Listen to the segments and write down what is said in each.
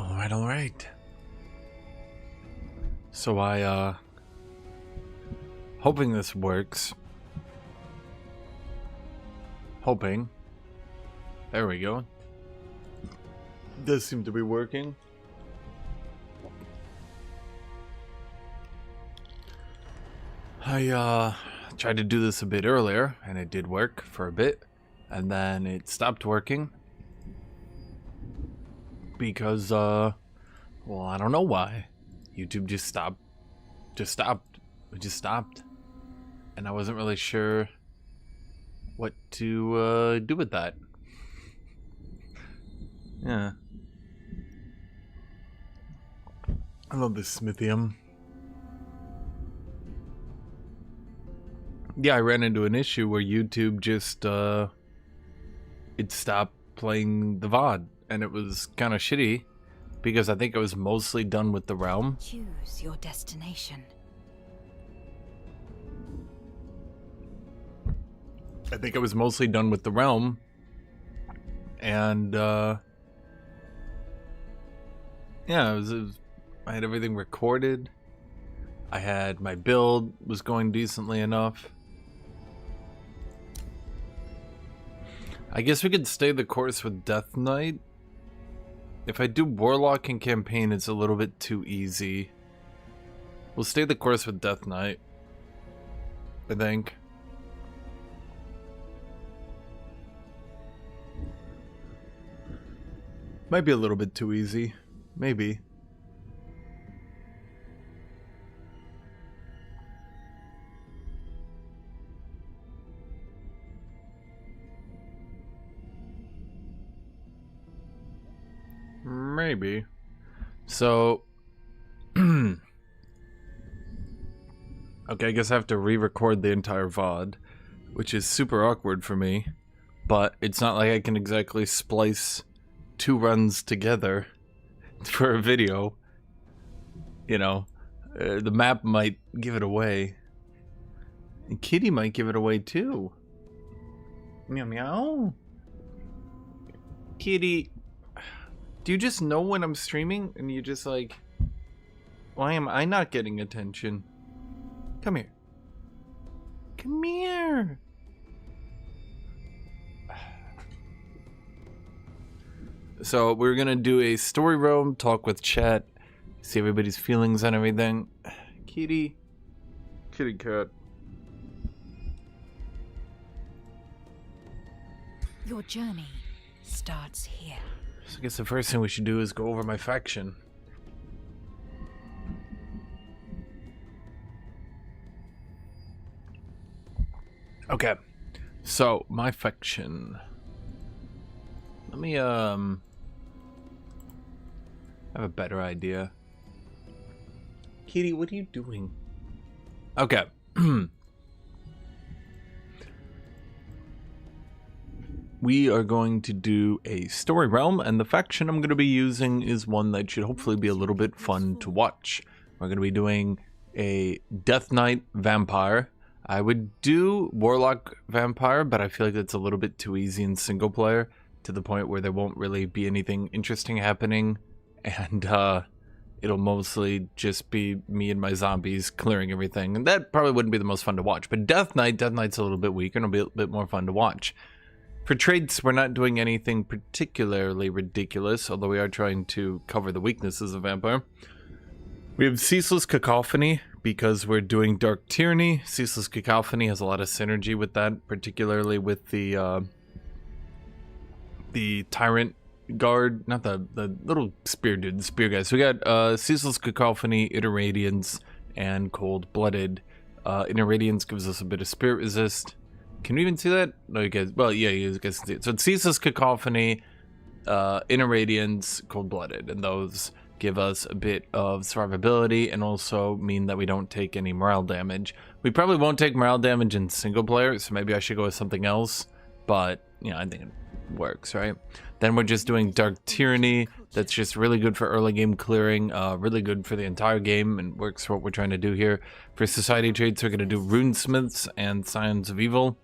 Alright. So hoping this works. Hoping. There we go. Does seem to be working. I tried to do this a bit earlier, and it did work for a bit, and then it stopped working. Because, well, I don't know why. YouTube just stopped. It just stopped. And I wasn't really sure what to do with that. Yeah. I love this Smithium. Yeah, I ran into an issue where YouTube just, it stopped playing the VOD. And it was kind of shitty because I think it was mostly done with the realm. Choose your destination. I think it was mostly done with the realm. And, yeah, it was, I had everything recorded. I had my build was going decently enough. I guess we could stay the course with Death Knight. If I do Warlock and Campaign, it's a little bit too easy. We'll stay the course with Death Knight, I think. Might be a little bit too easy. Maybe. Maybe. So, okay, I guess I have to re-record the entire VOD, which is super awkward for me, but it's not like I can exactly splice two runs together for a video. You know, the map might give it away. And Kitty might give it away too. Meow meow. Kitty. Do you just know when I'm streaming and you just like, why am I not getting attention? Come here. Come here. So we're gonna do a story roam, talk with chat, see everybody's feelings and everything. Kitty. Kitty cat. Your journey starts here. So I guess the first thing we should do is go over my faction. Okay, so my faction. Let me have a better idea. Kitty, what are you doing? Okay. We are going to do a story realm, and the faction I'm going to be using is one that should hopefully be a little bit fun to watch. We're going to be doing a Death Knight Vampire. I would do Warlock Vampire, but I feel like that's a little bit too easy in single player, to the point where there won't really be anything interesting happening, and it'll mostly just be me and my zombies clearing everything, and that probably wouldn't be the most fun to watch. But Death Knight's a little bit weaker, and it'll be a bit more fun to watch. For traits, we're not doing anything particularly ridiculous, although we are trying to cover the weaknesses of Vampire. We have Ceaseless Cacophony, because we're doing Dark Tyranny. Ceaseless Cacophony has a lot of synergy with that, particularly with the Tyrant Guard, not the little spear dude, the spear guys. So we got Ceaseless Cacophony, Interradiance, and Cold-Blooded. Interradiance gives us a bit of spirit resist. Can we even see that? No, you guys. Well, yeah, you guys can see it. So it's Ceaseless Cacophony, Interradiance, Cold-Blooded, and those give us a bit of survivability and also mean that we don't take any morale damage. We probably won't take morale damage in single player, so maybe I should go with something else. But you know, I think it works, right? Then we're just doing Dark Tyranny. That's just really good for early game clearing, really good for the entire game, and works for what we're trying to do here. For society traits, we're going to do Runesmiths and Scions of Evil.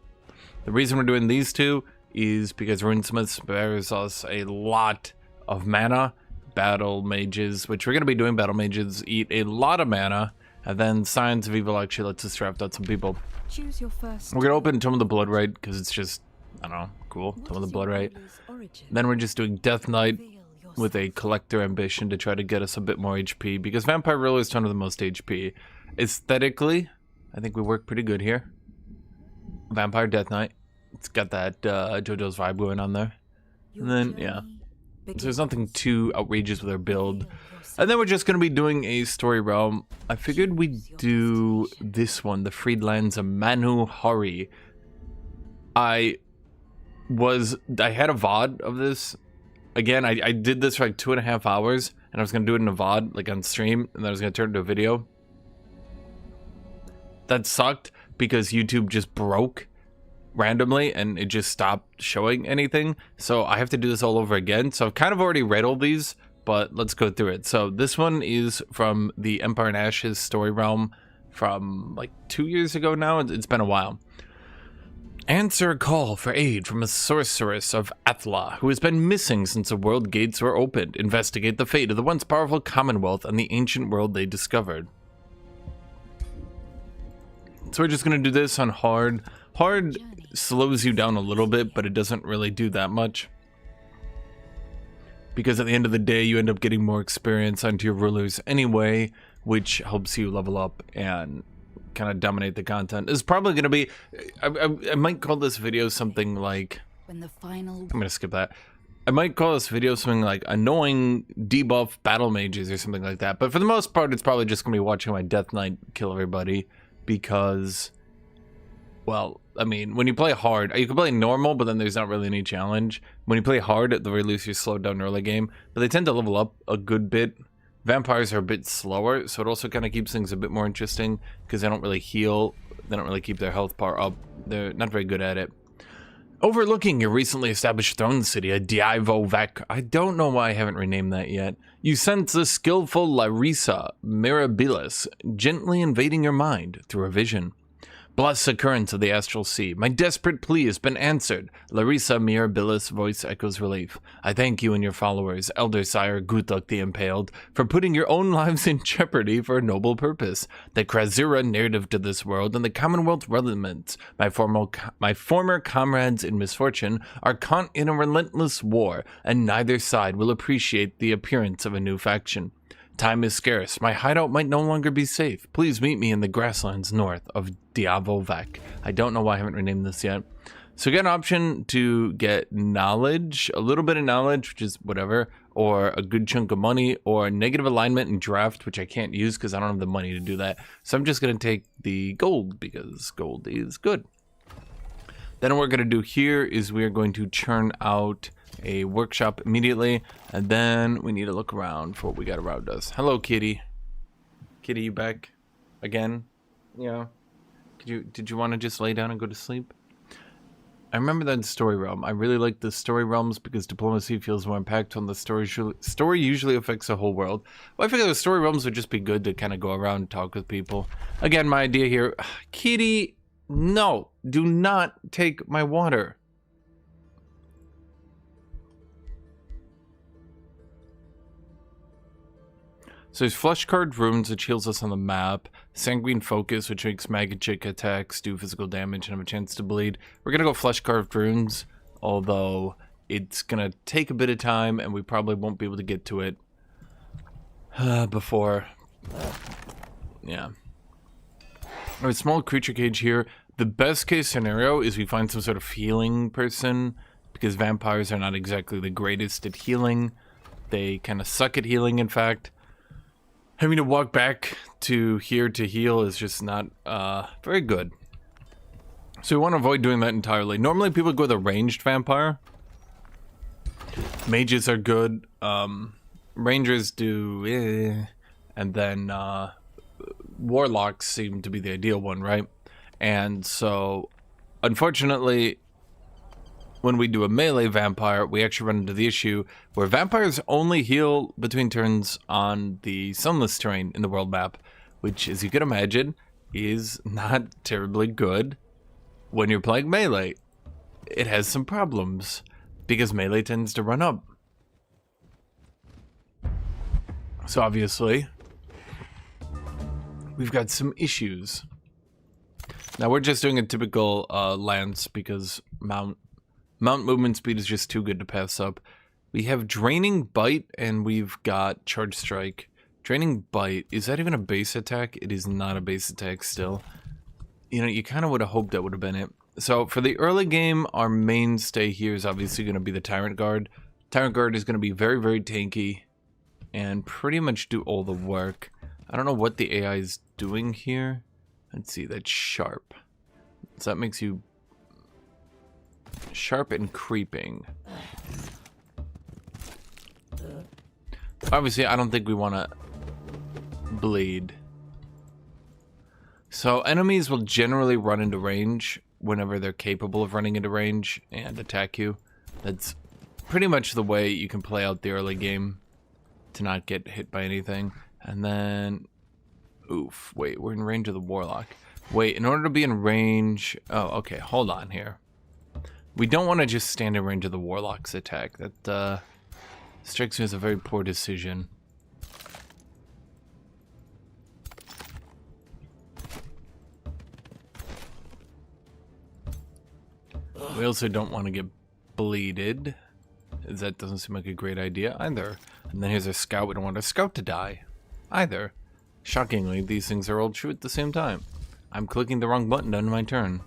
The reason we're doing these two is because Runesmiths spares us a lot of mana, battle mages, which we're going to be doing. Battle mages eat a lot of mana, and then Signs of Evil actually lets us draft out some people. Choose your first. We're going to open Tome of the Bloodright because it's just, I don't know, cool. Tome of the Bloodright. Then we're just doing Death Knight with a collector ambition to try to get us a bit more HP, because Vampire Ruler is one of the most HP. Aesthetically, I think we work pretty good here. Vampire Death Knight. It's got that JoJo's vibe going on there. And then, yeah. So there's nothing too outrageous with our build. And then we're just going to be doing a story realm. I figured we'd do this one, the Freedlands of Manu Hari. I had a VOD of this. Again, I did this for like 2.5 hours, and I was going to do it in a VOD, like on stream, and then I was going to turn it into a video. That sucked because YouTube just broke randomly and it just stopped showing anything. So I have to do this all over again. So I've kind of already read all these, but let's go through it. So this one is from the Empire and Ashes story realm from like 2 years ago now. It's been a while. Answer a call for aid from a sorceress of Athla, who has been missing since the world gates were opened. Investigate the fate of the once powerful Commonwealth and the ancient world they discovered. So we're just going to do this on hard. Hard slows you down a little bit, but it doesn't really do that much. Because at the end of the day, you end up getting more experience onto your rulers anyway, which helps you level up and kind of dominate the content. It's probably going to be, I might call this video something like, I'm going to skip that. I might call this video something like annoying debuff battle mages or something like that. But for the most part, it's probably just going to be watching my Death Knight kill everybody. Because, well, I mean, when you play hard, you can play normal, but then there's not really any challenge. When you play hard, at the very least, you're slowed down early game. But they tend to level up a good bit. Vampires are a bit slower, so it also kind of keeps things a bit more interesting because they don't really heal. They don't really keep their health bar up. They're not very good at it. Overlooking your recently established throne city, a Diavovec. I don't know why I haven't renamed that yet. You sense the skillful Larissa Mirabilis gently invading your mind through a vision. Bless the currents of the astral sea. My desperate plea has been answered. Larissa Mirabilis' voice echoes relief. I thank you and your followers, Elder Sire Guthuk the Impaled, for putting your own lives in jeopardy for a noble purpose. The Krasura native to this world and the Commonwealth elements, my former comrades in misfortune, are caught in a relentless war, and neither side will appreciate the appearance of a new faction. Time is scarce. My hideout might no longer be safe. Please meet me in the grasslands north of Diavovec. I don't know why I haven't renamed this yet. So get an option to get knowledge, a little bit of knowledge, which is whatever, or a good chunk of money, or negative alignment and draft, which I can't use because I don't have the money to do that. So I'm just going to take the gold because gold is good. Then what we're going to do here is we're going to churn out a workshop immediately, and then we need to look around for what we got around us. Hello, kitty. Kitty, you back again? Yeah. Did you want to just lay down and go to sleep? I remember that in Story Realm. I really like the Story Realms because diplomacy feels more impactful, and the story usually affects the whole world. Well, I figure the Story Realms would just be good to kind of go around and talk with people. Again, my idea here, kitty, no, do not take my water. So there's Flesh-Carved Runes, which heals us on the map. Sanguine Focus, which makes magic attacks do physical damage and have a chance to bleed. We're going to go Flesh-Carved Runes, although it's going to take a bit of time, and we probably won't be able to get to it before. Yeah. Alright, small creature cage here. The best case scenario is we find some sort of healing person, because vampires are not exactly the greatest at healing. They kind of suck at healing, in fact. Having to walk back to here to heal is just not very good. So we want to avoid doing that entirely. Normally people go with a ranged vampire. Mages are good. Rangers do and then warlocks seem to be the ideal one, right? And so unfortunately, when we do a melee vampire, we actually run into the issue where vampires only heal between turns on the sunless terrain in the world map, which, as you can imagine, is not terribly good when you're playing melee. It has some problems because melee tends to run up. So obviously, we've got some issues. Now we're just doing a typical lance because mount movement speed is just too good to pass up. We have draining bite and we've got charge strike. Draining bite, is that even a base attack? It is not a base attack still. You know, you kind of would have hoped that would have been it. So for the early game, our mainstay here is obviously going to be the Tyrant Guard. Tyrant Guard is going to be very, very tanky and pretty much do all the work. I don't know what the AI is doing here. Let's see, that's sharp. So that makes you sharp and creeping. Obviously, I don't think we want to bleed. So enemies will generally run into range whenever they're capable of running into range and attack you. That's pretty much the way you can play out the early game to not get hit by anything. And then, oof, wait, we're in range of the Warlock. Wait, in order to be in range, oh, okay, hold on here. We don't want to just stand in range of the Warlock's attack. That strikes me as a very poor decision. We also don't want to get bleeded, as that doesn't seem like a great idea either. And then here's a scout. We don't want our scout to die either. Shockingly, these things are all true at the same time. I'm clicking the wrong button on my turn.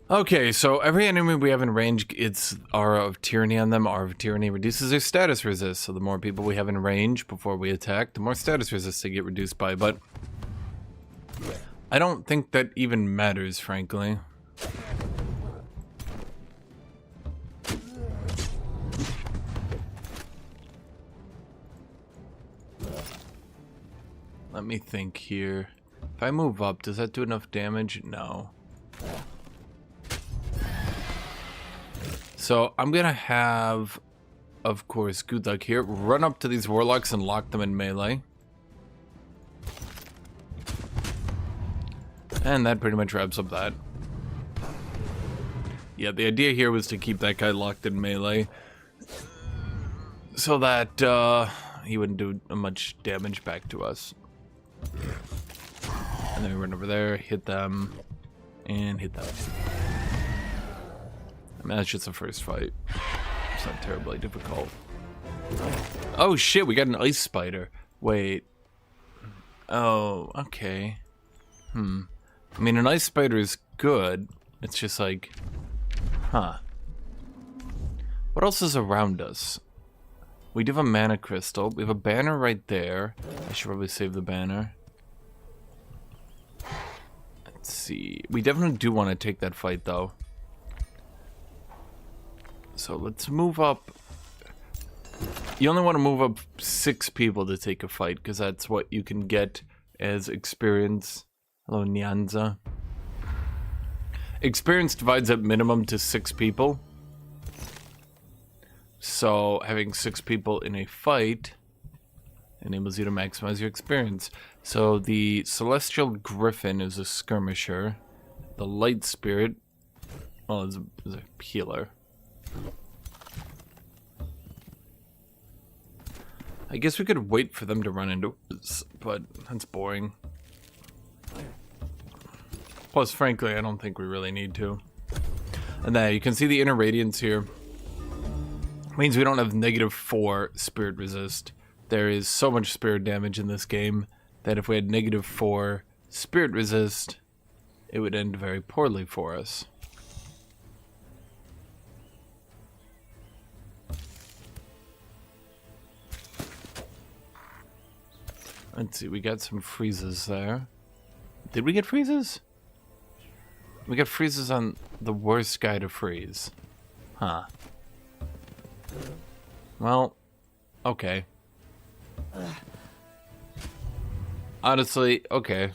Okay, so every enemy we have in range, it's Aura of Tyranny on them. Aura of Tyranny reduces their status resist, so the more people we have in range before we attack, the more status resist they get reduced by, but I don't think that even matters, frankly. Let me think here. If I move up, does that do enough damage? No. So I'm gonna have, of course, Guthuk here run up to these warlocks and lock them in melee. And that pretty much wraps up that. Yeah, the idea here was to keep that guy locked in melee so that he wouldn't do much damage back to us. And then we run over there, hit them, and hit them. I mean, that's just the first fight. It's not terribly difficult. Oh shit, we got an ice spider. Wait. Oh, okay. I mean, an ice spider is good. It's just like, huh. What else is around us? We do have a mana crystal. We have a banner right there. I should probably save the banner. Let's see. We definitely do want to take that fight, though. So let's move up. You only want to move up 6 people to take a fight, because that's what you can get as experience. Hello, Nyanza. Experience divides at minimum to 6 people. So having 6 people in a fight enables you to maximize your experience. So the Celestial Griffin is a skirmisher. The Light Spirit, well, is a healer. I guess we could wait for them to run into us, but that's boring. Plus, frankly, I don't think we really need to. And there, you can see the inner radiance here. Means we don't have -4 spirit resist. There is so much spirit damage in this game that if we had -4 spirit resist, it would end very poorly for us. Let's see, we got some freezes there. Did we get freezes? We got freezes on the worst guy to freeze. Huh. Well, okay. Honestly, okay.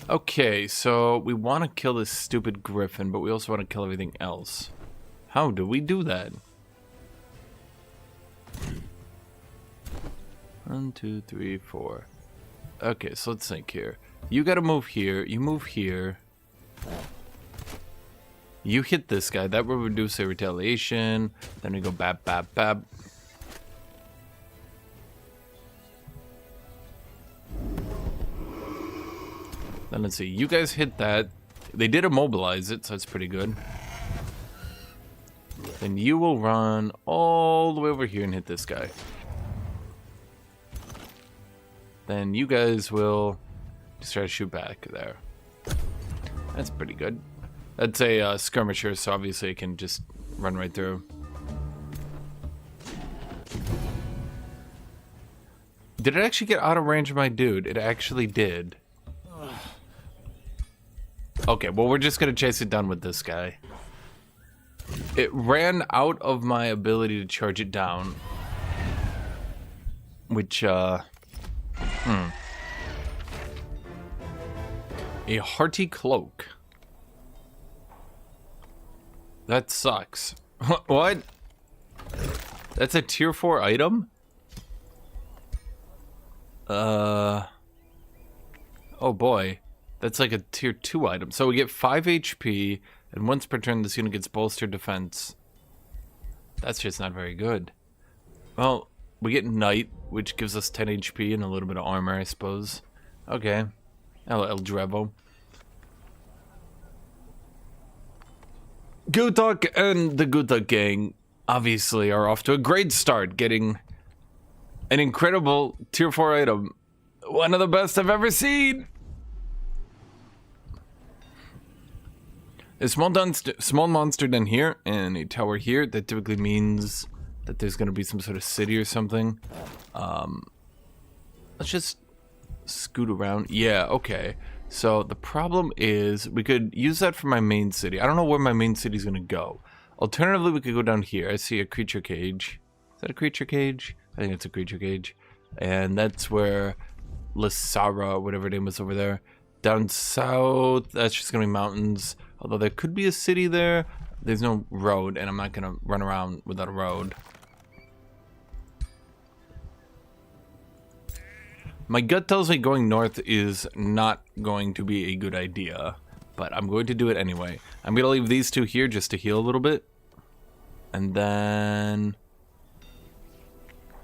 Okay, so we want to kill this stupid griffin, but we also want to kill everything else. How do we do that? 1, 2, 3, 4. Okay, so let's think here. You gotta move here. You move here. You hit this guy. That will reduce a retaliation. Then we go bap, bap, bap. Then let's see. You guys hit that. They did immobilize it, so that's pretty good. Then you will run all the way over here and hit this guy. Then you guys will just try to shoot back there. That's pretty good. That's a skirmisher, so obviously it can just run right through. Did it actually get out of range of my dude? It actually did. Okay, well, we're just gonna chase it down with this guy. It ran out of my ability to charge it down. Which, A hearty cloak. That sucks. What? That's a tier 4 item? Oh boy. That's like a tier 2 item. So we get 5 HP, and once per turn this unit gets bolstered defense. That's just not very good. Well, we get Knight, which gives us 10 HP and a little bit of armor, I suppose. Okay. El Drevo. Guthuk and the Guthuk gang obviously are off to a great start, getting an incredible tier 4 item. One of the best I've ever seen! A small monster down here and a tower here. That typically means that there's going to be some sort of city or something. Let's just scoot around. Yeah, okay. So the problem is we could use that for my main city. I don't know where my main city is going to go. Alternatively, we could go down here. I see a creature cage. Is that a creature cage? I think it's a creature cage. And that's where Lysara, whatever her name was over there. Down south, that's just going to be mountains. Although there could be a city there. There's no road, and I'm not going to run around without a road. My gut tells me going north is not going to be a good idea, but I'm going to do it anyway. I'm going to leave these two here just to heal a little bit. And then...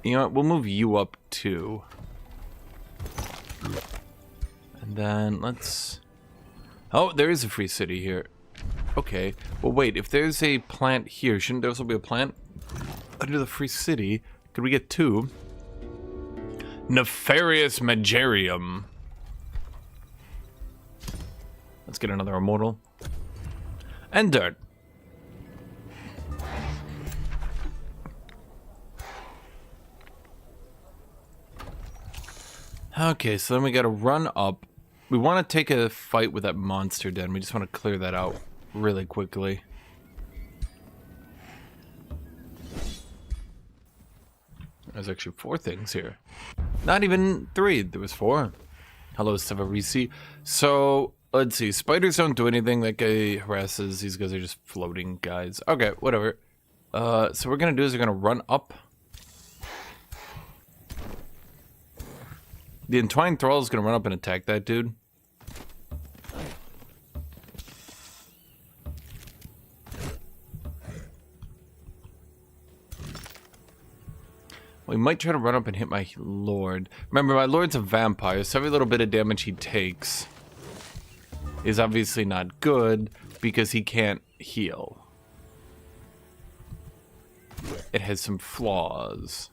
You know what? We'll move you up too. And then let's... Oh, there is a free city here. Okay. Well, wait. If there's a plant here, shouldn't there also be a plant under the free city? Could we get 2? Nefarious Magarium. Let's get another immortal. And dirt. Okay, so then we gotta run up. We want to take a fight with that monster den. We just want to clear that out really quickly. There's actually 4 things here. Not even 3. There was 4. Hello, Severisi. So, let's see. Spiders don't do anything. That guy harasses. These guys are just floating guys. Okay, whatever. So what we're going to do is we're going to run up. The Entwined Thrall is going to run up and attack that dude. We might try to run up and hit my lord. Remember, my lord's a vampire, so every little bit of damage he takes is obviously not good because he can't heal. It has some flaws.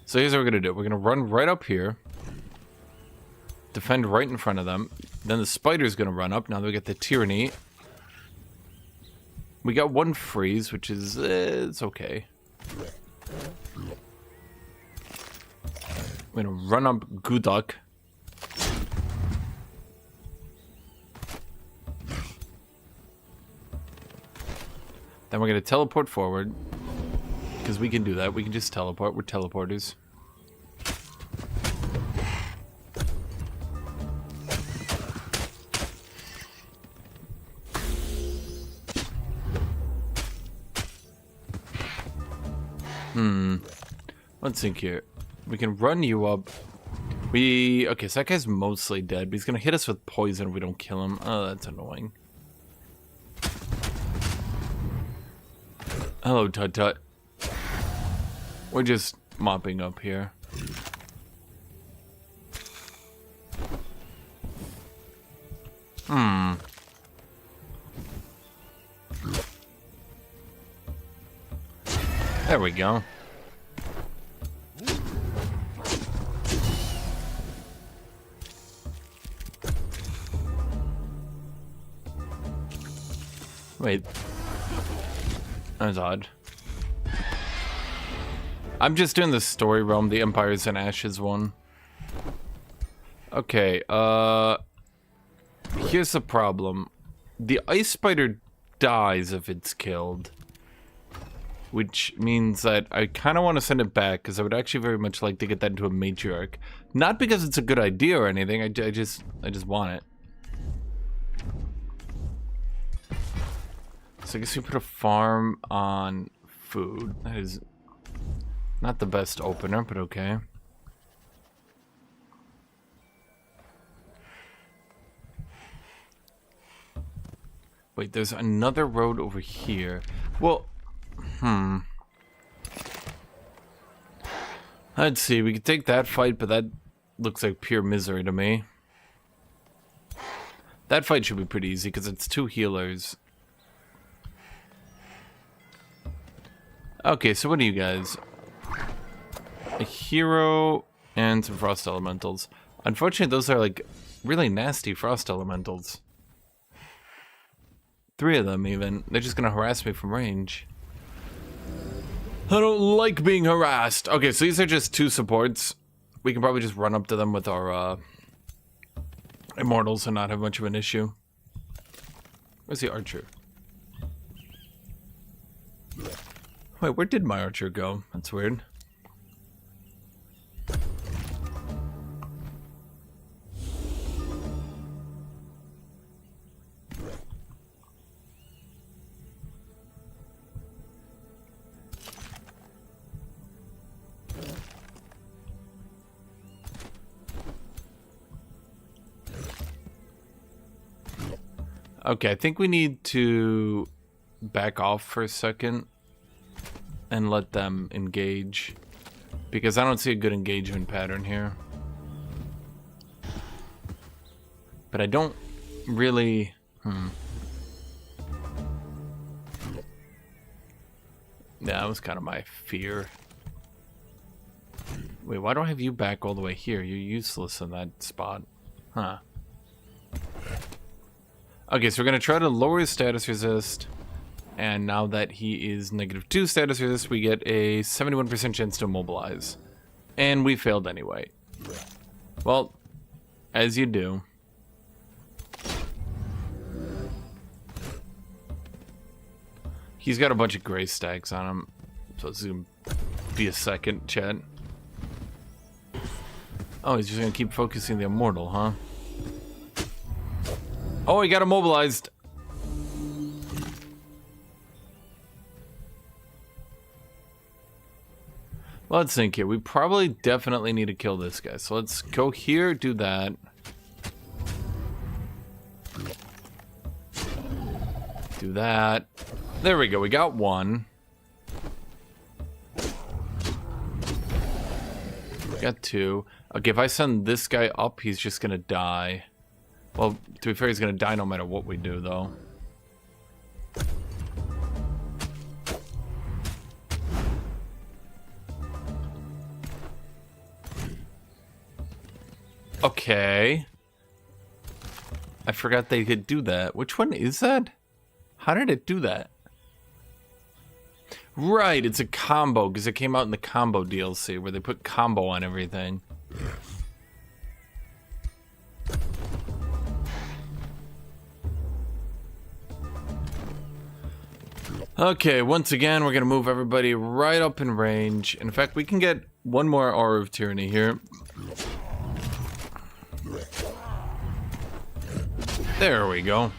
So here's what we're going to do. We're going to run right up here. Defend right in front of them. Then the spider's going to run up. Now that we get the tyranny. We got 1 freeze, which is, it's okay. We're going to run up Guthuk. Then we're going to teleport forward. Because we can do that. We can just teleport. We're teleporters. Let's think here. We can run you up. Okay, so that guy's mostly dead, but he's gonna hit us with poison if we don't kill him. Oh, that's annoying. Hello, Tut Tut. We're just mopping up here. There we go. Wait. That's odd. I'm just doing the story realm, the Empires and Ashes one. Okay, here's the problem. The ice spider dies if it's killed. Which means that I kind of want to send it back, because I would actually very much like to get that into a matriarch. Not because it's a good idea or anything, I just want it. So I guess we put a farm on food. That is not the best opener, but okay. Wait, there's another road over here. Well, let's see, we could take that fight, but that looks like pure misery to me. That fight should be pretty easy, because it's 2 healers. Okay, so what are you guys? A hero and some frost elementals. Unfortunately, those are like really nasty frost elementals. 3 of them even. They're just gonna harass me from range. I don't like being harassed. Okay, so these are just 2 supports. We can probably just run up to them with our immortals and not have much of an issue. Where's the archer? Wait, where did my archer go? That's weird. Okay, I think we need to back off for a second and let them engage, because I don't see a good engagement pattern here. But I don't really... Yeah, that was kind of my fear. Wait, why don't I have you back all the way here? You're useless in that spot. Huh. Okay, so we're going to try to lower his status resist. And now that he is -2 status resist, we get a 71% chance to immobilize. And we failed anyway. Well, as you do. He's got a bunch of gray stacks on him. So it's going to be a second, chat. Oh, he's just going to keep focusing the immortal, huh? Oh, he got immobilized. Well, let's think here. We probably definitely need to kill this guy. So let's go here, do that. Do that. There we go. We got 1. We got 2. Okay, if I send this guy up, he's just going to die. Well, to be fair, he's going to die no matter what we do, though. Okay. I forgot they could do that. Which one is that? How did it do that? Right, it's a combo, because it came out in the combo DLC, where they put combo on everything. Okay, once again, we're going to move everybody right up in range. In fact, we can get 1 more Aura of Tyranny here. There we go.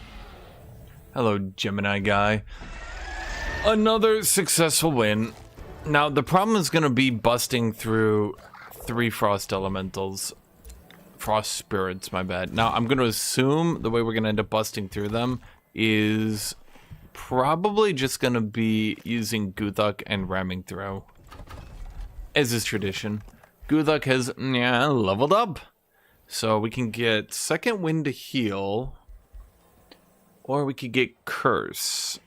Hello, Gemini guy. Another successful win. Now, the problem is going to be busting through 3 frost elementals. Frost spirits, my bad. Now, I'm going to assume the way we're going to end up busting through them is probably just going to be using Guthuk and ramming through. As is tradition. Guthuk has, leveled up. So we can get second wind to heal. Or we could get curse.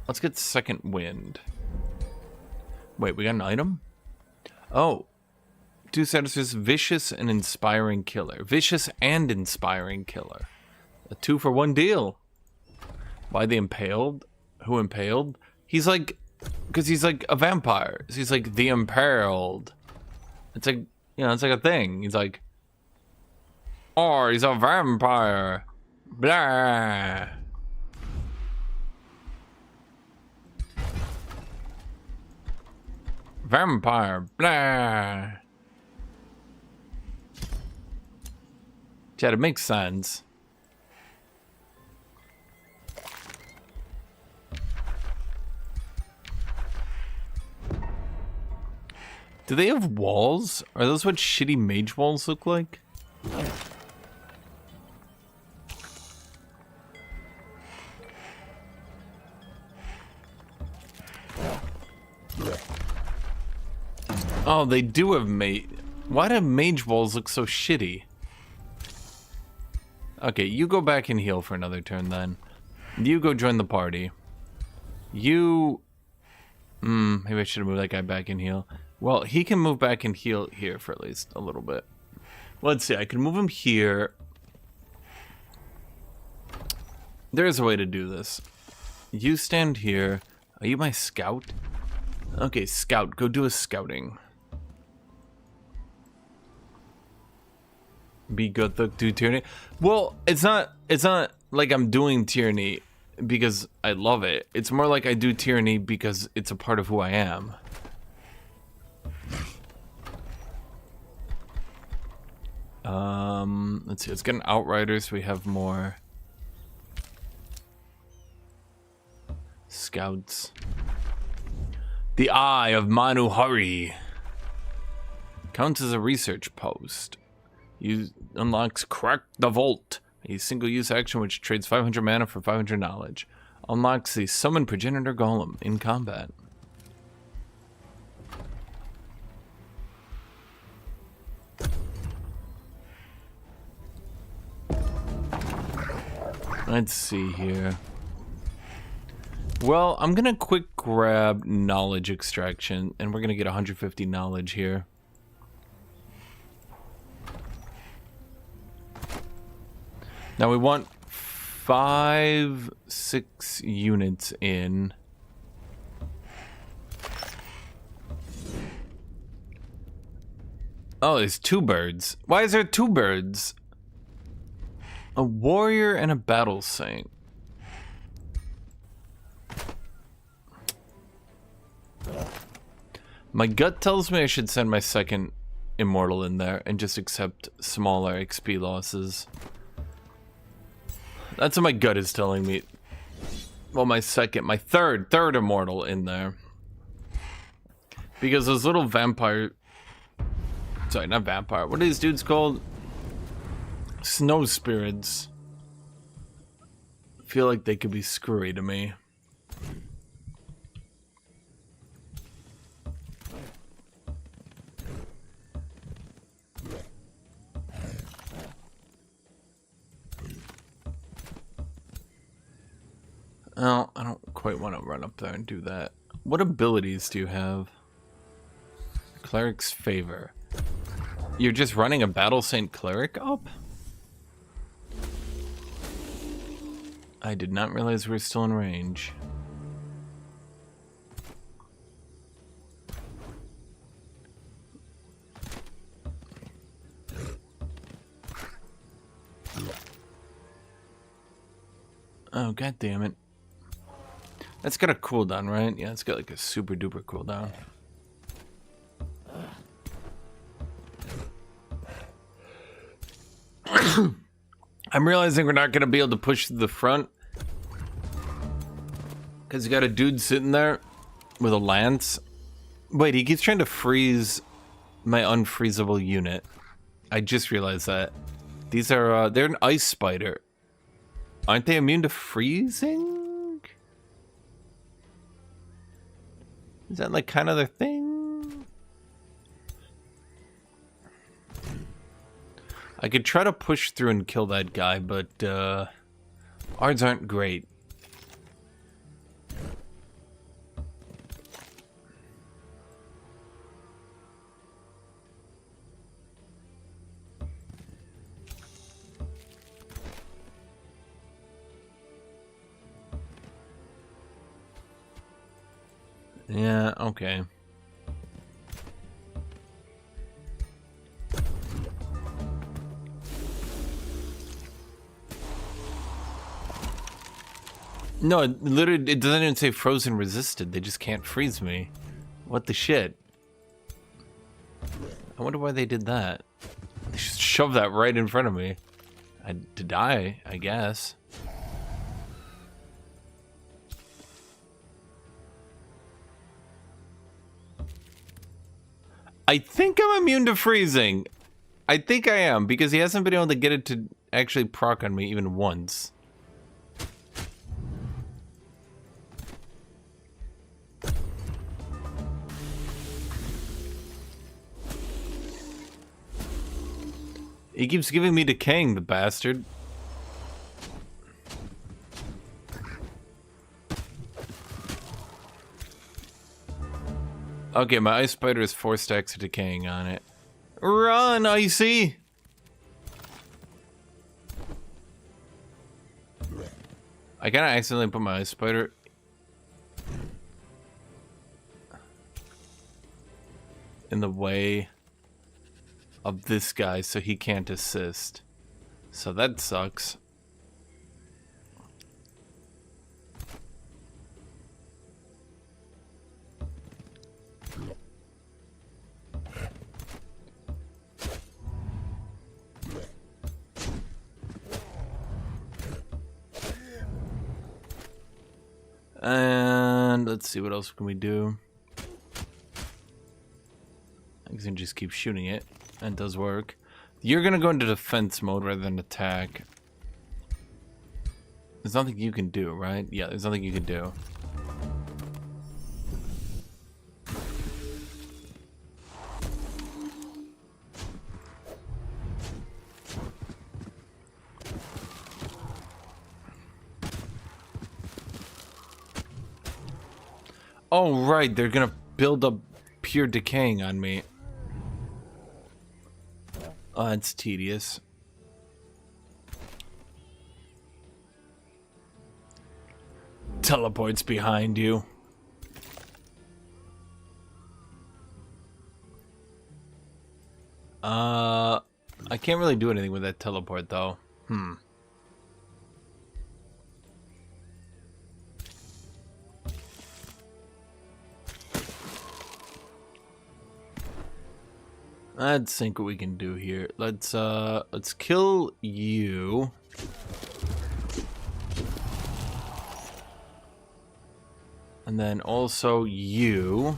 Let's get second wind. Wait, we got an item? Oh. 2 statuses, vicious and inspiring killer. Vicious and inspiring killer. A 2-for-1 deal. Why the impaled? Who impaled? He's like, because he's like a vampire. So he's like the impaled. It's like, you know, it's like a thing. He's like, oh, he's a vampire. Blah. Vampire. Blah. Chad, it makes sense. Do they have walls? Are those what shitty mage walls look like? Oh, they do have mage. Why do mage walls look so shitty? Okay, you go back and heal for another turn then. You go join the party. You... maybe I should have moved that guy back and heal. Well, he can move back and heal here for at least a little bit. Let's see, I can move him here. There's a way to do this. You stand here. Are you my scout? Okay, scout, go do a scouting. Be Guthuk, do tyranny. Well, it's not like I'm doing tyranny because I love it. It's more like I do tyranny because it's a part of who I am. Let's see, let's get an outrider so we have more scouts. The Eye of Manuhari counts as a research post. Unlocks Crack the Vault, a single-use action which trades 500 mana for 500 knowledge. Unlocks the Summon Progenitor Golem in combat. Let's see here. Well, I'm gonna quick grab knowledge extraction, and we're gonna get 150 knowledge here. Now we want 6 units in. Oh, there's 2 birds. Why is there 2 birds? A warrior and a battle saint. My gut tells me I should send my second immortal in there and just accept smaller XP losses. That's what my gut is telling me. Well, my third immortal in there. Because those little vampire... Sorry, not vampire. What are these dudes called? Snow spirits. I feel like they could be screwy to me. Oh, I don't quite want to run up there and do that. What abilities do you have? Cleric's Favor. You're just running a Battle Saint Cleric up? I did not realize we were still in range. Oh, god damn it. That's got a cooldown, right? Yeah, it's got like a super duper cooldown. I'm realizing we're not going to be able to push to the front. Because you got a dude sitting there With a lance? Wait, he keeps trying to freeze my unfreezable unit. I just realized that. These are, they're an ice spider. Aren't they immune to freezing? Is that like kind of their thing? I could try to push through and kill that guy, but odds aren't great. Yeah, okay. No, it literally, it doesn't even say frozen resisted. They just can't freeze me. What the shit? I wonder why they did that. They just shoved that right in front of me. To die, I guess. I think I'm immune to freezing. I think I am, because he hasn't been able to get it to actually proc on me even once. He keeps giving me decaying, the bastard. Okay, my ice spider has 4 stacks of decaying on it. Run, Icy! I kinda accidentally put my ice spider in the way of this guy so he can't assist. So that sucks. And let's see, what else can we do? I can just keep shooting it. That does work. You're gonna go into defense mode rather than attack. There's nothing you can do, right? Yeah, there's nothing you can do. Oh, right, they're gonna build up pure decaying on me. Oh, that's tedious. Teleports behind you. I can't really do anything with that teleport, though. Let's think what we can do here. Let's kill you. And then also you.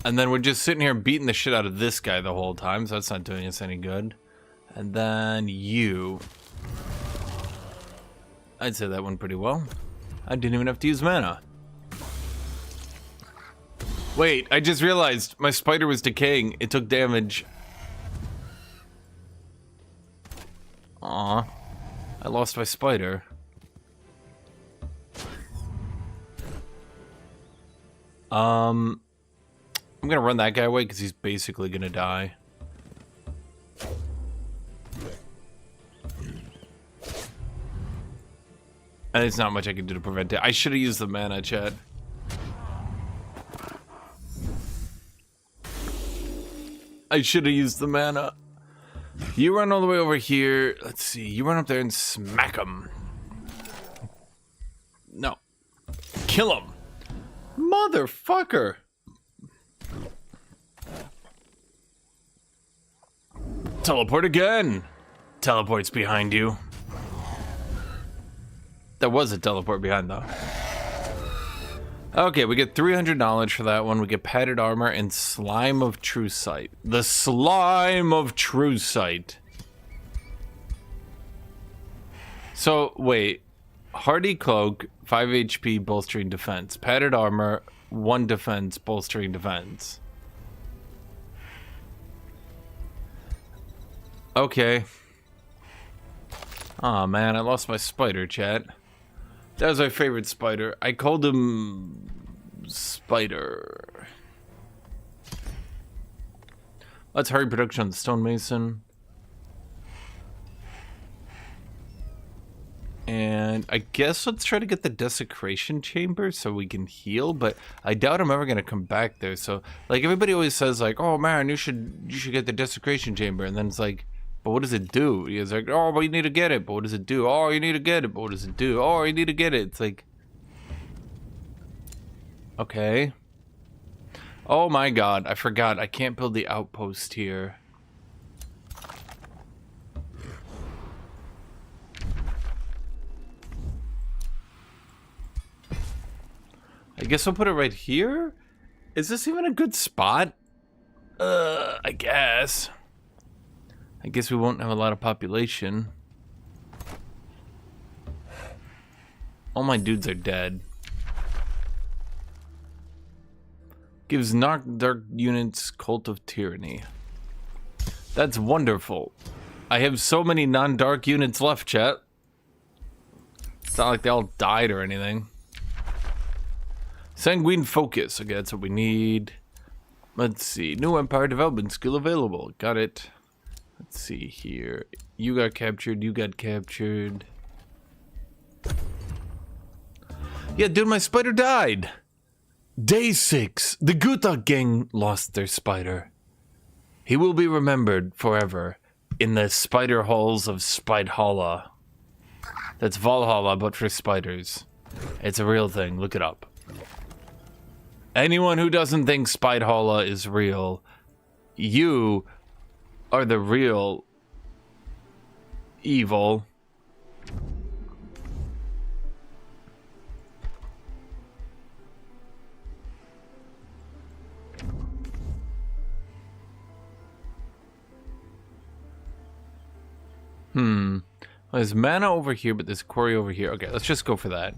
And then we're just sitting here beating the shit out of this guy the whole time, so that's not doing us any good. And then you. I'd say that went pretty well. I didn't even have to use mana. Wait, I just realized my spider was decaying. It took damage. Aw. I lost my spider. I'm gonna run that guy away because he's basically gonna die. And there's not much I can do to prevent it. I should have used the mana, chat. I should have used the mana. You run all the way over here. Let's see. You run up there and smack him. No. Kill him. Motherfucker. Teleport again. Teleport's behind you. There was a teleport behind, though. Okay, we get 300 knowledge for that one. We get padded armor and slime of true sight. The slime of true sight. So, wait. Hardy cloak, 5 HP, bolstering defense. Padded armor, 1 defense, bolstering defense. Okay. Aw, man, I lost my spider, chat. That was my favorite spider. I called him Spider. Let's hurry production on the stonemason. And I guess let's try to get the desecration chamber so we can heal, but I doubt I'm ever gonna come back there. So like everybody always says like, oh man, you should get the desecration chamber, and then it's like, but what does it do? He's like, oh, but you need to get it, but what does it do? Oh, you need to get it, but what does it do? Oh, you need to get it. It's like, okay. Oh my god, I forgot. I can't build the outpost here. I guess I'll put it right here? Is this even a good spot? I guess. I guess we won't have a lot of population. All my dudes are dead. Gives dark units Cult of Tyranny. That's wonderful. I have so many non-dark units left, chat. It's not like they all died or anything. Sanguine Focus. Okay, that's what we need. Let's see. New Empire Development skill available. Got it. Let's see here. You got captured. You got captured. Yeah, dude, my spider died. Day 6. The Guthuk gang lost their spider. He will be remembered forever in the spider halls of Spidehala. That's Valhalla, but for spiders. It's a real thing. Look it up. Anyone who doesn't think Spidehala is real, you are the real evil. Well, there's mana over here, but there's quarry over here. Okay, let's just go for that.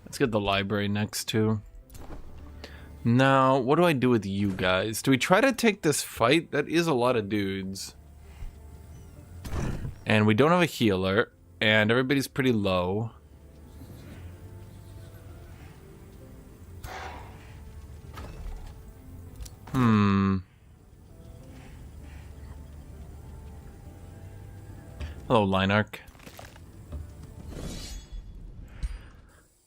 Let's get the library next to. Now, what do I do with you guys? Do we try to take this fight? That is a lot of dudes. And we don't have a healer, and everybody's pretty low. Hello, Linarch.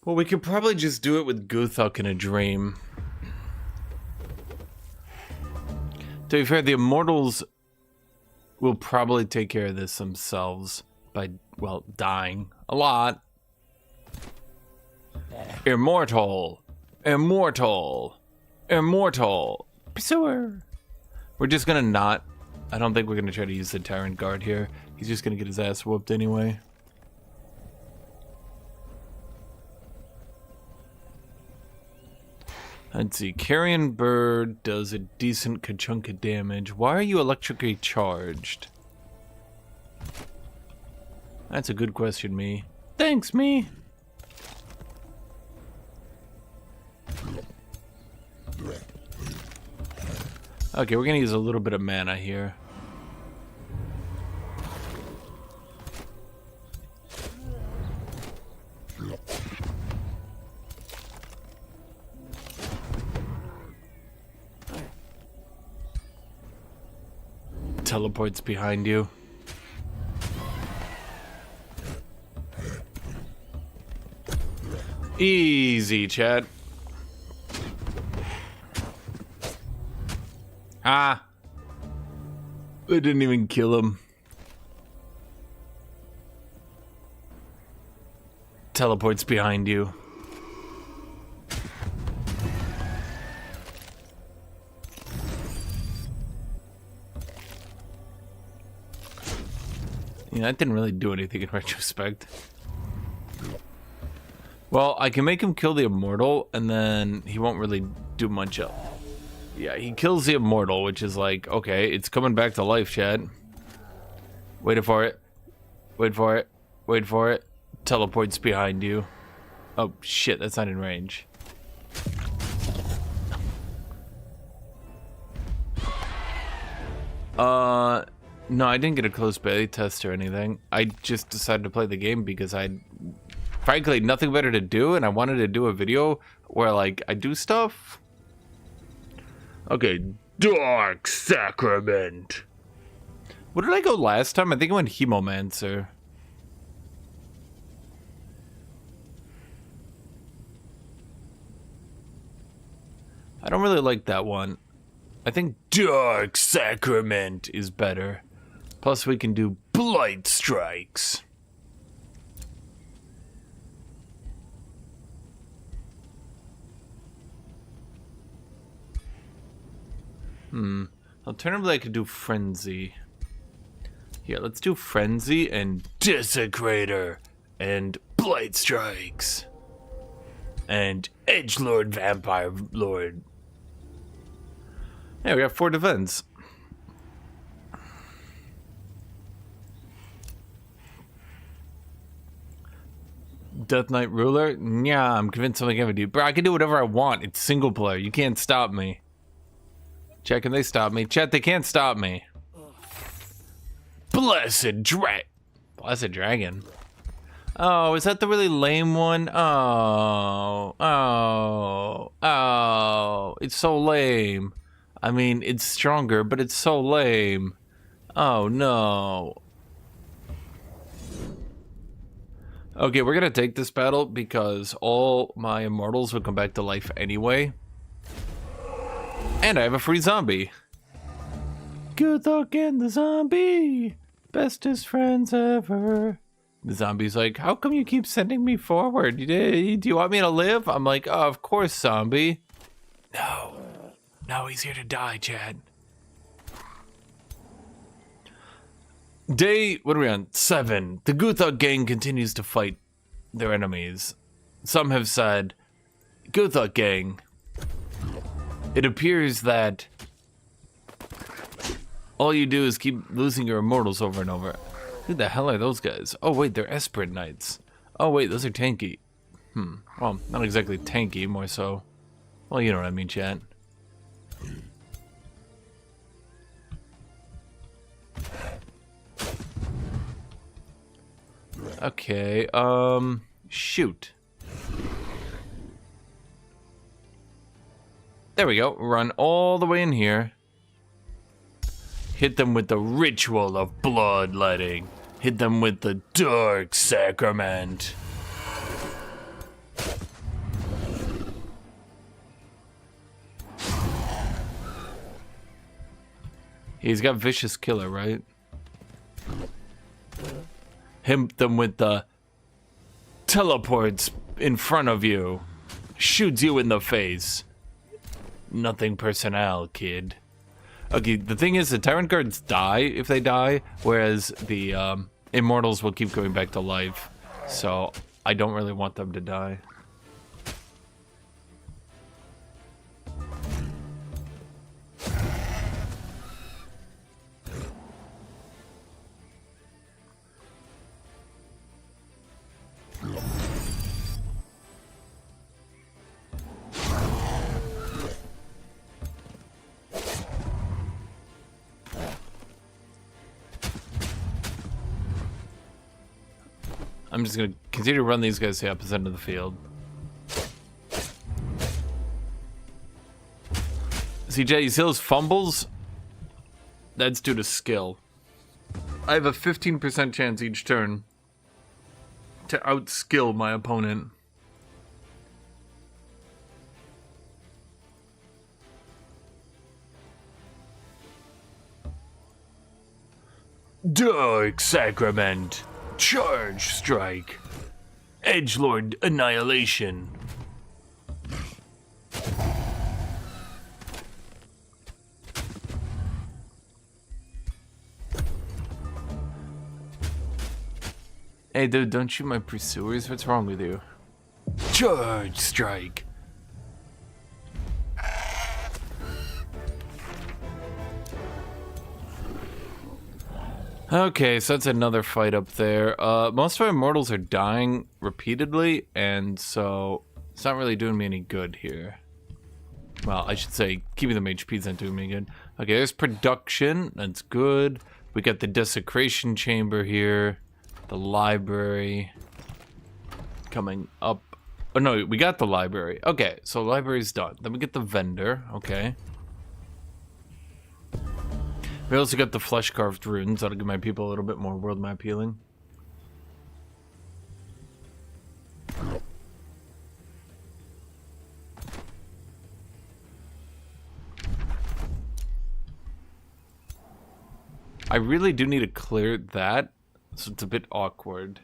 Well, we could probably just do it with Guthuk in a dream. To be fair, the Immortals will probably take care of this themselves by, well, dying a lot. Immortal. Immortal. Immortal. Pursuer. We're just gonna not... I don't think we're gonna try to use the Tyrant Guard here. He's just gonna get his ass whooped anyway. Let's see. Carrion Bird does a decent ka-chunk of damage. Why are you electrically charged? That's a good question, me. Thanks, me. Okay, we're gonna use a little bit of mana here. Teleports behind you. Easy, chat. Ah. They didn't even kill him. Teleports behind you. Yeah, that didn't really do anything in retrospect. Well, I can make him kill the immortal, and then he won't really do much else. Yeah, he kills the immortal, which is like, okay, it's coming back to life, Chad. Wait for it. Wait for it. Wait for it. Teleports behind you. Oh, shit, that's not in range. No, I didn't get a close beta test or anything. I just decided to play the game because I frankly nothing better to do, and I wanted to do a video where like I do stuff. Okay, Dark Sacrament. What did I go last time? I think I went Hemomancer. I don't really like that one. I think Dark Sacrament is better. Plus we can do Blight Strikes. Alternatively I could do Frenzy. Yeah, let's do Frenzy and Desecrator and Blight Strikes. And Edgelord Vampire Lord. Yeah, we got 4 defense. Death Knight Ruler? Yeah, I'm convinced something I can do. Bro, I can do whatever I want. It's single player. You can't stop me. Chat, can they stop me? Chat, they can't stop me. Blessed Dragon. Oh, is that the really lame one? Oh. It's so lame. I mean, it's stronger, but it's so lame. Oh, no. Okay, we're gonna take this battle because all my immortals will come back to life anyway. And I have a free zombie. Guthuk and the zombie. Bestest friends ever. The zombie's like, how come you keep sending me forward? Do you want me to live? I'm like, oh, of course, zombie. No, he's here to die, Chad. Day, what are we on? 7. The Guthuk gang continues to fight their enemies. Some have said, Guthuk gang, it appears that all you do is keep losing your immortals over and over. Who the hell are those guys? Oh wait, they're Esperate Knights. Oh wait, those are tanky. Well, not exactly tanky, more so. Well, you know what I mean, chat. Okay, shoot. There we go. Run all the way in here. Hit them with the ritual of bloodletting. Hit them with the Dark Sacrament. He's got Vicious Killer, right? Hit them with the teleports in front of you. Shoots you in the face. Nothing personnel, kid. Okay, the thing is, the Tyrant Guards die if they die, whereas the Immortals will keep going back to life. So, I don't really want them to die. I'm just gonna continue to run these guys to the opposite end of the field. CJ, you see those fumbles? That's due to skill. I have a 15% chance each turn to outskill my opponent. Dark Sacrament. Charge Strike. Edgelord Annihilation. Hey, dude, don't shoot my pursuers. What's wrong with you? Charge strike. Okay, so that's another fight up there. Most of my immortals are dying repeatedly, and so it's not really doing me any good here. Well, I should say keeping them HP's not doing me good. Okay, there's production. That's good. We got the desecration chamber here. The library. Coming up. Oh, no, we got the library. Okay, so library's done. Then we get the vendor. Okay. We also got the flesh-carved runes. That'll give my people a little bit more world map healing. I really do need to clear that, so it's a bit awkward.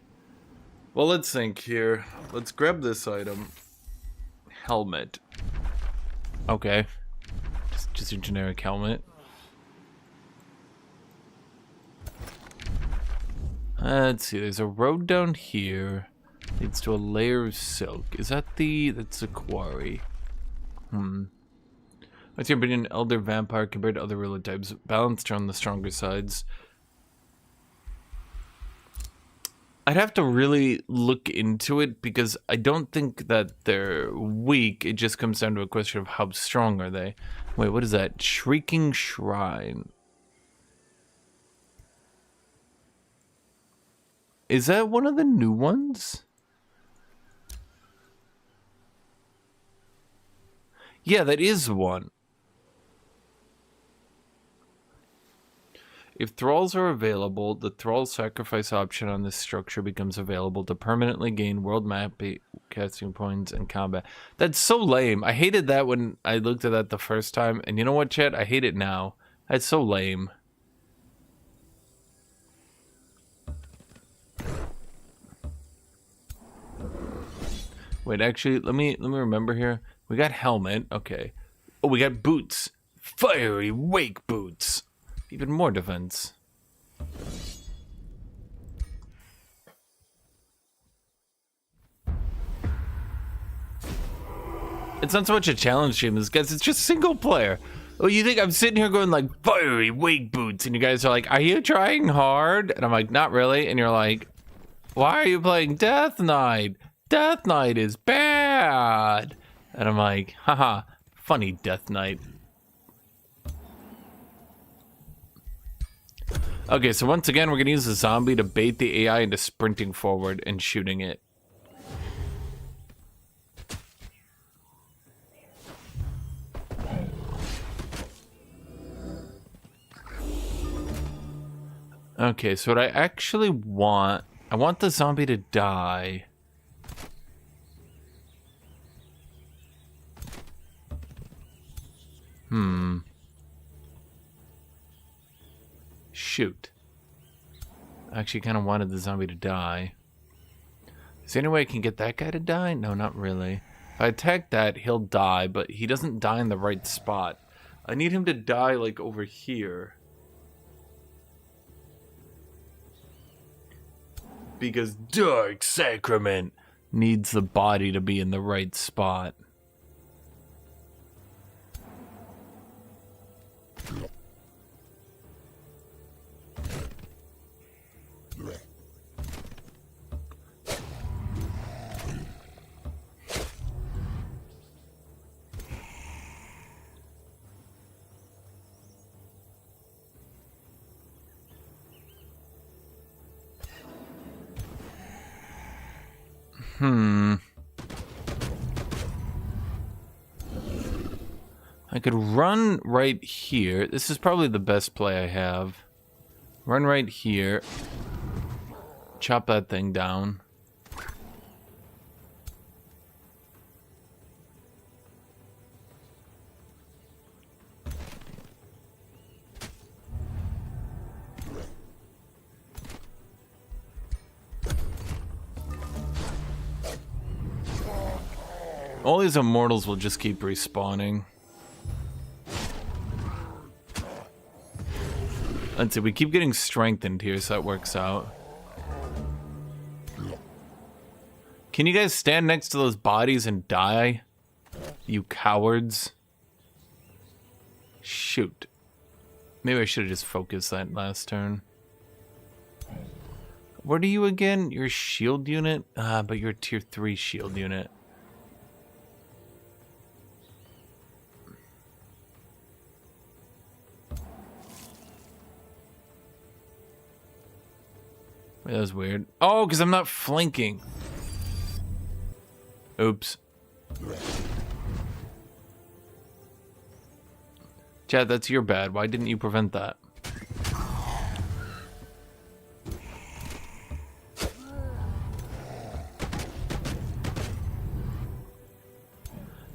Well, let's think here. Let's grab this item. Helmet. Okay. Just a generic helmet. Let's see, there's a road down here. Leads to a layer of silk. Is that that's a quarry? What's your opinion, Elder Vampire compared to other ruler types? Balanced on the stronger sides. I'd have to really look into it because I don't think that they're weak. It just comes down to a question of how strong are they. Wait, what is that? Shrieking Shrine. Is that one of the new ones? Yeah, that is one. If thralls are available, the thrall sacrifice option on this structure becomes available to permanently gain world map casting points and combat. That's so lame. I hated that when I looked at that the first time. And you know what, chat? I hate it now. That's so lame. Wait, actually, let me remember here. We got helmet. Okay. Oh, we got boots. Fiery wake boots. Even more defense. It's not so much a challenge stream as guys, it's just single player. Oh, you think I'm sitting here going like fiery wake boots and you guys are like, are you trying hard? And I'm like, not really. And you're like, why are you playing Death Knight? Death Knight is bad. And I'm like, haha, funny Death Knight. Okay, so once again, we're gonna use the zombie to bait the AI into sprinting forward and shooting it. Okay, so what I actually want, I want the zombie to die. Shoot. I actually kind of wanted the zombie to die. Is there any way I can get that guy to die? No, not really. If I attack that, he'll die, but he doesn't die in the right spot. I need him to die, like, over here. Because Dark Sacrament needs the body to be in the right spot. I could run right here. This is probably the best play I have. Run right here. Chop that thing down. All these immortals will just keep respawning. Let's see, we keep getting strengthened here, so that works out. Can you guys stand next to those bodies and die? You cowards. Shoot. Maybe I should have just focused that last turn. What are you again? You're a shield unit? But you're a tier 3 shield unit. Wait, that was weird. Oh, because I'm not flanking. Oops. Chad, that's your bad. Why didn't you prevent that?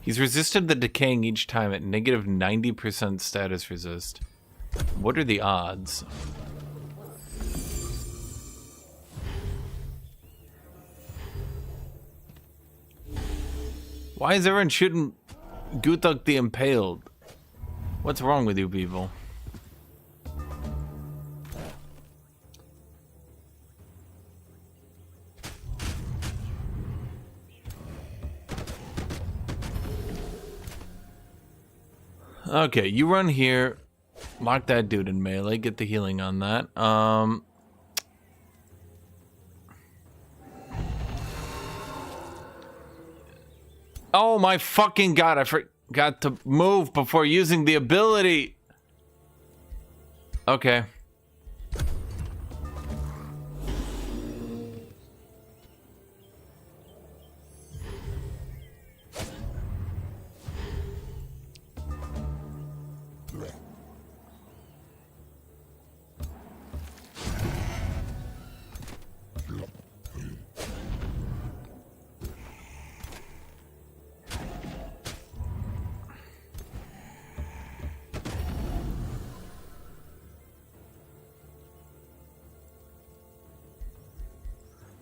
He's resisted the decaying each time at negative 90% status resist. What are the odds? Why is everyone shooting Guthuk the Impaled? What's wrong with you people? Okay, you run here, lock that dude in melee, get the healing on that. Oh my fucking god, I forgot to move before using the ability. Okay.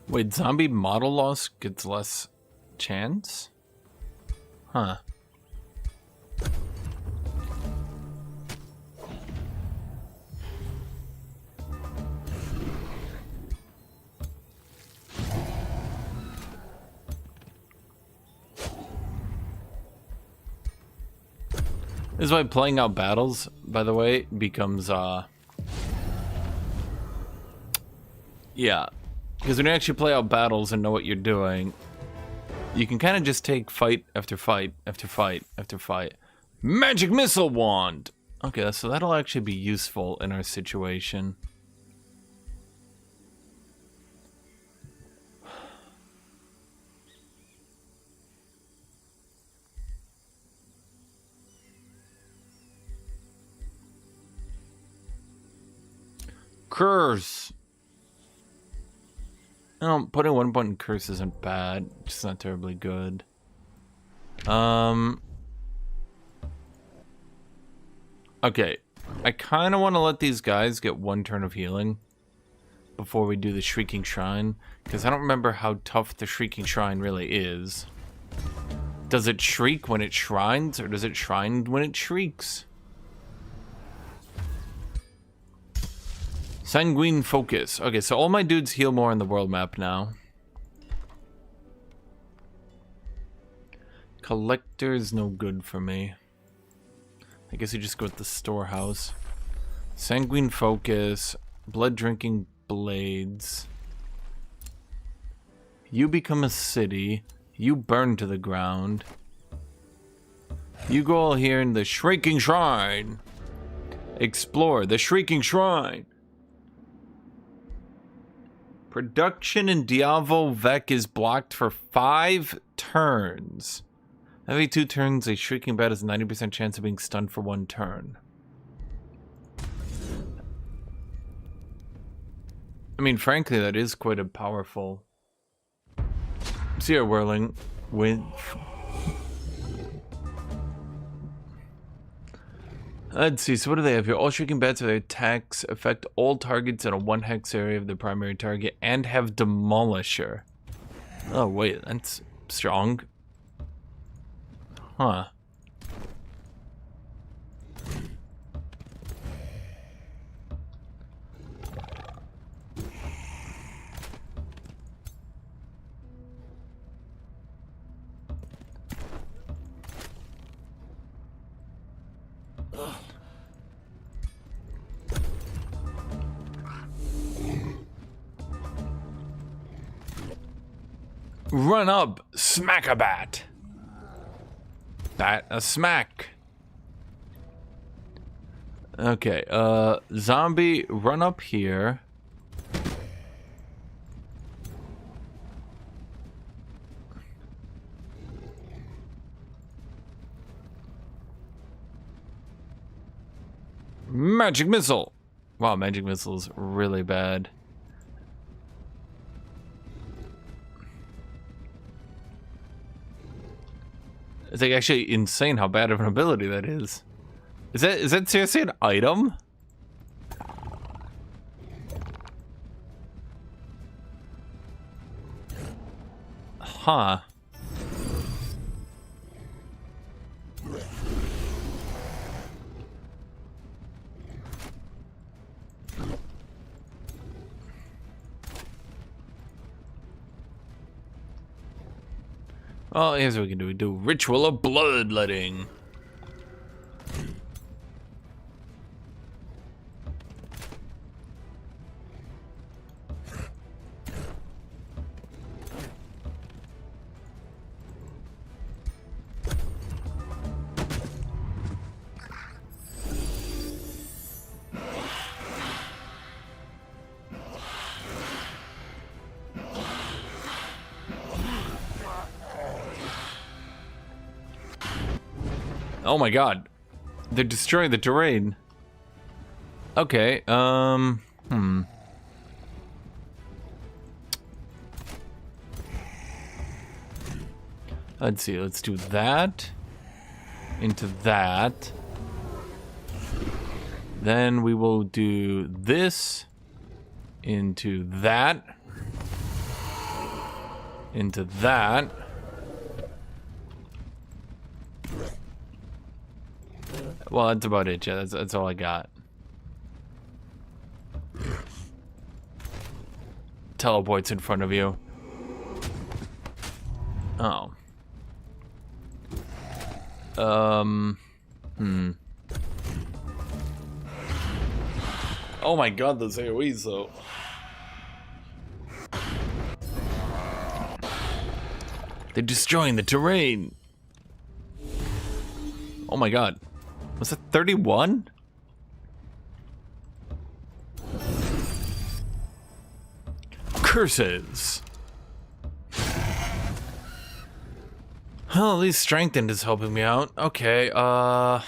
Wait, zombie model loss gets less chance? Huh. This is why playing out battles, by the way, becomes, yeah. Because when you actually play out battles and know what you're doing, you can kind of just take fight after fight after fight after fight. Magic missile wand! Okay, so that'll actually be useful in our situation. Curse! No, putting one button curse isn't bad. It's not terribly good. Okay. I kind of want to let these guys get one turn of healing before we do the Shrieking Shrine, because I don't remember how tough the Shrieking Shrine really is. Does it shriek when it shrines, or does it shrine when it shrieks? Sanguine focus. Okay, so all my dudes heal more on the world map now. Collector's no good for me. I guess you just go with the storehouse. Sanguine focus. Blood drinking blades. You become a city. You burn to the ground. You go all here in the Shrieking Shrine. Explore the Shrieking Shrine. Production in Diavo Vec is blocked for 5 turns. Every 2 turns, a Shrieking Bat has a 90% chance of being stunned for 1 turn. I mean, frankly, that is quite a powerful... Sierra Whirling with... Let's see, so what do they have here? All Shrieking Bats with their attacks affect all targets in a 1 hex area of their primary target and have Demolisher. Oh, wait, that's strong. Huh. Run up, smack a bat. Bat a smack. Okay, zombie, run up here. Magic missile. Wow, magic missile is really bad. It's like actually insane how bad of an ability that is. Is that seriously an item? Huh. Oh, here's what we can do. We do ritual of bloodletting. Oh my god. They're destroying the terrain. Okay, Let's see, let's do that. Into that. Then we will do this. Into that. Into that. Well, that's about it, yeah. That's all I got. Teleports in front of you. Oh. Oh my god, those AoEs though. They're destroying the terrain. Oh my god. Was it 31? Curses. Well, at least strengthened is helping me out. Okay, huh.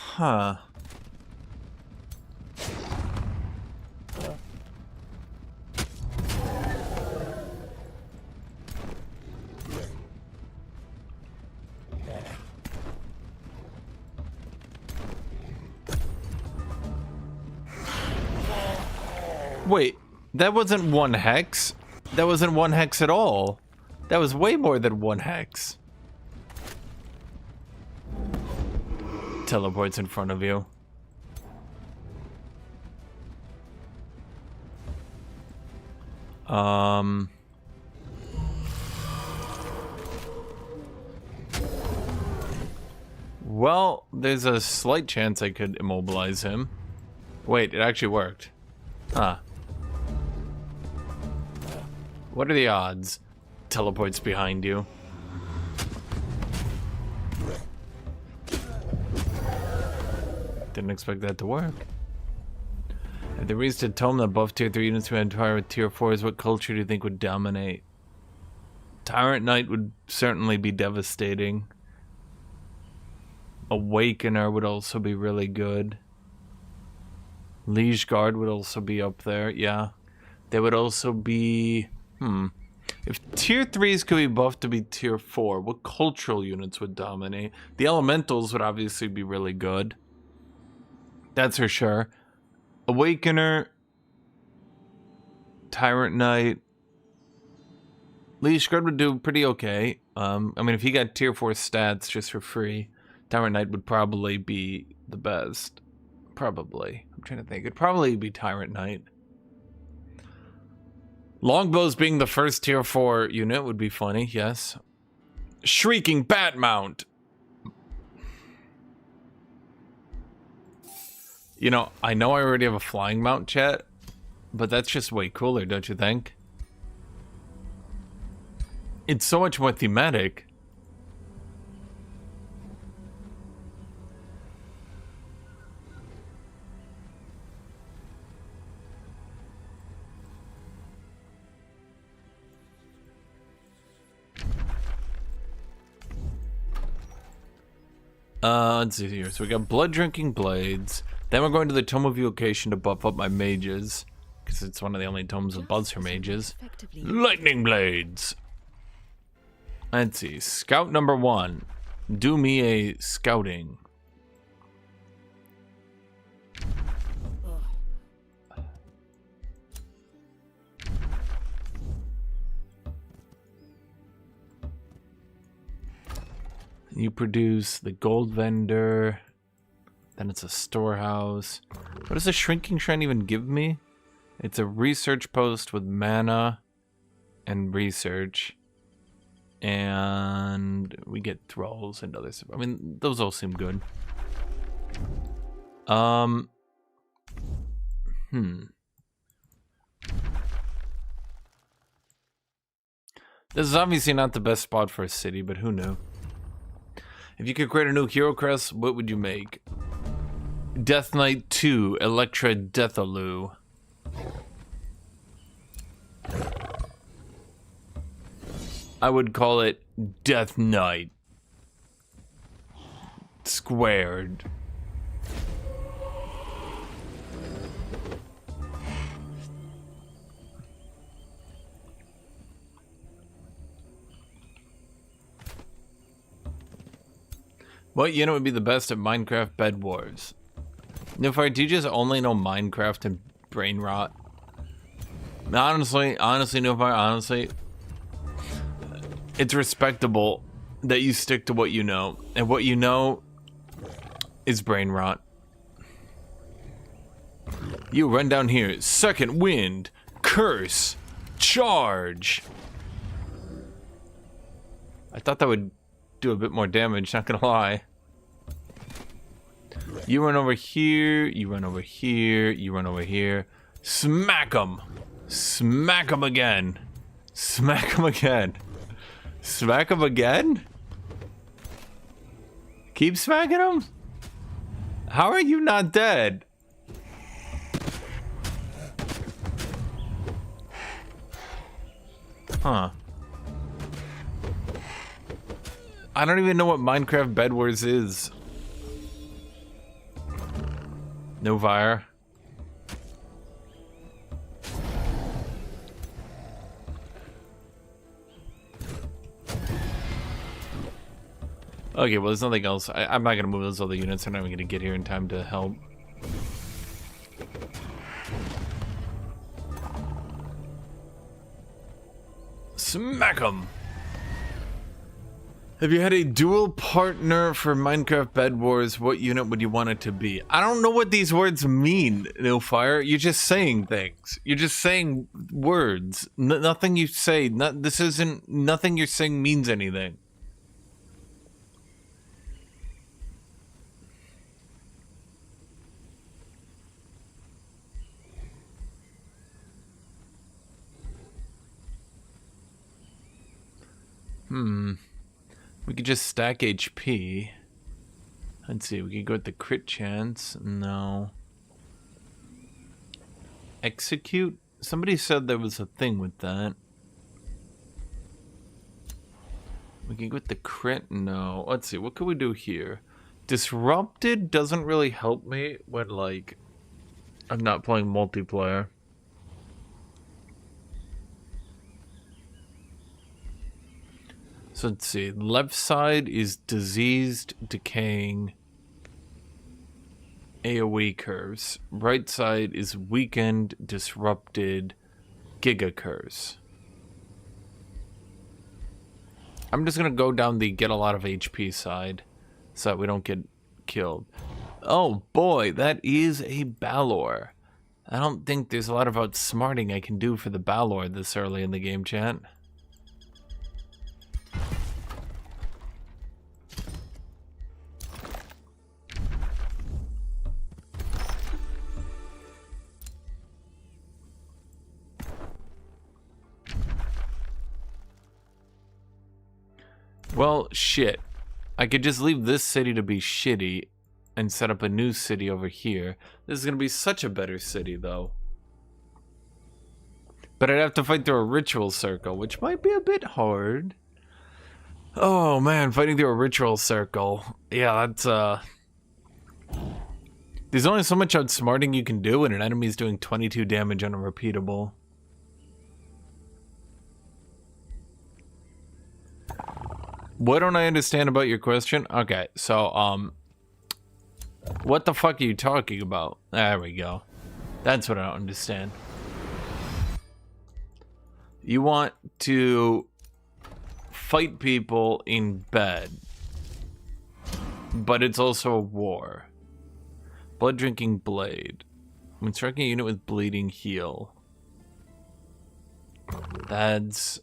Wait, that wasn't one hex. That wasn't one hex at all. That was way more than one hex. Teleports in front of you. Well, there's a slight chance I could immobilize him. Wait, it actually worked. Huh. What are the odds? Teleports behind you. Didn't expect that to work. If there is a tome that buff tier 3 units who entire with tier 4s, what culture do you think would dominate? Tyrant Knight would certainly be devastating. Awakener would also be really good. Liege Guard would also be up there, yeah. There would also be... If tier 3s could be buffed to be tier 4, what cultural units would dominate? The elementals would obviously be really good. That's for sure. Awakener, Tyrant Knight, Liege Guard would do pretty okay. I mean, if he got tier 4 stats just for free, Tyrant Knight would probably be the best. Probably. I'm trying to think. It'd probably be Tyrant Knight. Longbows being the first tier 4 unit would be funny, yes. Shrieking Bat Mount. You know I already have a flying mount, chat, but that's just way cooler, don't you think? It's so much more thematic. Let's see here. So we got blood drinking blades. Then we're going to the Tome of Evocation to buff up my mages, because it's one of the only tomes with buffs for mages. Lightning blades. Let's see. Scout number 1. Do me a scouting. You produce the gold vendor. Then it's a storehouse. What does a Shrieking Shrine even give me? It's a research post with mana and research. And we get thralls and other stuff. I mean, those all seem good. This is obviously not the best spot for a city, but who knew? If you could create a new hero crest, what would you make? Death Knight 2, Electra Deathaloo. I would call it Death Knight. Squared. What unit would be the best at Minecraft Bed Wars? Nifar, do you just only know Minecraft and brain rot? Honestly, Nifar, honestly, it's respectable that you stick to what you know. And what you know is brain rot. You run down here. Second wind. Curse. Charge. I thought that would do a bit more damage, not gonna lie. You run over here, you run over here, you run over here. Smack him! Smack him again! Smack him again! Smack him again? Keep smacking him? How are you not dead? Huh. I don't even know what Minecraft Bed Wars is. No fire. Okay, well, there's nothing else. I'm not going to move those other units. They're not even going to get here in time to help. Smack 'em! If you had a dual partner for Minecraft Bed Wars, what unit would you want it to be? I don't know what these words mean, No Fire. You're just saying things. You're just saying words. Nothing you say. Nothing you're saying means anything. We could just stack HP. Let's see, we could go with the crit chance. No. Execute? Somebody said there was a thing with that. We can go with the crit? No. Let's see, what could we do here? Disrupted doesn't really help me when, like, I'm not playing multiplayer. So let's see, left side is diseased, decaying, AoE curves. Right side is weakened, disrupted, giga curves. I'm just gonna go down the get a lot of HP side so that we don't get killed. Oh boy, that is a Balor. I don't think there's a lot of outsmarting I can do for the Balor this early in the game, chat. Well, shit. I could just leave this city to be shitty and set up a new city over here. This is gonna be such a better city, though. But I'd have to fight through a ritual circle, which might be a bit hard. Oh man, fighting through a ritual circle. Yeah, that's there's only so much outsmarting you can do when an enemy's doing 22 damage on a repeatable. What don't I understand about your question? Okay, so, what the fuck are you talking about? There we go. That's what I don't understand. You want to fight people in bed, but it's also a war. Blood drinking blade. When striking a unit with bleeding, heal. That's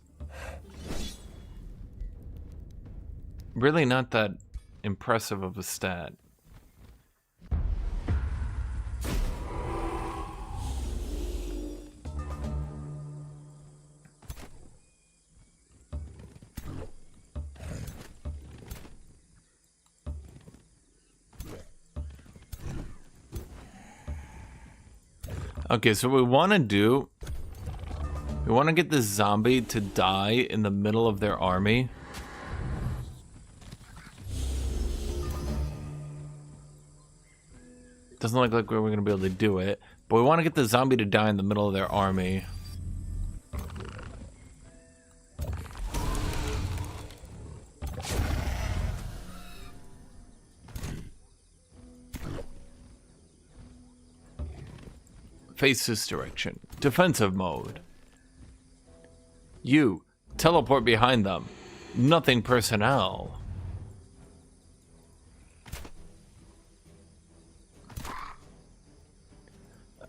really not that impressive of a stat. Okay, so what we want to do, we want to get this zombie to die in the middle of their army. Doesn't look like we're going to be able to do it, but we want to get the zombie to die in the middle of their army. Face this direction. Defensive mode. You, teleport behind them. Nothing personnel.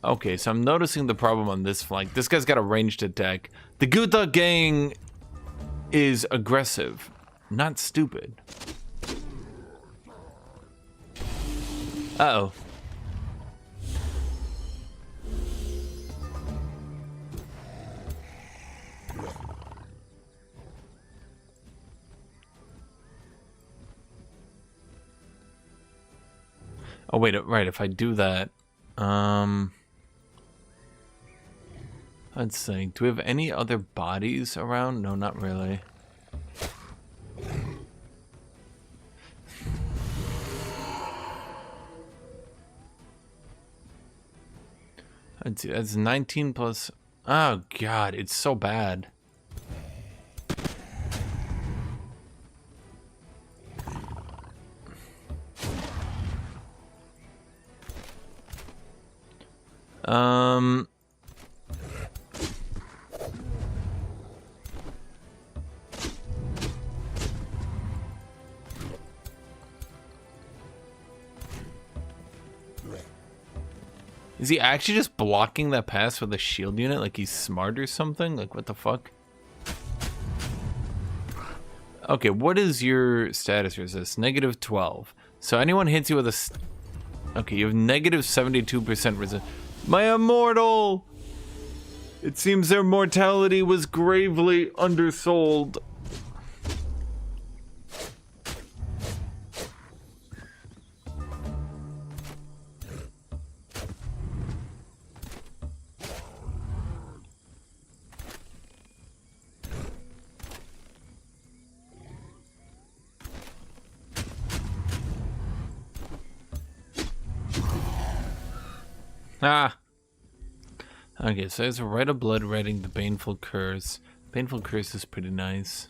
Okay, so I'm noticing the problem on this flank. This guy's got a ranged attack. The Guthuk gang is aggressive, not stupid. Uh-oh. Oh, wait, right, if I do that, let's see, do we have any other bodies around? No, not really. Let's see, that's 19 plus, oh god, it's so bad. Is he actually just blocking that pass with a shield unit like he's smart or something? Like, what the fuck? Okay, what is your status resist? Negative 12. So anyone hits you with a... Okay, you have negative 72% resist. My immortal! It seems their mortality was gravely undersold. Ah. Okay, so there's a Rite of Blood writing the Baneful Curse. Baneful Curse is pretty nice.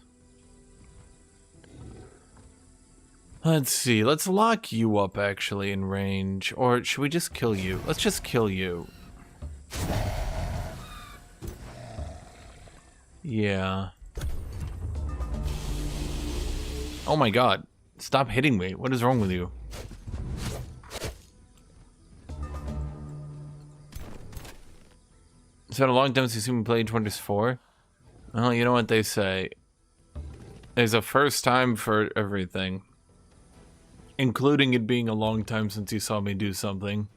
Let's see, let's lock you up actually in range. Or should we just kill you? Let's just kill you. Yeah. Oh my god. Stop hitting me. What is wrong with you? It's been a long time since we played 24. Well, you know what they say. There's a first time for everything. Including it being a long time since you saw me do something.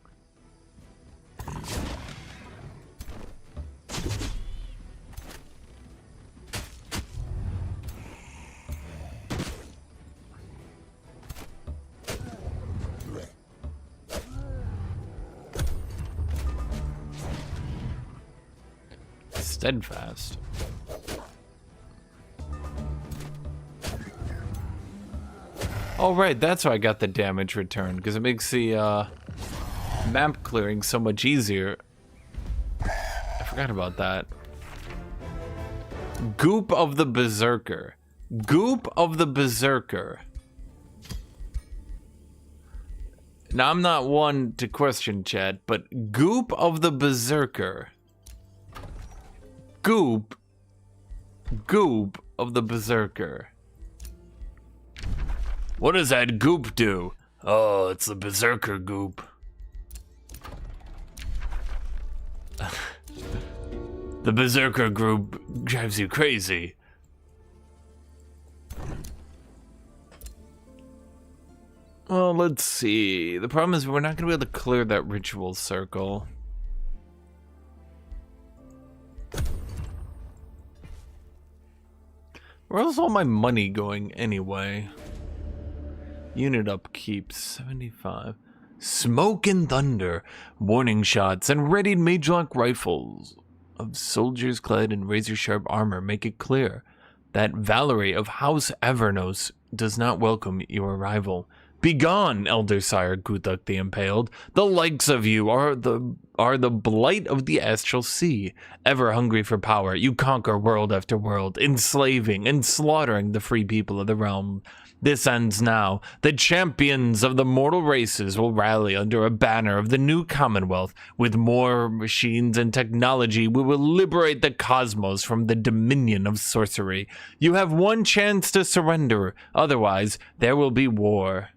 Steadfast. Oh, right, that's why I got the damage return, because it makes the map clearing so much easier. I forgot about that. Goop of the Berserker. Goop of the Berserker. Now, I'm not one to question chat, but Goop of the Berserker. Goop of the Berserker. What does that goop do? Oh, it's the Berserker goop. The Berserker group drives you crazy. Well, let's see. The problem is we're not going to be able to clear that ritual circle. Where's all my money going anyway? Unit upkeep, 75. Smoke and thunder, warning shots, and readied mage-lock rifles of soldiers clad in razor-sharp armor make it clear that Valerie of House Evernos does not welcome your arrival. Begone, Elder Sire Guthuk the Impaled. The likes of you are the blight of the astral sea. Ever hungry for power, you conquer world after world, enslaving and slaughtering the free people of the realm. This ends now. The champions of the mortal races will rally under a banner of the new Commonwealth. With more machines and technology, we will liberate the cosmos from the dominion of sorcery. You have one chance to surrender. Otherwise, there will be war.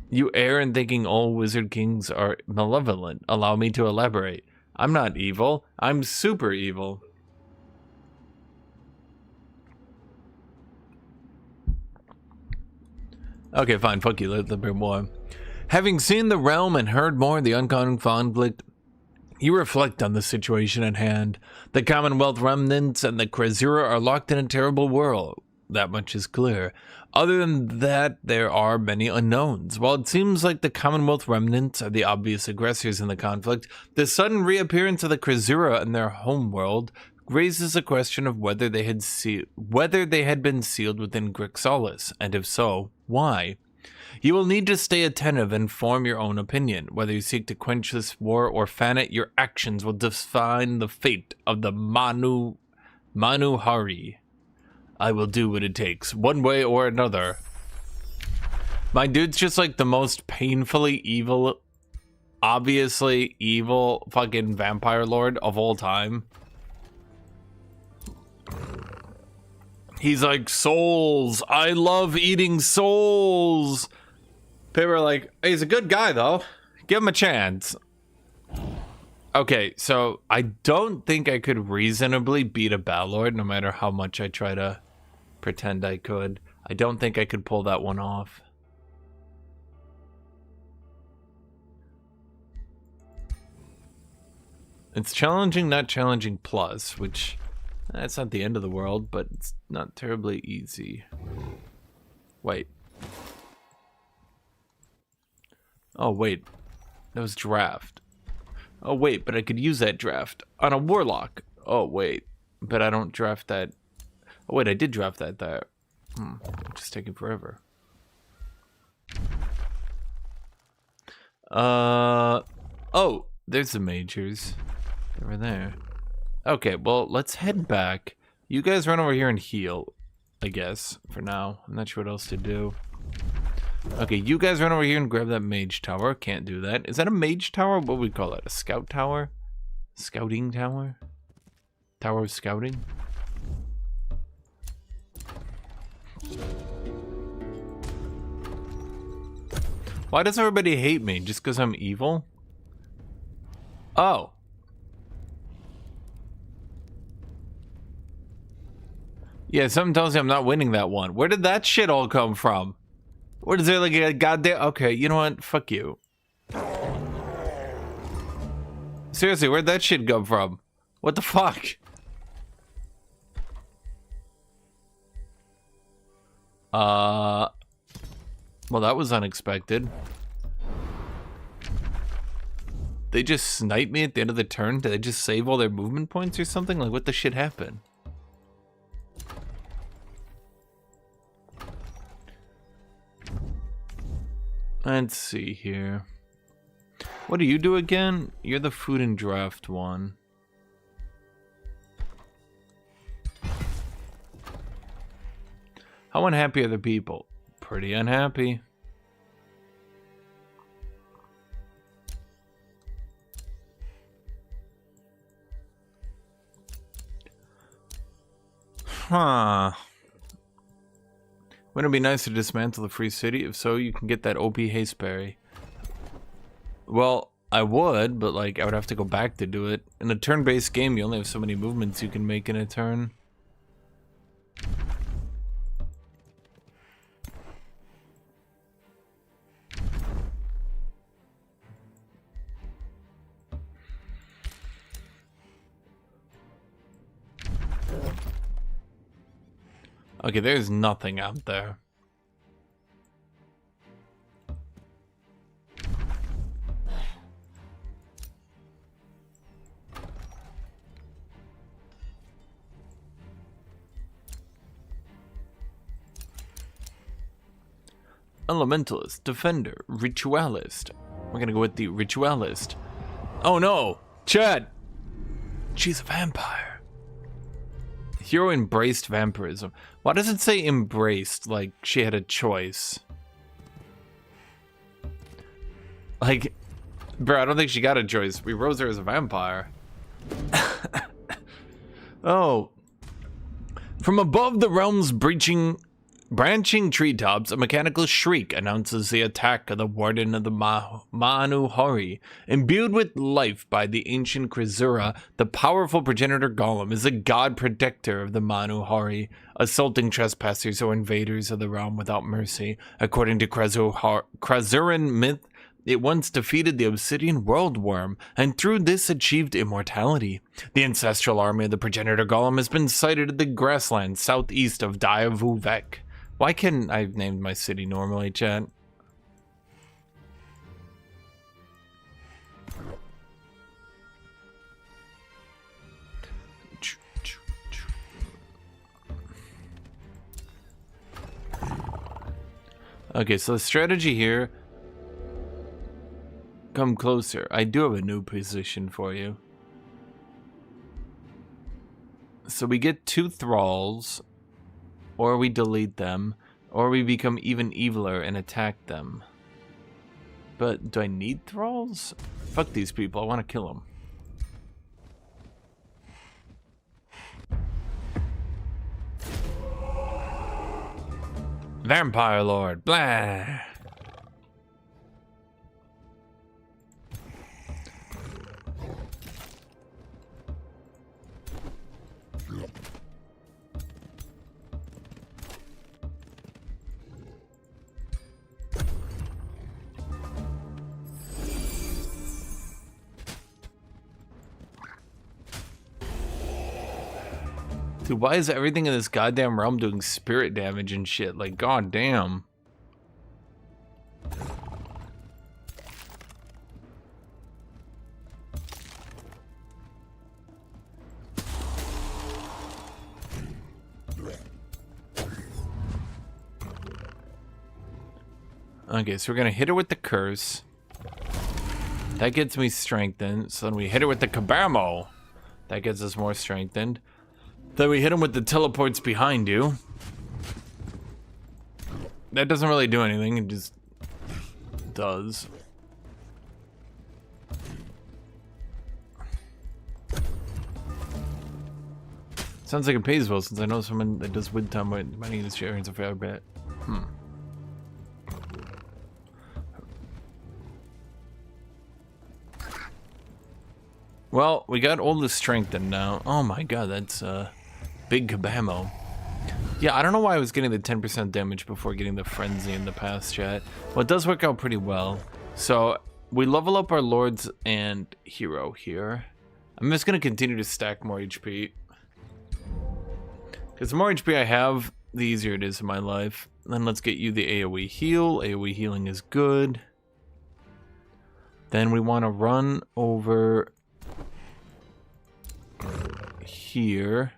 You err in thinking all wizard kings are malevolent. Allow me to elaborate. I'm not evil. I'm super evil. Okay, fine. Fuck you. Let there be more. Having seen the realm and heard more of the oncoming conflict, you reflect on the situation at hand. The Commonwealth remnants and the Krasura are locked in a terrible world. That much is clear. Other than that, there are many unknowns. While it seems like the Commonwealth remnants are the obvious aggressors in the conflict, the sudden reappearance of the Krasura in their homeworld raises a question of whether they had been sealed within Grixalis, and if so, why? You will need to stay attentive and form your own opinion. Whether you seek to quench this war or fan it, your actions will define the fate of the Manuhari. I will do what it takes, one way or another. My dude's just like the most painfully evil, obviously evil fucking vampire lord of all time. He's like, souls. I love eating souls. People are like, he's a good guy though. Give him a chance. Okay, so I don't think I could reasonably beat a Balord no matter how much I try to pretend I could. I don't think I could pull that one off. It's challenging, not challenging plus, which that's not the end of the world, but it's not terribly easy. Wait. Oh, wait. That was draft. Oh, wait, but I could use that draft on a warlock. Oh, wait. But I don't draft that. Oh, wait, I did draft that there. Just taking forever. Oh, there's the majors. They were there. Okay, well, let's head back. You guys run over here and heal, I guess, for now. I'm not sure what else to do. Okay, you guys run over here and grab that mage tower. Can't do that. Is that a mage tower? What would we call that? A scout tower? Scouting tower? Tower of scouting? Why does everybody hate me? Just because I'm evil? Oh. Yeah, something tells me I'm not winning that one. Where did that shit all come from? What is there, like a goddamn... Okay, you know what? Fuck you. Seriously, where'd that shit come from? What the fuck? Well, that was unexpected. they just sniped me at the end of the turn? Did they just save all their movement points or something? Like, what the shit happened? Let's see here. What do you do again? You're the food and draft one. How unhappy are the people? Pretty unhappy. Huh. Wouldn't it be nice to dismantle the free city? If so, you can get that OP hasteberry. Well, I would, but like I would have to go back to do it. In a turn-based game, you only have so many movements you can make in a turn. Okay, there's nothing out there. Elementalist, Defender, Ritualist. We're gonna go with the Ritualist. Oh no! Chad! She's a vampire. Hero embraced vampirism. Why does it say embraced like she had a choice? Like, bro, I don't think she got a choice. We rose her as a vampire. Oh. From above the realm's branching treetops, a mechanical shriek announces the attack of the warden of the Manu Hori. Imbued with life by the ancient Krasura, the powerful progenitor golem is a god protector of the Manu Hori, assaulting trespassers or invaders of the realm without mercy. According to Krasuran myth, it once defeated the obsidian world worm, and through this achieved immortality. The ancestral army of the progenitor golem has been sighted at the grasslands southeast of AoW4. Why couldn't I have named my city normally, chat? Okay, so the strategy here... Come closer. I do have a new position for you. So we get 2 thralls, or we delete them, or we become even eviler and attack them. But do I need thralls? Fuck these people. I want to kill them. Vampire Lord. Blah. Dude, why is everything in this goddamn realm doing spirit damage and shit? Like, goddamn. Okay, so we're gonna hit her with the curse. That gets me strengthened. So then we hit her with the kabamo. That gets us more strengthened. Then we hit him with the teleports behind you. That doesn't really do anything, it just does. Sounds like it pays well since I know someone that does wind time might need this share a fair bit. Well, we got all the strengthened now. Oh my god, that's big kabamo. Yeah, I don't know why I was getting the 10% damage before getting the frenzy in the past, chat. Well, it does work out pretty well. So we level up our lords and hero here. I'm just gonna continue to stack more HP. Because the more HP I have, the easier it is in my life. Then let's get you the AoE heal. AoE healing is good. Then we want to run over here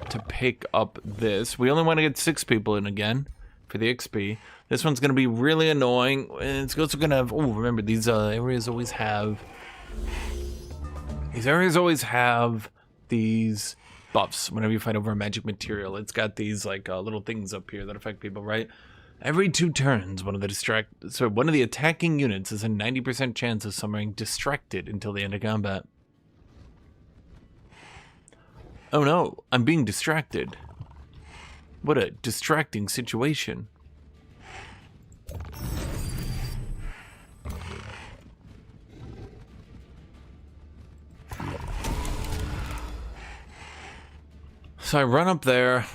to pick up this. We only want to get 6 people in again for the XP. This one's going to be really annoying. And it's also going to have... Oh, remember, these areas always have... These areas always have these buffs whenever you fight over a magic material. It's got these, like, little things up here that affect people, right? Every 2 turns, one of the attacking units has a 90% chance of summoning distracted until the end of combat. Oh no, I'm being distracted. What a distracting situation. So I run up there.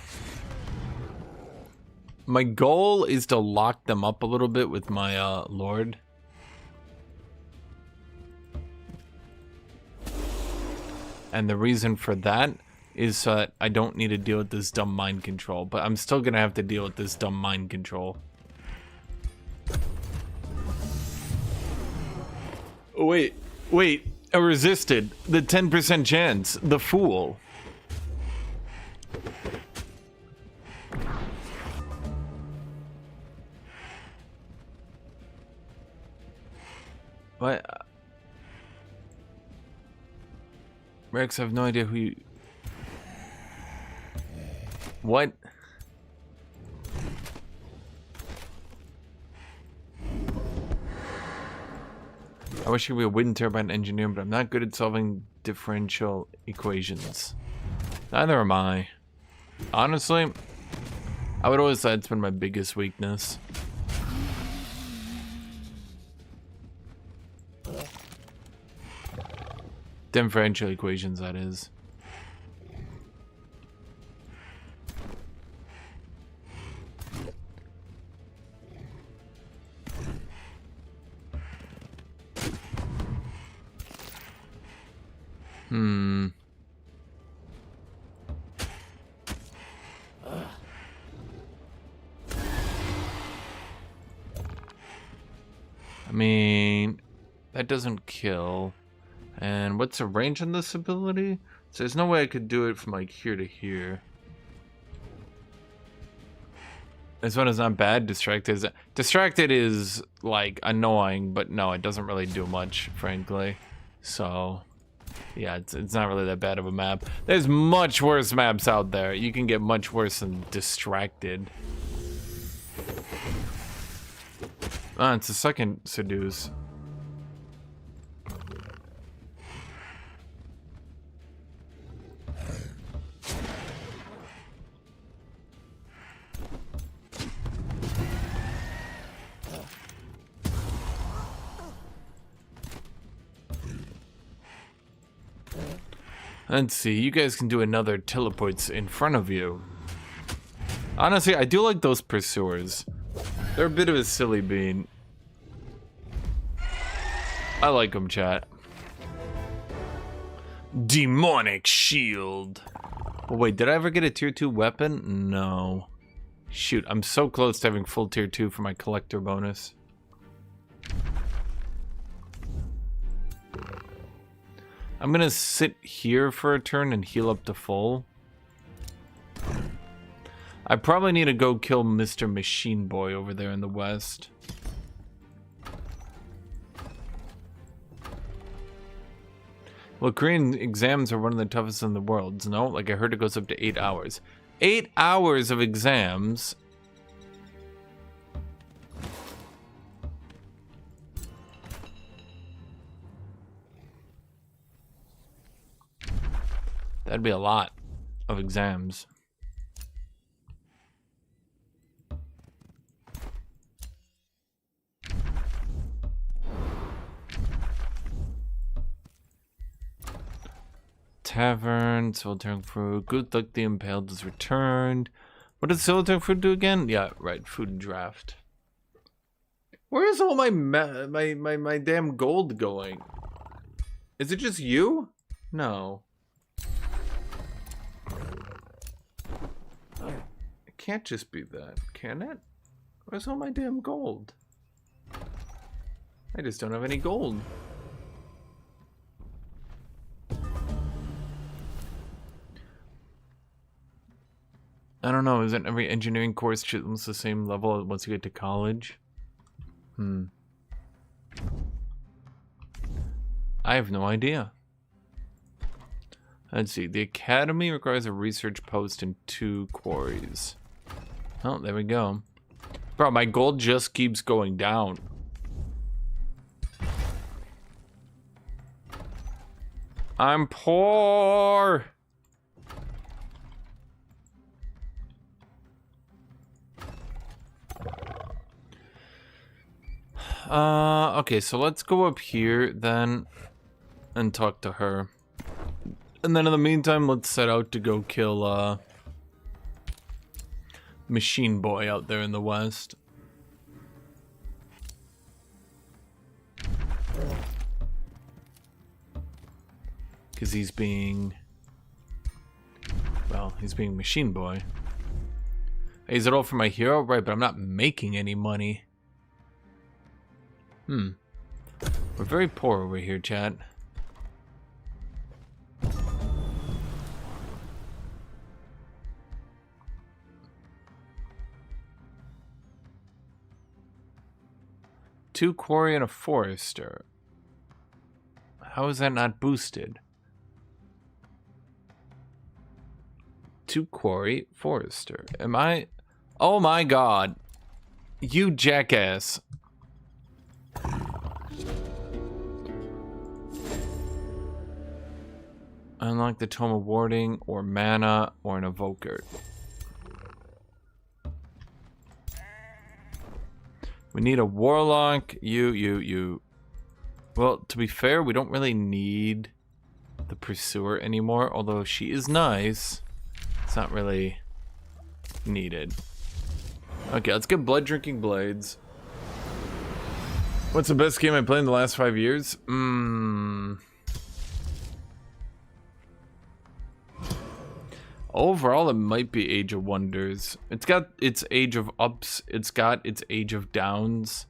My goal is to lock them up a little bit with my lord. And the reason for that is that I don't need to deal with this dumb mind control, but I'm still gonna have to deal with this dumb mind control. Oh, wait, I resisted the 10% chance, the fool. What? Rex, I have no idea who you... What? I wish I could be a wind turbine engineer, but I'm not good at solving differential equations. Neither am I. Honestly, I would always say it's been my biggest weakness. Differential equations, that is. I mean, that doesn't kill. And what's the range on this ability? So there's no way I could do it from like here to here. This one is not bad. Distracted is like annoying, but no, it doesn't really do much, frankly. So yeah, it's not really that bad of a map. There's much worse maps out there. You can get much worse than distracted. Ah, it's the second seduce. Let's see, you guys can do another teleports in front of you. Honestly, I do like those pursuers. They're a bit of a silly bean. I like them, chat. Demonic shield. Oh, wait, did I ever get a tier 2 weapon? No. Shoot, I'm so close to having full tier 2 for my collector bonus. I'm gonna sit here for a turn and heal up to full. I probably need to go kill Mr. Machine Boy over there in the west. Well, Korean exams are one of the toughest in the world. No, like I heard it goes up to 8 hours. 8 hours of exams. That'd be a lot of exams. Tavern, Solitary Fruit, Guthuk the Impaled is returned. What does Solitary Fruit do again? Yeah, right, food and draft. Where's all my my damn gold going? Is it just you? No. It can't just be that, can it? Where's all my damn gold? I just don't have any gold. I don't know, isn't every engineering course almost the same level once you get to college? I have no idea. Let's see, the academy requires a research post and 2 quarries. Oh, there we go. Bro, my gold just keeps going down. I'm poor. Okay, so let's go up here then and talk to her. And then in the meantime, let's set out to go kill, Machine Boy out there in the west. Because he's being... well, he's being Machine Boy. Hey, is it all for my hero? Right, but I'm not making any money. We're very poor over here, chat. Two quarry and a forester. How is that not boosted? 2 quarry, forester. Am I... oh my god. You jackass. Unlock the Tome of Warding, or mana, or an evoker. We need a warlock. You. Well, to be fair, we don't really need the pursuer anymore, although she is nice. It's not really needed. Okay, let's get Blood Drinking Blades. What's the best game I played in the last 5 years? Overall, it might be Age of Wonders. It's got its Age of Ups. It's got its Age of Downs.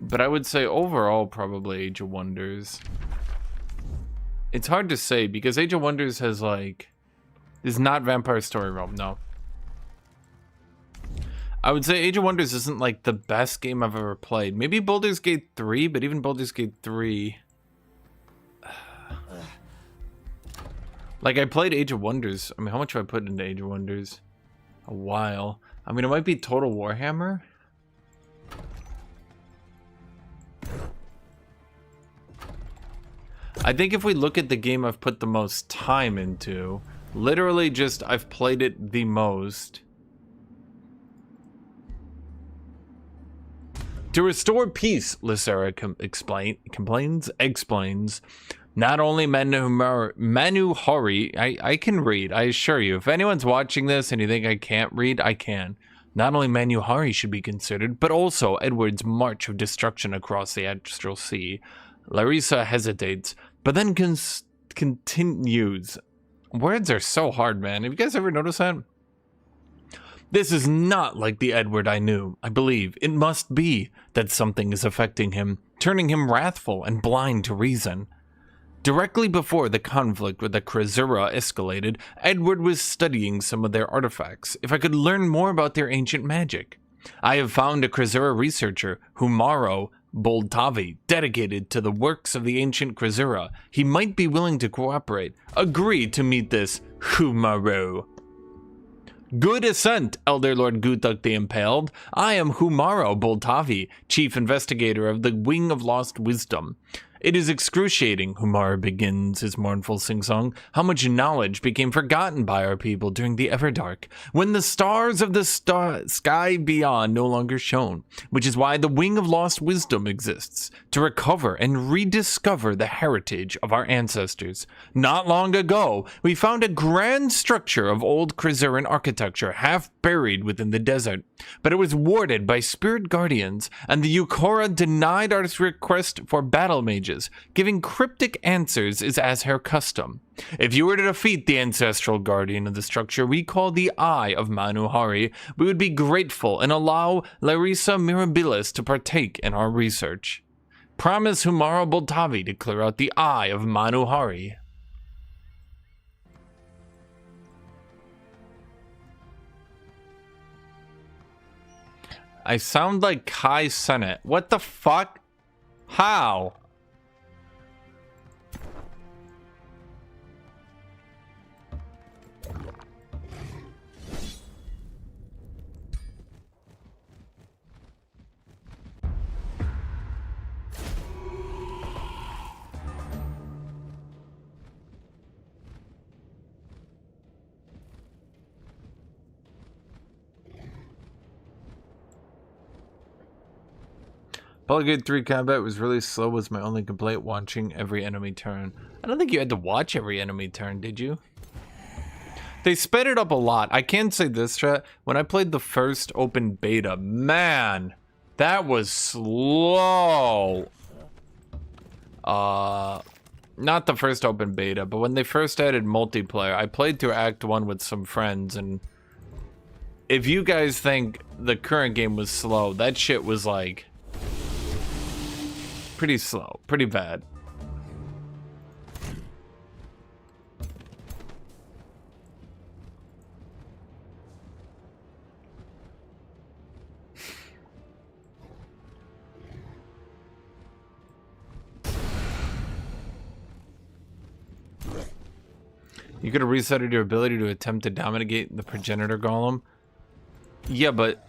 But I would say overall, probably Age of Wonders. It's hard to say because Age of Wonders has like... is not Vampire Story Realm, no. I would say Age of Wonders isn't like the best game I've ever played. Maybe Baldur's Gate 3, but even Baldur's Gate 3... like, I played Age of Wonders. I mean, how much have I put into Age of Wonders? A while. I mean, it might be Total Warhammer. I think if we look at the game I've put the most time into, literally just I've played it the most. To restore peace, Lysera explains, not only Manu Hari, I can read, I assure you. If anyone's watching this and you think I can't read, I can. Not only Manu Hari should be considered, but also Edward's march of destruction across the Astral Sea. Larissa hesitates, but then continues. Words are so hard, man. Have you guys ever noticed that? This is not like the Edward I knew. I believe it must be that something is affecting him, turning him wrathful and blind to reason. Directly before the conflict with the Krasura escalated, Edward was studying some of their artifacts, if I could learn more about their ancient magic. I have found a Krasura researcher, Humaro Boltavi, dedicated to the works of the ancient Krasura. He might be willing to cooperate. Agree to meet this Humaro. Good assent, Elder Lord Guthuk the Impaled. I am Humaro Boltavi, Chief Investigator of the Wing of Lost Wisdom. It is excruciating, Humara begins his mournful sing-song, how much knowledge became forgotten by our people during the Everdark, when the stars of the sky beyond no longer shone, which is why the Wing of Lost Wisdom exists, to recover and rediscover the heritage of our ancestors. Not long ago, we found a grand structure of old Krasuran architecture half buried within the desert, but it was warded by spirit guardians, and the Yukora denied our request for battle mages messages. Giving cryptic answers is as her custom. If you were to defeat the ancestral guardian of the structure we call the Eye of Manuhari, we would be grateful and allow Larissa Mirabilis to partake in our research. Promise Humara Boltavi to clear out the Eye of Manuhari. I sound like Kai Senate. What the fuck? How? Polygrade 3 combat was really slow was my only complaint, watching every enemy turn. I don't think you had to watch every enemy turn, did you? They sped it up a lot. I can say this, chat. When I played the first open beta, man, that was slow. Not the first open beta, but when they first added multiplayer, I played through Act 1 with some friends, and if you guys think the current game was slow, that shit was like pretty slow, pretty bad. You could have resetted your ability to attempt to dominate the progenitor golem. Yeah, but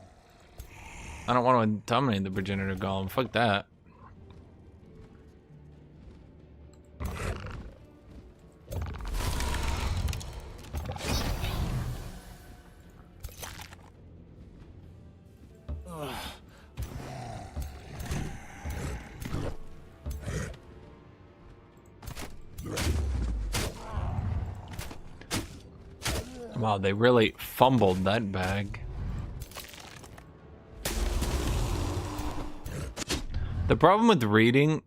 I don't want to dominate the progenitor golem. Fuck that. Wow, they really fumbled that bag. The problem with reading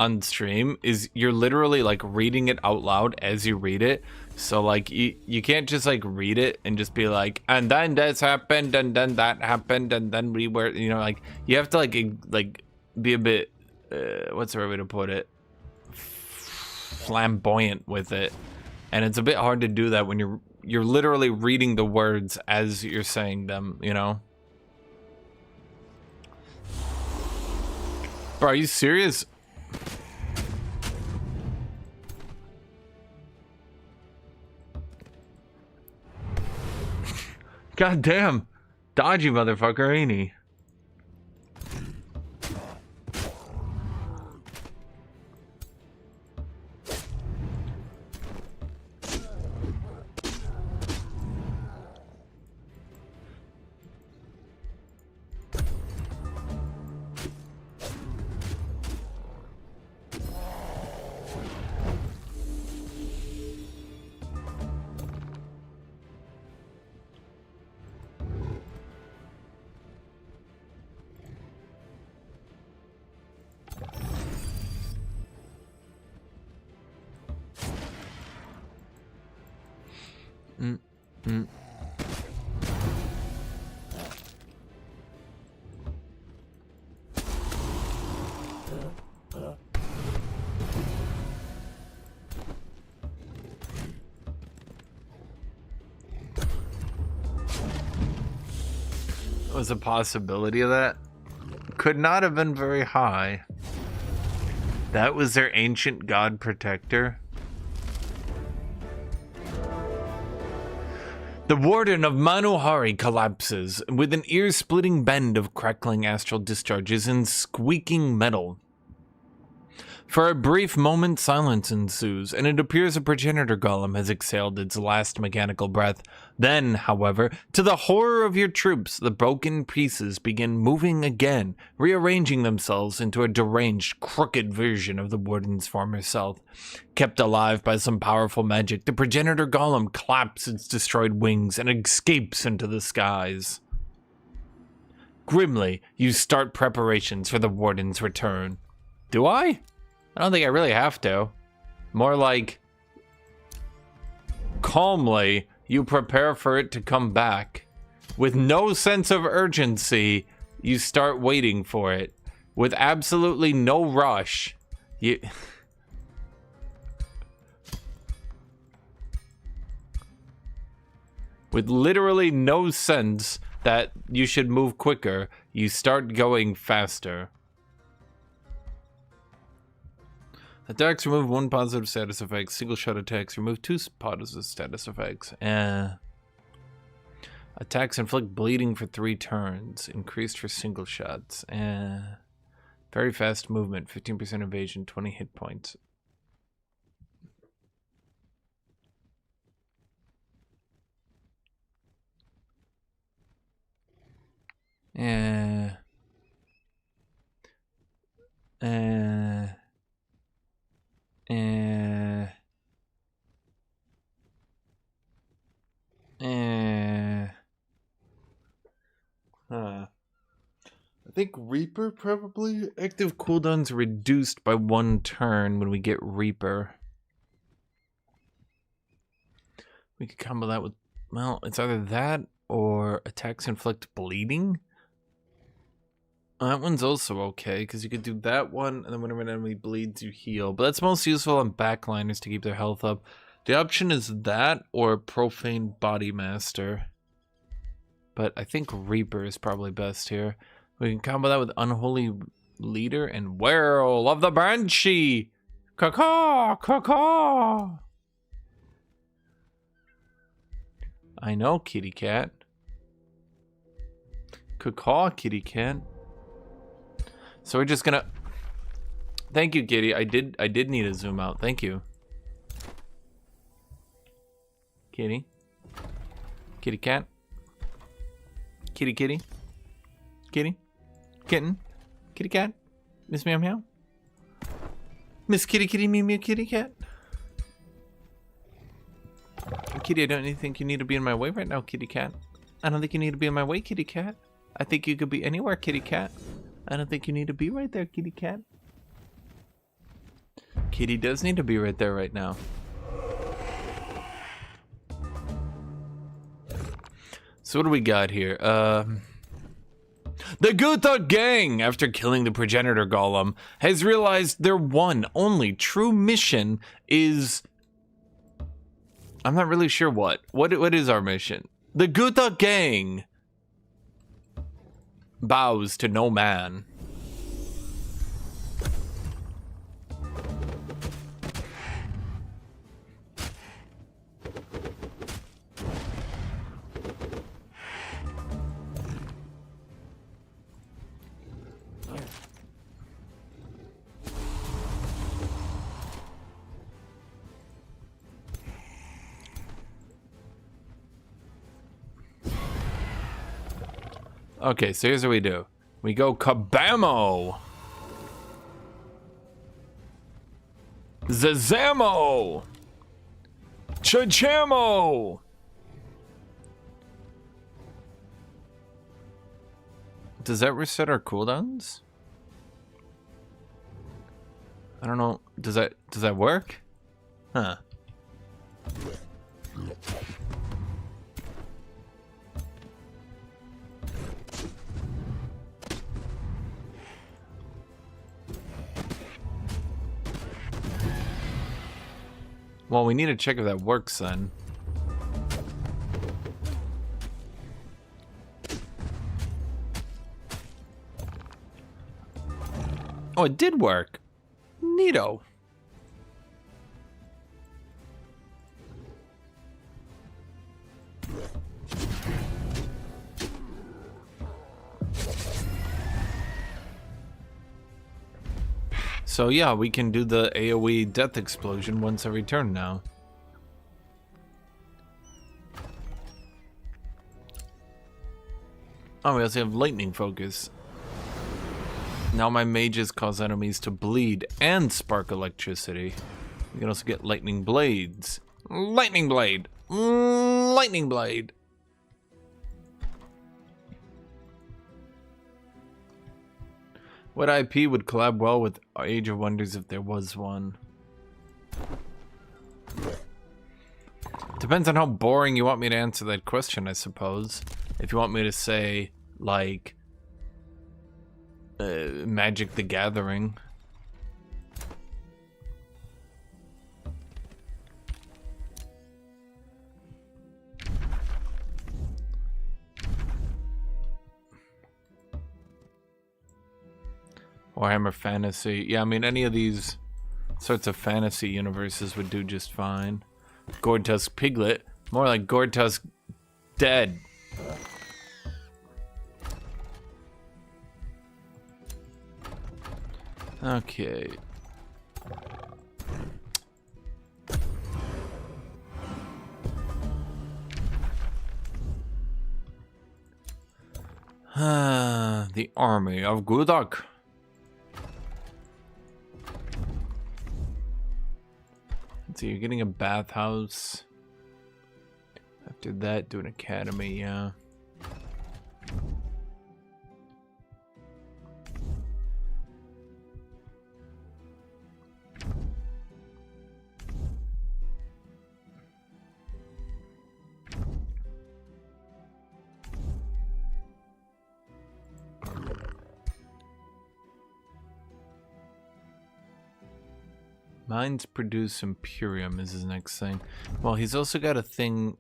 on stream is you're literally like reading it out loud as you read it. So like you can't just like read it and just be like, and then this happened and then that happened and then we were, you know, like you have to like be a bit what's the right way to put it, flamboyant with it. And it's a bit hard to do that when you're literally reading the words as you're saying them, you know? Bro, are you serious? God damn. Dodgy motherfucker, ain't he? Was a possibility of that? Could not have been very high. That was their ancient god protector. The warden of Manuhari collapses with an ear-splitting bend of crackling astral discharges and squeaking metal. For a brief moment, silence ensues, and it appears a progenitor golem has exhaled its last mechanical breath. Then, however, to the horror of your troops, the broken pieces begin moving again, rearranging themselves into a deranged, crooked version of the warden's former self. Kept alive by some powerful magic, the progenitor golem claps its destroyed wings and escapes into the skies. Grimly, you start preparations for the warden's return. Do I? I don't think I really have to. More like, calmly, you prepare for it to come back. With no sense of urgency, you start waiting for it. With absolutely no rush, you... With literally no sense that you should move quicker, you start going faster. Attacks remove 1 positive status effect. Single shot attacks remove 2 positive status effects. Attacks inflict bleeding for 3 turns. Increased for single shots. Very fast movement. 15% evasion. 20 hit points. I think Reaper probably. Active cooldowns reduced by 1 turn when we get Reaper. We could combo that with, well, it's either that or attacks inflict bleeding. That one's also okay, because you could do that one, and then whenever an enemy bleeds, you heal. But that's most useful on backliners to keep their health up. The option is that or Profane Body Master. But I think Reaper is probably best here. We can combo that with Unholy Leader and Whirl of the Banshee! Caw-caw! Caw-caw! I know, kitty cat. Caw-caw, kitty cat. So we're just gonna... Thank you, kitty. I did need a zoom out. Thank you. Kitty. Kitty cat. Kitty kitty. Kitty. Kitten. Kitty cat. Miss Meow Meow. Miss Kitty Kitty Meow Meow Kitty Cat. Kitty, I don't think you need to be in my way right now, kitty cat. I don't think you need to be in my way, kitty cat. I think you could be anywhere, kitty cat. I don't think you need to be right there, kitty cat. Kitty does need to be right there right now. So what do we got here? The Guthuk gang, after killing the progenitor golem, has realized their one only true mission is... I'm not really sure what. What is our mission? The Guthuk gang bows to no man. Okay, so here's what we do. We go kabamo! Zazamo! Chachamo! Does that reset our cooldowns? I don't know. Does that work? Huh. Well, we need to check if that works then. Oh, it did work. Neato. So yeah, we can do the AoE death explosion once every turn now. Oh, we also have lightning focus. Now my mages cause enemies to bleed and spark electricity. We can also get lightning blades. Lightning blade! Lightning blade! What IP would collab well with Age of Wonders if there was one? Depends on how boring you want me to answer that question, I suppose. If you want me to say, like, Magic the Gathering. Warhammer Fantasy. Yeah, I mean, any of these sorts of fantasy universes would do just fine. Gortusk Piglet. More like Gortusk Dead. Okay. The army of Guthuk. Let's see, you're getting a bathhouse. After that, do an academy, yeah. Mines produce Imperium is his next thing. Well, he's also got a thing.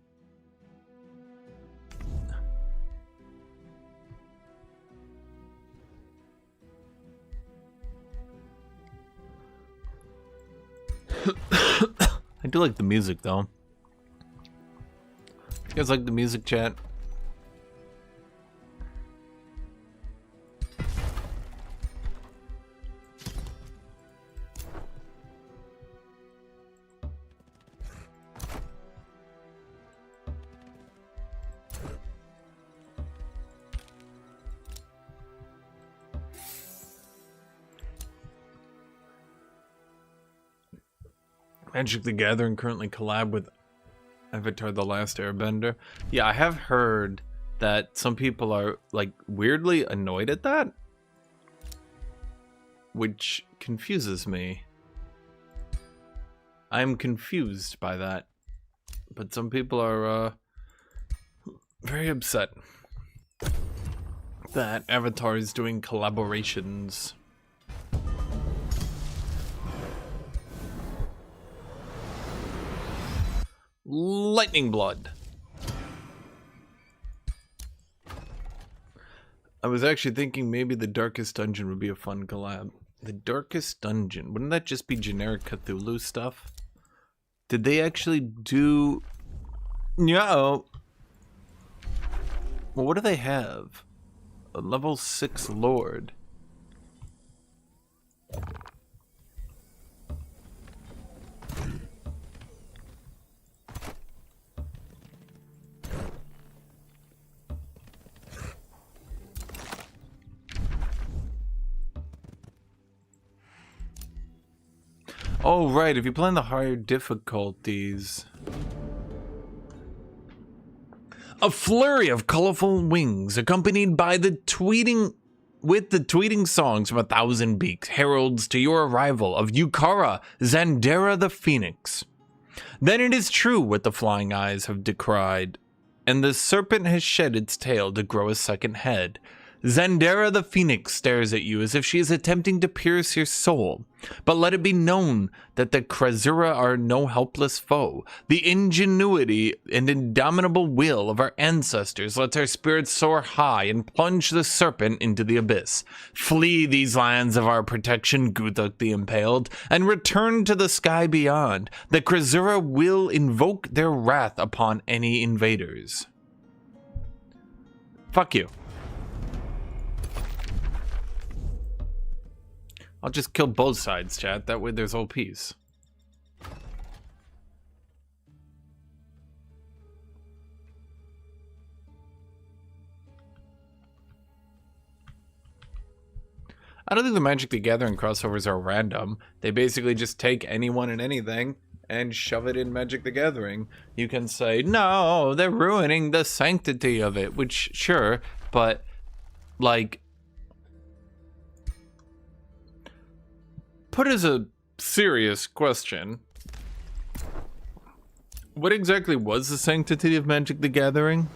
I do like the music though. You guys like the music, chat? Magic the Gathering currently collab with Avatar The Last Airbender. Yeah, I have heard that some people are, like, weirdly annoyed at that. Which confuses me. I'm confused by that. But some people are, very upset that Avatar is doing collaborations. Lightning Blood. I was actually thinking maybe the Darkest Dungeon would be a fun collab. The Darkest Dungeon. Wouldn't that just be generic Cthulhu stuff? Did they actually do... No. Well, what do they have? A level 6 Lord. Oh, right, if you play in the higher difficulties... A flurry of colorful wings, accompanied by the tweeting songs from 1,000 beaks, heralds to your arrival of Yukara, Zandera the Phoenix. Then it is true what the flying eyes have decried, and the serpent has shed its tail to grow a second head. Zandera the Phoenix stares at you as if she is attempting to pierce your soul. But let it be known that the Krasura are no helpless foe. The ingenuity and indomitable will of our ancestors lets our spirits soar high and plunge the serpent into the abyss. Flee these lands of our protection, Guthuk the Impaled, and return to the sky beyond. The Krasura will invoke their wrath upon any invaders. Fuck you. I'll just kill both sides, chat. That way there's all peace. I don't think the Magic the Gathering crossovers are random. They basically just take anyone and anything and shove it in Magic the Gathering. You can say, no, they're ruining the sanctity of it, which, sure, but, like... put as a serious question, what exactly was the Sanctity of Magic the Gathering?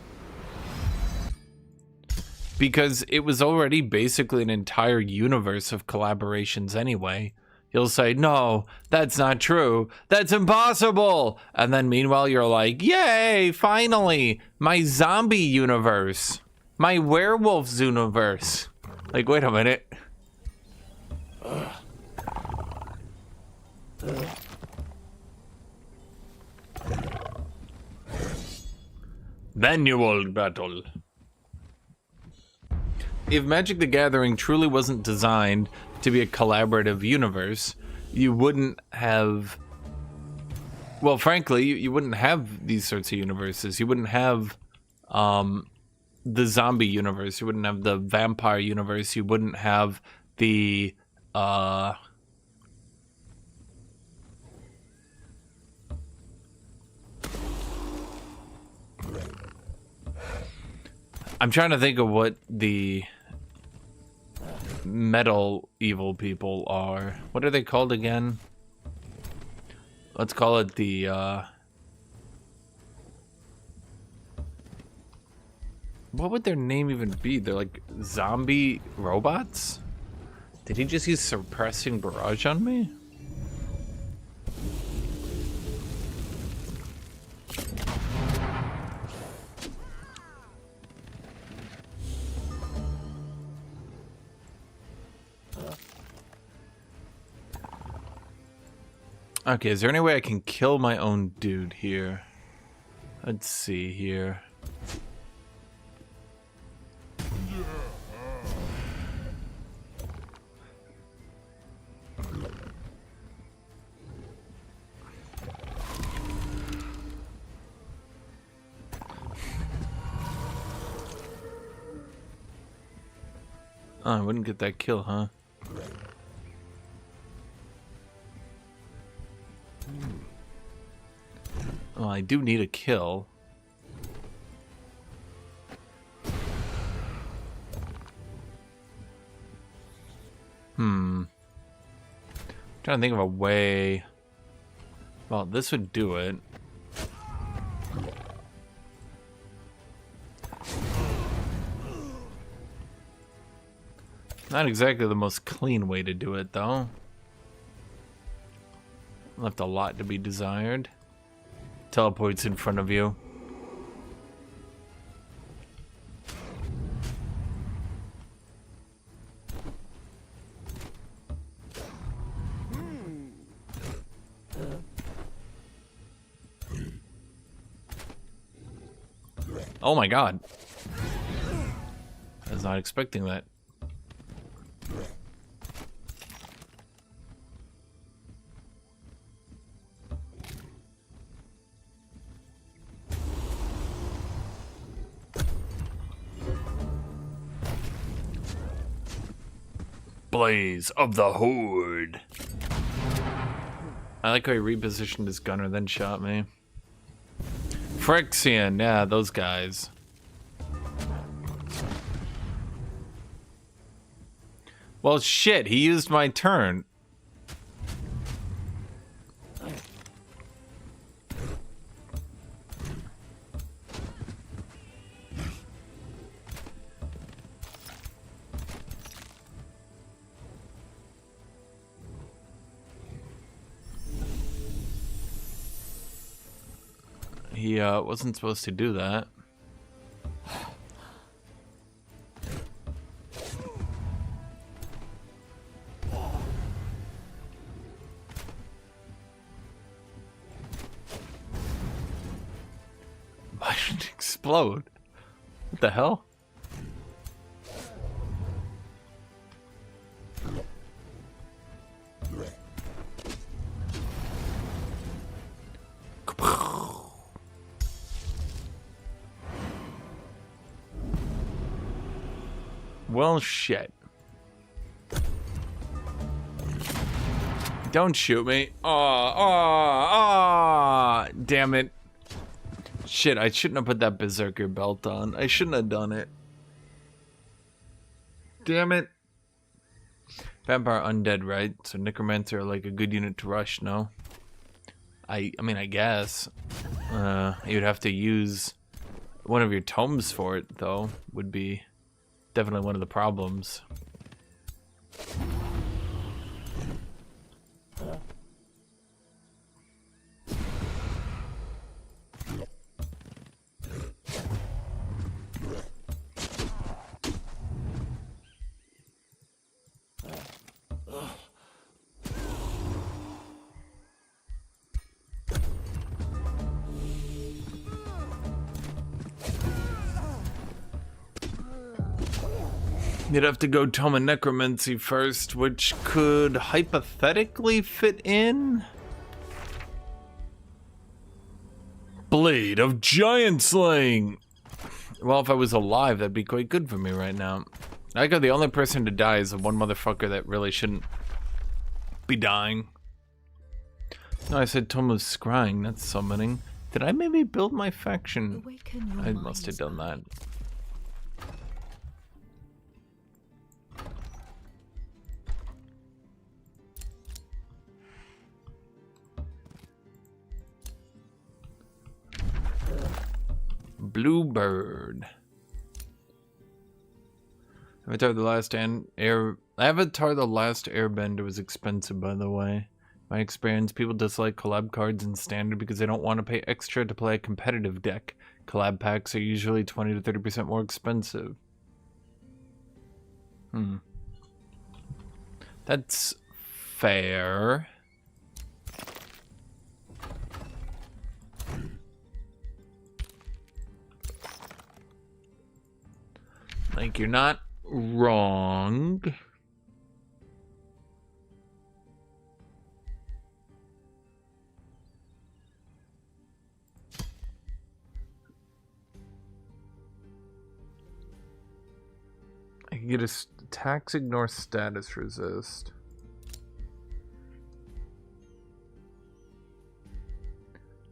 Because it was already basically an entire universe of collaborations anyway. You'll say, no, that's not true. That's impossible. And then meanwhile, you're like, yay, finally, my zombie universe, my werewolves universe. Like, wait a minute. Manual battle. If Magic the Gathering truly wasn't designed to be a collaborative universe, you wouldn't have... Well, frankly, you wouldn't have these sorts of universes. You wouldn't have the zombie universe. You wouldn't have the vampire universe. You wouldn't have the... I'm trying to think of what the metal evil people are. What are they called again? Let's call it the, what would their name even be? They're like zombie robots? Did he just use suppressing barrage on me? Okay, is there any way I can kill my own dude here? Let's see here. Oh, I wouldn't get that kill, huh? Well, I do need a kill. Trying to think of a way. Well, this would do it. Not exactly the most clean way to do it, though. Left a lot to be desired. Teleports in front of you. Oh my god. I was not expecting that. Blaze of the Horde. I like how he repositioned his gunner, then shot me. Phyrexian, yeah, those guys. Well, shit, he used my turn. He wasn't supposed to do that. Why did it explode? What the hell? Well, shit. Don't shoot me. Damn it. Shit, I shouldn't have put that berserker belt on. I shouldn't have done it. Damn it. Vampire undead, right? So necromancer are like a good unit to rush, no? I mean, I guess. You'd have to use one of your tomes for it, though. Would be definitely one of the problems. You'd have to go Tome of Necromancy first, which could hypothetically fit in. Blade of Giant Slaying! Well, if I was alive, that'd be quite good for me right now. I got the only person to die is the one motherfucker that really shouldn't be dying. No, I said Tome of Scrying, that's summoning. Did I maybe build my faction? I must have done that. Bluebird. Avatar the Last Airbender was expensive, by the way. My experience, people dislike collab cards in standard because they don't want to pay extra to play a competitive deck. Collab packs are usually 20 to 30% more expensive. That's fair. Like, you're not wrong. I can get a tax ignore status resist.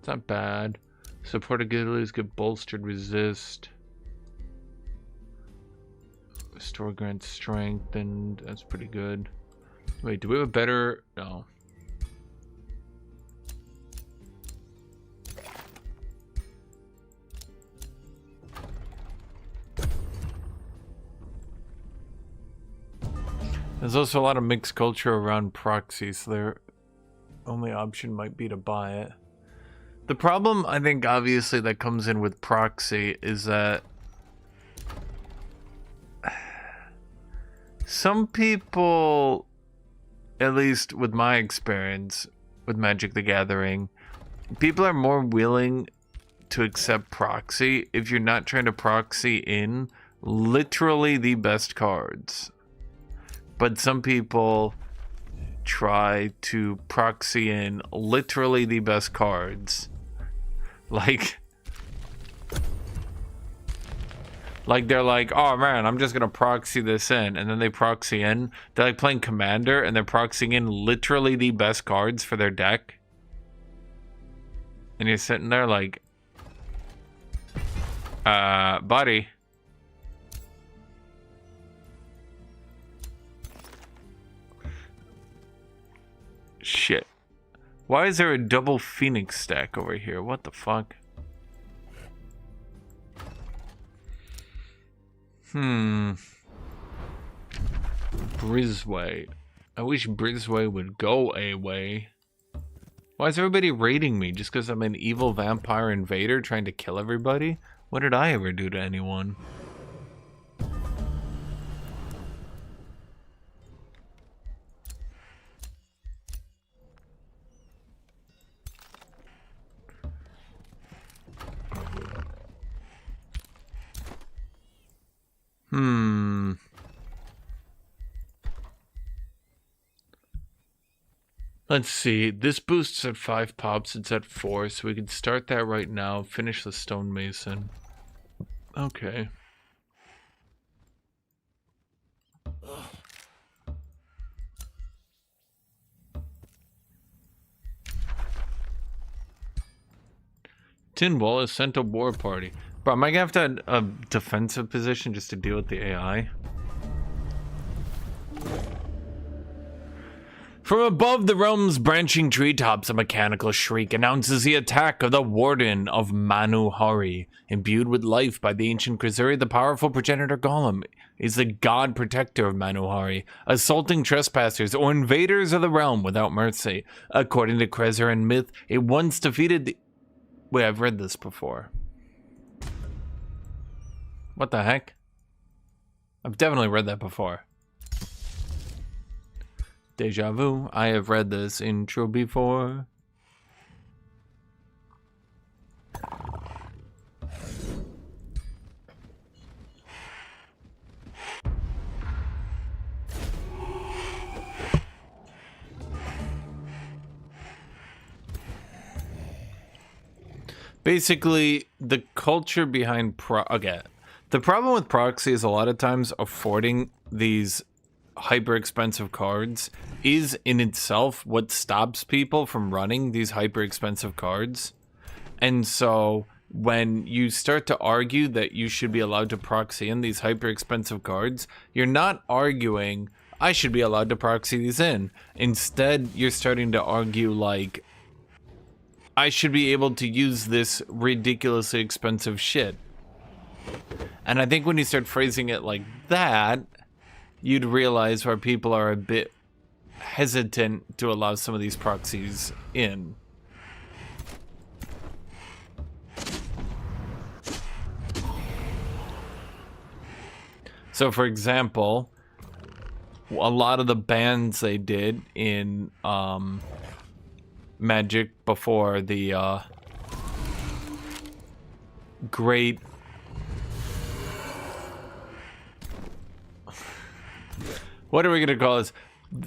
It's not bad. Support abilities get bolstered resist. Restore grant strengthened. That's pretty good. Wait, do we have a better? No. There's also a lot of mixed culture around proxies, so their only option might be to buy it. The problem, I think, obviously, that comes in with proxy is that some people, at least with my experience with Magic the Gathering, people are more willing to accept proxy if you're not trying to proxy in literally the best cards. But some people try to proxy in literally the best cards. Like they're like, oh man, I'm just gonna proxy this in, and then they proxy in. They're like playing Commander, and they're proxying in literally the best cards for their deck. And you're sitting there like, buddy. Shit. Why is there a double Phoenix stack over here? What the fuck? Brisway. I wish Brisway would go away. Why is everybody raiding me? Just because I'm an evil vampire invader trying to kill everybody? What did I ever do to anyone? Let's see. This boosts at 5 pops. It's at 4, so we can start that right now. Finish the stonemason. Okay. Tin Wall has sent a war party. Bro, am I gonna have to have a defensive position just to deal with the AI? From above the realm's branching treetops, a mechanical shriek announces the attack of the Warden of Manuhari. Imbued with life by the ancient Krazuri, the powerful progenitor golem is the god protector of Manuhari, assaulting trespassers or invaders of the realm without mercy. According to Krazuran myth, it once defeated the... Wait, I've read this before. What the heck? I've definitely read that before. Deja vu. I have read this intro before. Basically, the culture behind okay. The problem with proxy is a lot of times affording these hyper expensive cards is in itself what stops people from running these hyper expensive cards. And so when you start to argue that you should be allowed to proxy in these hyper expensive cards, you're not arguing I should be allowed to proxy these in. Instead, you're starting to argue like I should be able to use this ridiculously expensive shit. And I think when you start phrasing it like that, you'd realize where people are a bit hesitant to allow some of these proxies in. So, for example, a lot of the bans they did in Magic before the great... What are we going to call this?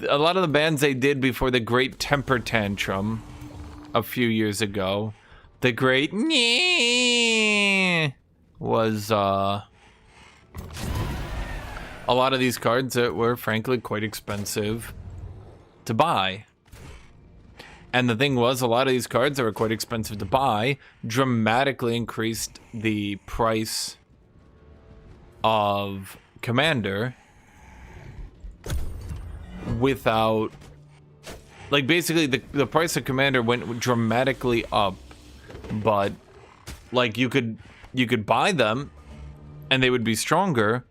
A lot of the bans they did before the Great Temper Tantrum a few years ago. The Great was a lot of these cards that were frankly quite expensive to buy. And the thing was, a lot of these cards that were quite expensive to buy dramatically increased the price of Commander without, like, basically the price of Commander went dramatically up, but like you could buy them and they would be stronger,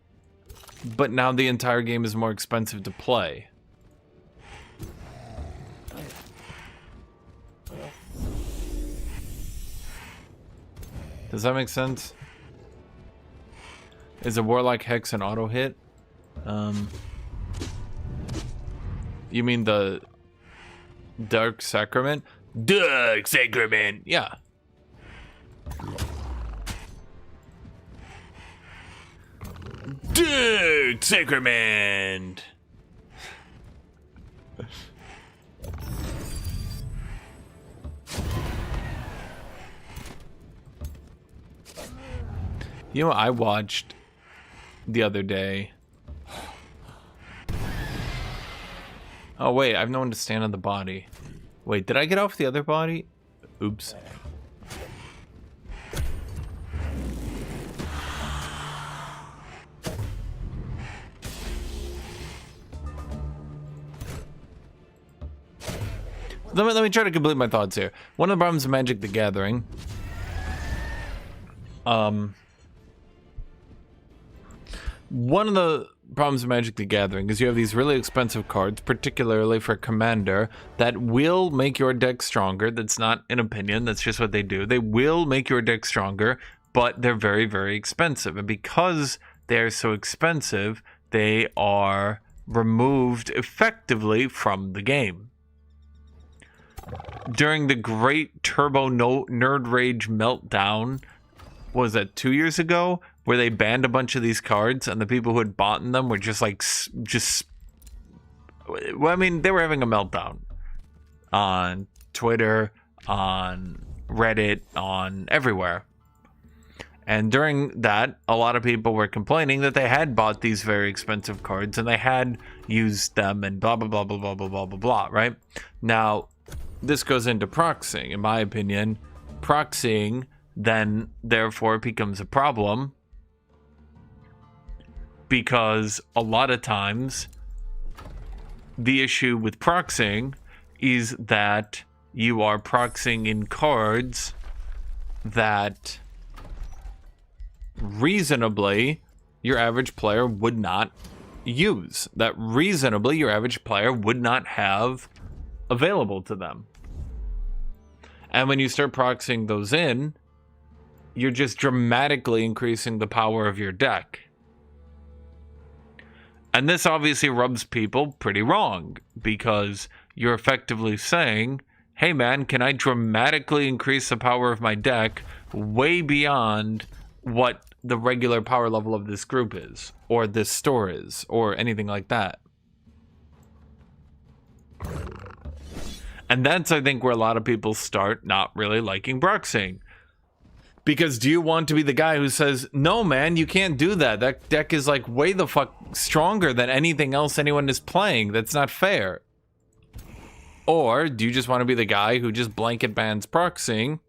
but now the entire game is more expensive to play. Does that make sense? Is a Warlock Hex an auto hit? You mean the Dark Sacrament? Dark Sacrament! Yeah. Dark Sacrament! You know what I watched the other day? Oh wait, I have no one to stand on the body. Wait, did I get off the other body? Oops. Let me try to complete my thoughts here. One of the problems of Magic the Gathering, one of the problems of Magic the Gathering is you have these really expensive cards, particularly for Commander, that will make your deck stronger. That's not an opinion, that's just what they do. They will make your deck stronger, but they're very, very expensive. And because they're so expensive, they are removed effectively from the game. During the Great Turbo Nerd Rage Meltdown, was that 2 years ago, where they banned a bunch of these cards and the people who had bought them were just like, well, I mean, they were having a meltdown on Twitter, on Reddit, on everywhere. And during that, a lot of people were complaining that they had bought these very expensive cards and they had used them and blah, blah, blah, blah, blah, blah, blah, blah, blah, right? Now, this goes into proxying. In my opinion, proxying then therefore becomes a problem because a lot of times the issue with proxying is that you are proxying in cards that reasonably your average player would not use, that reasonably your average player would not have available to them. And when you start proxying those in, you're just dramatically increasing the power of your deck. And this obviously rubs people pretty wrong, because you're effectively saying, hey man, can I dramatically increase the power of my deck way beyond what the regular power level of this group is, or this store is, or anything like that. And that's, I think, where a lot of people start not really liking proxying. Because do you want to be the guy who says, no man, you can't do that. That deck is like way the fuck stronger than anything else anyone is playing. That's not fair. Or do you just want to be the guy who just blanket bans proxying?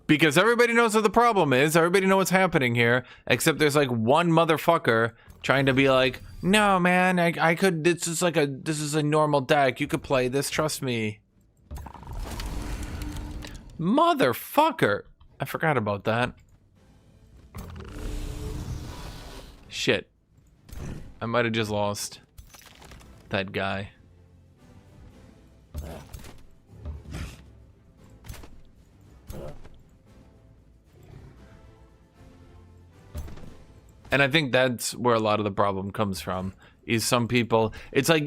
Because everybody knows what the problem is. Everybody knows what's happening here. Except there's like one motherfucker trying to be like, no man, I could, this is a normal deck. You could play this, trust me. Motherfucker. I forgot about that. Shit. I might have just lost that guy. And I think that's where a lot of the problem comes from, is some people, it's like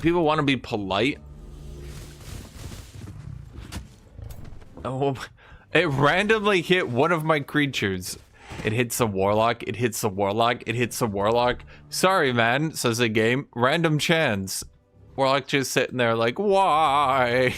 people want to be polite. Oh, it randomly hit one of my creatures. It hits the warlock, it hits the warlock, it hits the warlock. Sorry, man, says the game. Random chance. Warlock just sitting there like, why?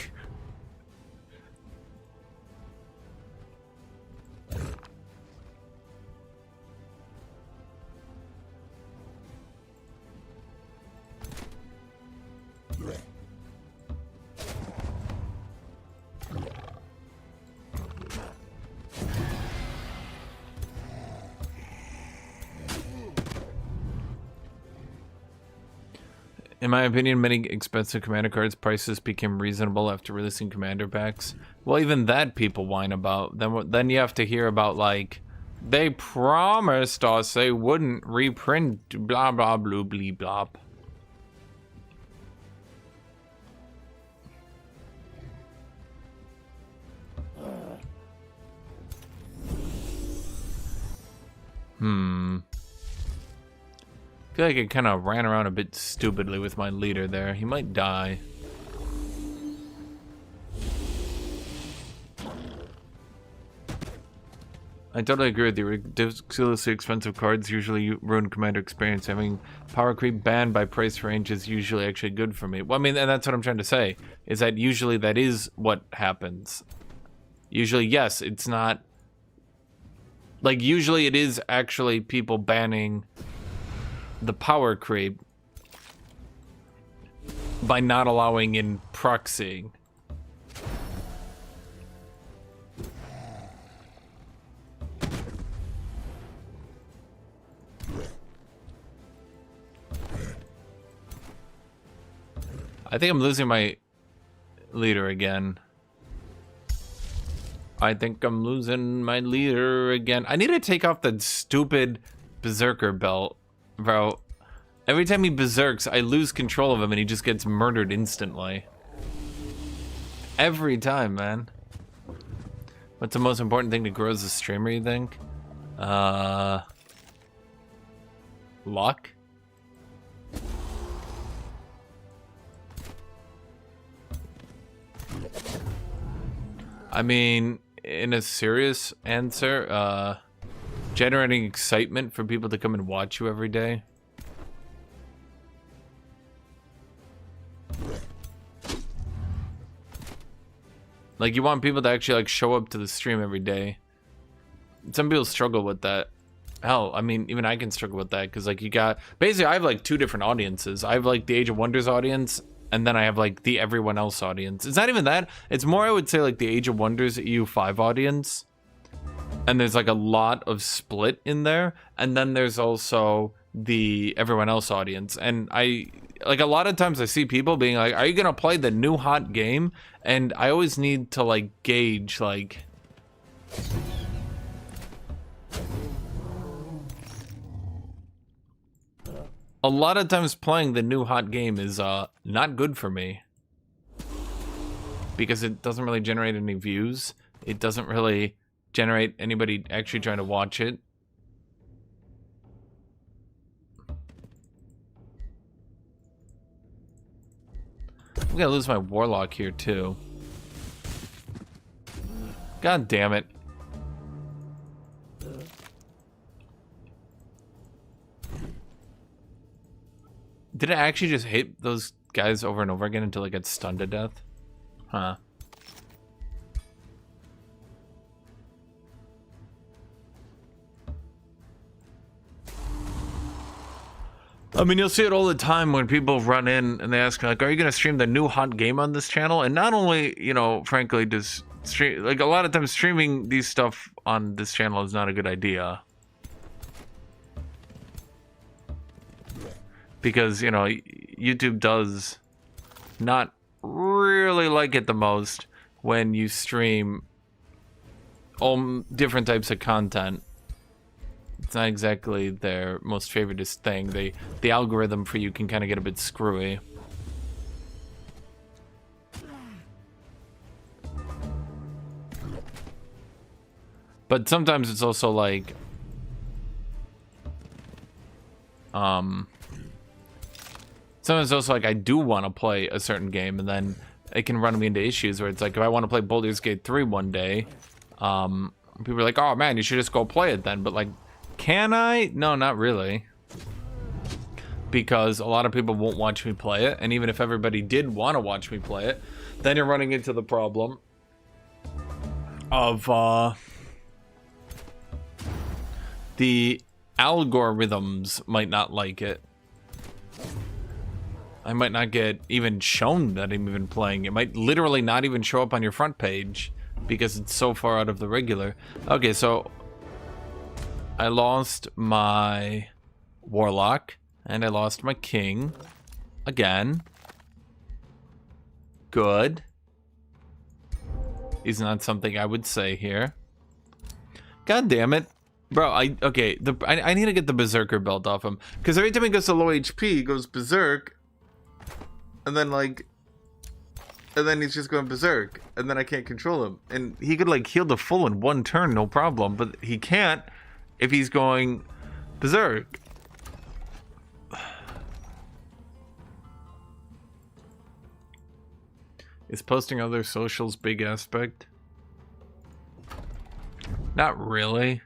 In my opinion, many expensive commander cards prices became reasonable after releasing commander packs. Well, even that people whine about. Then you have to hear about, like, they promised us they wouldn't reprint blah blah blue blee blop. I feel like I kind of ran around a bit stupidly with my leader there. He might die. I totally agree with you. Ridiculously expensive cards usually ruin commander experience. Having power creep banned by price range is usually actually good for me. Well, I mean, and that's what I'm trying to say, is that usually that is what happens. Usually, yes, it's not... Like, usually it is actually people banning the power creep by not allowing in proxying. I think I'm losing my leader again. I think I'm losing my leader again. I need to take off that stupid berserker belt. Bro, every time he berserks, I lose control of him and he just gets murdered instantly. Every time, man. What's the most important thing to grow as a streamer, you think? Luck? I mean, in a serious answer, generating excitement for people to come and watch you every day. Like, you want people to actually, like, show up to the stream every day. Some people struggle with that. Hell, I mean, even I can struggle with that, because, like, you got... Basically, I have, like, two different audiences. I have, like, the Age of Wonders audience, and then I have, like, the everyone else audience. It's not even that. It's more, I would say, like, the Age of Wonders EU5 audience. And there's, like, a lot of split in there. And then there's also everyone else audience. And I, like, a lot of times I see people being like, are you gonna play the new hot game? And I always need to like gauge, like, a lot of times playing the new hot game is not good for me, because it doesn't really generate any views. It doesn't really generate anybody actually trying to watch it. I'm gonna lose my warlock here too. God damn it. Did it actually just hit those guys over and over again until they get stunned to death? Huh. I mean, you'll see it all the time when people run in and they ask, like, are you going to stream the new hot game on this channel? And not only, you know, frankly, does stream, like, a lot of times streaming these stuff on this channel is not a good idea. Because, you know, YouTube does not really like it the most when you stream all different types of content. It's not exactly their most favoritist thing. The algorithm for you can kind of get a bit screwy. But sometimes it's also like, sometimes it's also like I do want to play a certain game, and then it can run me into issues where it's like, if I want to play Baldur's Gate 3 one day, people are like, oh man, you should just go play it then. But like, can I? No, not really. Because a lot of people won't watch me play it, and even if everybody did want to watch me play it, then you're running into the problem of the algorithms might not like it. I might not get even shown that I'm even playing. It might literally not even show up on your front page because it's so far out of the regular. Okay, so I lost my warlock and I lost my king again. Good. Is not something I would say here. God damn it. Bro, I need to get the berserker belt off him, because every time he goes to low HP, he goes berserk, and then he's just going berserk, and then I can't control him. And he could like heal the full in one turn, no problem, but he can't if he's going berserk. Is posting other socials big aspect? Not really.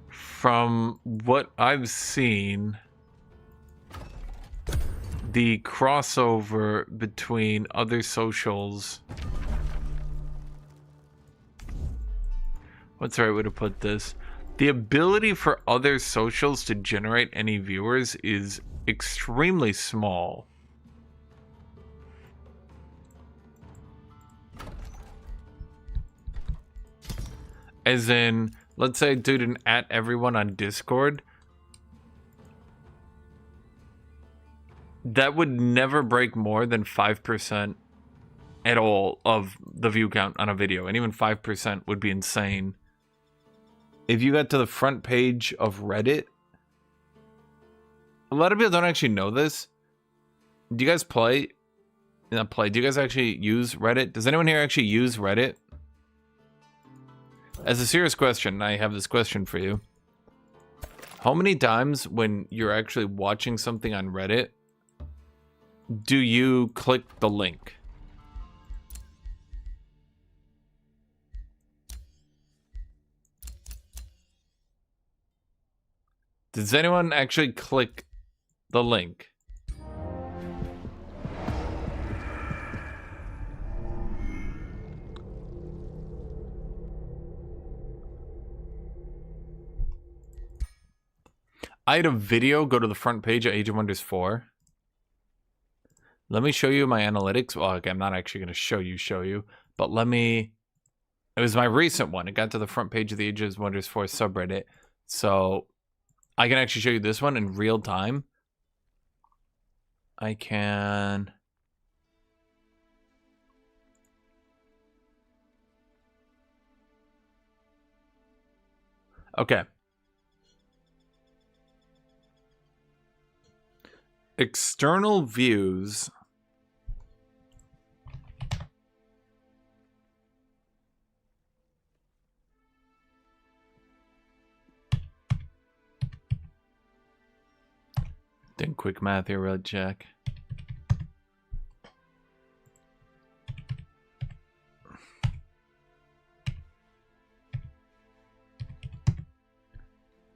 From what I've seen, the crossover between other socials... What's the right way to put this? The ability for other socials to generate any viewers is extremely small. As in, let's say I didn't at everyone on Discord. That would never break more than 5% at all of the view count on a video. And even 5% would be insane. If you got to the front page of Reddit, a lot of people don't actually know this. Do you guys play? Not play. Do you guys actually use Reddit? Does anyone here actually use Reddit? As a serious question, I have this question for you. How many times when you're actually watching something on Reddit do you click the link? Does anyone actually click the link? I had a video go to the front page of Age of Wonders 4. Let me show you my analytics. Well, okay, I'm not actually going to show you, but let me... It was my recent one. It got to the front page of the Age of Wonders 4 subreddit. So I can actually show you this one in real time. I can... Okay. External views. Doing quick math here, real check.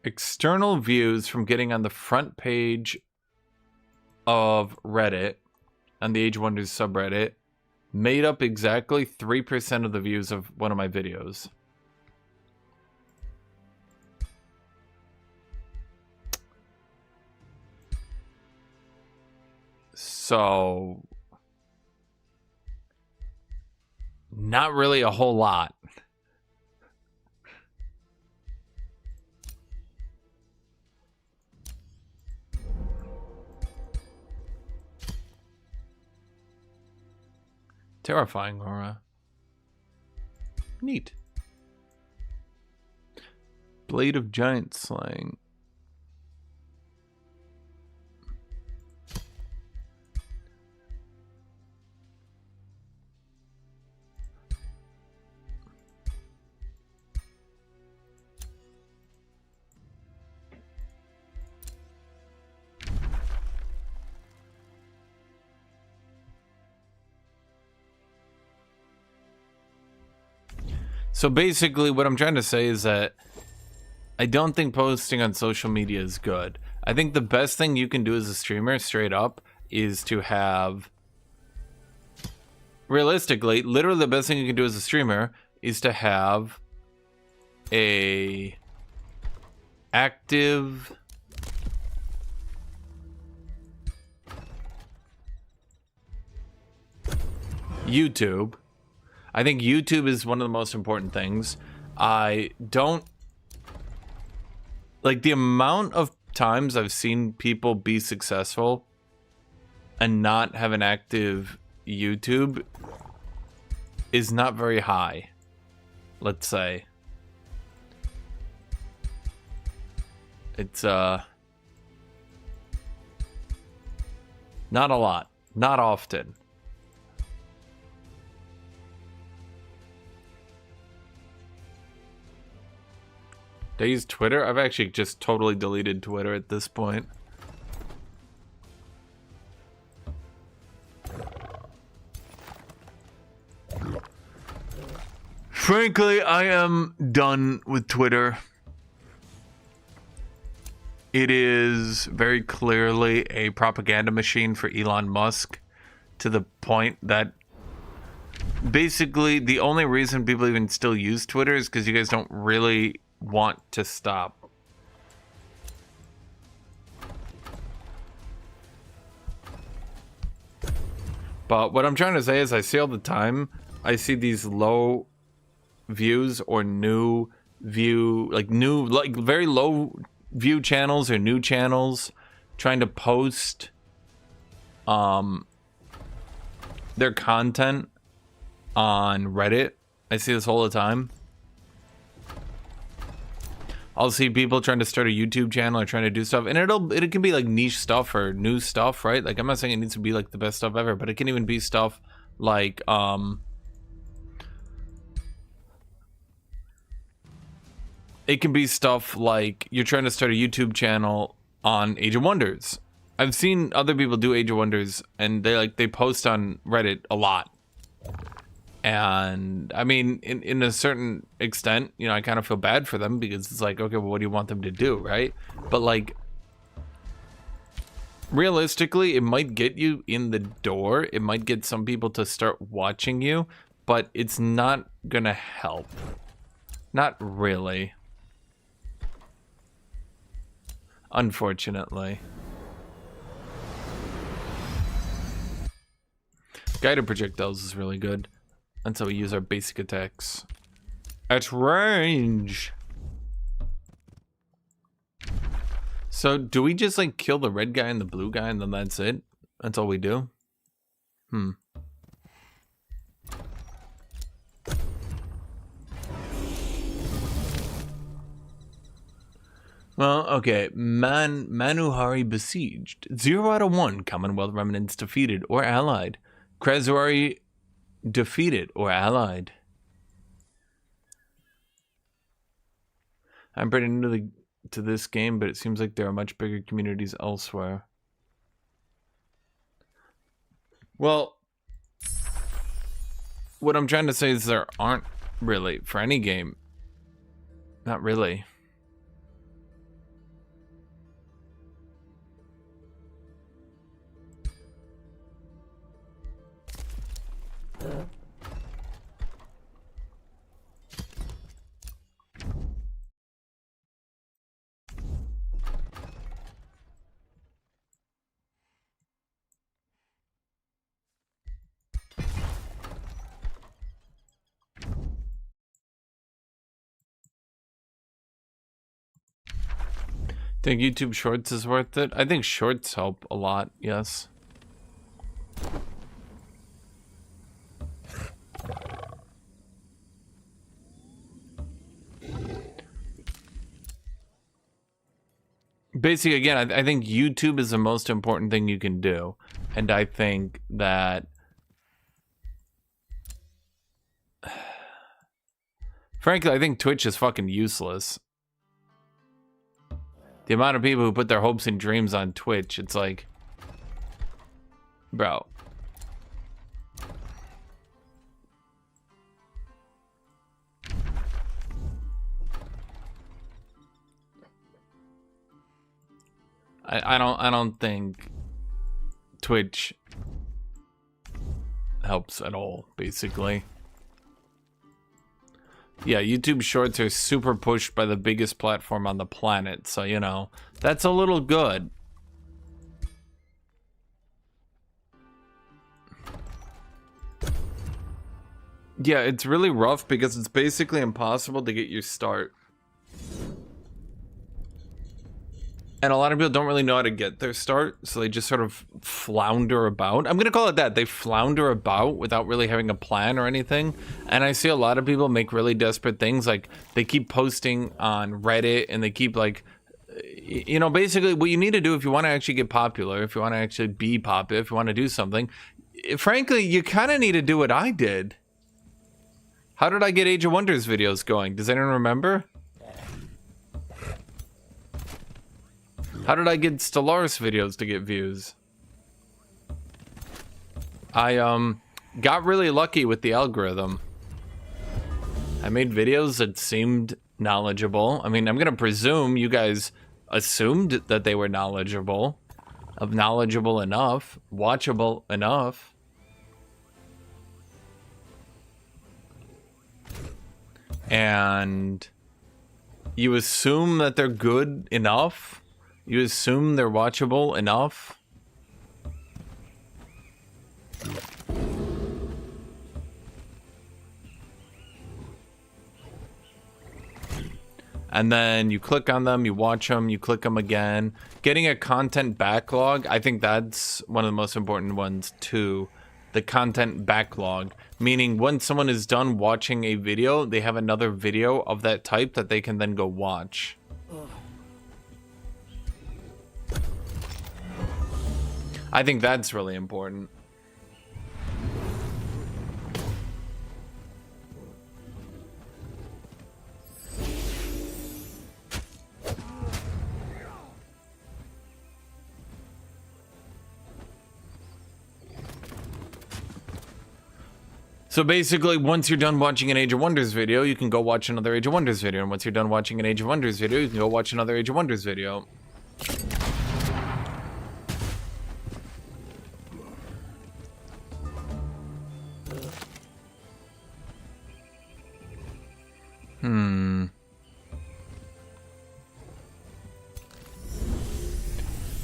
External views from getting on the front page of Reddit and the Age of Wonders subreddit made up exactly 3% of the views of one of my videos. So, not really a whole lot. Terrifying aura. Neat. Blade of Giant Slaying. So basically what I'm trying to say is that I don't think posting on social media is good. I think the best thing you can do as a streamer, straight up, is to have... Realistically, literally the best thing you can do as a streamer is to have a active... YouTube. I think YouTube is one of the most important things. I don't... Like, the amount of times I've seen people be successful and not have an active YouTube is not very high, let's say. It's, not a lot. Not often. Do I use Twitter? I've actually just totally deleted Twitter at this point. Frankly, I am done with Twitter. It is very clearly a propaganda machine for Elon Musk, to the point that basically the only reason people even still use Twitter is because you guys don't really want to stop. But what I'm trying to say is I see all the time, I see these low views or new view, like very low view channels or new channels trying to post their content on Reddit. I see this all the time. I'll see people trying to start a YouTube channel or trying to do stuff, and it can be like niche stuff or new stuff, right? Like, I'm not saying it needs to be like the best stuff ever, but it can even be stuff like it can be stuff like you're trying to start a YouTube channel on Age of Wonders. I've seen other people do Age of Wonders, and they post on Reddit a lot. And I mean, in a certain extent, you know, I kind of feel bad for them because it's like, okay, well, what do you want them to do, right? But like, realistically, it might get you in the door. It might get some people to start watching you, but it's not gonna help. Not really. Unfortunately. Guided projectiles is really good. That's how we use our basic attacks. At range. So do we just like kill the red guy and the blue guy and then that's it? That's all we do? Well, okay. Manuhari besieged. 0 out of 1. Commonwealth remnants defeated or allied. Krezuari defeated or allied. I'm pretty new to this game, but it seems like there are much bigger communities elsewhere. Well, what I'm trying to say is there aren't really for any game. Not really. Think YouTube Shorts is worth it? I think Shorts help a lot, yes. Basically, again, I think YouTube is the most important thing you can do. And I think that... Frankly, I think Twitch is fucking useless. The amount of people who put their hopes and dreams on Twitch, it's like... Bro. I don't think Twitch helps at all, basically. Yeah, YouTube Shorts are super pushed by the biggest platform on the planet, so, you know, that's a little good. Yeah, it's really rough because it's basically impossible to get your start. And a lot of people don't really know how to get their start, so they just sort of flounder about. I'm gonna call it that. They flounder about without really having a plan or anything. And I see a lot of people make really desperate things, like they keep posting on Reddit and they keep like, you know, basically what you need to do if you want to actually get popular, if you want to actually be popular, if you want to do something, frankly, you kind of need to do what I did. How did I get Age of Wonders videos going? Does anyone remember? How did I get Stellaris videos to get views? I got really lucky with the algorithm. I made videos that seemed knowledgeable. I mean, I'm gonna presume you guys assumed that they were knowledgeable enough, watchable enough. And you assume that they're good enough. You assume they're watchable enough. And then you click on them, you watch them, you click them again. Getting a content backlog, I think that's one of the most important ones too. The content backlog, meaning when someone is done watching a video, they have another video of that type that they can then go watch. I think that's really important. So basically, once you're done watching an Age of Wonders video, you can go watch another Age of Wonders video. And once you're done watching an Age of Wonders video, you can go watch another Age of Wonders video.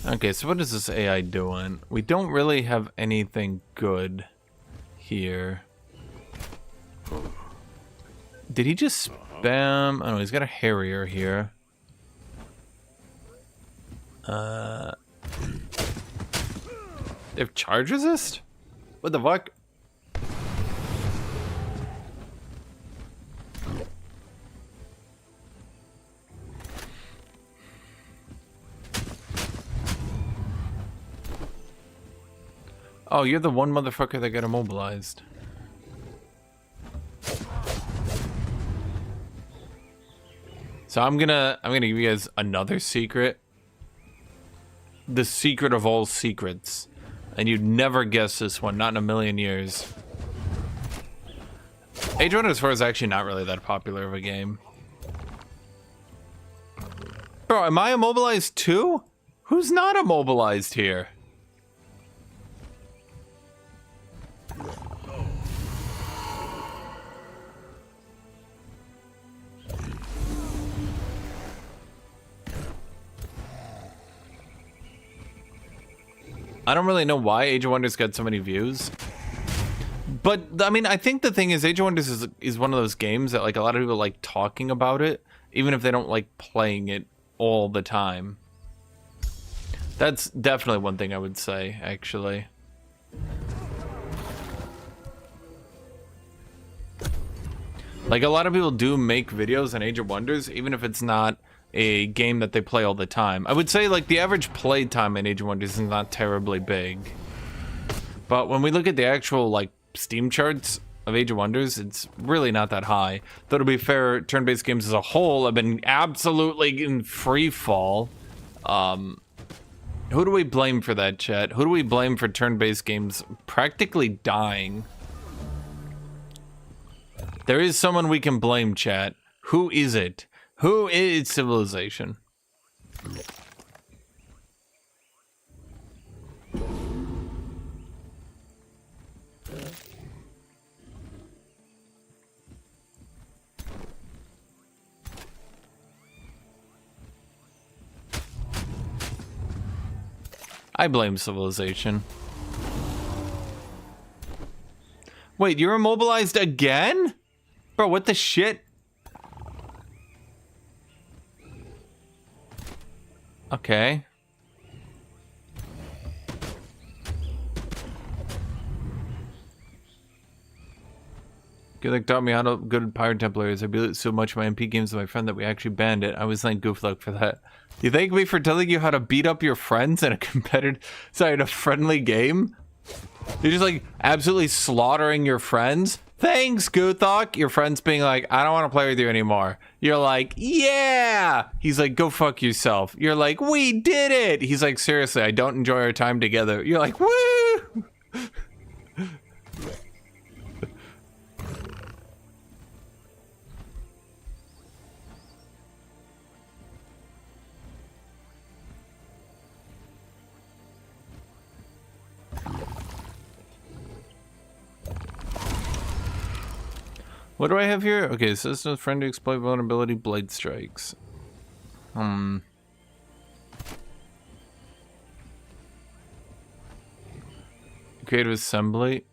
Okay, so what is this AI doing? We don't really have anything good here. Did he just spam? Oh no, he's got a Harrier here. They have charge resist? What the fuck? Oh, you're the one motherfucker that got immobilized. So I'm gonna give you guys another secret. The secret of all secrets. And you'd never guess this one, not in a million years. Age of Wonders 4 is actually not really that popular of a game. Bro, am I immobilized too? Who's not immobilized here? I don't really know why Age of Wonders got so many views. But, I mean, I think the thing is Age of Wonders is one of those games that, like, a lot of people like talking about it, even if they don't like playing it all the time. That's definitely one thing I would say, actually. Like, a lot of people do make videos on Age of Wonders, even if it's not a game that they play all the time. I would say, like, the average play time in Age of Wonders is not terribly big. But when we look at the actual, like, Steam charts of Age of Wonders, it's really not that high. Though, to be fair, turn-based games as a whole have been absolutely in free fall. Who do we blame for that, chat? Who do we blame for turn-based games practically dying? There is someone we can blame, chat. Who is it? Who is Civilization? I blame Civilization. Wait, you're immobilized again? Bro, what the shit? Okay. Guthuk taught me how to good Pirate Templars. I built so much of my MP games with my friend that we actually banned it. I was thank Guthuk for that. You thank me for telling you how to beat up your friends in a in a friendly game? You're just like absolutely slaughtering your friends? Thanks, Guthuk. Your friend's being like, I don't want to play with you anymore. You're like, yeah. He's like, go fuck yourself. You're like, we did it. He's like, seriously, I don't enjoy our time together. You're like, woo. What do I have here? Okay, system friend to exploit vulnerability, blade strikes. Creative assembly.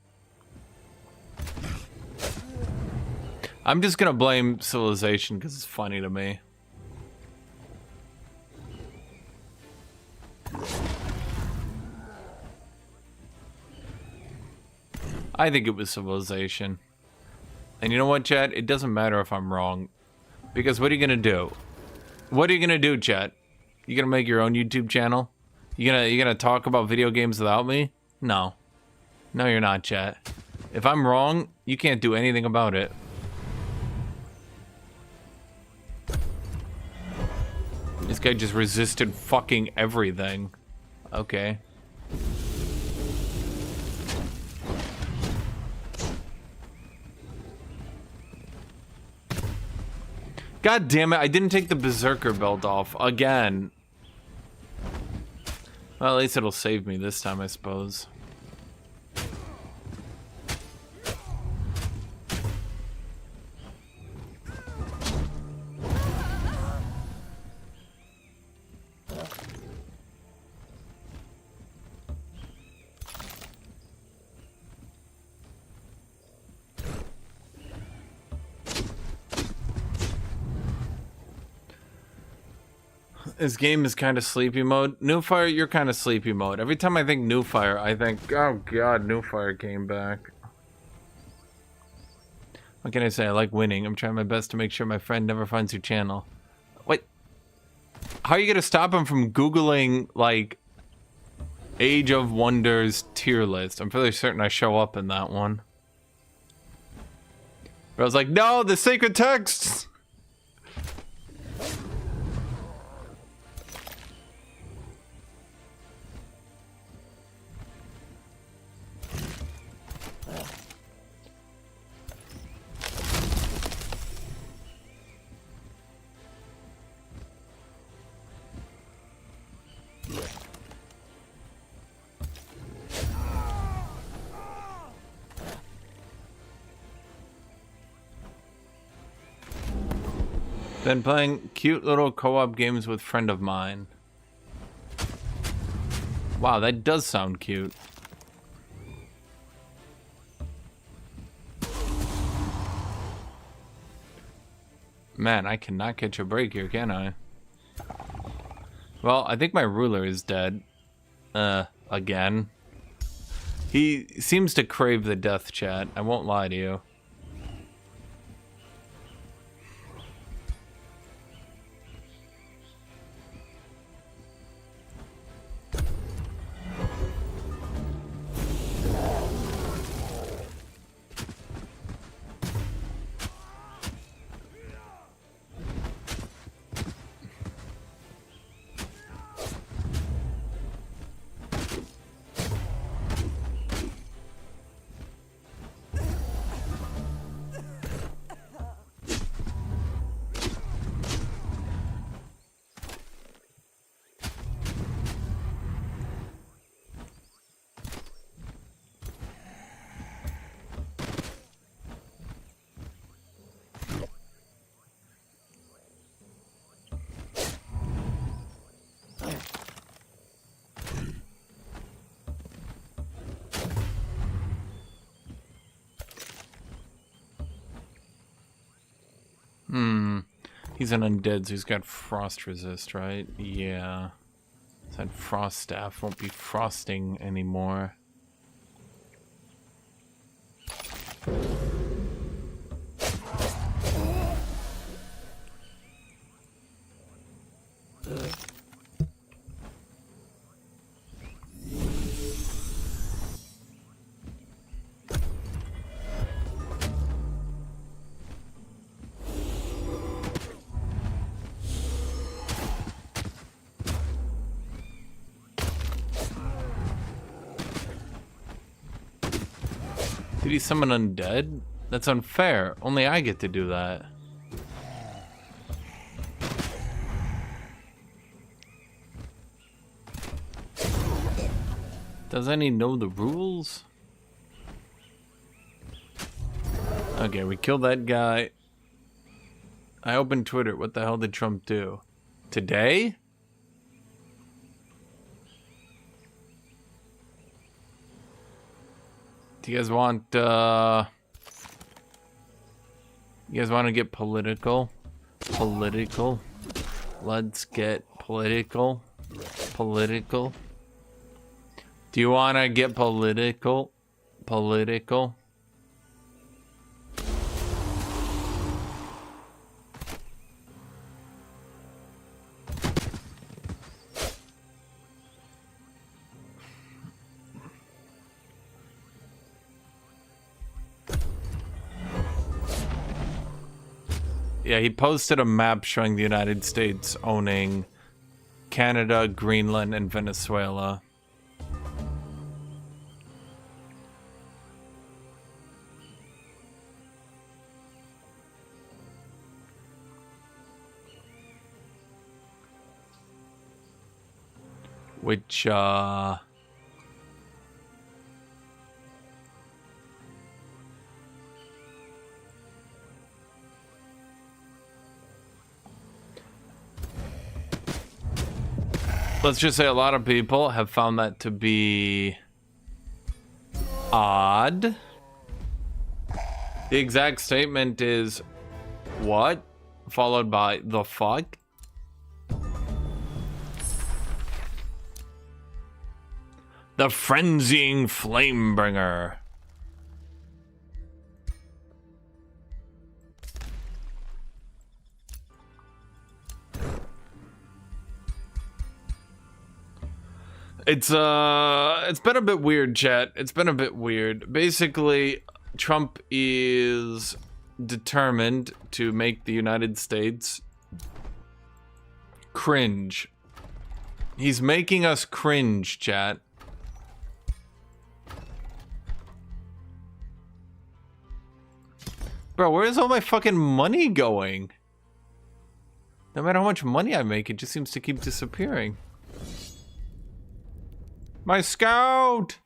I'm just gonna blame Civilization because it's funny to me. I think it was Civilization. And you know what, chat? It doesn't matter if I'm wrong. Because what are you gonna do? What are you gonna do, chat? You gonna make your own YouTube channel? You gonna talk about video games without me? No. No, you're not, chat. If I'm wrong, you can't do anything about it. This guy just resisted fucking everything. Okay. God damn it, I didn't take the Berserker belt off again. Well, at least it'll save me this time, I suppose. This game is kind of sleepy mode. New Fire, you're kind of sleepy mode. Every time I think New Fire, I think, oh god, New Fire came back. What can I say? I like winning. I'm trying my best to make sure my friend never finds your channel. Wait. How are you gonna stop him from Googling, like, Age of Wonders tier list? I'm fairly certain I show up in that one. But I was like, no, the sacred texts! Been playing cute little co-op games with friend of mine. Wow, that does sound cute. Man, I cannot catch a break here, can I? Well, I think my ruler is dead. Again. He seems to crave the death chat, I won't lie to you. He's an undead, so he's got frost resist, right? Yeah. That frost staff won't be frosting anymore. Did he summon undead? That's unfair. Only I get to do that. Doesn't he know the rules? Okay, we killed that guy. I opened Twitter. What the hell did Trump do? Today? Do you guys want, you guys want to get political? Political? Let's get political. Political. Do you want to get political? Political. Yeah, he posted a map showing the United States owning Canada, Greenland, and Venezuela. Which, let's just say a lot of people have found that to be odd. The exact statement is, what? Followed by, the fuck? The Frenzying Flamebringer. It's been a bit weird, chat. It's been a bit weird. Basically, Trump is determined to make the United States cringe. He's making us cringe, chat. Bro, where's all my fucking money going? No matter how much money I make, it just seems to keep disappearing. My scout!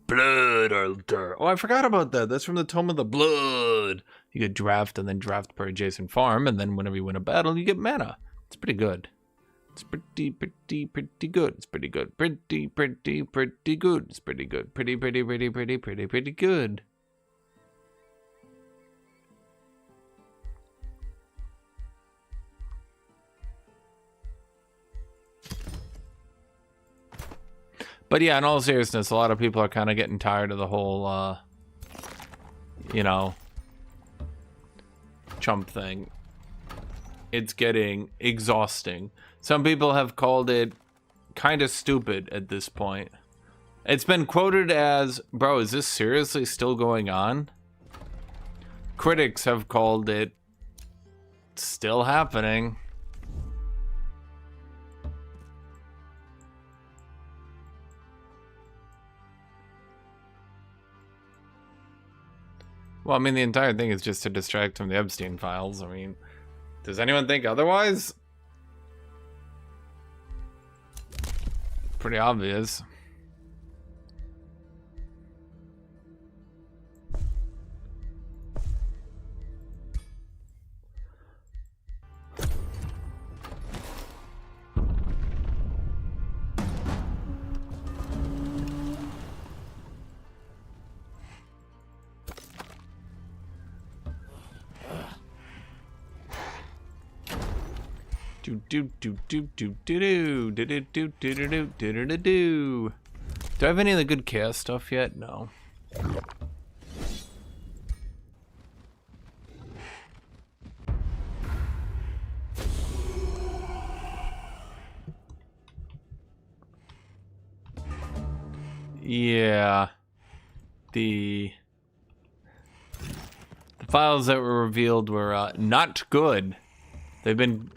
Blood altar. Oh, I forgot about that. That's from the Tome of the Blood. You get draft and then draft per adjacent farm, and then whenever you win a battle, you get mana. It's pretty good. It's pretty good. It's pretty good. Pretty good. It's pretty good. Pretty good. But yeah, in all seriousness, a lot of people are kind of getting tired of the whole, you know, Trump thing. It's getting exhausting. Some people have called it kind of stupid at this point. It's been quoted as, bro, is this seriously still going on? Critics have called it still happening. Well, I mean, the entire thing is just to distract from the Epstein files. I mean, does anyone think otherwise? Pretty obvious. Do I have any of the good chaos stuff yet? No. Yeah. The files that were revealed were not good. They've been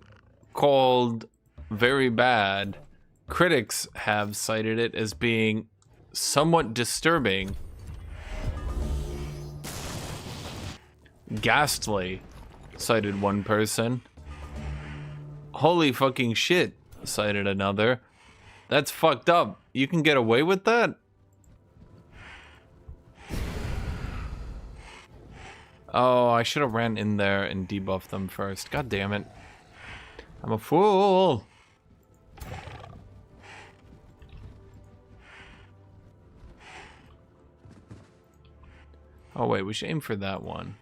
called very bad. Critics have cited it as being somewhat disturbing. Ghastly, cited one person. Holy fucking shit, cited another. That's fucked up. You can get away with that? Oh, I should have ran in there and debuffed them first. God damn it. I'm a fool. Oh wait, we should aim for that one.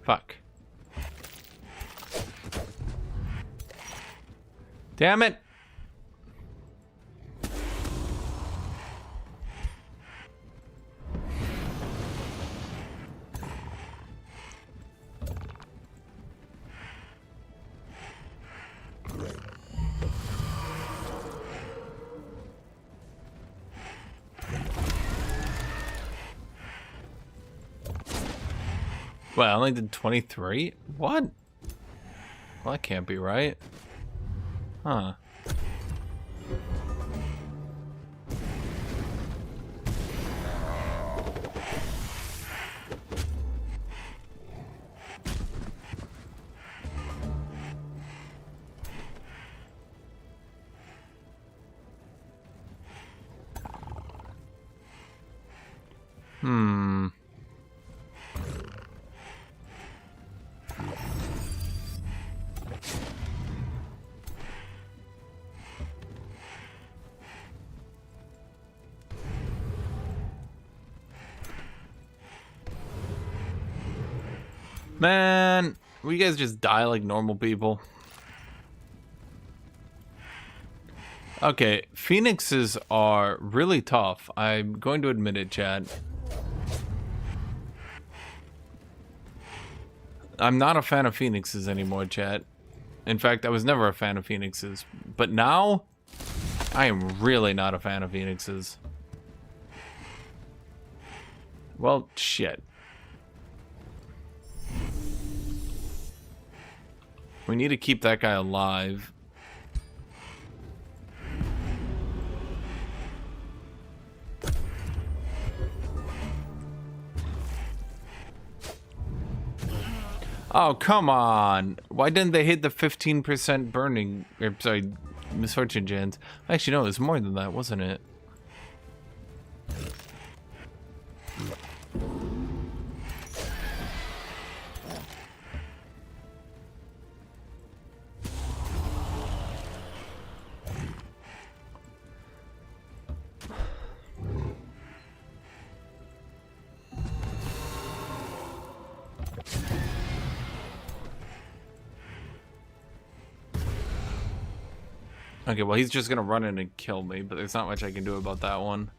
Fuck. Damn it. Well, I only did 23? What? Well, that can't be right. Huh. Hmm. Man, will you guys just die like normal people? Okay, phoenixes are really tough. I'm going to admit it, Chad. I'm not a fan of phoenixes anymore, Chad. In fact, I was never a fan of phoenixes. But now, I am really not a fan of phoenixes. Well, shit. We need to keep that guy alive. Oh, come on. Why didn't they hit the 15% burning, or sorry, misfortune gens? Actually, no, it was more than that, wasn't it? Okay, well, he's just gonna run in and kill me, but there's not much I can do about that one.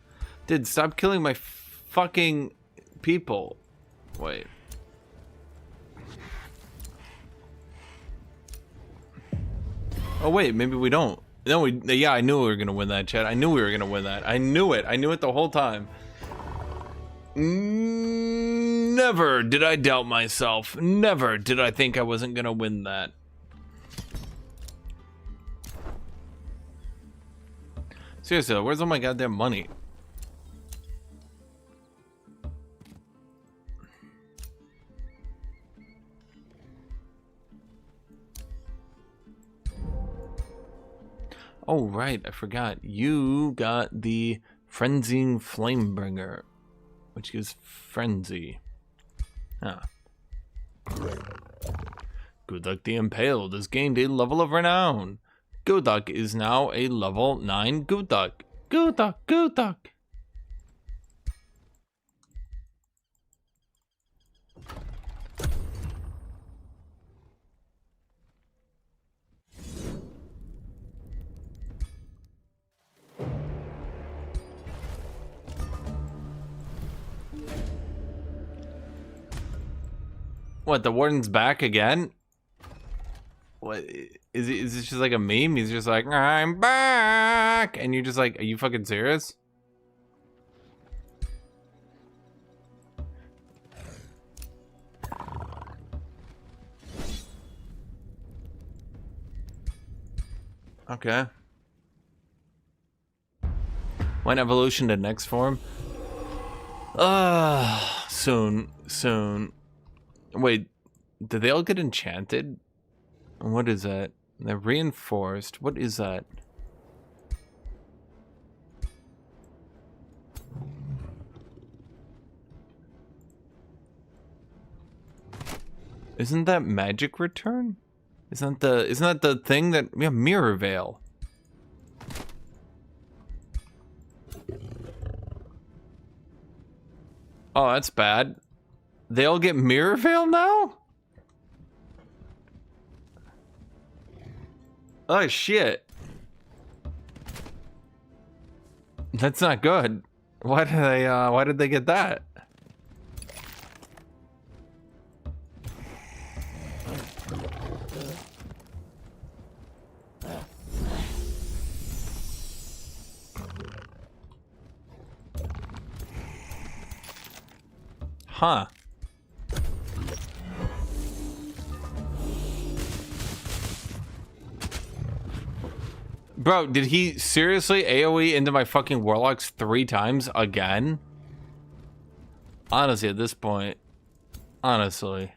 Dude, stop killing my fucking people. Wait. Oh, wait, maybe we don't. No, yeah, I knew we were gonna win that, Chad. I knew we were gonna win that. I knew it. I knew it the whole time. Never did I doubt myself. Never did I think I wasn't gonna win that. Seriously, where's all my goddamn money? Oh, right, I forgot. You got the Frenzying Flamebringer, which gives Frenzy. Ah. Guthuk the Impaled has gained a level of renown. Guthuk is now a level 9 Guthuk. Guthuk, Guthuk. What, the warden's back again? What is this just like a meme? He's just like, I'm back, and you're just like, are you fucking serious? Okay. When evolution to next form? Soon. Wait, did they all get enchanted? What is that? They're reinforced. What is that? Isn't that magic return? Isn't that the thing that, yeah, mirror veil. Oh, that's bad. They all get mirror veil now? Oh shit. That's not good. Why did they get that? Huh. Bro, did he seriously AoE into my fucking warlocks 3 times again? Honestly, at this point. Honestly.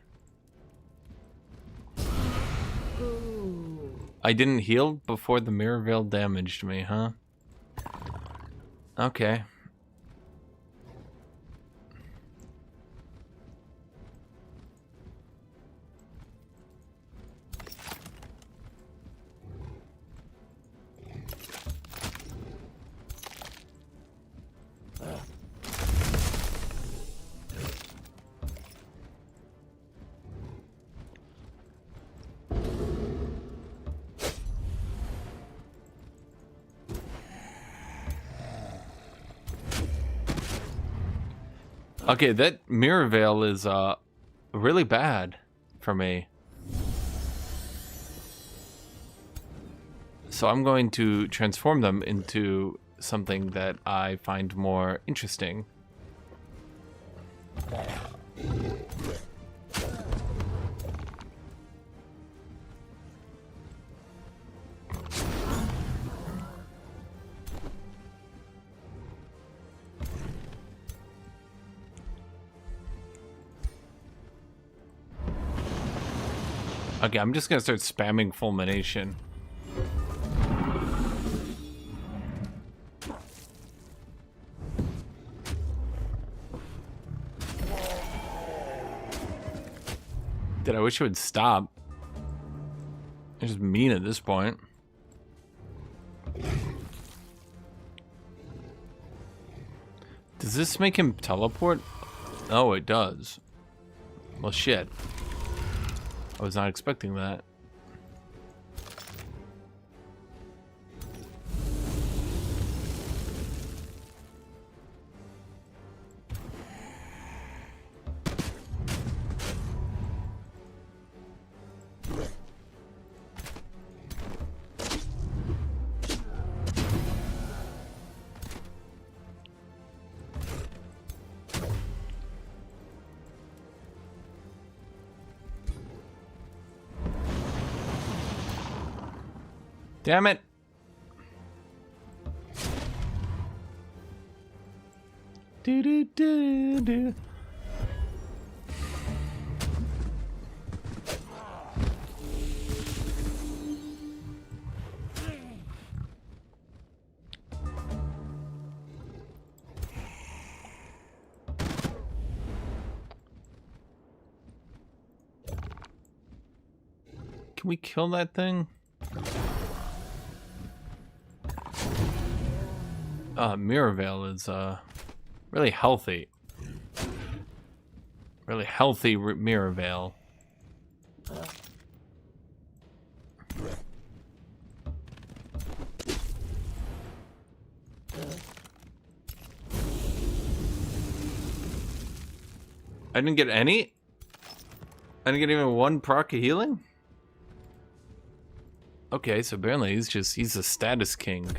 I didn't heal before the mirror veil damaged me, huh? Okay. Okay, that mirror veil is really bad for me. So I'm going to transform them into something that I find more interesting. Okay, I'm just gonna start spamming fulmination. Dude, I wish it would stop. It's just mean at this point. Does this make him teleport? Oh, it does. Well, shit. I was not expecting that. Damn it. Do do do do. Can we kill that thing? Mirror veil is really healthy. Really healthy mirror veil. I didn't get any? I didn't get even one proc of healing? Okay, so apparently he's a status king.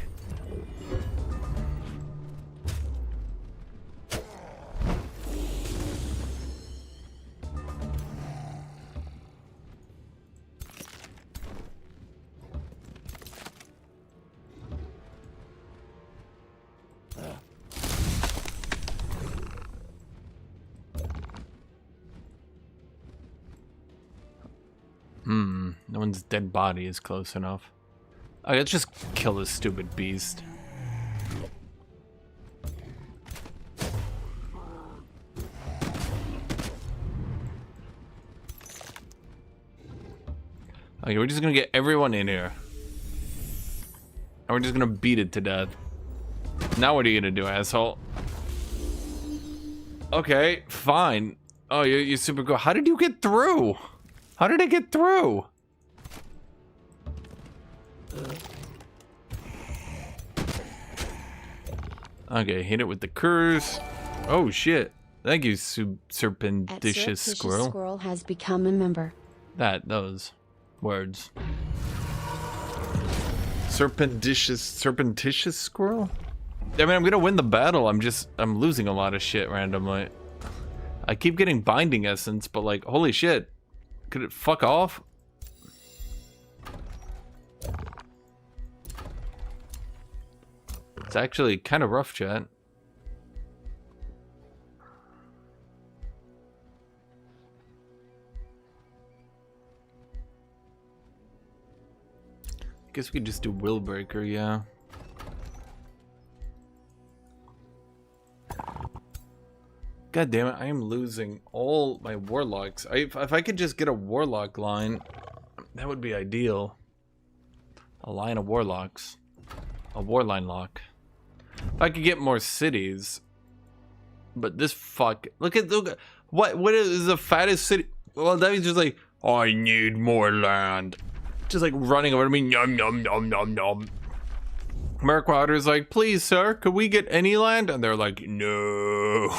No one's dead body is close enough. Okay, let's just kill this stupid beast. Okay, we're just gonna get everyone in here. And we're just gonna beat it to death. Now what are you gonna do, asshole? Okay, fine. Oh, you're super cool. How did you get through? How did I get through? Okay, hit it with the curse. Oh shit. Thank you, surreptitious squirrel. Squirrel has become a member. Those words. Serpentitious squirrel? I mean, I'm gonna win the battle. I'm losing a lot of shit randomly. I keep getting binding essence, but like, holy shit. Could it fuck off? It's actually kind of rough, chat. I guess we could just do will breaker, yeah. God damn it, I am losing all my warlocks. If I could just get a warlock line, that would be ideal. A line of warlocks. A warline lock. If I could get more cities. But this fuck. Look at what is the fattest city? Well, that means just like, I need more land. Just like running over to me, yum yum yum yum yum. Merkwilder's like, please sir, could we get any land? And they're like, no.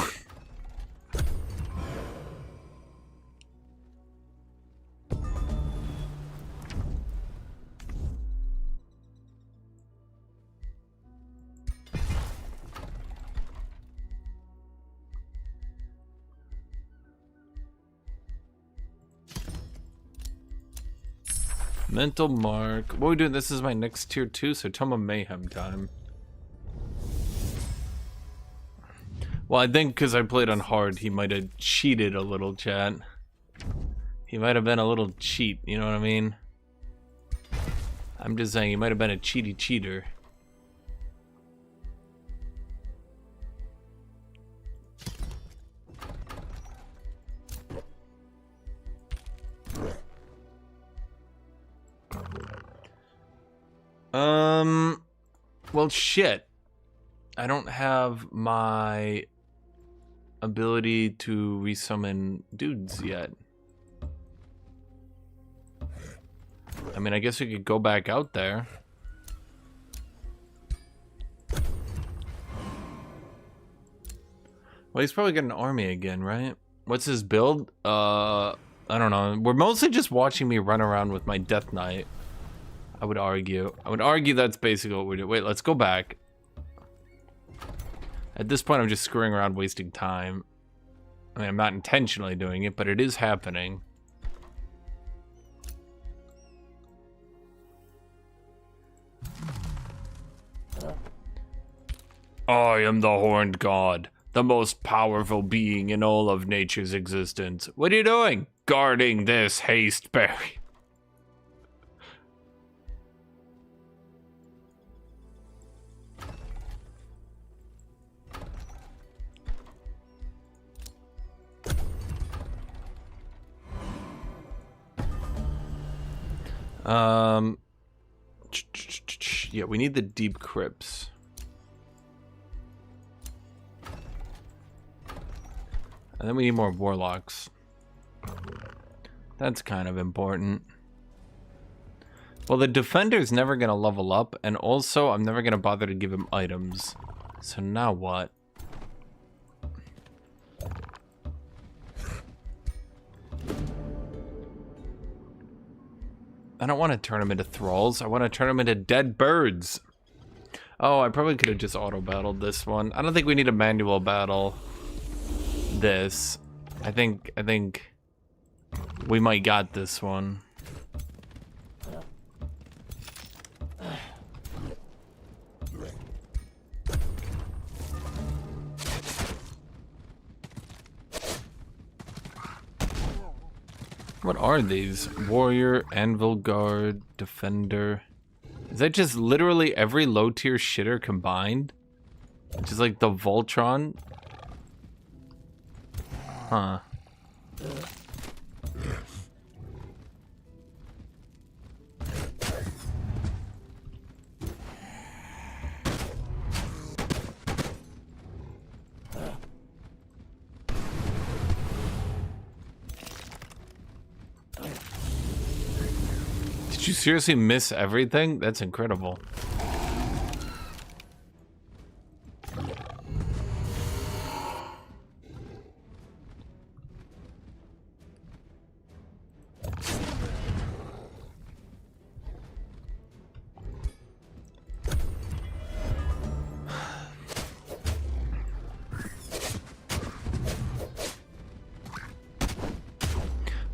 Mental mark. What are we doing? This is my next tier 2, so Tome of Mayhem time. Well, I think because I played on hard, he might have cheated a little, chat. He might have been a little cheat, you know what I mean? I'm just saying, he might have been a cheaty cheater. Well, shit. I don't have my ability to resummon dudes yet. I mean, I guess we could go back out there. Well, he's probably got an army again, right? What's his build? I don't know. We're mostly just watching me run around with my Death Knight. I would argue. That's basically what we do. Wait, let's go back. At this point, I'm just screwing around, wasting time. I mean, I'm not intentionally doing it, but it is happening. I am the Horned God, the most powerful being in all of nature's existence. What are you doing? Guarding this hasteberry. Yeah, we need the deep crypts. And then we need more warlocks. That's kind of important. Well, the defender's never gonna level up, and also I'm never gonna bother to give him items. So now what? I don't want to turn them into thralls. I want to turn them into dead birds. Oh, I probably could have just auto-battled this one. I don't think we need a manual battle this. I think we might got this one. What are these? Warrior, Anvil Guard, Defender. Is that just literally every low tier shitter combined? Which is like the Voltron? Huh. Did you seriously miss everything? That's incredible.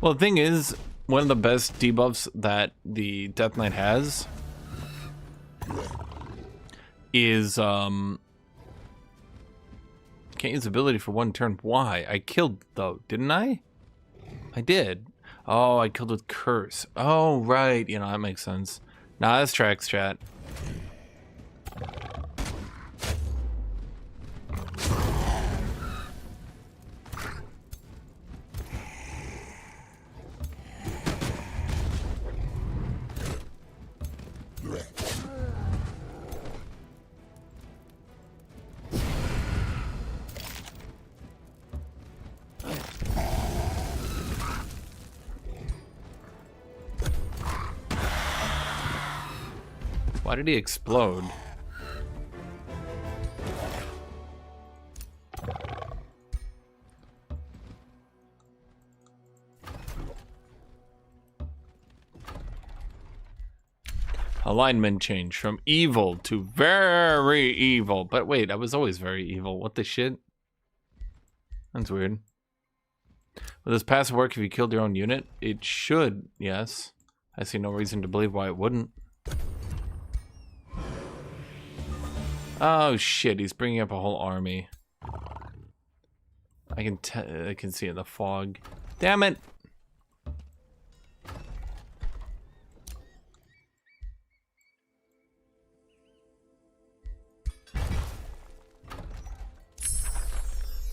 Well, the thing is, one of the best debuffs that the Death Knight has is can't use ability for one turn. Why? I killed though, didn't I? I did. Oh, I killed with curse. Oh, right. You know, that makes sense. Nah, that's tracks, chat. Why did he explode? Alignment change from evil to very evil. But wait, I was always very evil. What the shit? That's weird. Will this passive work if you killed your own unit? It should, yes. I see no reason to believe why it wouldn't. Oh shit, he's bringing up a whole army. I can see in the fog. Damn it!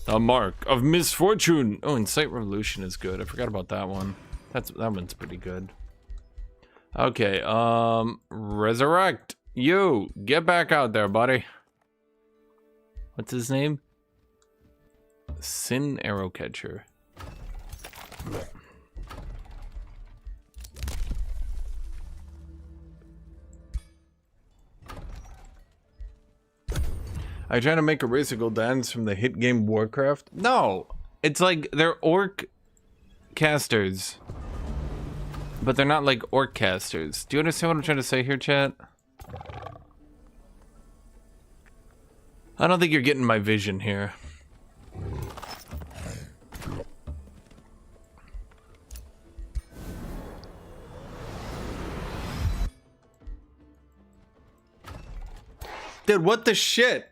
A mark of misfortune. Oh, Incite Revolution is good. I forgot about that one. That one's pretty good. Okay, Resurrect. You, get back out there, buddy. What's his name? Sin Arrow Catcher. Are you trying to make a racial dance from the hit game Warcraft? No! It's like, they're orc casters. But they're not like orc casters. Do you understand what I'm trying to say here, chat? I don't think you're getting my vision here. Dude, what the shit?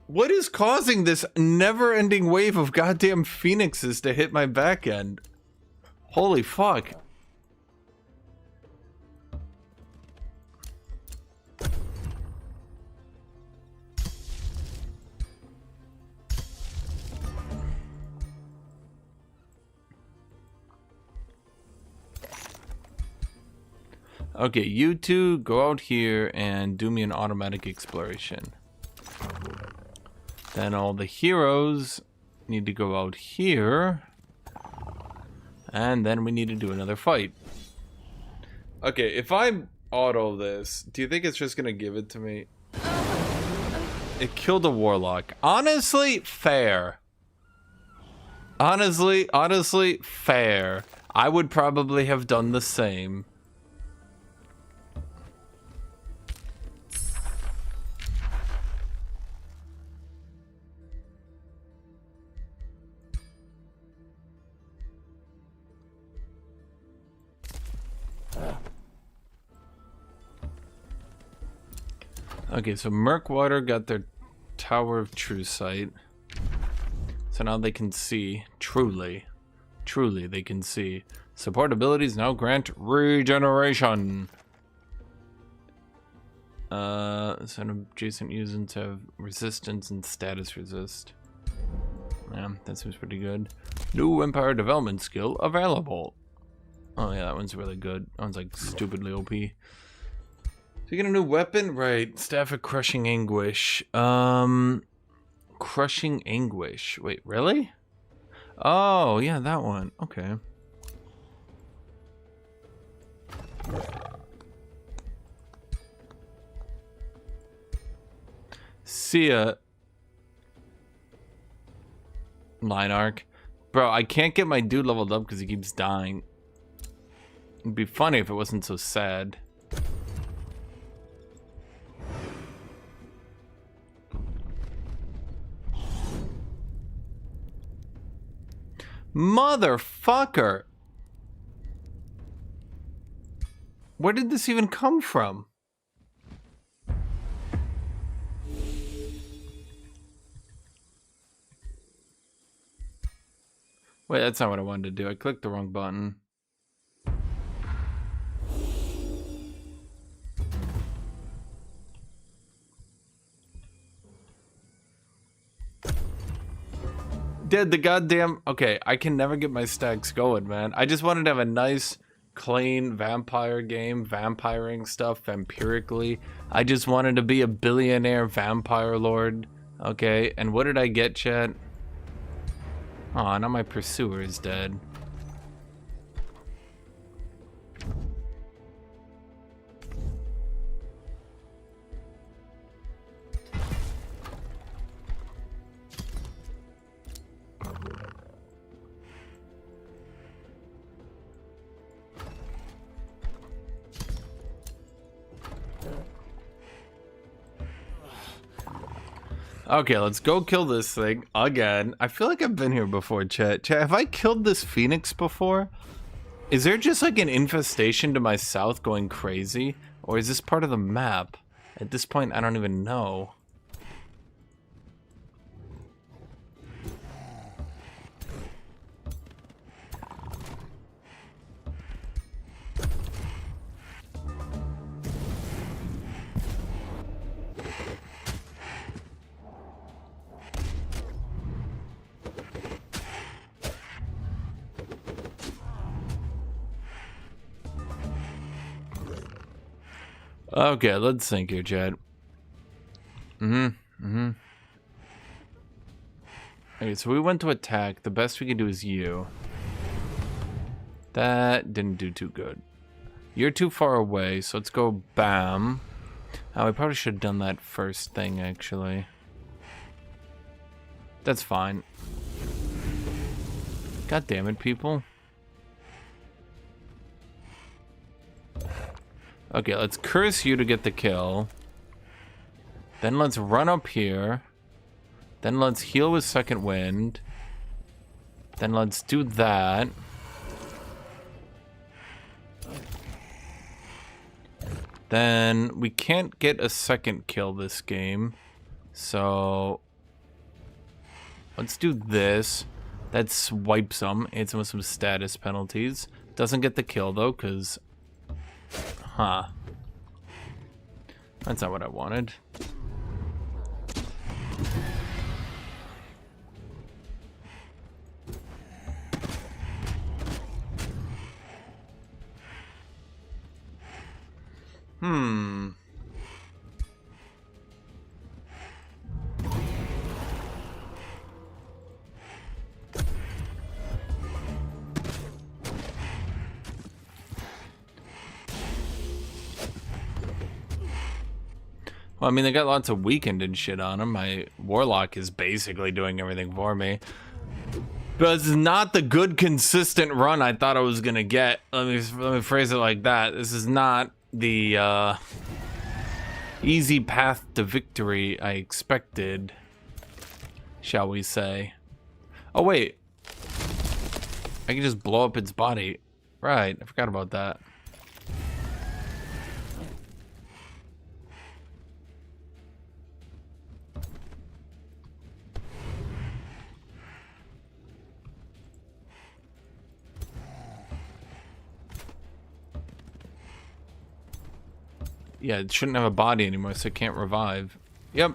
What is causing this never-ending wave of goddamn phoenixes to hit my back end? Holy fuck. Okay, you two go out here and do me an automatic exploration. Then all the heroes need to go out here. And then we need to do another fight. Okay, if I auto this, do you think it's just gonna give it to me? It killed a warlock. Honestly, fair. Honestly, fair. I would probably have done the same. Okay, so Murkwater got their Tower of True Sight. So now they can see. Truly they can see. Support abilities now grant regeneration. Some adjacent users have resistance and status resist. Yeah, that seems pretty good. New Empire development skill available. Oh yeah, that one's really good. That one's like stupidly OP. So you get a new weapon? Right. Staff of Crushing Anguish. Crushing Anguish. Wait, really? Oh, yeah, that one. Okay. See ya. Line arc. Bro, I can't get my dude leveled up because he keeps dying. It'd be funny if it wasn't so sad. Motherfucker! Where did this even come from? Wait, that's not what I wanted to do. I clicked the wrong button. Dude, the goddamn... Okay, I can never get my stacks going, man. I just wanted to have a nice, clean vampire game, vampiring stuff, vampirically. I just wanted to be a billionaire vampire lord. Okay, and what did I get, chat? Aw, now my pursuer is dead. Okay, let's go kill this thing again. I feel like I've been here before, chat. Chat, have I killed this phoenix before? Is there just like an infestation to my south going crazy? Or is this part of the map? At this point, I don't even know. Okay, let's think here, Chad. Okay, so we went to attack. The best we can do is you. That didn't do too good. You're too far away, so let's go bam. Oh, we probably should have done that first thing, actually. That's fine. God damn it, people. Okay, let's curse you to get the kill. Then let's run up here. Then let's heal with second wind. Then let's do that. Then we can't get a second kill this game. So let's do this. That swipes them. Hits them with some status penalties. Doesn't get the kill though, because... Huh. That's not what I wanted. Well, I mean, they got lots of weakened and shit on them. My warlock is basically doing everything for me. But it's not the good, consistent run I thought I was gonna get. Let me phrase it like that. This is not the easy path to victory I expected, shall we say. Oh, wait. I can just blow up its body. Right, I forgot about that. Yeah, it shouldn't have a body anymore, so it can't revive. Yep.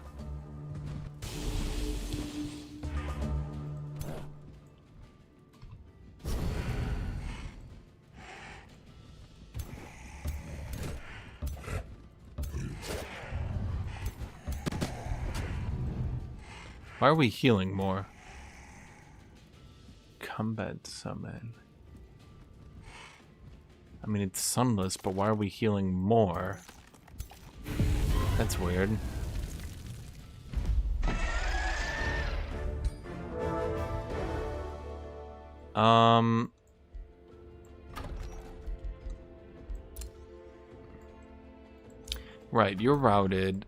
Why are we healing more? Combat summon. I mean, it's sunless, but why are we healing more? That's weird. Right, you're routed.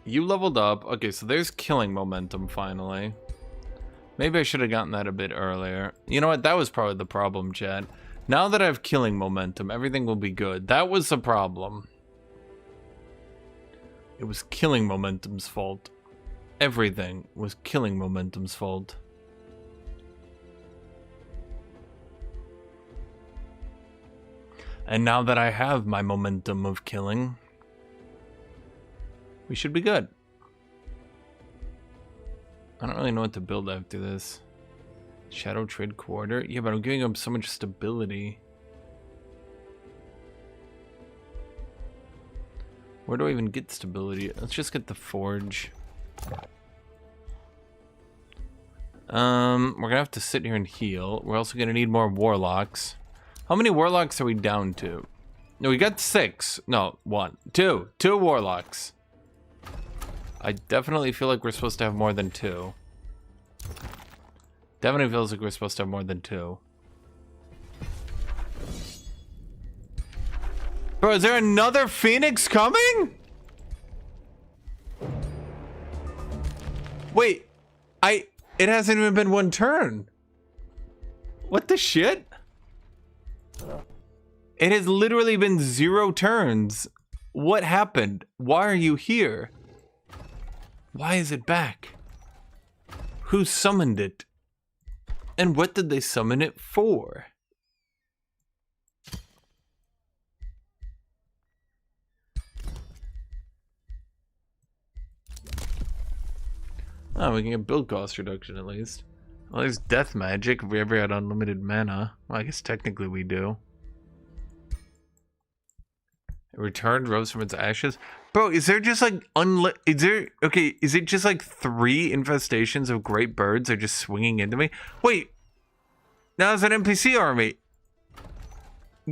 You leveled up. Okay, so there's killing momentum finally. Maybe I should have gotten that a bit earlier. You know what? That was probably the problem, Chad. Now that I have killing momentum, everything will be good. That was the problem. It was killing momentum's fault. Everything was killing momentum's fault. And now that I have my momentum of killing, we should be good. I don't really know what to build after this. Shadow Trade Quarter? Yeah, but I'm giving up so much stability. Where do I even get stability? Let's just get the Forge. We're gonna have to sit here and heal. We're also gonna need more Warlocks. How many Warlocks are we down to? No, we got 6. No, 1. 2. 2 Warlocks. I definitely feel like we're supposed to have more than 2. Definitely feels like we're supposed to have more than 2. Bro, is there another Phoenix coming? Wait, it hasn't even been one turn. What the shit? It has literally been 0 turns. What happened? Why are you here? Why is it back? Who summoned it? And what did they summon it for? Oh, we can get build cost reduction at least. Well, there's death magic if we ever had unlimited mana. Well, I guess technically we do. It returned rose from its ashes. Bro, is there just like is it just like 3 infestations of great birds are just swinging into me? Wait. Now it's an NPC army.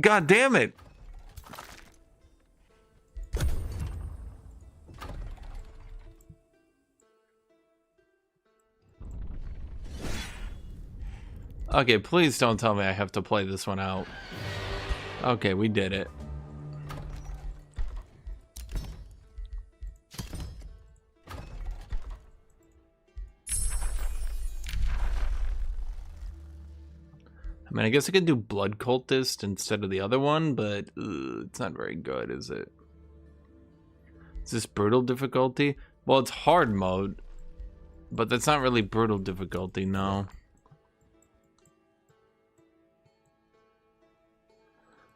God damn it. Okay, please don't tell me I have to play this one out. Okay, we did it. I mean, I guess I could do Blood Cultist instead of the other one, but it's not very good, is it? Is this brutal difficulty? Well, it's hard mode, but that's not really brutal difficulty, no.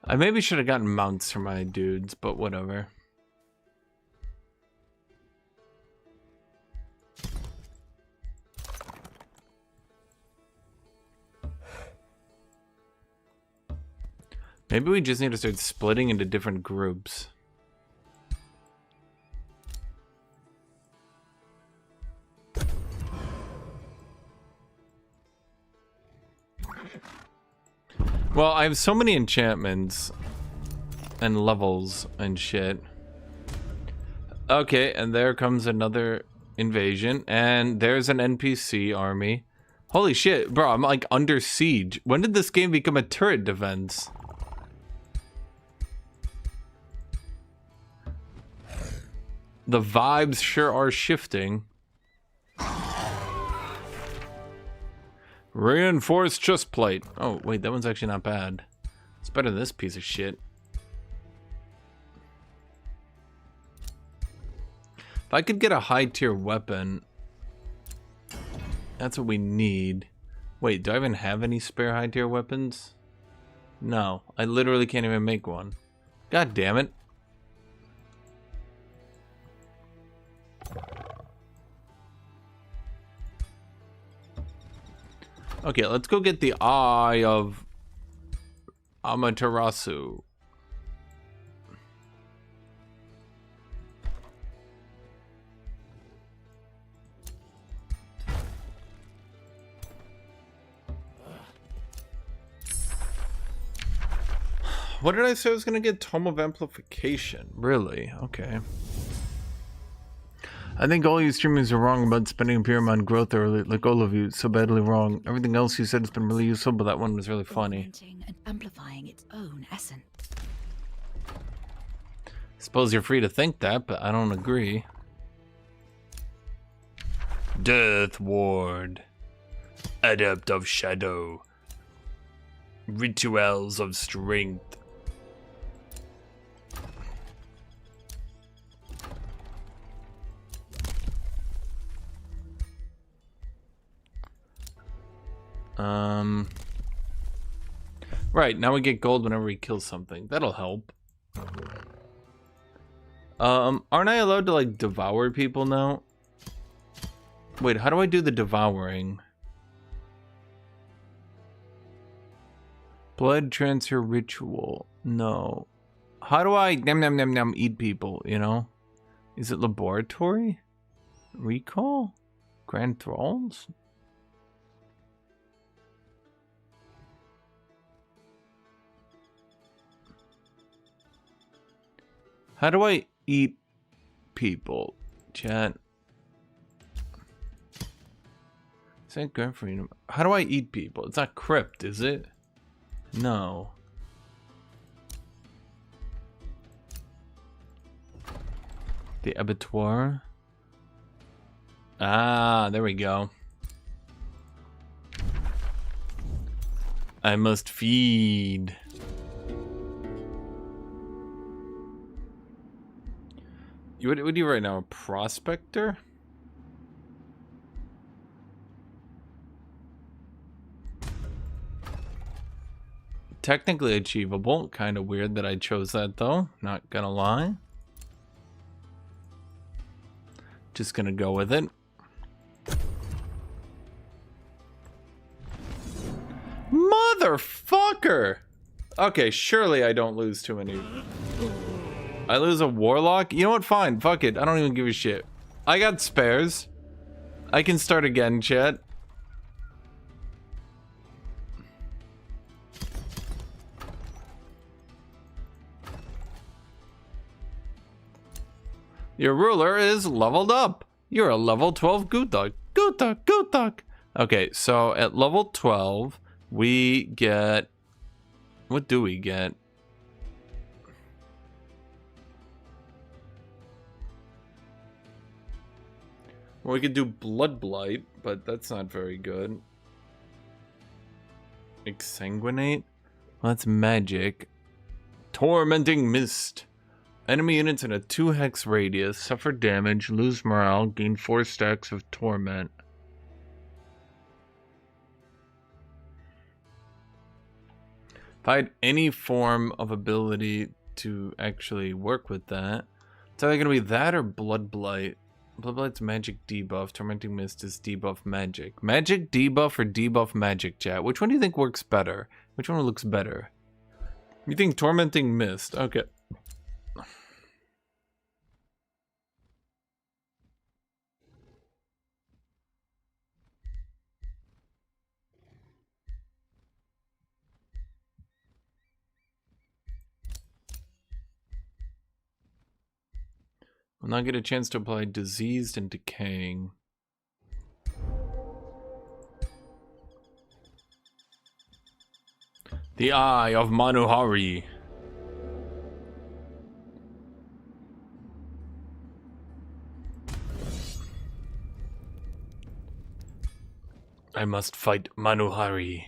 I maybe should have gotten mounts for my dudes, but whatever. Maybe we just need to start splitting into different groups. Well, I have so many enchantments and levels and shit. Okay, and there comes another invasion, and there's an NPC army. Holy shit, bro, I'm like under siege. When did this game become a turret defense? The vibes sure are shifting. Reinforced chest plate. Oh, wait, that one's actually not bad. It's better than this piece of shit. If I could get a high tier weapon, that's what we need. Wait, do I even have any spare high tier weapons? No, I literally can't even make one. God damn it. Okay, let's go get the Eye of Amaterasu. What did I say I was gonna get? Tome of Amplification. Really? Okay. I think all you streamers are wrong about spending Imperium on growth early, like all of you, so badly wrong. Everything else you said has been really useful, but that one was really funny. Augmenting and amplifying its own essence. Suppose you're free to think that, but I don't agree. Death Ward. Adept of Shadow. Rituals of Strength. Right, now we get gold whenever we kill something. That'll help. Aren't I allowed to, like, devour people now? Wait, how do I do the devouring? Blood transfer ritual. No. How do I eat people, you know? Is it laboratory? Recall? Grand Thralls? How do I eat people? Chat. Is that Grand Freedom? How do I eat people? It's not crypt, is it? No. The abattoir. Ah, there we go. I must feed. What are you right now? A prospector? Technically achievable. Kind of weird that I chose that though. Not gonna lie. Just gonna go with it. Motherfucker! Okay, surely I don't lose too many. I lose a warlock? You know what? Fine. Fuck it. I don't even give a shit. I got spares. I can start again, chat. Your ruler is leveled up. You're a level 12 Guthuk. Guthuk, Guthuk. Okay, so at level 12, we get... What do we get? Well, we could do Blood Blight, but that's not very good. Exsanguinate? Well, that's magic. Tormenting Mist. Enemy units in a 2-hex radius suffer damage, lose morale, gain 4 stacks of torment. If I had any form of ability to actually work with that, it's either going to be that or Blood Blight. Blood Blight's magic debuff, Tormenting Mist is debuff magic. Magic debuff or debuff magic, chat? Which one do you think works better? Which one looks better? You think Tormenting Mist? Okay. Will not get a chance to apply diseased and decaying. The Eye of Manuhari. I must fight Manuhari.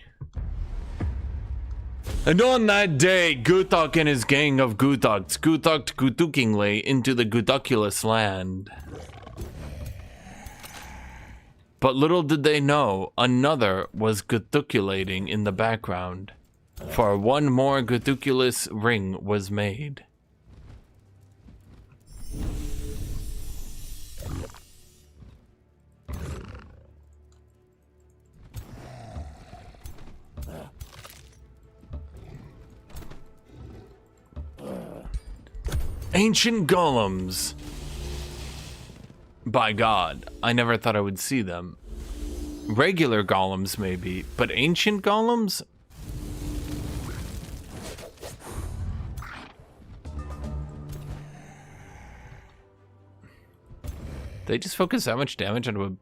And on that day, Guthuk and his gang of Guthuks Guthuked Guthukingly into the Guthukulous land. But little did they know, another was Guthukulating in the background. For one more Guthukulous ring was made. Ancient golems. By God, I never thought I would see them. Regular golems maybe, but ancient golems? They just focus that much damage onto a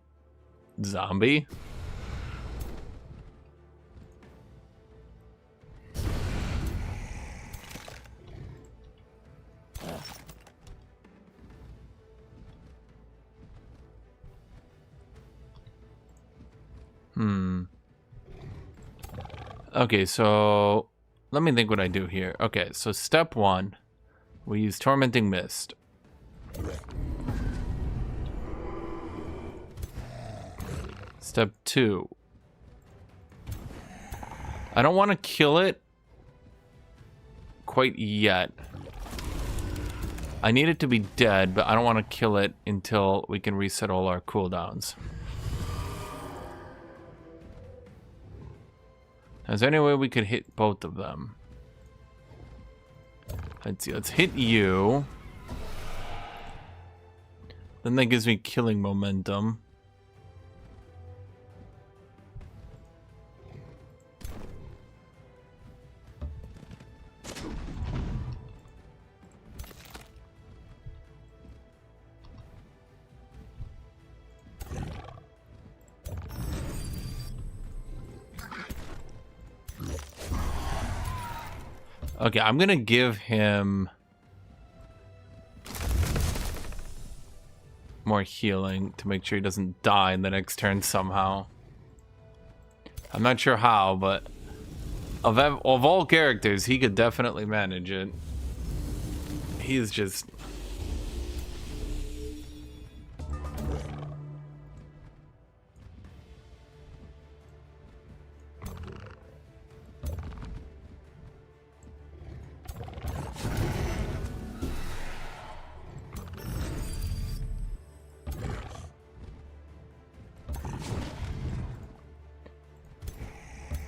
zombie? Okay, so let me think what I do here. Okay, so step 1, we use Tormenting Mist. Step 2. I don't want to kill it quite yet. I need it to be dead, but I don't want to kill it until we can reset all our cooldowns. Is there any way we could hit both of them? Let's see, let's hit you. Then that gives me killing momentum. Okay, I'm gonna give him more healing to make sure he doesn't die in the next turn somehow. I'm not sure how, but of all characters, he could definitely manage it. He's just...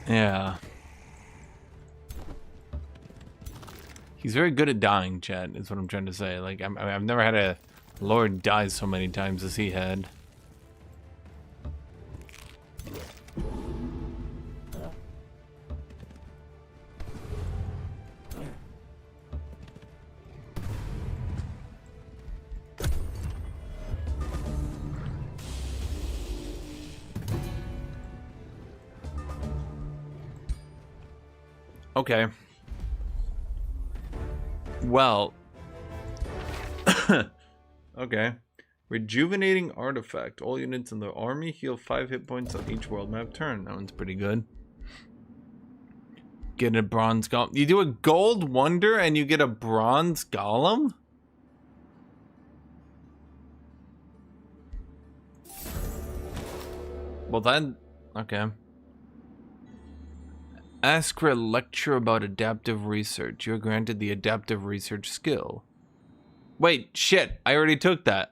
Yeah. He's very good at dying, chat, is what I'm trying to say. Like, I've never had a lord die so many times as he had. Okay. Well. Okay. Rejuvenating artifact. All units in the army heal 5 hit points on each world map turn. That one's pretty good. Get a bronze golem. You do a gold wonder and you get a bronze golem? Well then, okay. Ask for a lecture about adaptive research. You're granted the adaptive research skill. Wait, shit, I already took that.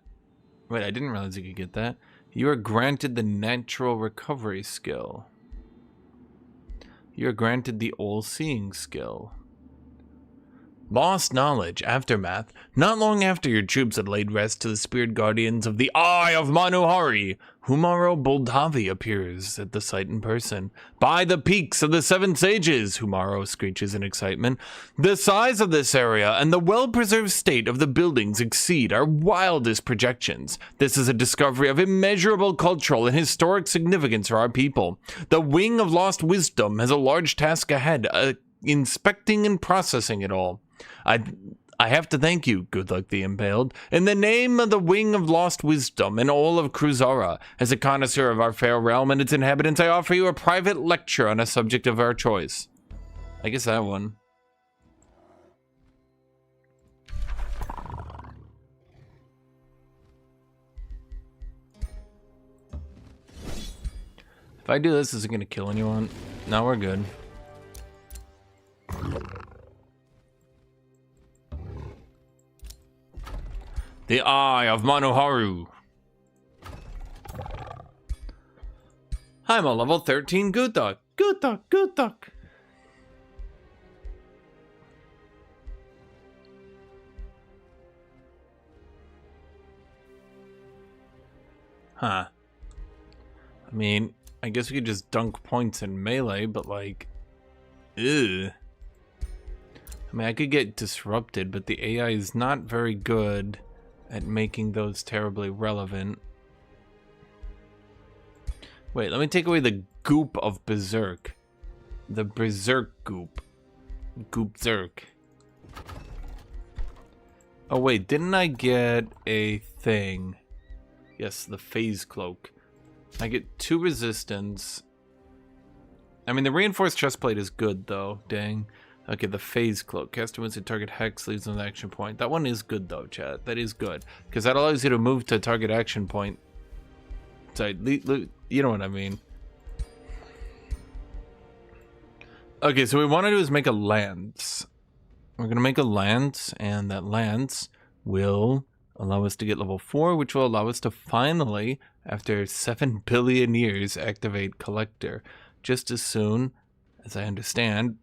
Wait, I didn't realize you could get that. You are granted the natural recovery skill. You are granted the all-seeing skill. Lost knowledge, aftermath. Not long after your troops had laid rest to the spirit guardians of the Eye of Manuhari, Humaro Boldavi appears at the site in person. By the peaks of the Seven Sages, Humaro screeches in excitement. The size of this area and the well-preserved state of the buildings exceed our wildest projections. This is a discovery of immeasurable cultural and historic significance for our people. The Wing of Lost Wisdom has a large task ahead, inspecting and processing it all. I have to thank you, Guthuk the Impaled, in the name of the Wing of Lost Wisdom and all of Cruzara. As a connoisseur of our fair realm and its inhabitants, I offer you a private lecture on a subject of our choice. I guess that one. If I do this, is it going to kill anyone? No, we're good. The Eye of Manuharu. I'm a level 13 Guthuk. Guthuk. Huh. I mean, I guess we could just dunk points in melee, but like, ew. I mean, I could get disrupted, but the AI is not very good at making those terribly relevant. Wait, let me take away the goop of Berserk. The Berserk goop. Goop Zerk. Oh wait, didn't I get a thing? Yes, the phase cloak. I get 2 resistance. I mean, the reinforced chestplate is good though, dang. Okay, the phase cloak. Cast once a target hex leaves an action point. That one is good though, chat. That is good. Because that allows you to move to target action point. So, you know what I mean. Okay, so what we want to do is make a lance. We're going to make a lance, and that lance will allow us to get level 4, which will allow us to finally, after 7 billion years, activate Collector. Just as soon as I understand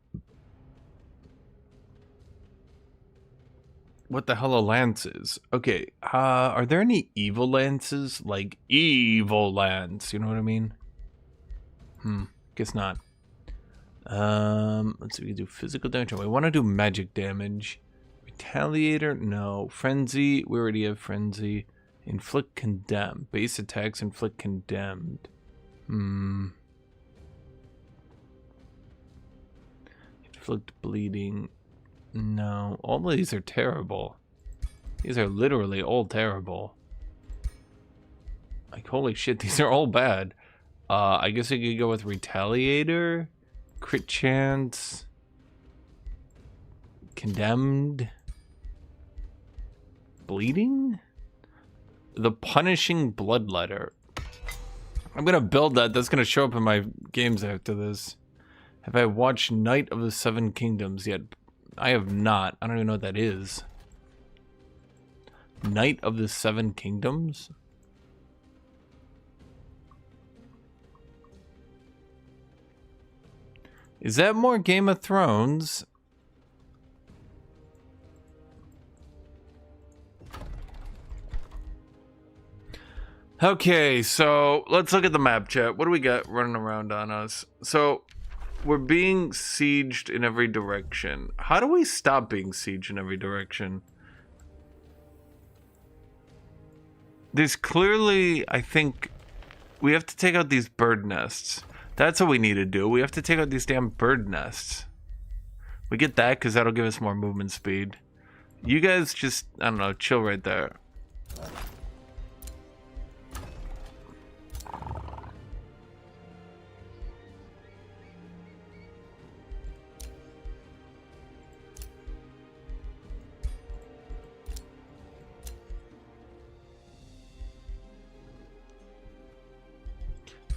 what the hell a lance is. Okay, are there any evil lances? Like, evil lance, you know what I mean? Guess not. Let's see, we can do physical damage. We want to do magic damage. Retaliator, no. Frenzy, we already have Frenzy. Inflict Condemn. Base attacks inflict Condemned. Inflict Bleeding. No, all of these are terrible. These are literally all terrible. Like, holy shit, these are all bad. I guess we could go with Retaliator, Crit Chance, Condemned, Bleeding, the Punishing Bloodletter. I'm gonna build that. That's gonna show up in my games after this. Have I watched Knight of the Seven Kingdoms yet? I have not. I don't even know what that is. Knight of the Seven Kingdoms? Is that more Game of Thrones? Okay, so let's look at the map, chat. What do we got running around on us? So we're being sieged in every direction. How do we stop being sieged in every direction? There's clearly, I think, we have to take out these bird nests. That's what we need to do. We have to take out these damn bird nests. We get that because that'll give us more movement speed. You guys just, I don't know, chill right there.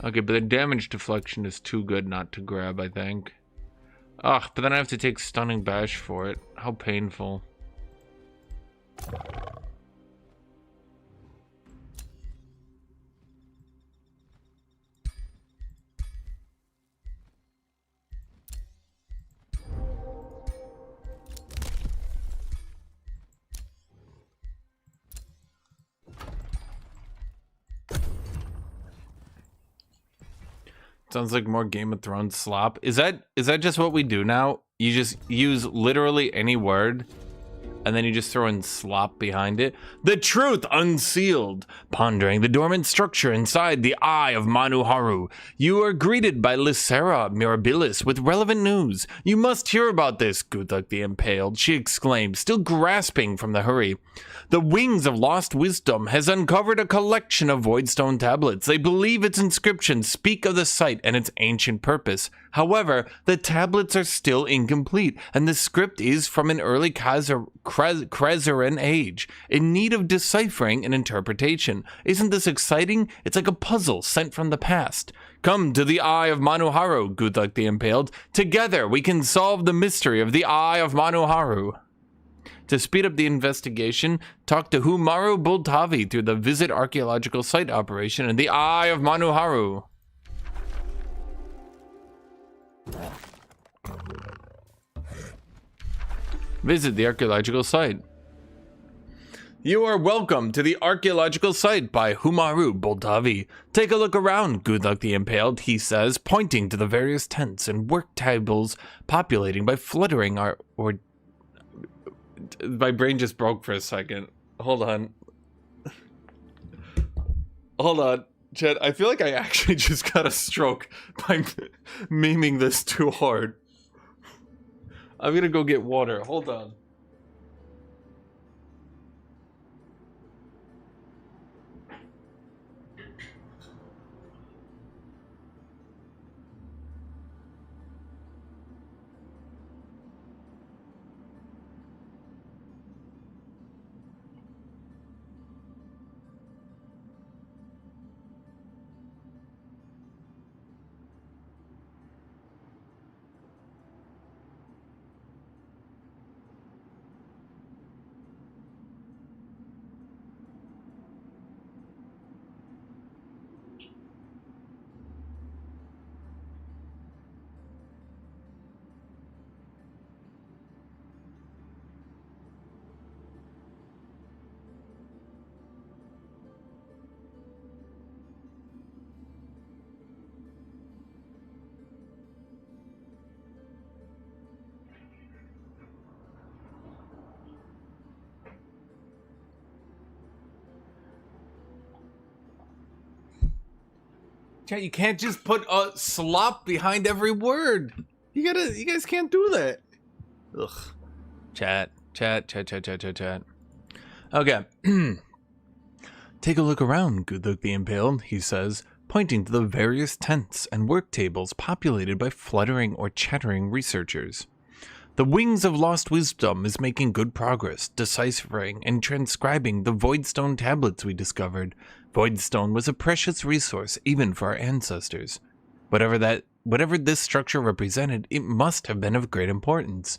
Okay, but the damage deflection is too good not to grab, I think. Ugh, but then I have to take Stunning Bash for it. How painful. Sounds like more Game of Thrones slop. Is that just what we do now? You just use literally any word and then you just throw in slop behind it? The truth unsealed. Pondering the dormant structure inside the eye of Manuharu, you are greeted by Lysera Mirabilis with relevant news. You must hear about this, Guthuk the Impaled, she exclaimed, still grasping from the hurry. The Wings of Lost Wisdom has uncovered a collection of Voidstone tablets. They believe its inscriptions speak of the site and its ancient purpose. However, the tablets are still incomplete, and the script is from an early Krezeran age, in need of deciphering and interpretation. Isn't this exciting? It's like a puzzle sent from the past. Come to the Eye of Manuharu, Guthuk the Impaled. Together we can solve the mystery of the Eye of Manuharu. To speed up the investigation, talk to Humaru Bultavi through the Visit Archaeological Site operation in the Eye of Manuharu. Visit the archaeological site. You are welcome to the archaeological site by Humaru Bultavi. Take a look around, Guthuk the Impaled, he says, pointing to the various tents and work tables populating by fluttering my brain just broke for a second. Hold on. Hold on. Chet, I feel like I actually just got a stroke by memeing this too hard. I'm gonna go get water. Hold on. Chat, you can't just put a slop behind every word. You guys can't do that. Ugh. Chat. Okay. Take a look around, Guthuk the Impaled, he says, pointing to the various tents and work tables populated by fluttering or chattering researchers. The Wings of Lost Wisdom is making good progress, deciphering and transcribing the Voidstone tablets we discovered. Voidstone was a precious resource even for our ancestors. Whatever this structure represented, it must have been of great importance.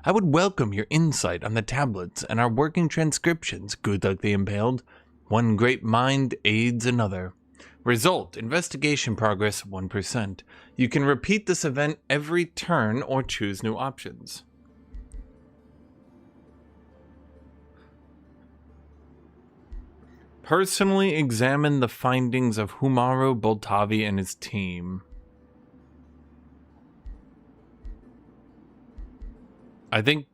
I would welcome your insight on the tablets and our working transcriptions, Guthuk the Impaled. One great mind aids another. Result, investigation progress 1%. You can repeat this event every turn or choose new options. Personally examine the findings of Humaru Boltavi and his team. I think...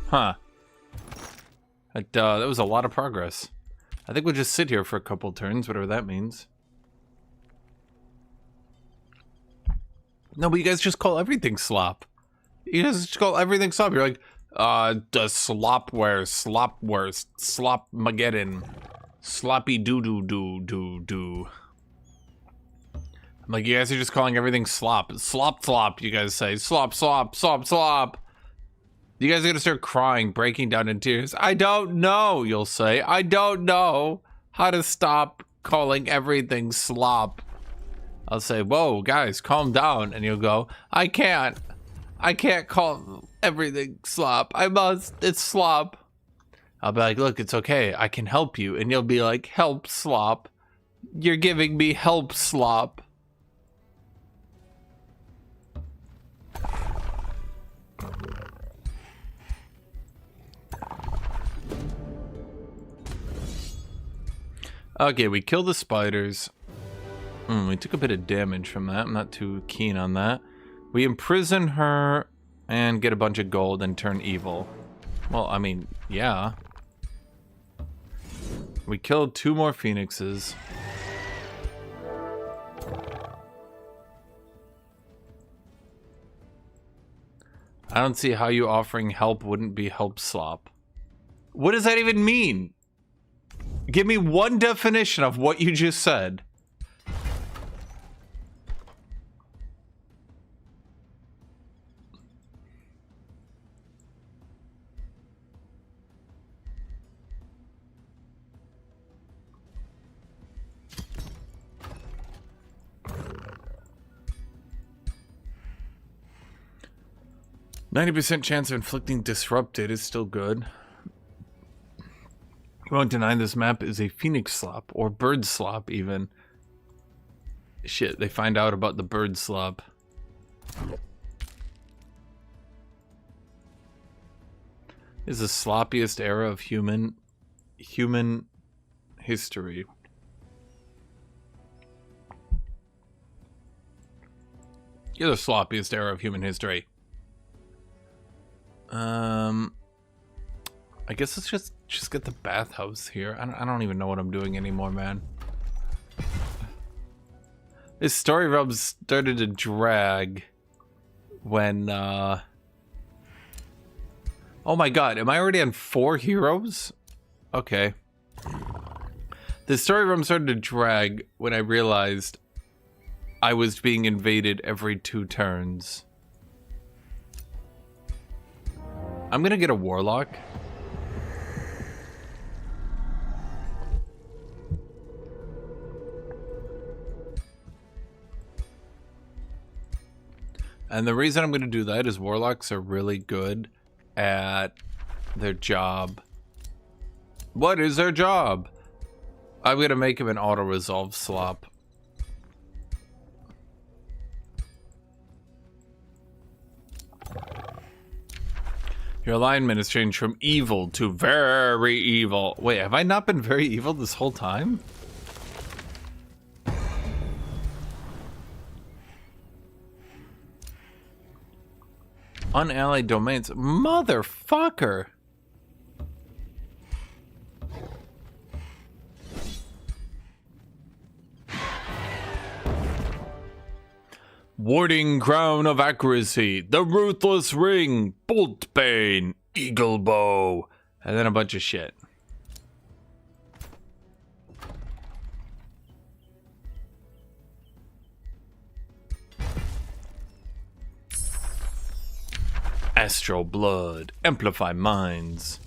Huh. That was a lot of progress. I think we'll just sit here for a couple turns, whatever that means. No, but you guys just call everything slop. You guys just call everything slop. You're like, the slopware, slop-mageddon, sloppy doo-doo-doo-doo-doo. I'm like, you guys are just calling everything slop. Slop, you guys say. Slop. You guys are gonna start crying, breaking down in tears. I don't know, you'll say. I don't know how to stop calling everything slop. I'll say, whoa, guys, calm down. And you'll go, I can't call everything slop. I must, it's slop. I'll be like, look, it's okay. I can help you. And you'll be like, help, slop. You're giving me help, slop. Okay, we kill the spiders. We took a bit of damage from that. I'm not too keen on that. We imprison her and get a bunch of gold and turn evil. Well, I mean, yeah. We killed 2 more phoenixes. I don't see how you offering help wouldn't be help slop. What does that even mean? Give me one definition of what you just said. %90 chance of inflicting disrupted is still good. We won't deny this map is a phoenix slop, or bird slop even. Shit, they find out about the bird slop. This is the sloppiest era of human history. You're the sloppiest era of human history. I guess let's just get the bathhouse here. I don't even know what I'm doing anymore, man. This story realm started to drag when oh my god, am I already on 4 heroes? Okay. The story realm started to drag when I realized I was being invaded every 2 turns. I'm gonna get a warlock. And the reason I'm gonna do that is warlocks are really good at their job. What is their job? I'm gonna make him an auto-resolve slop. Your alignment has changed from evil to very evil. Wait, have I not been very evil this whole time? Unallied domains. Motherfucker! Warding crown of accuracy, the ruthless ring, bolt bane, eagle bow, and then a bunch of shit. Astral blood, amplify minds.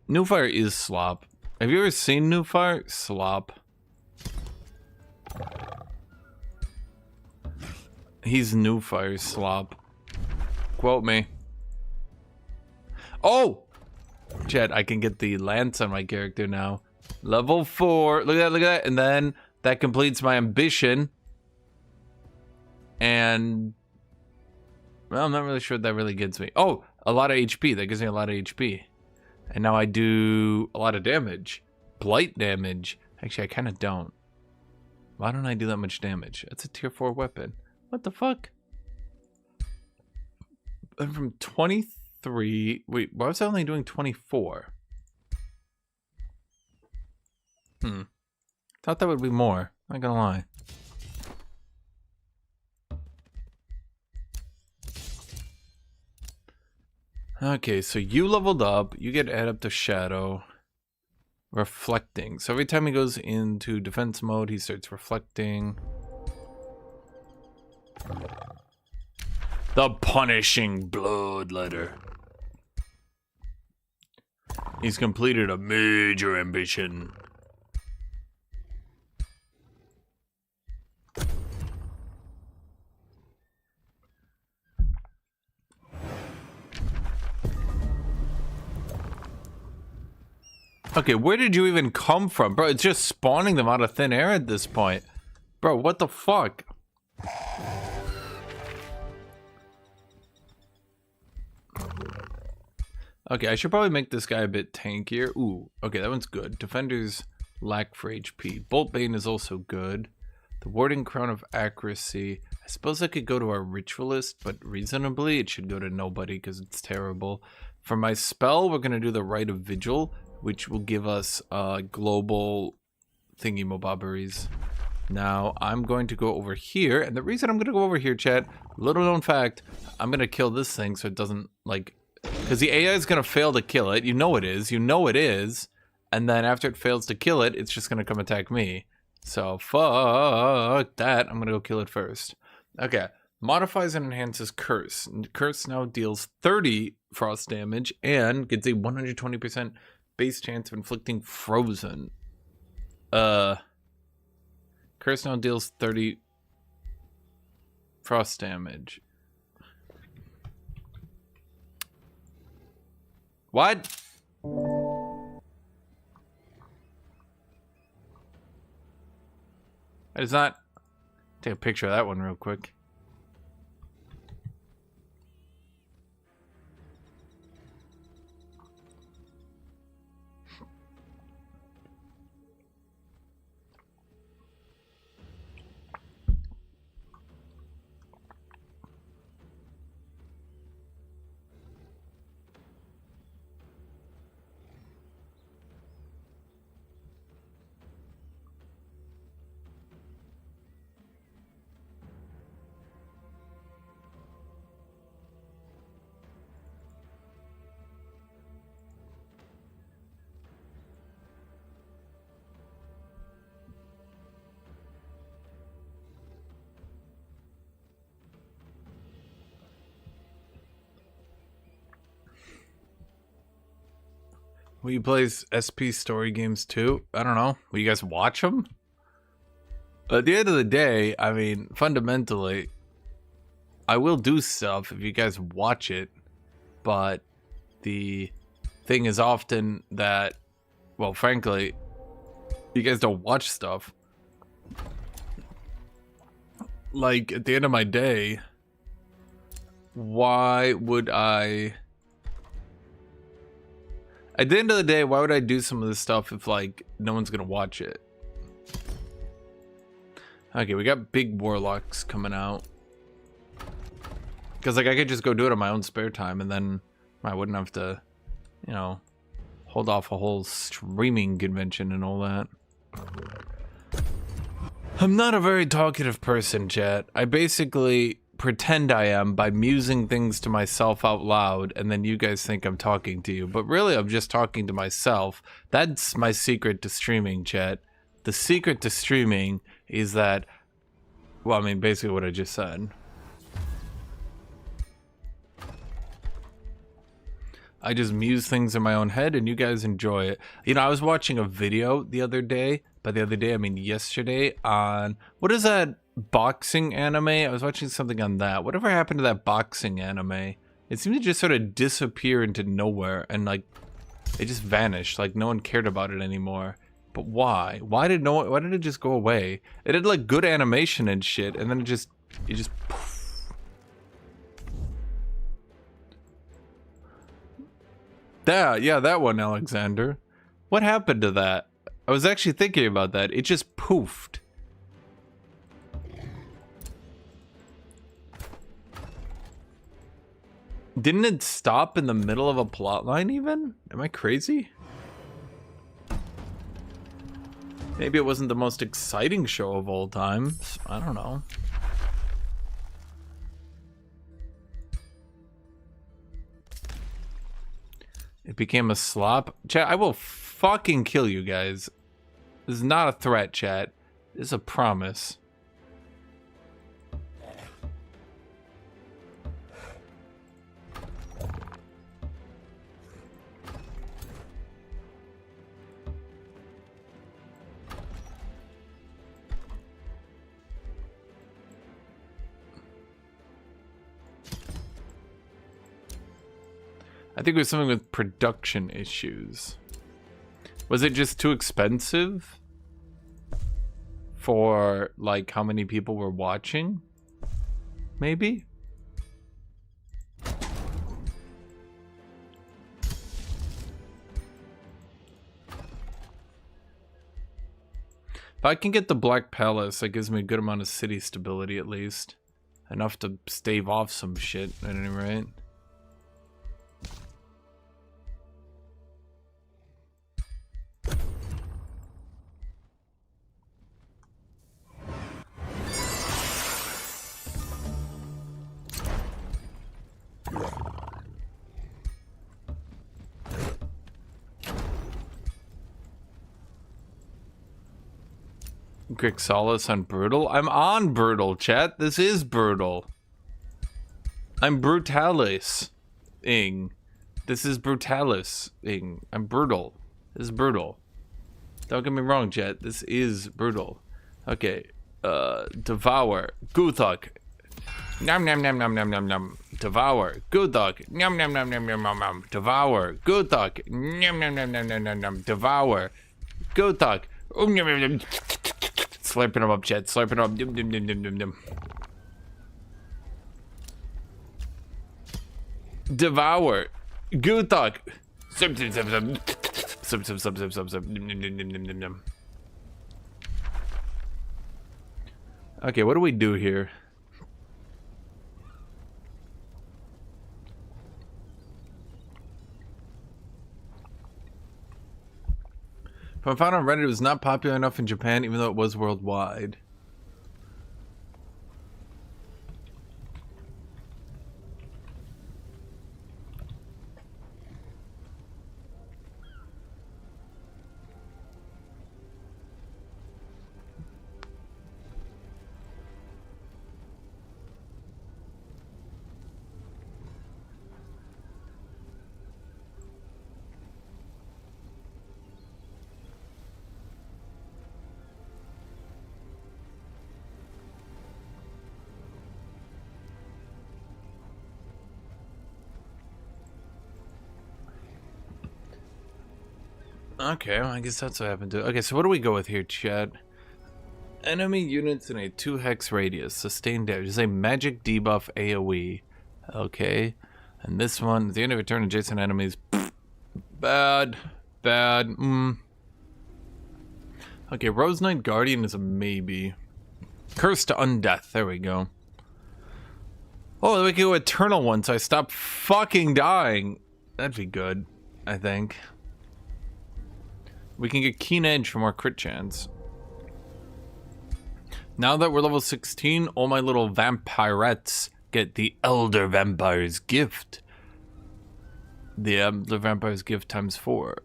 New Fire is slop. Have you ever seen New Fire? Slop. He's New Fire slop. Quote me. Oh! Chat, I can get the lance on my character now. Level 4. Look at that, look at that. And then that completes my ambition. And well, I'm not really sure what that really gets me. Oh, a lot of HP. That gives me a lot of HP. And now I do a lot of damage. Blight damage. Actually, I kind of don't. Why don't I do that much damage? That's a tier 4 weapon. What the fuck? I'm from 23. Wait, why was I only doing 24? Thought that would be more. Not gonna lie. Okay, so you leveled up. You get add up to shadow. Reflecting. So every time he goes into defense mode, he starts reflecting. The punishing bloodletter. He's completed a major ambition. Okay, where did you even come from? Bro, it's just spawning them out of thin air at this point. Bro, what the fuck? Okay, I should probably make this guy a bit tankier. Ooh, okay, that one's good. Defenders lack for HP. Boltbane is also good. The Warden Crown of Accuracy. I suppose I could go to our Ritualist, but reasonably it should go to nobody because it's terrible. For my spell, we're going to do the Rite of Vigil, which will give us global thingy-mobobberies. Now, I'm going to go over here, and the reason I'm going to go over here, chat, little known fact, I'm going to kill this thing so it doesn't, like, because the AI is going to fail to kill it. You know it is, and then after it fails to kill it, it's just going to come attack me. So, fuck that. I'm going to go kill it first. Okay, modifies and enhances Curse. Curse now deals 30 frost damage and gets a 120% base chance of inflicting frozen. Curse now deals 30 frost damage. What? I just not take a picture of that one real quick. Will you play SP story games too? I don't know. Will you guys watch them? At the end of the day, I mean, fundamentally, I will do stuff if you guys watch it, but the thing is often that, well, frankly, you guys don't watch stuff. Like, at the end of my day, why would I... At the end of the day, why would I do some of this stuff if, like, no one's gonna watch it? Okay, we got big warlocks coming out. Because, like, I could just go do it on my own spare time, and then I wouldn't have to, you know, hold off a whole streaming convention and all that. I'm not a very talkative person, chat. I basically pretend I am by musing things to myself out loud, and then you guys think I'm talking to you, but really I'm just talking to myself. That's my secret to streaming, chat. The secret to streaming is that, well, I mean, basically what I just said. I just muse things in my own head and you guys enjoy it. You know, I was watching a video the other day, by the other day I mean yesterday, on, what is that boxing anime? I was watching something on that. Whatever happened to that boxing anime? It seemed to just sort of disappear into nowhere, and like, It just vanished, like no one cared about it anymore. But why? Why did it just go away? It had like good animation and shit, and then it just poof. Yeah, that one, Alexander. What happened to that? I was actually thinking about that. It just poofed. Didn't it stop in the middle of a plot line even? Am I crazy? Maybe it wasn't the most exciting show of all time. I don't know. It became a slop. Chat, I will fucking kill you guys. This is not a threat, chat. This is a promise. I think it was something with production issues. Was it just too expensive for like how many people were watching? Maybe? If I can get the Black Palace, that gives me a good amount of city stability at least. Enough to stave off some shit at any rate. Grixalis on Brutal? I'm on Brutal, chat. This is Brutal. I'm Brutalis-ing. This is Brutalis-ing. I'm Brutal. This is Brutal. Don't get me wrong, chat. This is Brutal. Okay. Devour. Guthuk. Nom nom nom nom nom nom nom. Devour. Guthuk. Nom nom nom nom nom nom nom. Devour. Guthuk. Nom nom nom nom nom nom nom. Devour. Guthuk. Slurping them up, chat. Slurping them up. Dum, dum, dum, dum, dum, dum. Devour. Guthuk. Sub, sub, sub, sub. Sub, sub, sub, sub, sub, sub. Dum, dum, dum, dum, dum, dum. Okay, what do we do here? From found on Reddit, it was not popular enough in Japan, even though it was worldwide. Okay, well, I guess that's what happened to. Okay, so what do we go with here, Chad? Enemy units in a 2-hex radius. Sustained damage. This is a magic debuff AoE. Okay. And this one, at the end of a turn, adjacent enemies. Bad. Bad. Okay, Rose Knight Guardian is a maybe. Curse to Undeath. There we go. Oh, we can go Eternal one, so I stop fucking dying. That'd be good, I think. We can get Keen Edge for more crit chance. Now that we're level 16, all my little vampirettes get the Elder Vampire's Gift. The Elder Vampire's Gift times 4.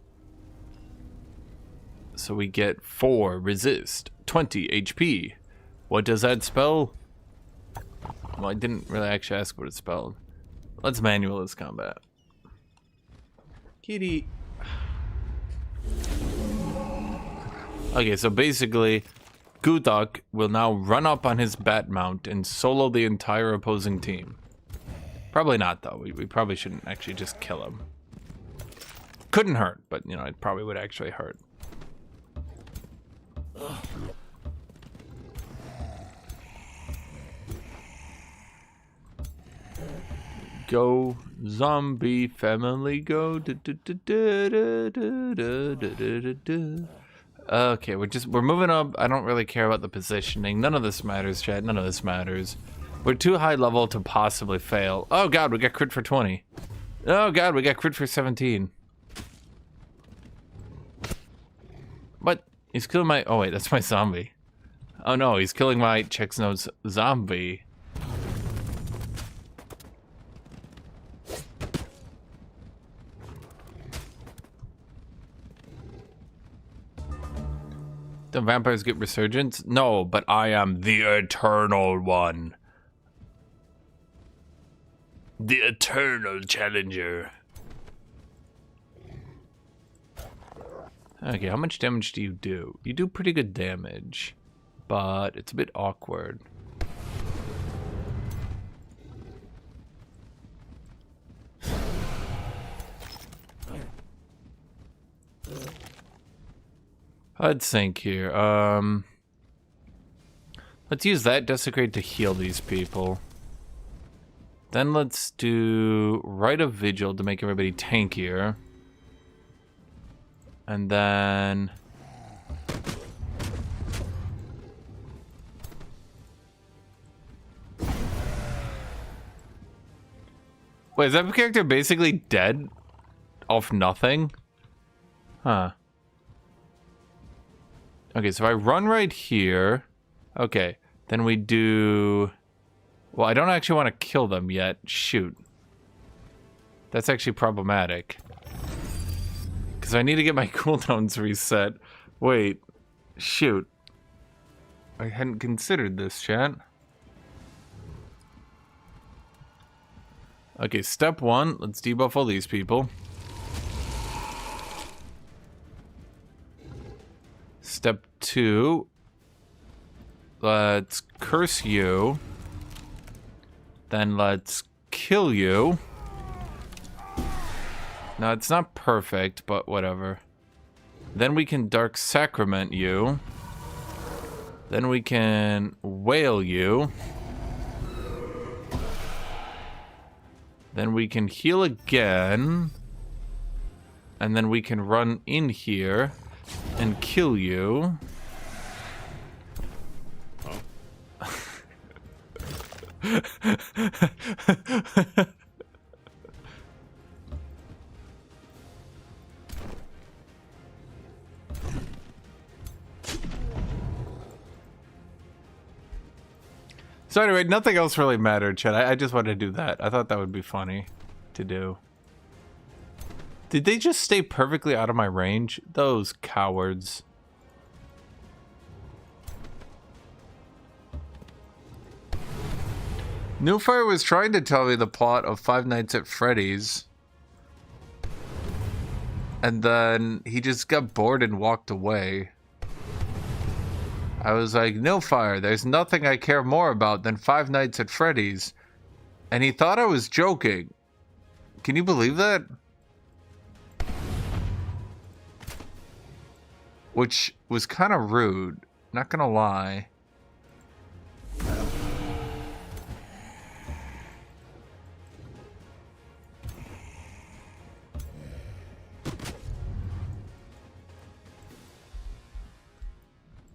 So we get 4 resist, 20 HP. What does that spell? Well, I didn't really actually ask what it spelled. Let's manual this combat. Kitty. Okay, so basically, Guthuk will now run up on his bat mount and solo the entire opposing team. Probably not, though. We probably shouldn't actually just kill him. couldn't hurt, but you know, it probably would actually hurt. Go zombie family, go. Okay, we're moving up. I don't really care about the positioning. None of this matters, chat. None of this matters. We're too high level to possibly fail. Oh god, we got crit for 20. Oh god, we got crit for 17. What? He's killing my... Oh wait, that's my zombie. Oh no, he's killing my Chex Notes zombie. Do vampires get resurgence? No, but I am the Eternal One. The Eternal Challenger. Okay, how much damage do you do? You do pretty good damage, but it's a bit awkward. Let's think here. Let's use that Desecrate to heal these people. Then let's do Rite of Vigil to make everybody tankier. And then... Wait, is that character basically dead? Off nothing? Huh. Okay, so if I run right here... Okay, then we do... Well, I don't actually want to kill them yet. Shoot. That's actually problematic. Because I need to get my cooldowns reset. Wait. Shoot. I hadn't considered this, chat. Okay, step one. Let's debuff all these people. Step two. Let's curse you. Then let's kill you. Now, it's not perfect, but whatever. Then we can Dark Sacrament you. Then we can Wail you. Then we can heal again. And then we can run in here and kill you. So anyway, nothing else really mattered, chat. I just wanted to do that. I thought that would be funny to do. Did they just stay perfectly out of my range? Those cowards. Newfire was trying to tell me the plot of Five Nights at Freddy's. And then he just got bored and walked away. I was like, Newfire, there's nothing I care more about than Five Nights at Freddy's. And he thought I was joking. Can you believe that? Which was kind of rude, not gonna lie.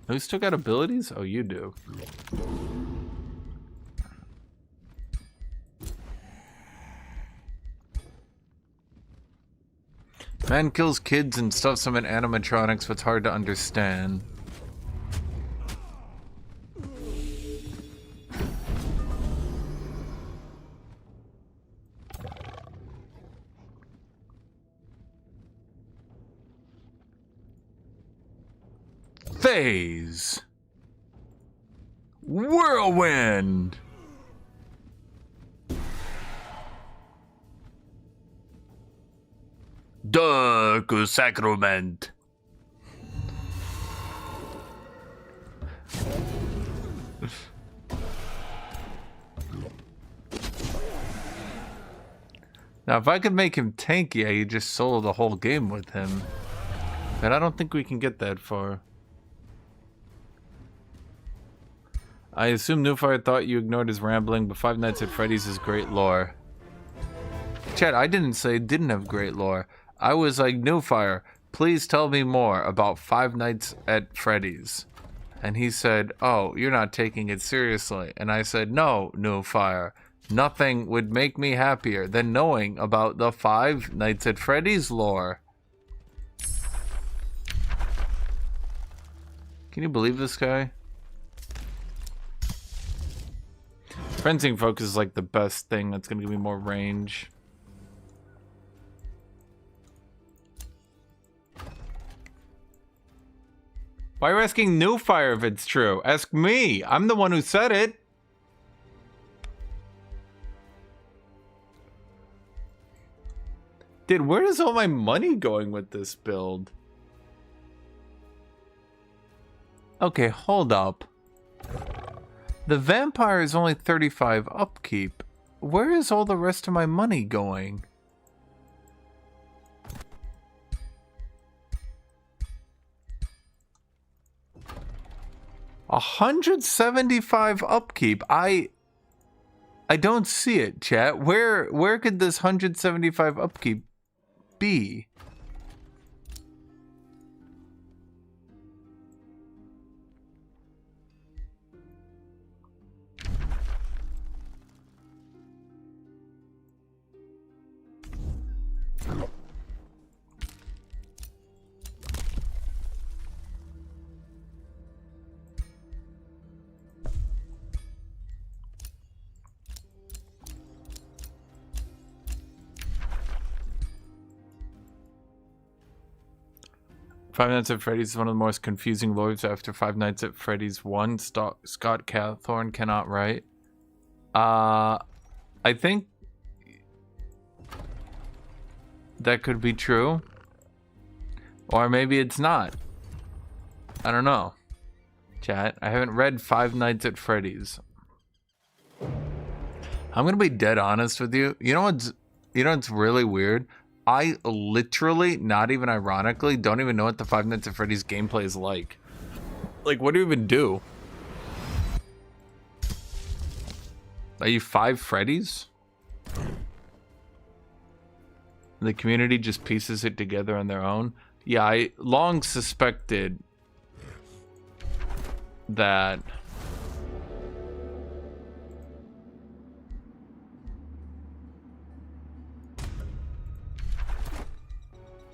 Who still got abilities? Oh, you do. Man kills kids and stuffs them in animatronics, what's hard to understand. Phase. Whirlwind. Dark Sacrament. Now, if I could make him tank, yeah, you just solo the whole game with him. But I don't think we can get that far. I assume Newfire thought you ignored his rambling, but Five Nights at Freddy's is great lore. Chad, I didn't say it didn't have great lore. I was like, Newfire, please tell me more about Five Nights at Freddy's. And he said, oh, you're not taking it seriously. And I said, no, Newfire. Nothing would make me happier than knowing about the Five Nights at Freddy's lore. Can you believe this guy? Fencing focus is like the best thing that's gonna give me more range. Why are you asking Newfire if it's true? Ask me. I'm the one who said it. Dude, where is all my money going with this build? Okay, hold up. The vampire is only 35 upkeep. Where is all the rest of my money going? $175 upkeep. I don't see it, chat. Where could this 175 upkeep be? Five Nights at Freddy's is one of the most confusing lores after Five Nights at Freddy's 1. Scott Cawthorn cannot write. I think that could be true. Or maybe it's not. I don't know. Chat, I haven't read Five Nights at Freddy's. I'm gonna be dead honest with you. You know what's really weird? I literally, not even ironically, don't even know what the Five Nights at Freddy's gameplay is like. Like, what do you even do? Are you five Freddy's? The community just pieces it together on their own? Yeah, I long suspected that...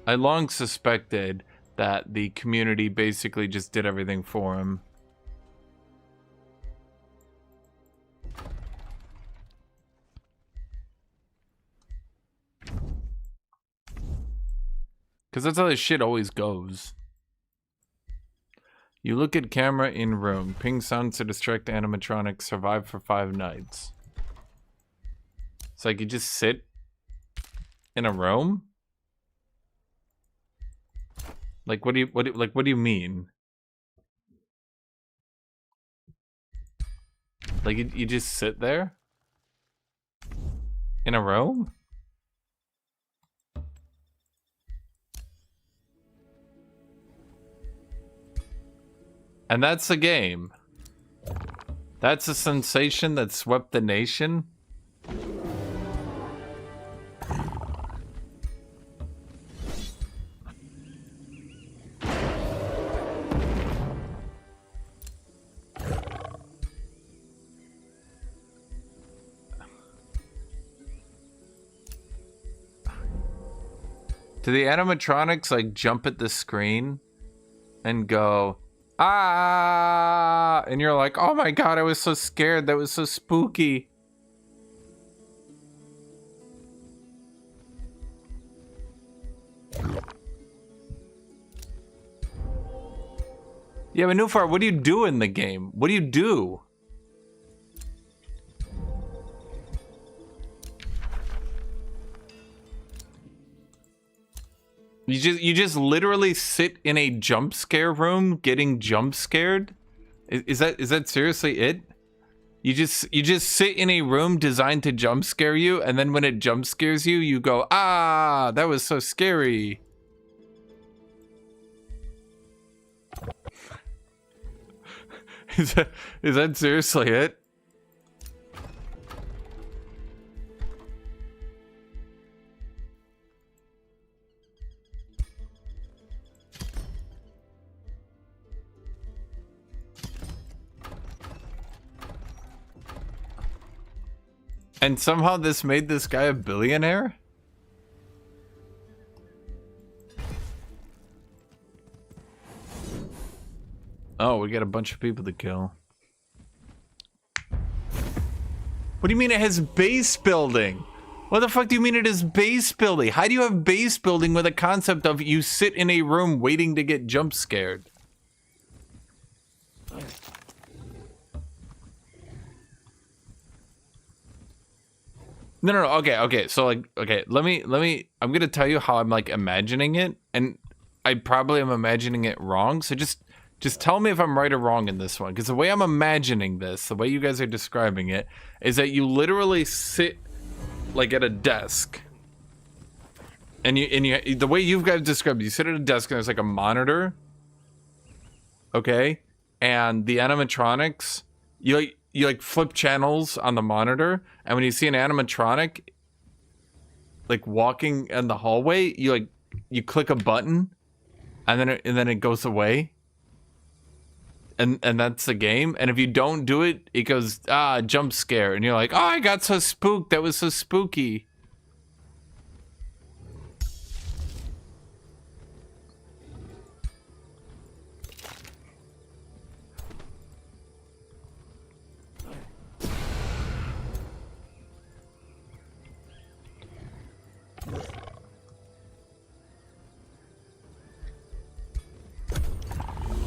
I long suspected that the community basically just did everything for him. Because that's how this shit always goes. You look at camera in room. Ping sounds to distract animatronics. Survive for 5 nights. It's like you just sit in a room? Like, what do you mean? Like, you just sit there? In a room? And that's the game. That's a sensation that swept the nation? Do the animatronics like jump at the screen and go, ah, and you're like, oh my god, I was so scared, that was so spooky. Yeah, but Newfar, what do you do in the game? What do you do? You just literally sit in a jump scare room getting jump scared? Is that seriously it? You just sit in a room designed to jump scare you, and then when it jump scares you, you go, ah, that was so scary. Is that seriously it? And somehow this made this guy a billionaire? Oh, we got a bunch of people to kill. What do you mean it has base building? What the fuck do you mean it is base building? How do you have base building with a concept of you sit in a room waiting to get jump scared? No, okay, so like, okay, let me, I'm gonna tell you how I'm like imagining it, and I probably am imagining it wrong, so just tell me if I'm right or wrong in this one, because the way I'm imagining this, the way you guys are describing it, is that you literally sit like at a desk, and you the way you guys described it, you sit at a desk and there's like a monitor, okay, and the animatronics, you like flip channels on the monitor, and when you see an animatronic like walking in the hallway, you click a button, and then it goes away, and that's the game. And if you don't do it, it goes jump scare, and you're like, oh, I got so spooked, that was so spooky.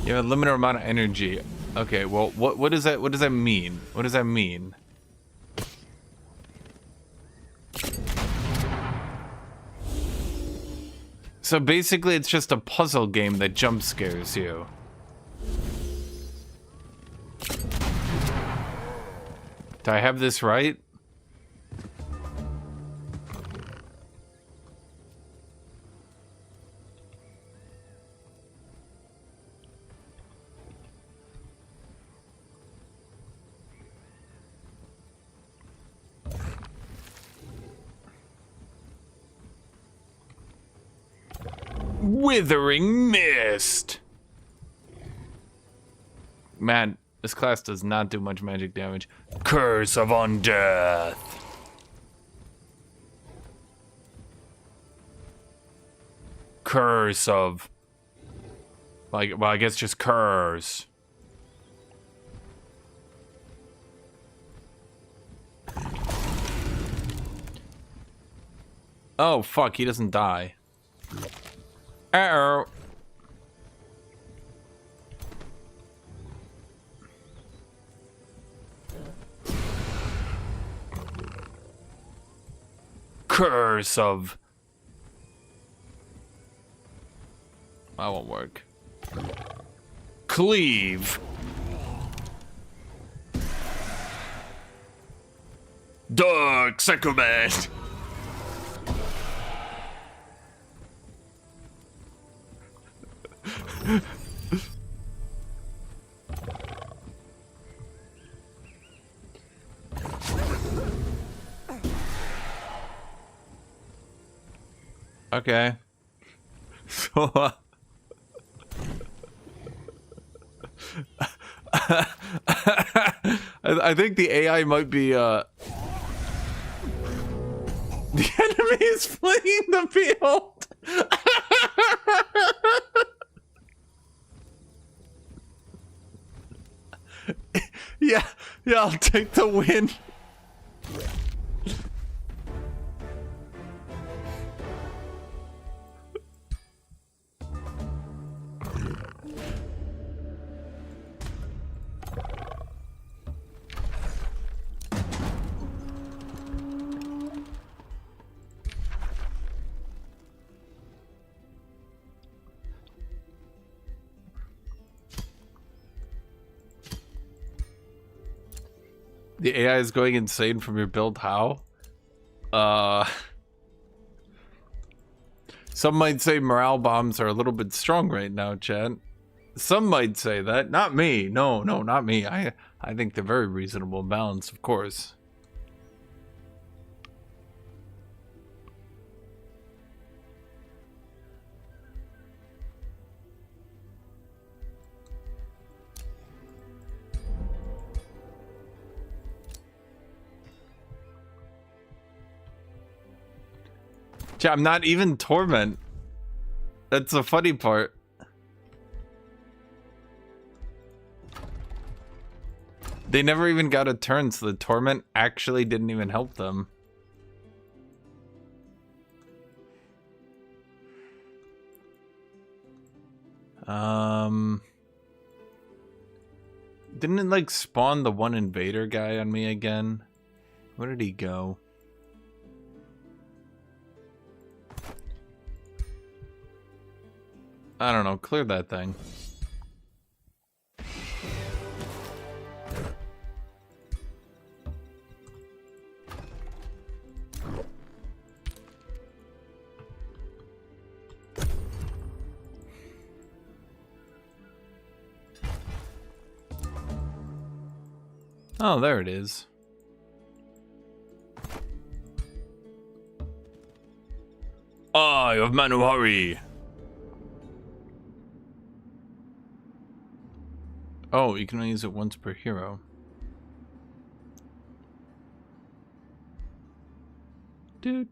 You have a limited amount of energy. Okay, well, what does that mean? What does that mean? So basically, it's just a puzzle game that jump scares you. Do I have this right? Withering Mist! Man, this class does not do much magic damage. Curse of Undeath! Curse of... like, well, I guess just curse. Oh, fuck, he doesn't die. Uh-oh. Curse of... that won't work. Cleave. Dark Sacrament. Okay. So, I think the AI might be, the enemy is fleeing the field! Yeah, I'll take the win. The AI is going insane from your build. How? Some might say morale bombs are a little bit strong right now, Chad. Some might say that. Not me. No, not me. I think they're very reasonable and balanced, of course. I'm not even Torment. That's the funny part. They never even got a turn, so the Torment actually didn't even help them. Didn't it like spawn the one invader guy on me again? Where did he go? I don't know, clear that thing. Oh, there it is. Eye of Manuhari. Oh, you can only use it once per hero. Do.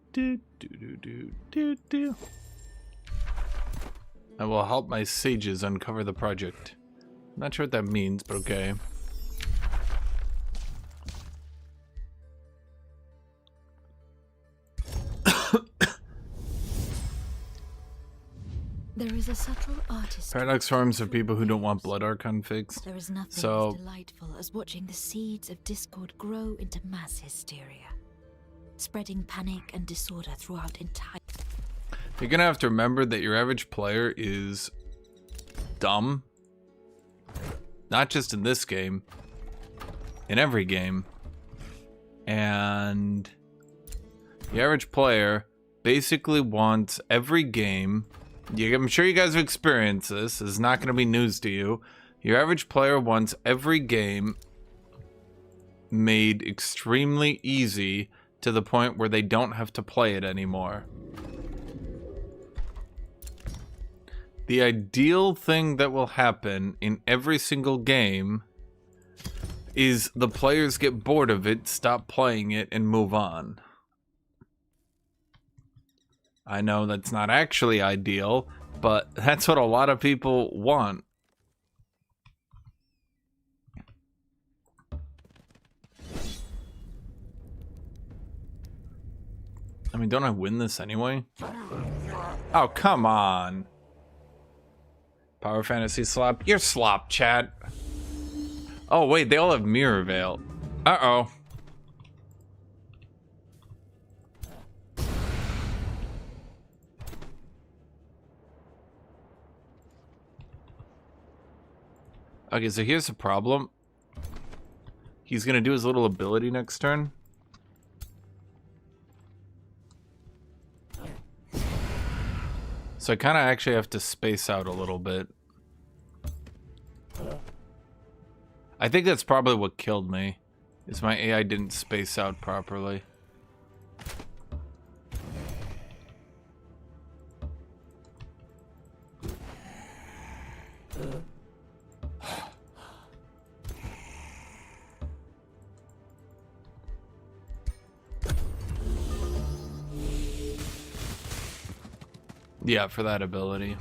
I will help my sages uncover the project. Not sure what that means, but okay. There is a subtle artist. Paradox forms of people who don't want blood archon fixed. There is nothing as delightful as watching the seeds of discord grow into mass hysteria, spreading panic and disorder throughout entire. You're gonna have to remember that your average player is dumb. Not just in this game, in every game. And the average player basically wants every game. I'm sure you guys have experienced this. This is not going to be news to you. Your average player wants every game made extremely easy to the point where they don't have to play it anymore. The ideal thing that will happen in every single game is the players get bored of it, stop playing it, and move on. I know that's not actually ideal, but that's what a lot of people want. I mean, don't I win this anyway? Oh, come on. Power Fantasy slop. You're slop, chat. Oh, wait, they all have Mirror Veil. Uh-oh. Okay, so here's the problem. He's gonna do his little ability next turn. So I kind of actually have to space out a little bit. I think that's probably what killed me, is my AI didn't space out properly. Yeah, for that ability.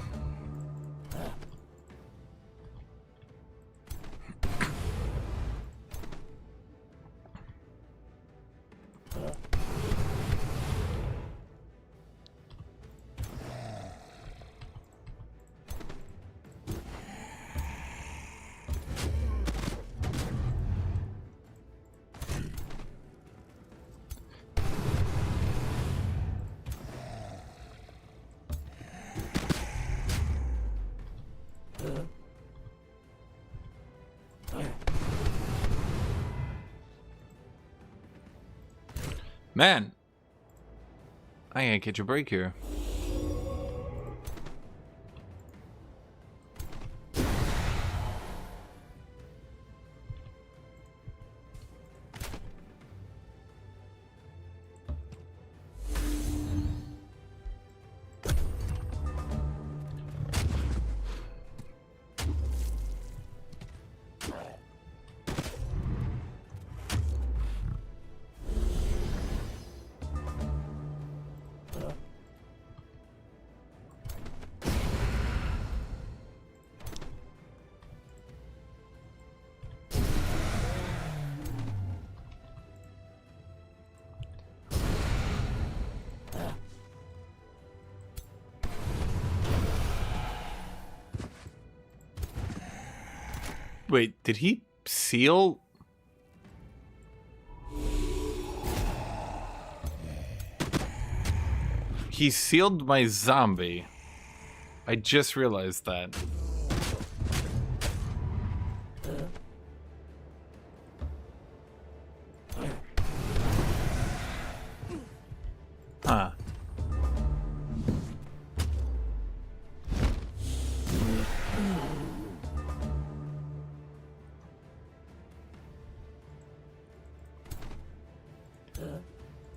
Man, I can't catch a break here. Wait, did he seal? He sealed my zombie. I just realized that. Huh.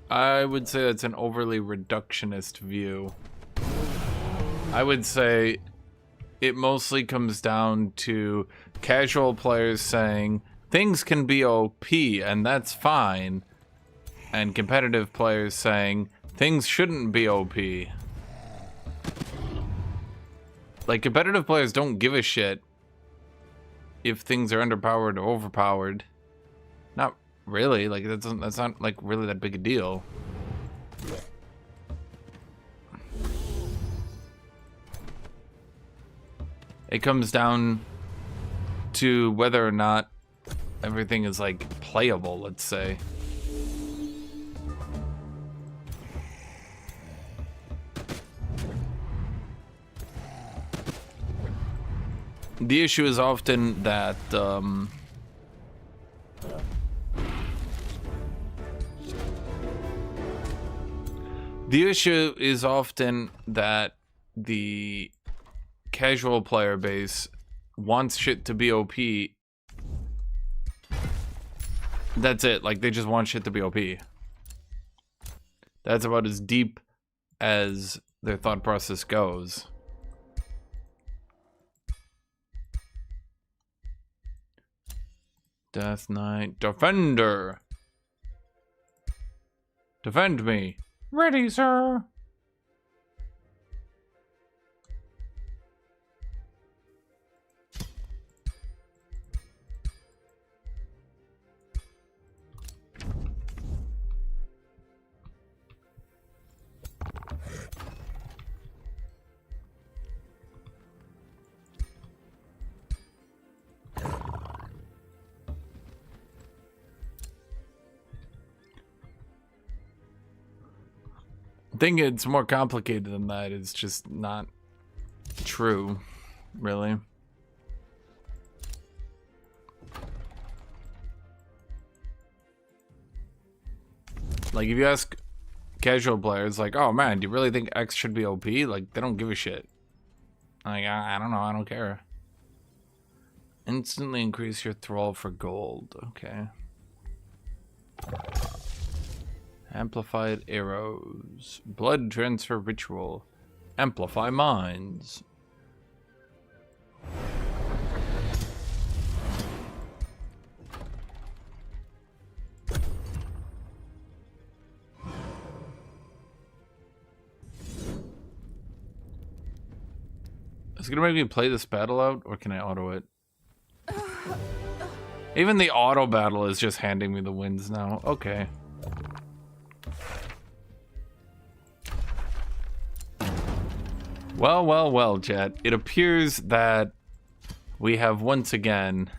I would say that's an overly reductionist view. I would say it mostly comes down to casual players saying things can be OP and that's fine, and competitive players saying things shouldn't be OP. Like, competitive players don't give a shit if things are underpowered or overpowered. Not really, like that's not like really that big a deal. It comes down to whether or not everything is like playable, let's say. The issue is often that the casual player base wants shit to be OP. That's it. Like, they just want shit to be OP. That's about as deep as their thought process goes. Death Knight Defender. Defend me. Ready, sir. I think it's more complicated than that. It's just not true, really. Like, if you ask casual players, like, oh man, do you really think X should be OP? Like, they don't give a shit. Like, I don't know, I don't care. Instantly increase your thrall for gold. Okay. Amplified arrows. Blood transfer ritual. Amplify minds. Is it gonna make me play this battle out, or can I auto it? Even the auto battle is just handing me the wins now. Okay. Well, well, well, chat. It appears that we have once again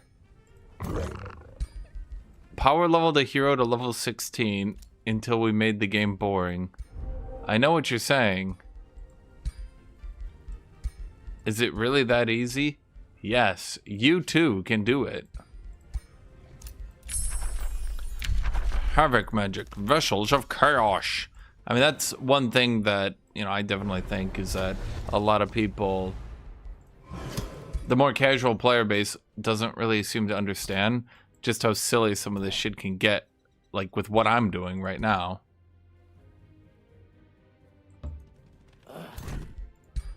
power leveled a hero to level 16 until we made the game boring. I know what you're saying. Is it really that easy? Yes, you too can do it. Havoc magic, vessels of chaos. I mean, that's one thing that, you know, I definitely think is that a lot of people, the more casual player base, doesn't really seem to understand just how silly some of this shit can get, like with what I'm doing right now.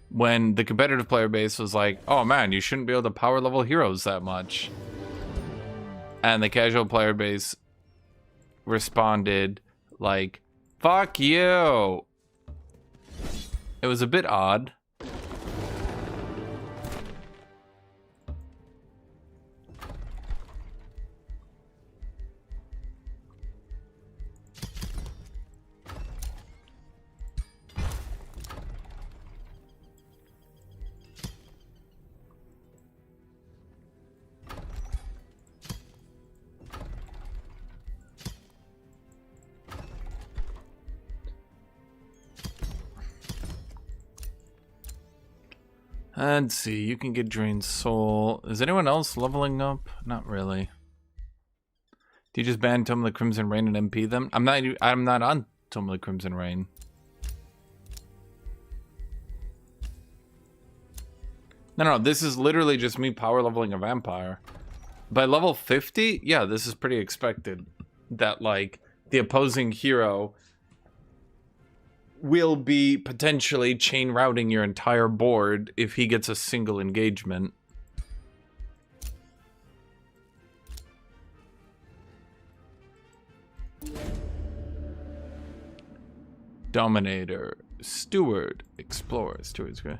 When the competitive player base was like, oh man, you shouldn't be able to power level heroes that much. And the casual player base responded like, fuck you. It was a bit odd. Let's see, you can get drained soul. Is anyone else leveling up? Not really. Do you just ban Tome of the Crimson Rain and MP them? I'm not on Tome of the Crimson Rain. No, this is literally just me power leveling a vampire. By level 50, yeah, this is pretty expected. That, like, the opposing hero will be potentially chain routing your entire board if he gets a single engagement. Dominator, Steward, Explorer, Steward's great.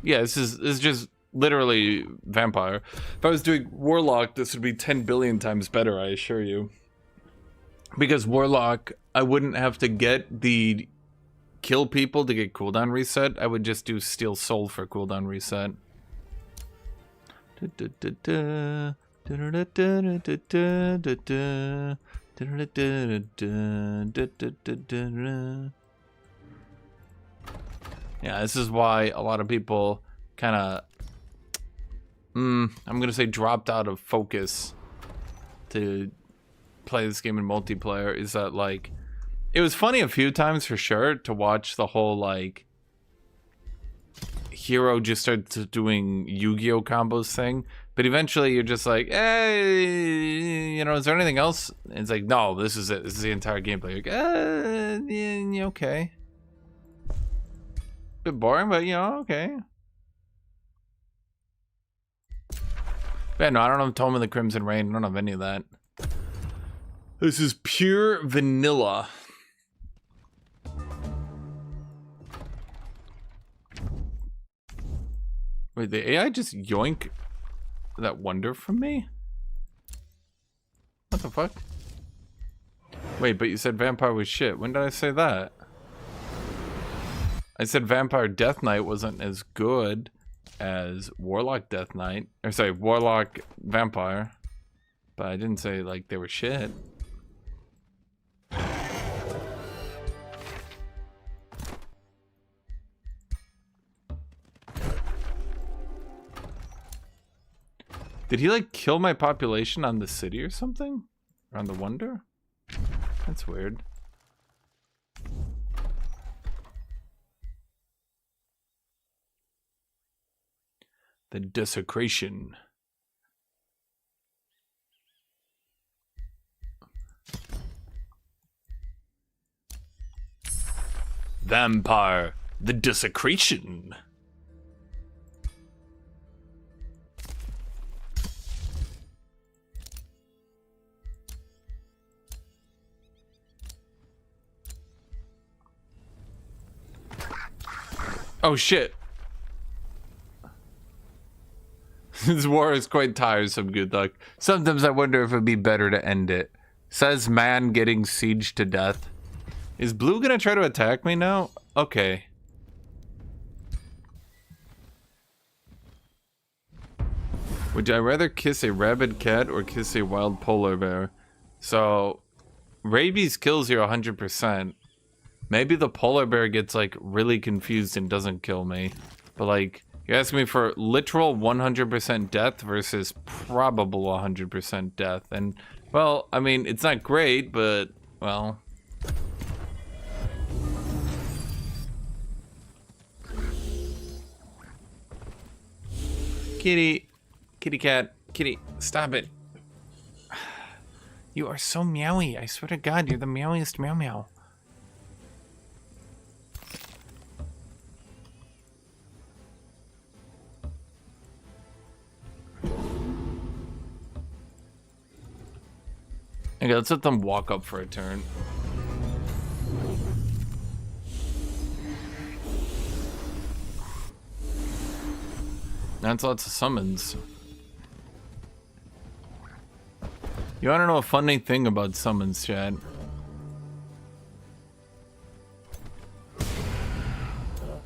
Yeah, this is just literally vampire. If I was doing Warlock, this would be 10 billion times better, I assure you. Because Warlock, I wouldn't have to get the kill people to get cooldown reset. I would just do Steal Soul for cooldown reset. Yeah, this is why a lot of people kind of, I'm gonna say, dropped out of focus to play this game in multiplayer. Is that, like, it was funny a few times for sure to watch the whole, like, hero just start doing Yu-Gi-Oh combos thing, but eventually you're just like, hey, you know, is there anything else? And it's like, no, this is it. This is the entire gameplay. You're like, yeah, okay. Bit boring, but, you know, okay. Yeah, no, I don't have Tome of the Crimson Rain. I don't have any of that. This is pure vanilla. Wait, the AI just yoink that wonder from me? What the fuck? Wait, but you said vampire was shit. When did I say that? I said Vampire Death Knight wasn't as good as Warlock Death Knight. Or sorry, Warlock Vampire. But I didn't say, like, they were shit. Did he, like, kill my population on the city or something? Or on the Wonder? That's weird. The desecration. Vampire, the desecration. Oh shit. This war is quite tiresome, Guthuk. Sometimes I wonder if it'd be better to end it. Says man getting sieged to death. Is Blue gonna try to attack me now? Okay. Would I rather kiss a rabid cat or kiss a wild polar bear? So, rabies kills you 100%. Maybe the polar bear gets, like, really confused and doesn't kill me. But, like, you're asking me for literal 100% death versus probable 100% death. And Well, I mean, it's not great, but, well. Kitty. Kitty cat. Kitty, stop it. You are so meowy. I swear to God, you're the meowiest meow meow. Okay, let's let them walk up for a turn. That's lots of summons. You wanna know a funny thing about summons, Chad?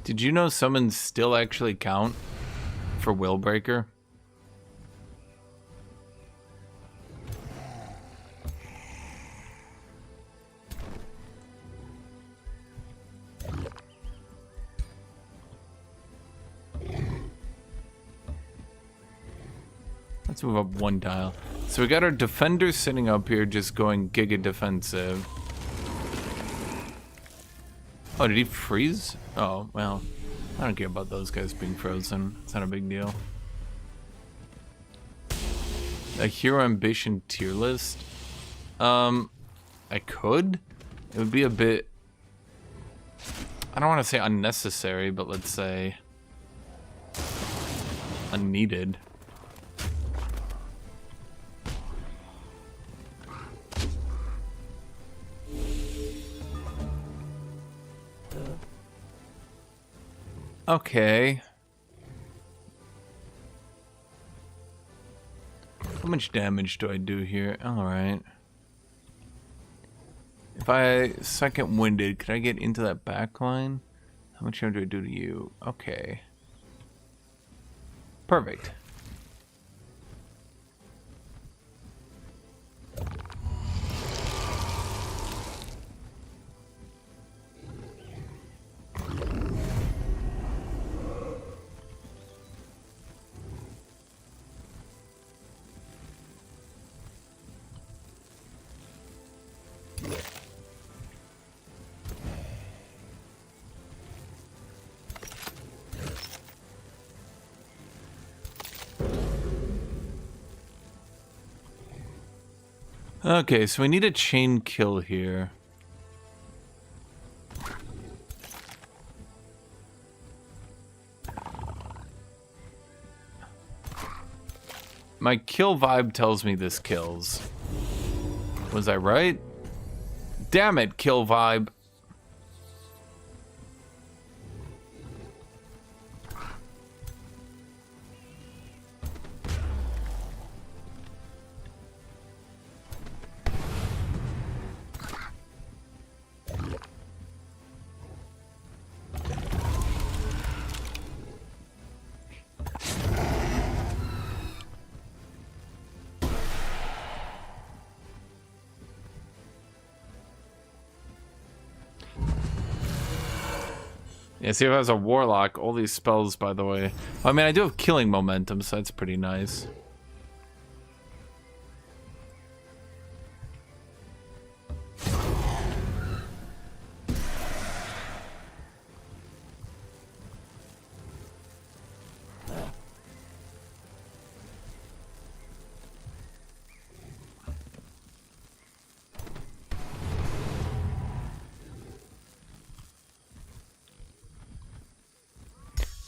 Did you know summons still actually count for Willbreaker? Let's move up one tile. So we got our defenders sitting up here just going giga defensive. Oh, did he freeze? Oh, well. I don't care about those guys being frozen. It's not a big deal. A hero ambition tier list? I could. It would be a bit... I don't want to say unnecessary, but let's say... unneeded. Okay. How much damage do I do here? Alright. If I second winded, could I get into that back line? How much damage do I do to you? Okay. Perfect. Okay, so we need a chain kill here. My kill vibe tells me this kills. Was I right? Damn it, kill vibe. Yeah, see if I was a warlock, all these spells, by the way. I mean, I do have killing momentum, so that's pretty nice.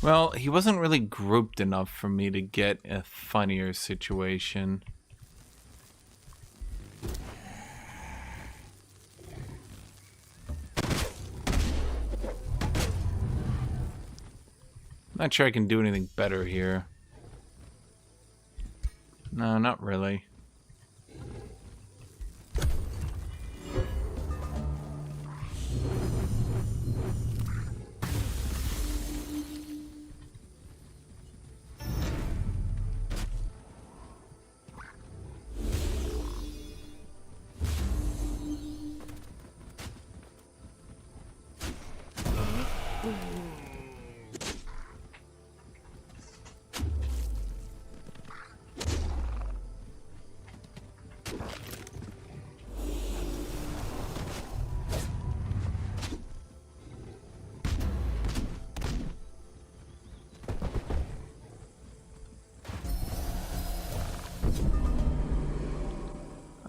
Well, he wasn't really grouped enough for me to get a funnier situation. Not sure I can do anything better here. No, not really.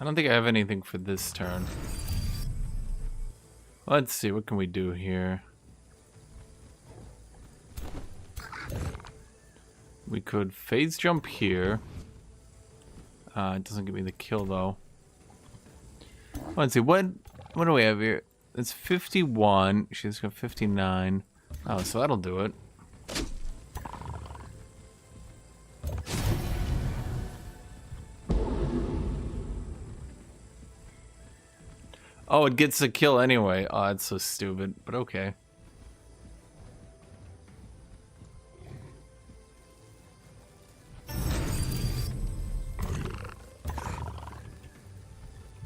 I don't think I have anything for this turn. Let's see, what can we do here? We could phase jump here. It doesn't give me the kill though. Let's see, what do we have here? It's 51. She's got 59. Oh, so that'll do it. Oh, it gets a kill anyway. Oh, that's so stupid, but okay.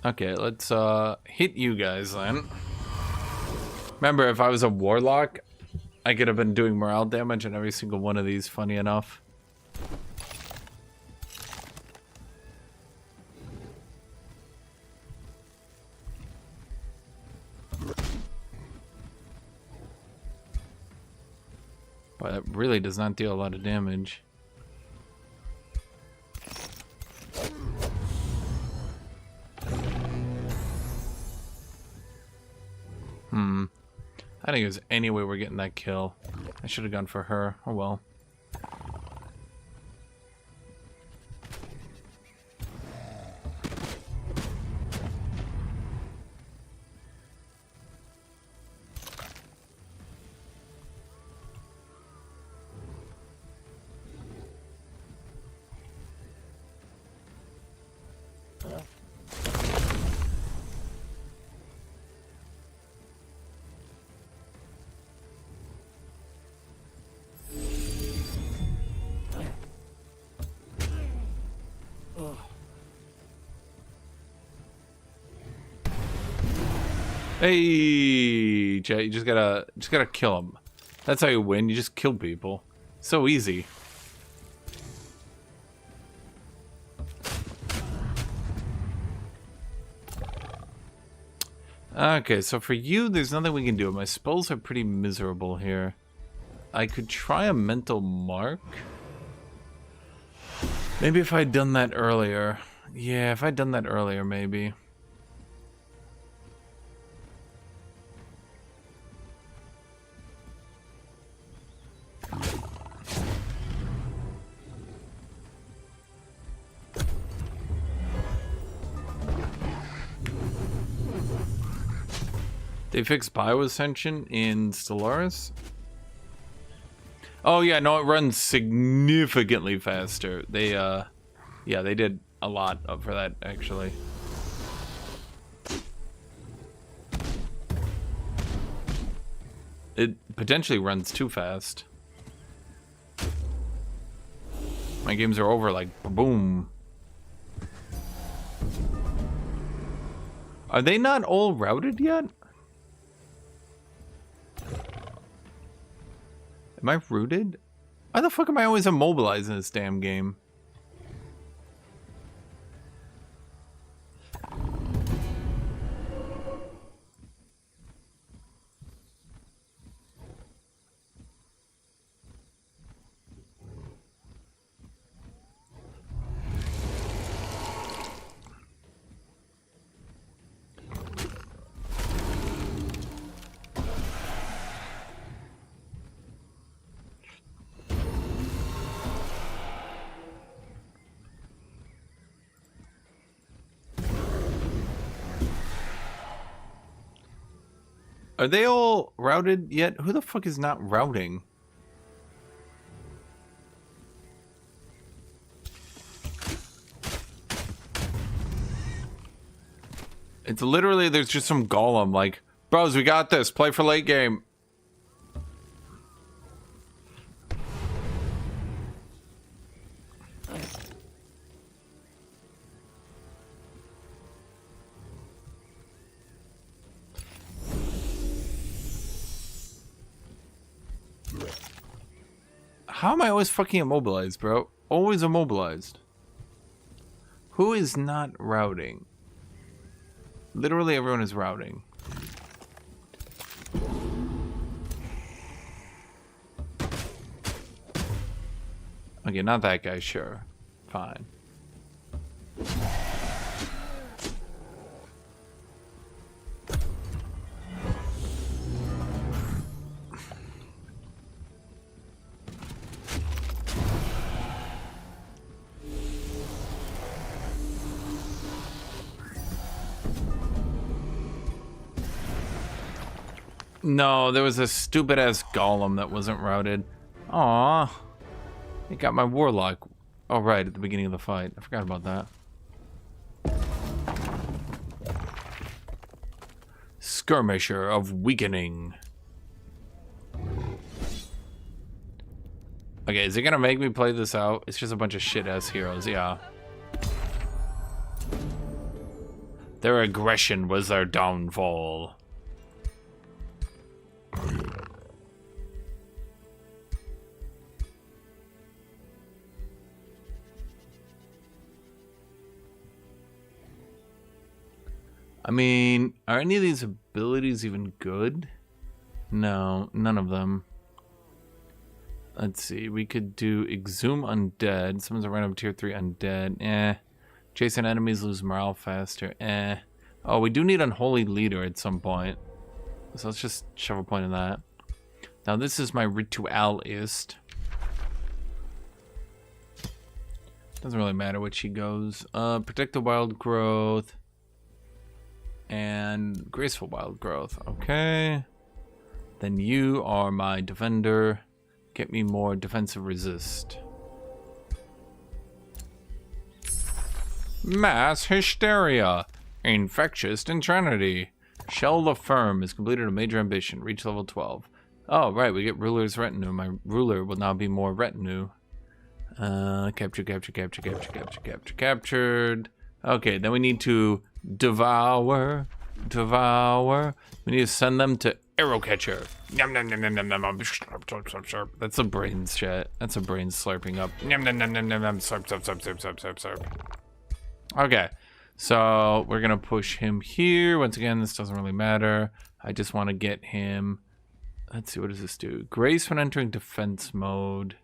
Okay, let's hit you guys then. Remember, if I was a warlock, I could have been doing morale damage on every single one of these, funny enough. Boy, that really does not deal a lot of damage. I think there's any way we're getting that kill. I should have gone for her. Oh well. Hey, chat, you just gotta kill them. That's how you win. You just kill people. So easy. Okay, so for you, there's nothing we can do. My spells are pretty miserable here. I could try a mental mark. Maybe if I'd done that earlier. Yeah, if I'd done that earlier, maybe. They fixed bioascension in Stellaris? Oh yeah, no, it runs significantly faster. They yeah, they did a lot for that actually. It potentially runs too fast. My games are over like boom. Are they not all routed yet? Am I rooted? Why the fuck am I always immobilized in this damn game? Are they all routed yet? Who the fuck is not routing? It's literally, there's just some golem like, bros, we got this. Play for late game. How am I always fucking immobilized, bro? Always immobilized. Who is not routing? Literally everyone is routing. Okay, not that guy, sure. Fine. No, there was a stupid ass golem that wasn't routed. Aw. It got my warlock. Oh, right, at the beginning of the fight. I forgot about that. Skirmisher of Weakening. Okay, is it gonna make me play this out? It's just a bunch of shit-ass heroes, yeah. Their aggression was their downfall. I mean, are any of these abilities even good? No, none of them. Let's see, we could do Exhume Undead. Someone's a random tier 3 undead. Eh. Chasing enemies, lose morale faster. Eh. Oh, we do need Unholy Leader at some point. So let's just shove a point in that. Now this is my Ritualist. Doesn't really matter what she goes. Protect the Wild Growth. And Graceful Wild Growth. Okay. Then you are my Defender. Get me more defensive resist. Mass Hysteria. Infectious Insanity. Shell the Firm has completed a major ambition. Reach level 12. Oh, right. We get Ruler's Retinue. My ruler will now be more retinue. Captured. Okay, then we need to devour. We need to send them to Arrow Catcher. Yum, nom, nom, nom, nom, nom. That's a brain shit. That's a brain slurping up. Yum, nom, nom, nom, nom, nom. Slurp. Okay, so we're gonna push him here. Once again, this doesn't really matter. I just want to get him. Let's see, what does this do? Grace when entering defense mode.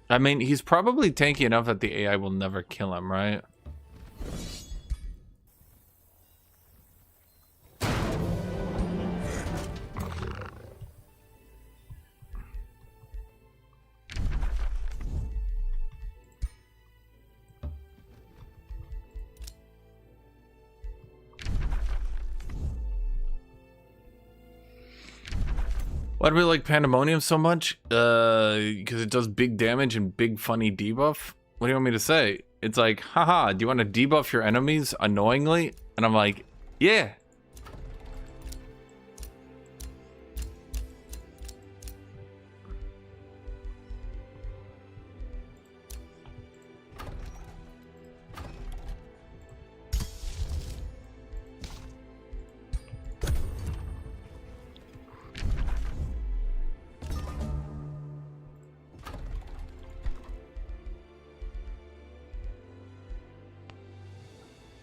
I mean, he's probably tanky enough that the AI will never kill him, right? Why do we like Pandemonium so much? Because it does big damage and big funny debuff? What do you want me to say? It's like, haha, do you want to debuff your enemies annoyingly? And I'm like, yeah.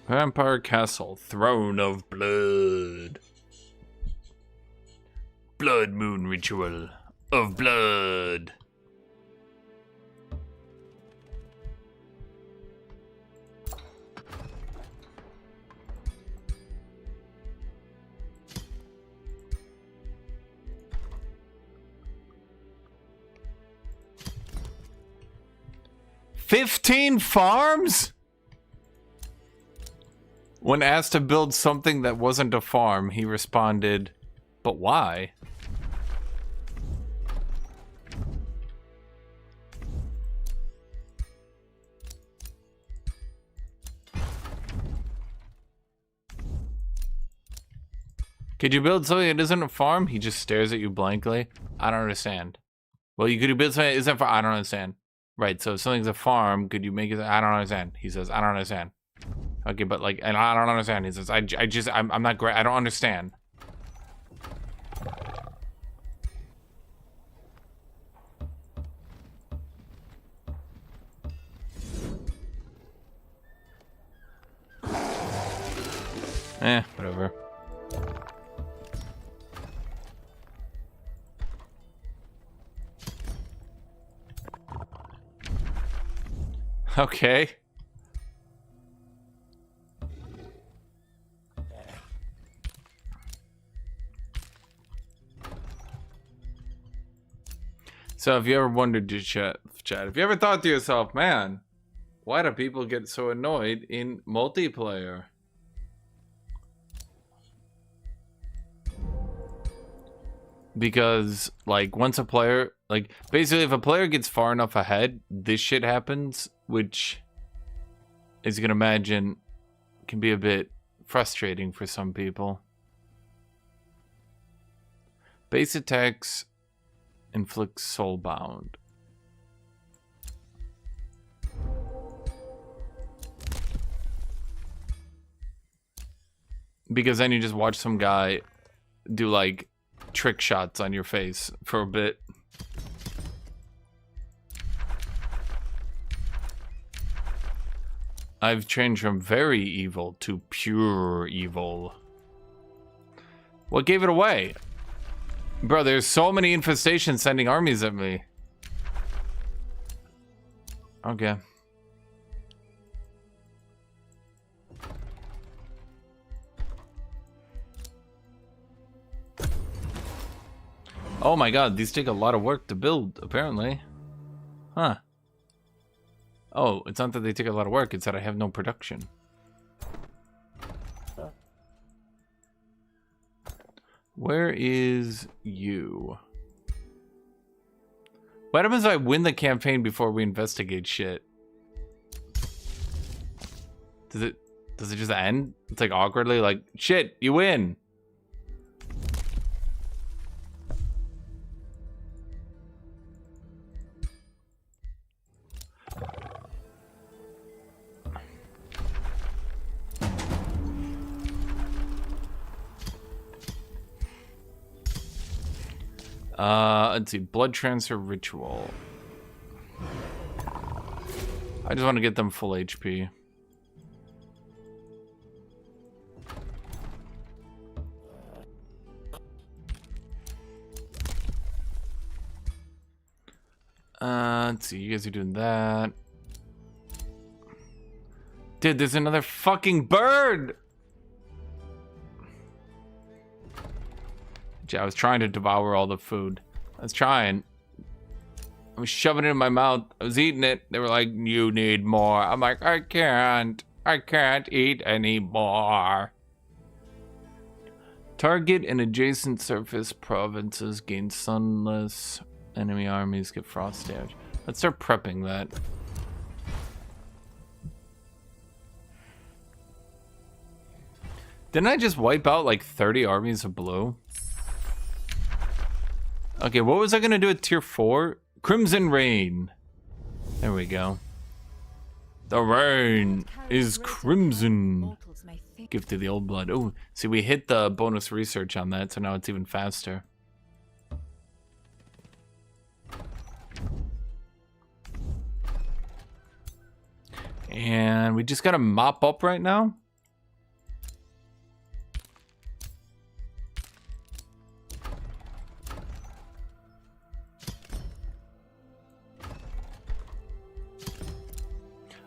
Vampire Castle, Throne of Blood. Blood Moon Ritual of Blood. "15 farms?" When asked to build something that wasn't a farm, he responded, "But why?" Could you build something that isn't a farm? He just stares at you blankly. I don't understand. Well, you could build something that isn't a farm. I don't understand. Right, so if something's a farm, could you make it? I don't understand. He says, I don't understand. Okay, but like, and I don't understand. He says, I'm not great. I don't understand. Whatever. Okay. So if you ever wondered, chat, if you ever thought to yourself, man, why do people get so annoyed in multiplayer? Because, like, once a player, like, basically if a player gets far enough ahead, this shit happens, which, as you can imagine, can be a bit frustrating for some people. Base attacks inflict soulbound. Because then you just watch some guy do, like, trick shots on your face for a bit. I've changed from very evil to pure evil. What gave it away? Bro, there's so many infestations sending armies at me. Okay. Oh my god, these take a lot of work to build, apparently. Huh. Oh, it's not that they take a lot of work, it's that I have no production. Where is you? What happens if I win the campaign before we investigate shit? Does it just end? It's like awkwardly like, shit, you win. Let's see, blood transfer ritual. I just want to get them full HP. Let's see, you guys are doing that. Dude, there's another fucking bird! I was trying to devour all the food. I was trying. I was shoving it in my mouth. I was eating it. They were like, you need more. I'm like, I can't. I can't eat anymore. Target and adjacent surface provinces gain sunless. Enemy armies get frost damage. Let's start prepping that. Didn't I just wipe out like 30 armies of blue? Okay, what was I gonna do at tier 4? Crimson Rain. There we go. The rain is crimson. Gift to the old blood. Oh, see, we hit the bonus research on that, so now it's even faster. And we just gotta mop up right now.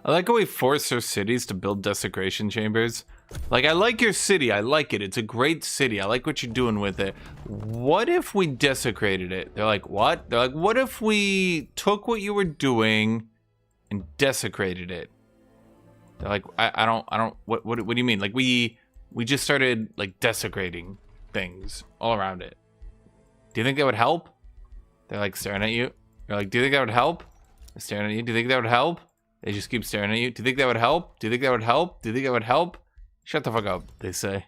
I like how we force our cities to build desecration chambers. Like, I like your city. I like it. It's a great city. I like what you're doing with it. What if we desecrated it? They're like, what? They're like, what if we took what you were doing and desecrated it? They're like, I don't, what do you mean? Like, we just started, like, desecrating things all around it. Do you think that would help? They're, like, staring at you. You're like, do you think that would help? They're staring at you. Do you think that would help? They just keep staring at you. Do you think that would help? Do you think that would help? Do you think that would help? Shut the fuck up, they say.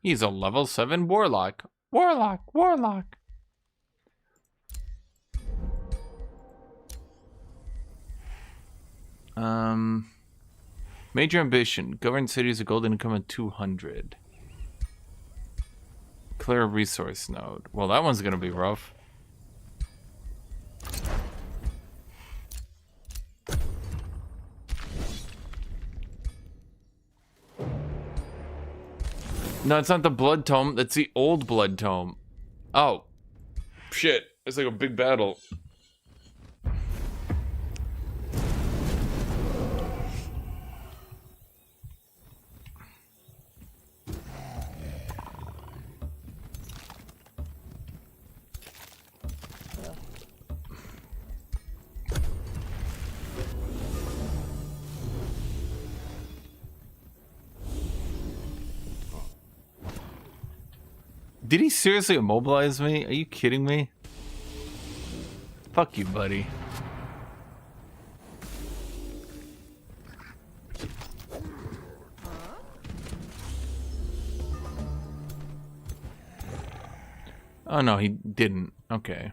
He's a level 7 warlock. Warlock. Major ambition. Govern cities of golden income at 200. Clear a resource node. Well, that one's gonna be rough. No, it's not the blood tome. That's the old blood tome. Oh. Shit. It's like a big battle. Did he seriously immobilize me? Are you kidding me? Fuck you, buddy. Oh no, he didn't. Okay.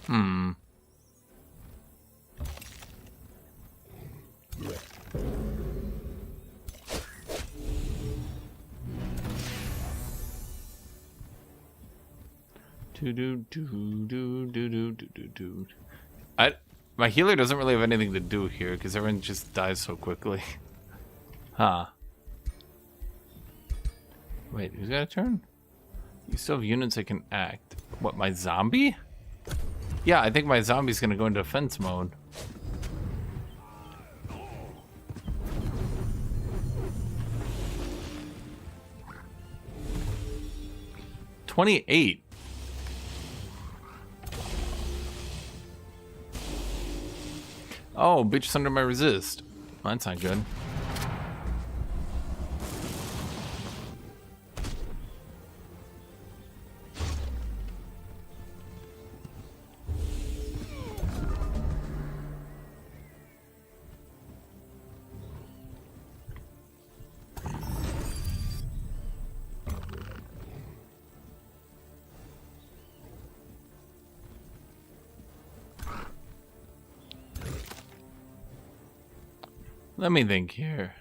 Hmm. My healer doesn't really have anything to do here because everyone just dies so quickly. Huh. Wait, who's got a turn? You still have units that can act. What, my zombie? Yeah, I think my zombie's gonna go into defense mode. $28. Oh, bitch under my resist. Well, that's not good. Let me think here.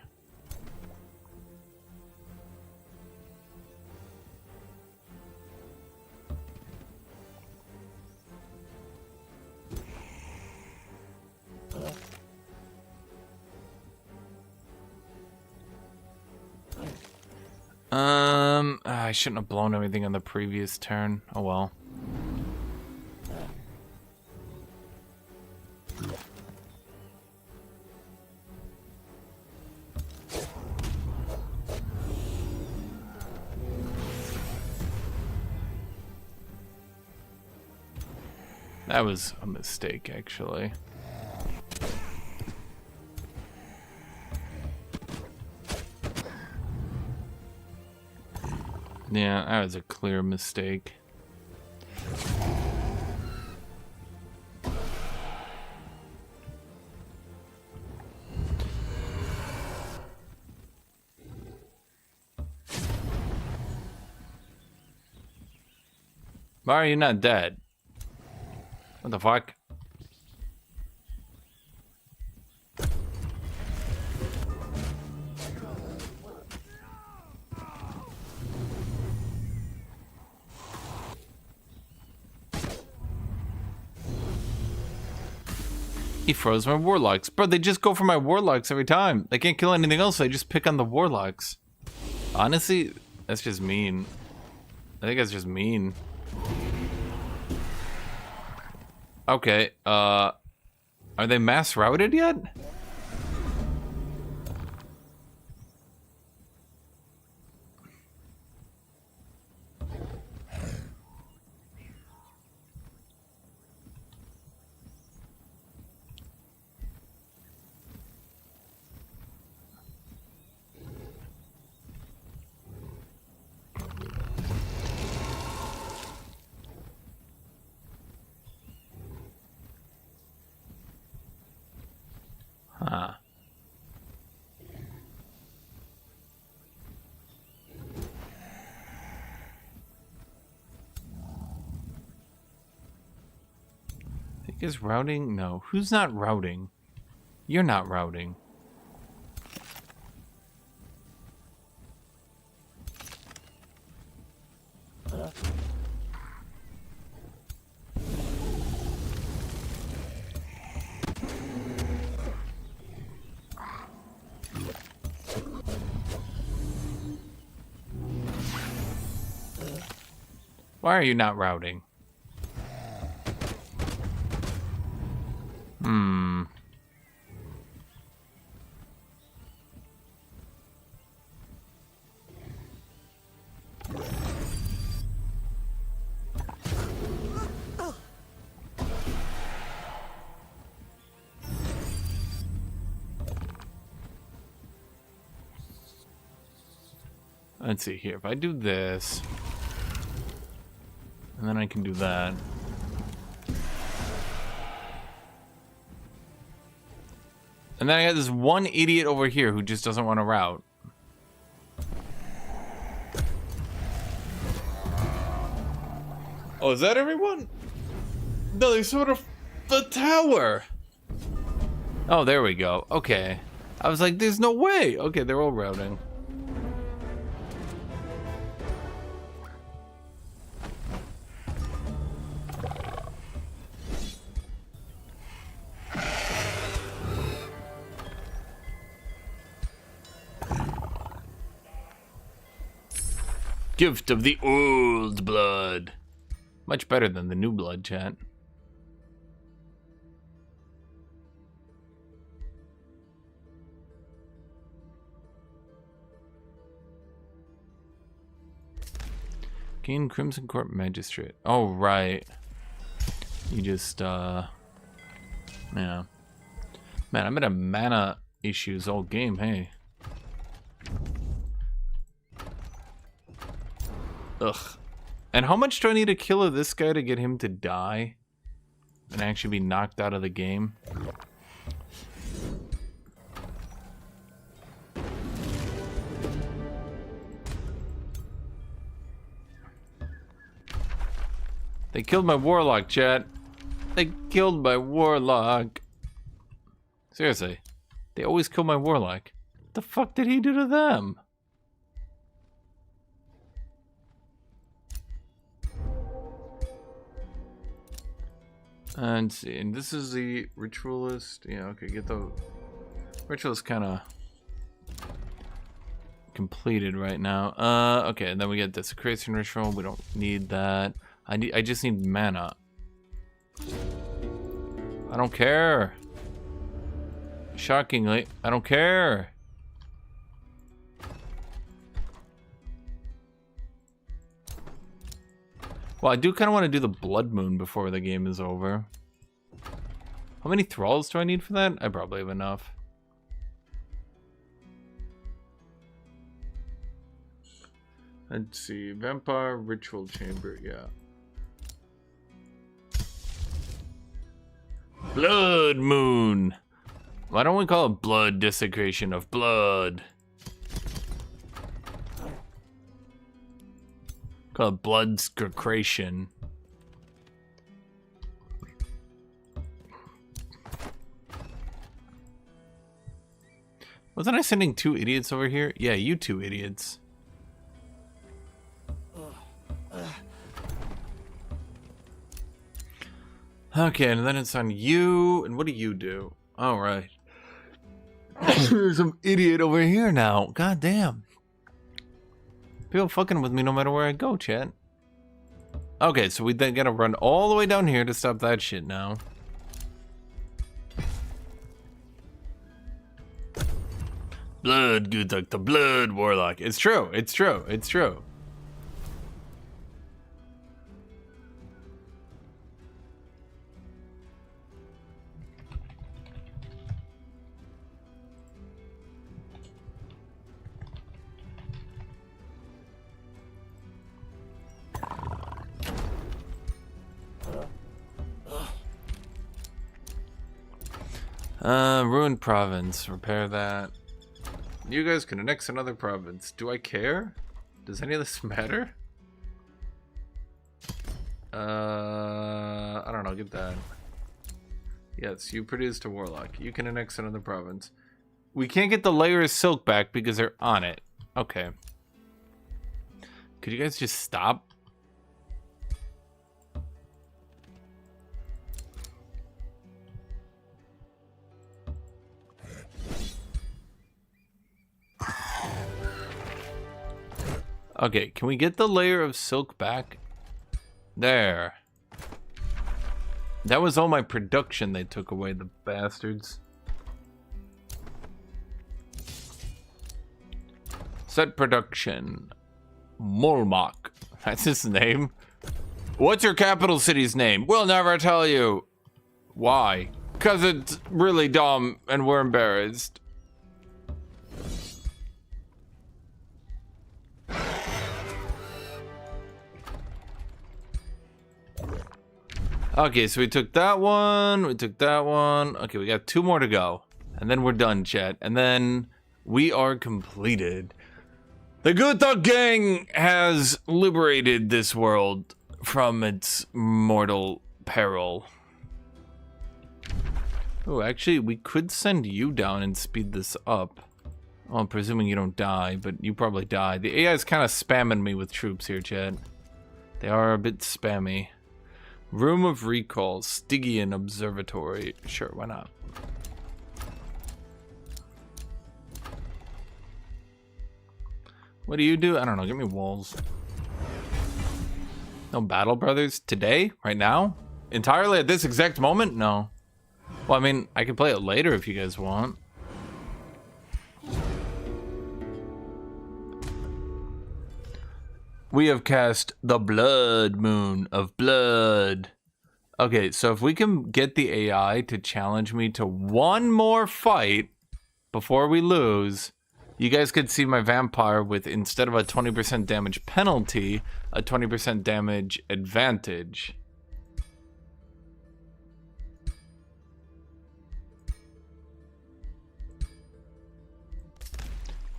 I shouldn't have blown everything on the previous turn. Oh well. That was a mistake, actually. Yeah, that was a clear mistake. Why are you not dead? What the fuck? He froze my warlocks. Bro, they just go for my warlocks every time. They can't kill anything else, so they just pick on the warlocks. Honestly, that's just mean. I think that's just mean. Okay, are they mass routed yet? Huh. I think is routing? No. Who's not routing? You're not routing. Why are you not routing? Let's see here. If I do this, and then I can do that. And then I got this one idiot over here who just doesn't want to route. Oh, is that everyone? No, they sort of the tower. Oh, there we go. Okay. I was like, there's no way. Okay, they're all routing. Gift of the old blood. Much better than the new blood, chat. Gain Crimson Court Magistrate. Oh, right. You just, yeah. Man, I'm gonna mana issues all game, hey. Ugh. And how much do I need to kill this guy to get him to die? And actually be knocked out of the game? They killed my warlock, chat. They killed my warlock. Seriously. They always kill my warlock. What the fuck did he do to them? And see, and this is the ritualist. Yeah, okay, get the ritualist kind of completed right now. Okay, and then we get desecration ritual. We don't need that. I just need mana. I don't care. Shockingly, I don't care. Well, I do kind of want to do the blood moon before the game is over. How many thralls do I need for that? I probably have enough. Let's see. Vampire ritual chamber, yeah. Blood moon. Why don't we call it blood desecration of blood? Call it blood screcration. Wasn't I sending 2 idiots over here? Yeah, you 2 idiots. Okay, and then it's on you. And what do you do? All right. There's some idiot over here now. God damn. People fucking with me no matter where I go, chat. Okay, so we then gotta run all the way down here to stop that shit now. Blood Guthuk, the blood warlock. It's true, it's true, it's true. Ruined province. Repair that. You guys can annex another province. Do I care? Does any of this matter? I don't know. Get that. Yes, you produced a warlock. You can annex another province. We can't get the layer of silk back because they're on it. Okay. Could you guys just stop? Okay, can we get the layer of silk back? There. That was all my production they took away, the bastards. Set production. Molmok. That's his name. What's your capital city's name? We'll never tell you. Why? Because it's really dumb and we're embarrassed. Okay, so we took that one. We took that one. Okay, we got 2 more to go. And then we're done, chat. And then we are completed. The Guthuk gang has liberated this world from its mortal peril. Oh, actually, we could send you down and speed this up. Well, I'm presuming you don't die, but you probably die. The AI is kind of spamming me with troops here, Chad. They are a bit spammy. Room of Recall, Stygian Observatory. Sure, why not? What do you do? I don't know. Give me walls. No Battle Brothers today? Right now? Entirely at this exact moment? No. Well, I mean, I can play it later if you guys want. We have cast the Blood Moon of Blood. Okay, so if we can get the AI to challenge me to 1 more fight before we lose, you guys could see my vampire with, instead of a 20% damage penalty, a 20% damage advantage.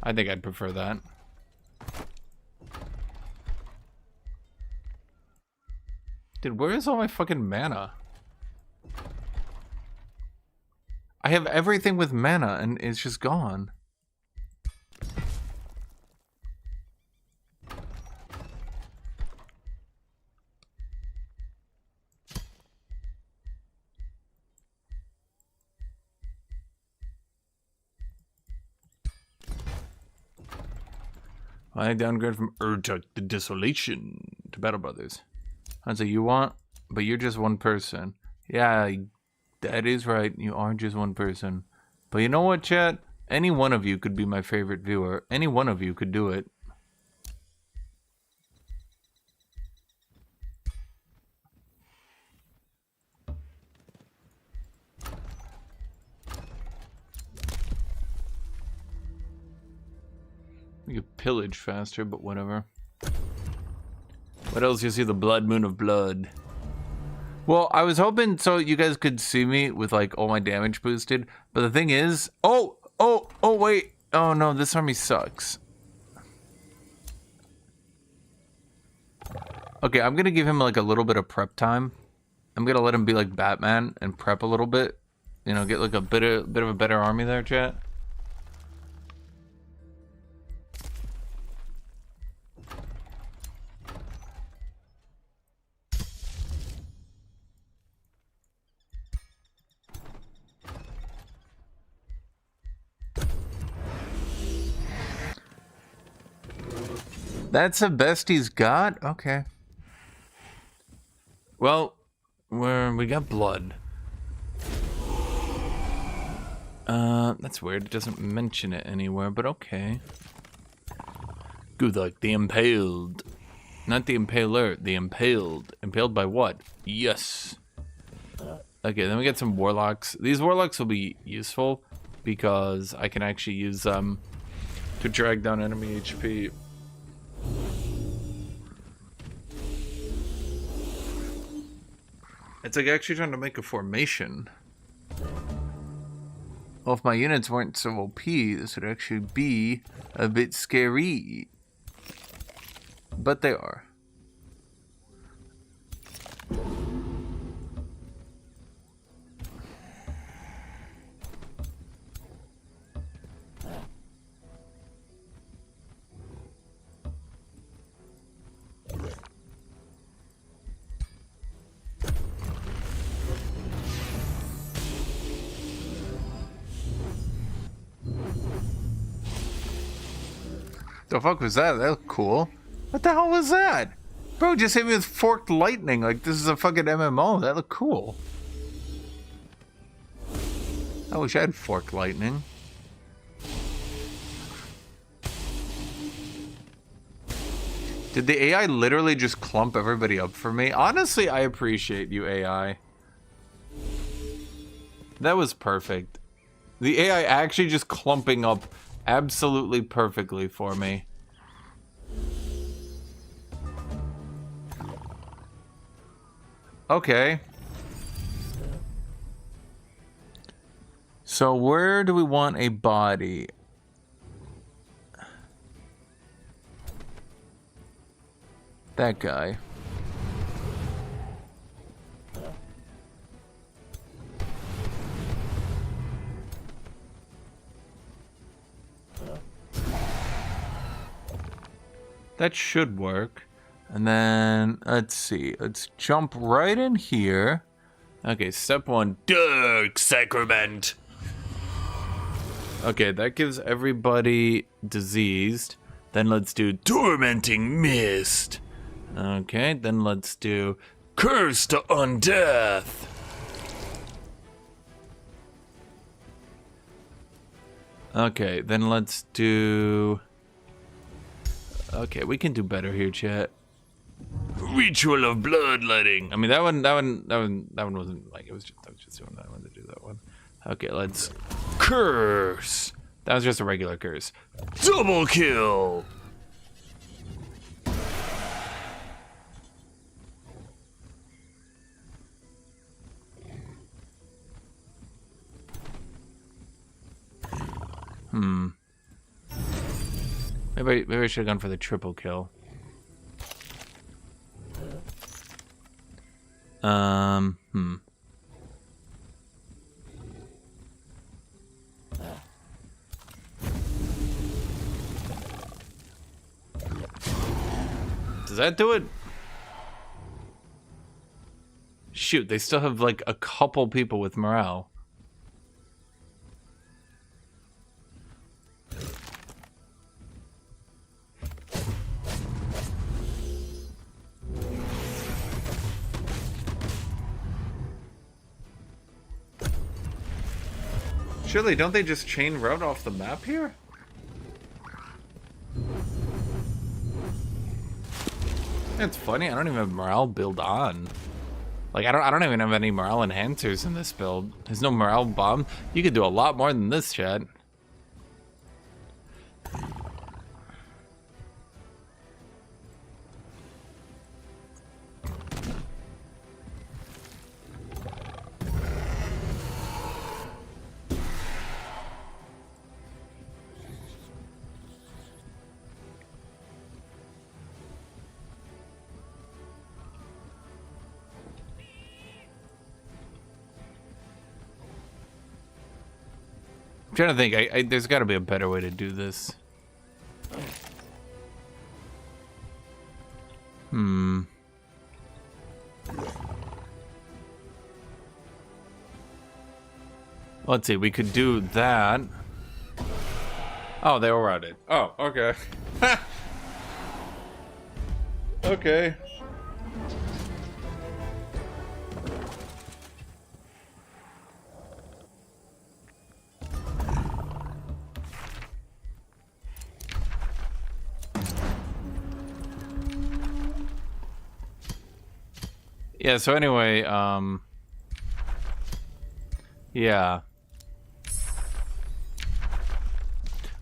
I think I'd prefer that. Dude, where is all my fucking mana? I have everything with mana and it's just gone. I downgrade from Urtuk the Desolation to Battle Brothers. That's what you want, but you're just one person. Yeah, that is right. You are just one person. But you know what, chat? Any one of you could be my favorite viewer. Any one of you could do it. We could pillage faster, but whatever. What else? You see the Blood Moon of Blood. Well, I was hoping so you guys could see me with like all my damage boosted, but the thing is, oh wait, oh no, this army sucks. Okay, I'm gonna give him like a little bit of prep time. I'm gonna let him be like Batman and prep a little bit. You know, get like a bit of a better army there, chat. That's the best he's got? Okay. Well, we got blood. That's weird. It doesn't mention it anywhere, but okay. Guthuk, the Impaled. Not the Impaler, the Impaled. Impaled by what? Yes. Okay, then we get some Warlocks. These Warlocks will be useful because I can actually use them to drag down enemy HP. It's like actually trying to make a formation. Well, if my units weren't so OP, this would actually be a bit scary. But they are. The fuck was that? That looked cool. What the hell was that? Bro, just hit me with forked lightning like this is a fucking MMO. That looked cool. I wish I had forked lightning. Did the AI literally just clump everybody up for me? Honestly, I appreciate you, AI. That was perfect. The AI actually just clumping up absolutely perfectly for me. Okay. So where do we want a body? That guy. That should work. And then, let's see. Let's jump right in here. Okay, step 1. Dark Sacrament. Okay, that gives everybody diseased. Then let's do Tormenting Mist. Okay, then let's do Curse to Undeath. Okay, then let's do... Okay, we can do better here, chat. Ritual of Bloodletting. I mean, that one wasn't like, I was just doing that. I wanted to do that one. Okay, let's Curse. That was just a regular curse. Double kill. Maybe I should have gone for the triple kill. Does that do it? Shoot, they still have like a couple people with morale. Surely, don't they just chain route off the map here? It's funny, I don't even have morale build on. Like, I don't even have any morale enhancers in this build. There's no morale bomb. You could do a lot more than this, chat. I'm trying to think. There's got to be a better way to do this. Let's see. We could do that. Oh, they were routed. Oh, okay. Okay. Yeah, so anyway, yeah.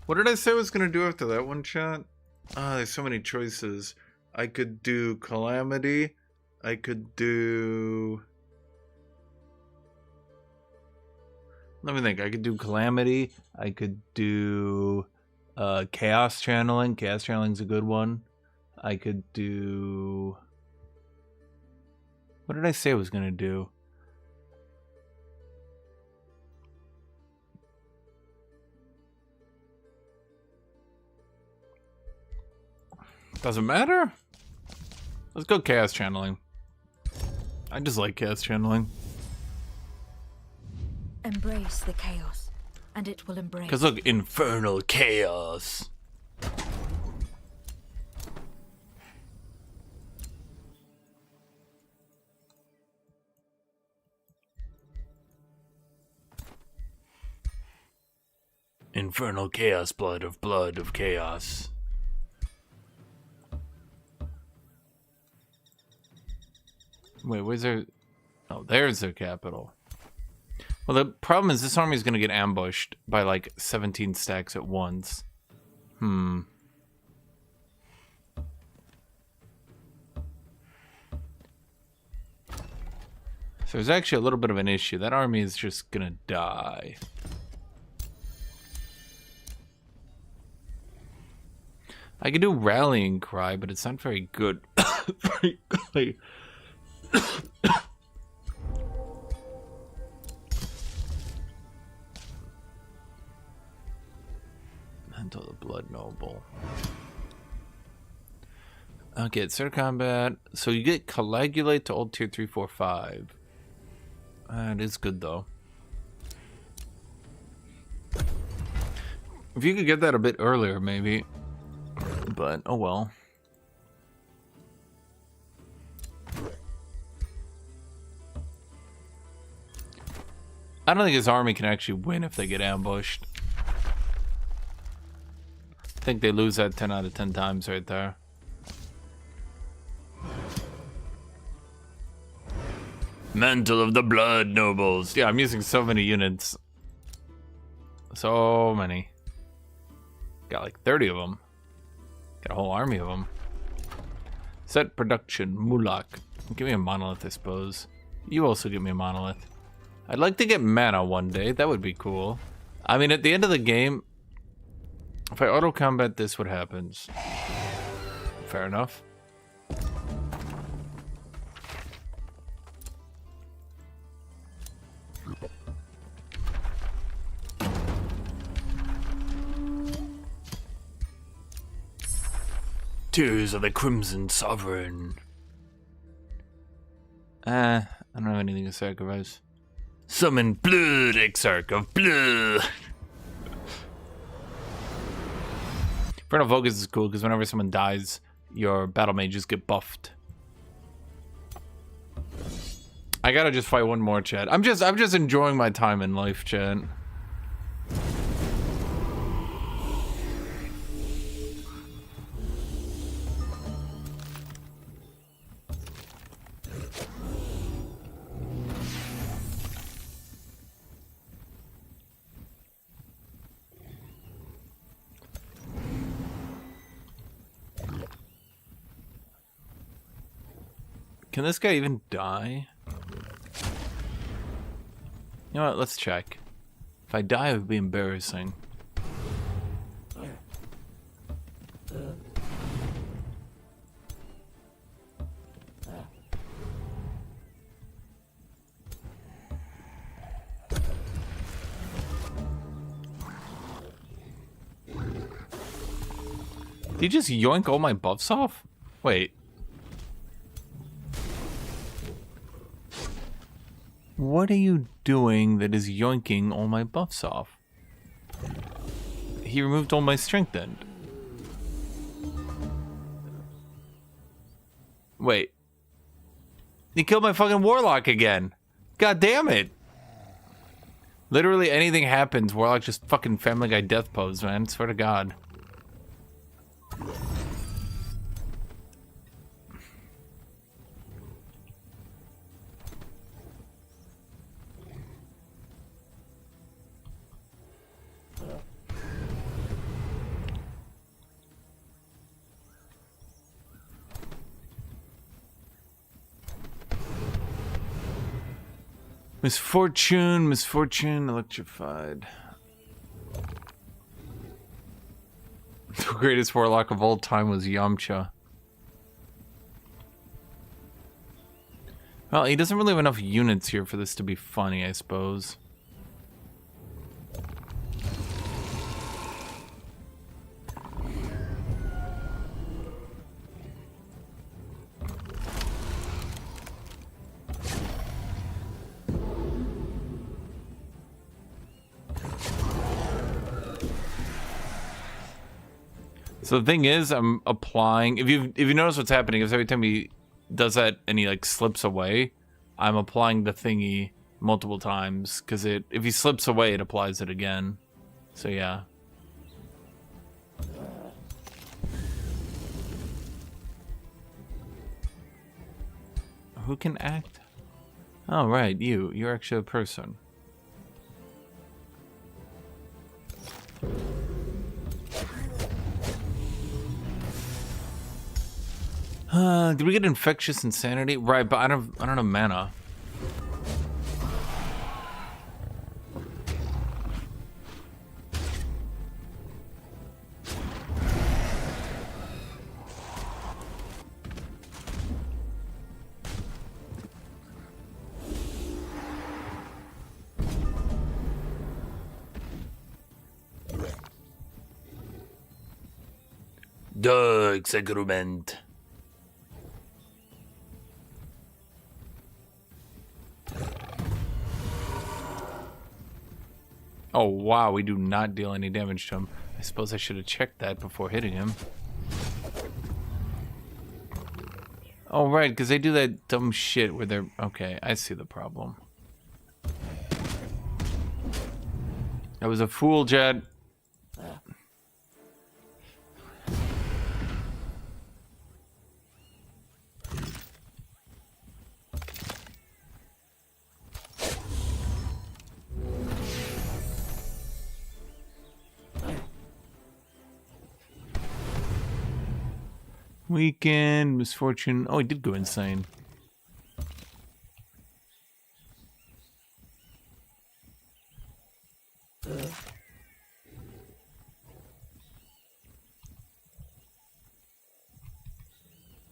What did I say I was gonna do after that one, chat? There's so many choices. I could do Calamity. I could do... Let me think. I could do Calamity. I could do Chaos Channeling. Chaos Channeling's a good one. I could do... What did I say I was gonna do? Doesn't matter? Let's go Chaos Channeling. I just like Chaos Channeling. Embrace the chaos, and it will embrace. Because look, Infernal Chaos. infernal chaos blood of chaos. Wait, where's their... Oh, there's their capital. Well, the problem is this army is going to get ambushed by like 17 stacks at once. So there's actually a little bit of an issue. That army is just going to die. I could do rallying cry, but it's not very good. Until the blood noble. Okay, it's their combat. So you get coagulate to old tier 3, 4, 5. It is good though. If you could get that a bit earlier, maybe. But oh well. I don't think his army can actually win if they get ambushed. I think they lose that 10 out of 10 times right there. Mantle of the Blood Nobles. Yeah, I'm using so many units. So many. Got like 30 of them. Got a whole army of them. Set production, Mulak. Give me a monolith, I suppose. You also give me a monolith. I'd like to get mana one day. That would be cool. I mean, at the end of the game, if I auto-combat this, what happens? Fair enough. Tears of the Crimson Sovereign. I don't have anything to sacrifice. Summon Blood, Exarch of Blood. Infernal Focus is cool because whenever someone dies, your battle mages get buffed. I gotta just fight one more, chat. I'm just enjoying my time in life, chat. Can this guy even die? You know what? Let's check. If I die, it would be embarrassing. Did he just yoink all my buffs off? Wait. What are you doing that is yoinking all my buffs off? He removed all my strength end. Wait. He killed my fucking warlock again. God damn it. Literally anything happens, warlock just fucking Family Guy death pose, man. Swear to God. Misfortune, misfortune, electrified. The greatest warlock of all time was Yamcha. Well, he doesn't really have enough units here for this to be funny, I suppose. So the thing is, I'm applying. If you notice what's happening is every time he does that and he like slips away, I'm applying the thingy multiple times because if he slips away, it applies it again. So yeah, Who can act? Oh, right, you. You're actually a person. Did we get infectious insanity? Right, but I don't have mana. Experiment. Oh wow, we do not deal any damage to him. I suppose I should have checked that before hitting him. Oh right, because they do that dumb shit where they're... Okay, I see the problem. I was a fool, Jed. Weekend, misfortune. Oh, he did go insane.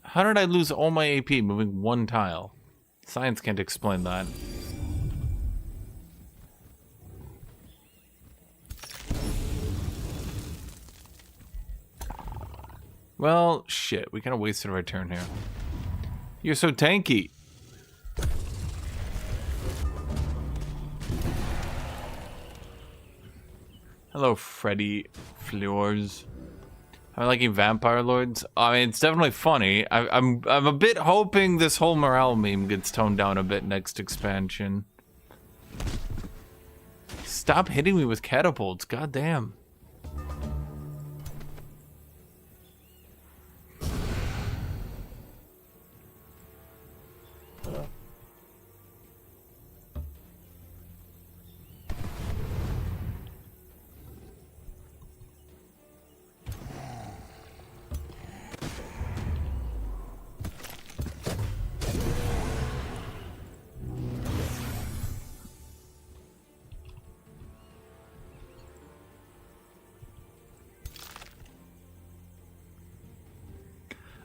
How did I lose all my AP moving one tile? Science can't explain that. Well, shit. We kind of wasted our turn here. You're so tanky. Hello, Freddy Floors. I'm liking Vampire Lords. I mean, it's definitely funny. I'm a bit hoping this whole morale meme gets toned down a bit next expansion. Stop hitting me with catapults. Goddamn.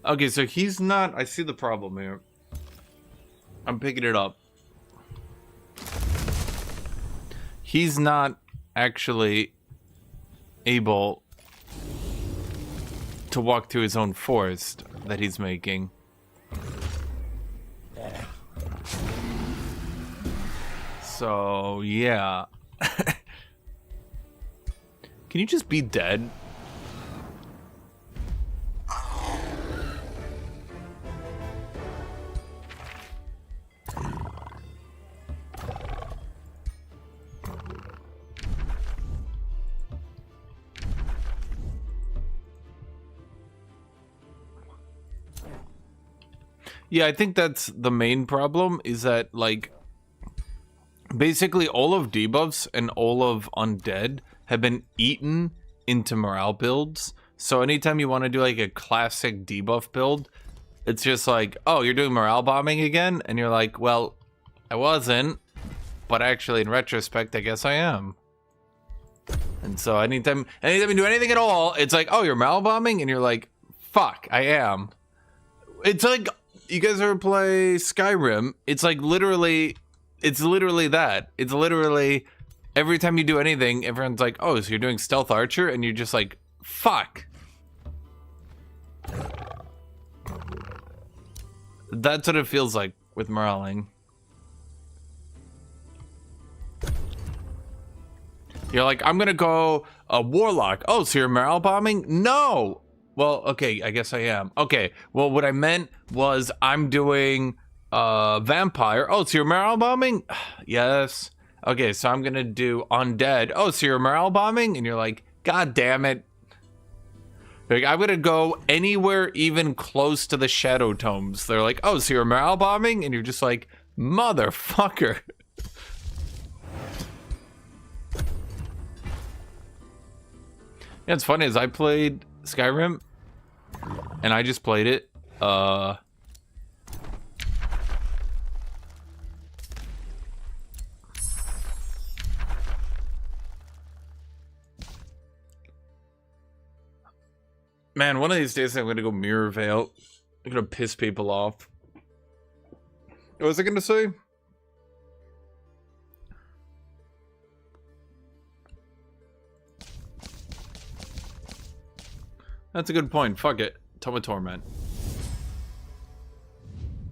Okay, so he's not... I see the problem here. I'm picking it up. He's not actually able to walk through his own forest that he's making. So, yeah. Can you just be dead? Yeah, I think that's the main problem, is that, like, basically all of debuffs and all of undead have been eaten into morale builds. So anytime you want to do, like, a classic debuff build, it's just like, oh, you're doing morale bombing again? And you're like, well, I wasn't, but actually, in retrospect, I guess I am. And so anytime you do anything at all, it's like, oh, you're morale bombing? And you're like, fuck, I am. It's like... You guys ever play Skyrim? It's like literally, it's literally that. It's literally every time you do anything, everyone's like, oh, so you're doing stealth archer? And you're just like, fuck. That's what it feels like with moraling. You're like, I'm gonna go a warlock. Oh, so you're morale bombing? No. Well, okay, I guess I am. Okay, well, what I meant was I'm doing vampire. Oh, so you're morale bombing? Yes. Okay, so I'm gonna do undead. Oh, so you're morale bombing? And you're like, God damn it. Like, I'm gonna go anywhere even close to the Shadow Tomes. They're like, oh, so you're morale bombing? And you're just like, motherfucker. Yeah, it's funny, as I played Skyrim, and I just played it, man, one of these days I'm gonna go Mirror Veil. I'm gonna piss people off. What was I gonna say? That's a good point. Fuck it. Tome of Torment.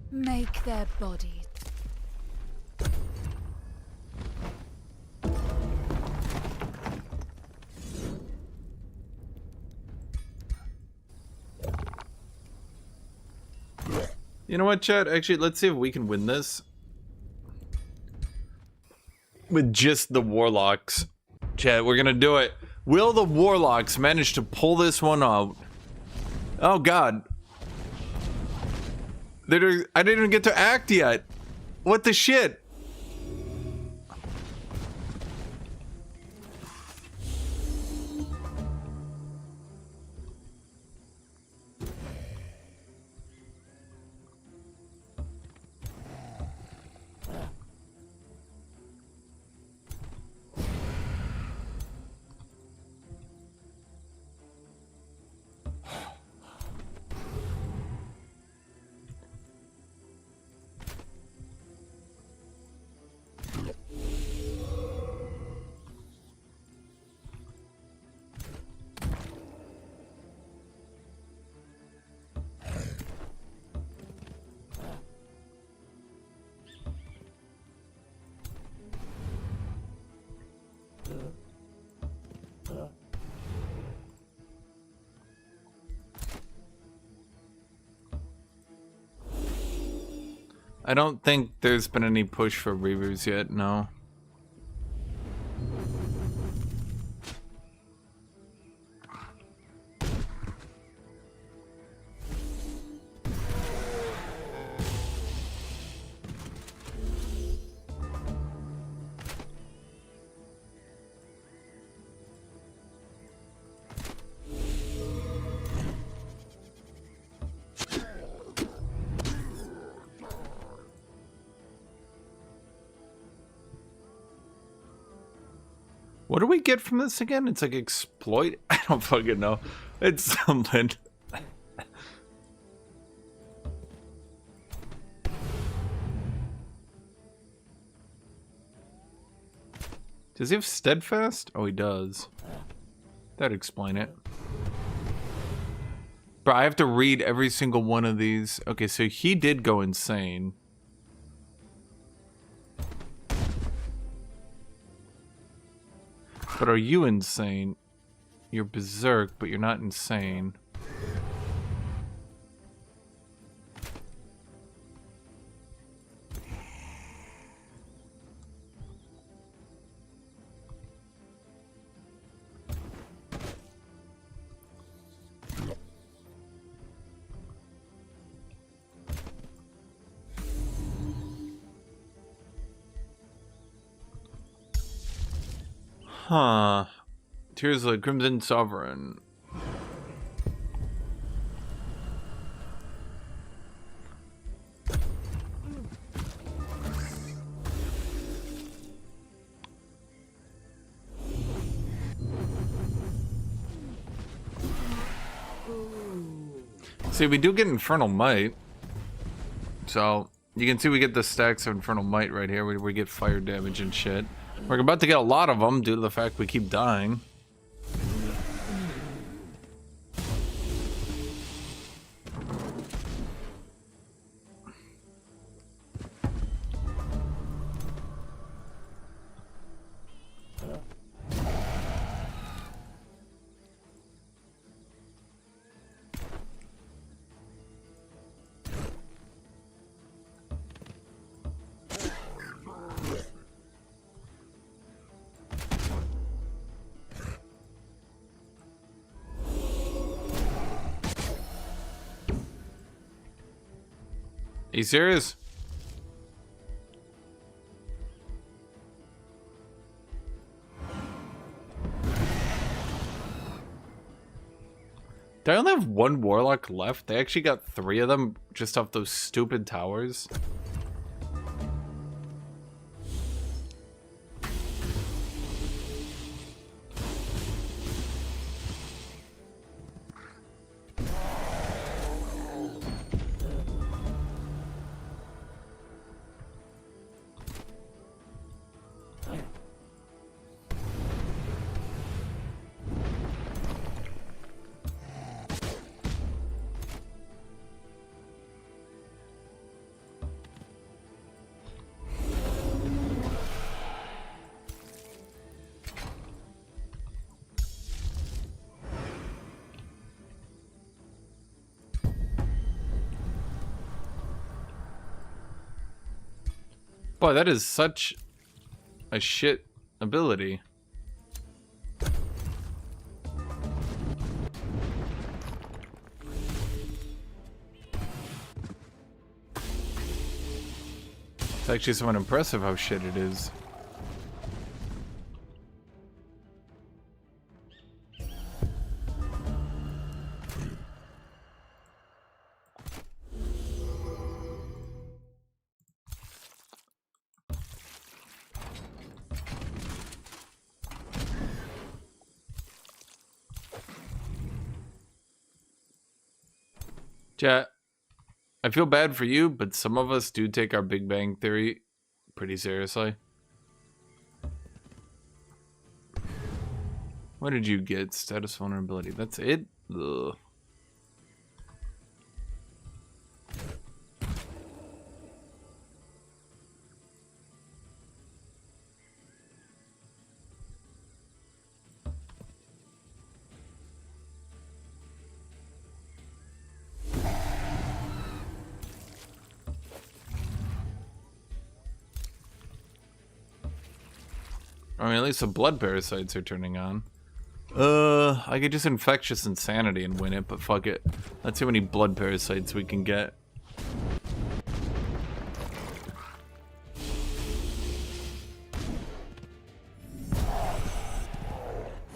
Make their bodies. You know what, chat? Actually, let's see if we can win this. With just the Warlocks. Chat, we're gonna do it. Will the Warlocks manage to pull this one out? Oh god. I didn't even get to act yet. What the shit? I don't think there's been any push for Reavers yet, no. What do we get from this again? It's like exploit? I don't fucking know. It's something. Does he have steadfast? Oh, he does. That'd explain it. Bro, I have to read every single one of these. Okay, so he did go insane. But are you insane? You're berserk, but you're not insane. Huh. Tears of the Crimson Sovereign. See, we do get Infernal Might. So, you can see we get the stacks of Infernal Might right here, where we get fire damage and shit. We're about to get a lot of them due to the fact we keep dying. Are you serious? Do I only have one warlock left? They actually got 3 of them just off those stupid towers. Boy, that is such a shit ability. It's actually somewhat impressive how shit it is. Chat, I feel bad for you, but some of us do take our Big Bang Theory pretty seriously. What did you get? Status vulnerability. That's it? Ugh. I mean, at least the blood parasites are turning on. I could just infectious insanity and win it, but fuck it. Let's see how many blood parasites we can get.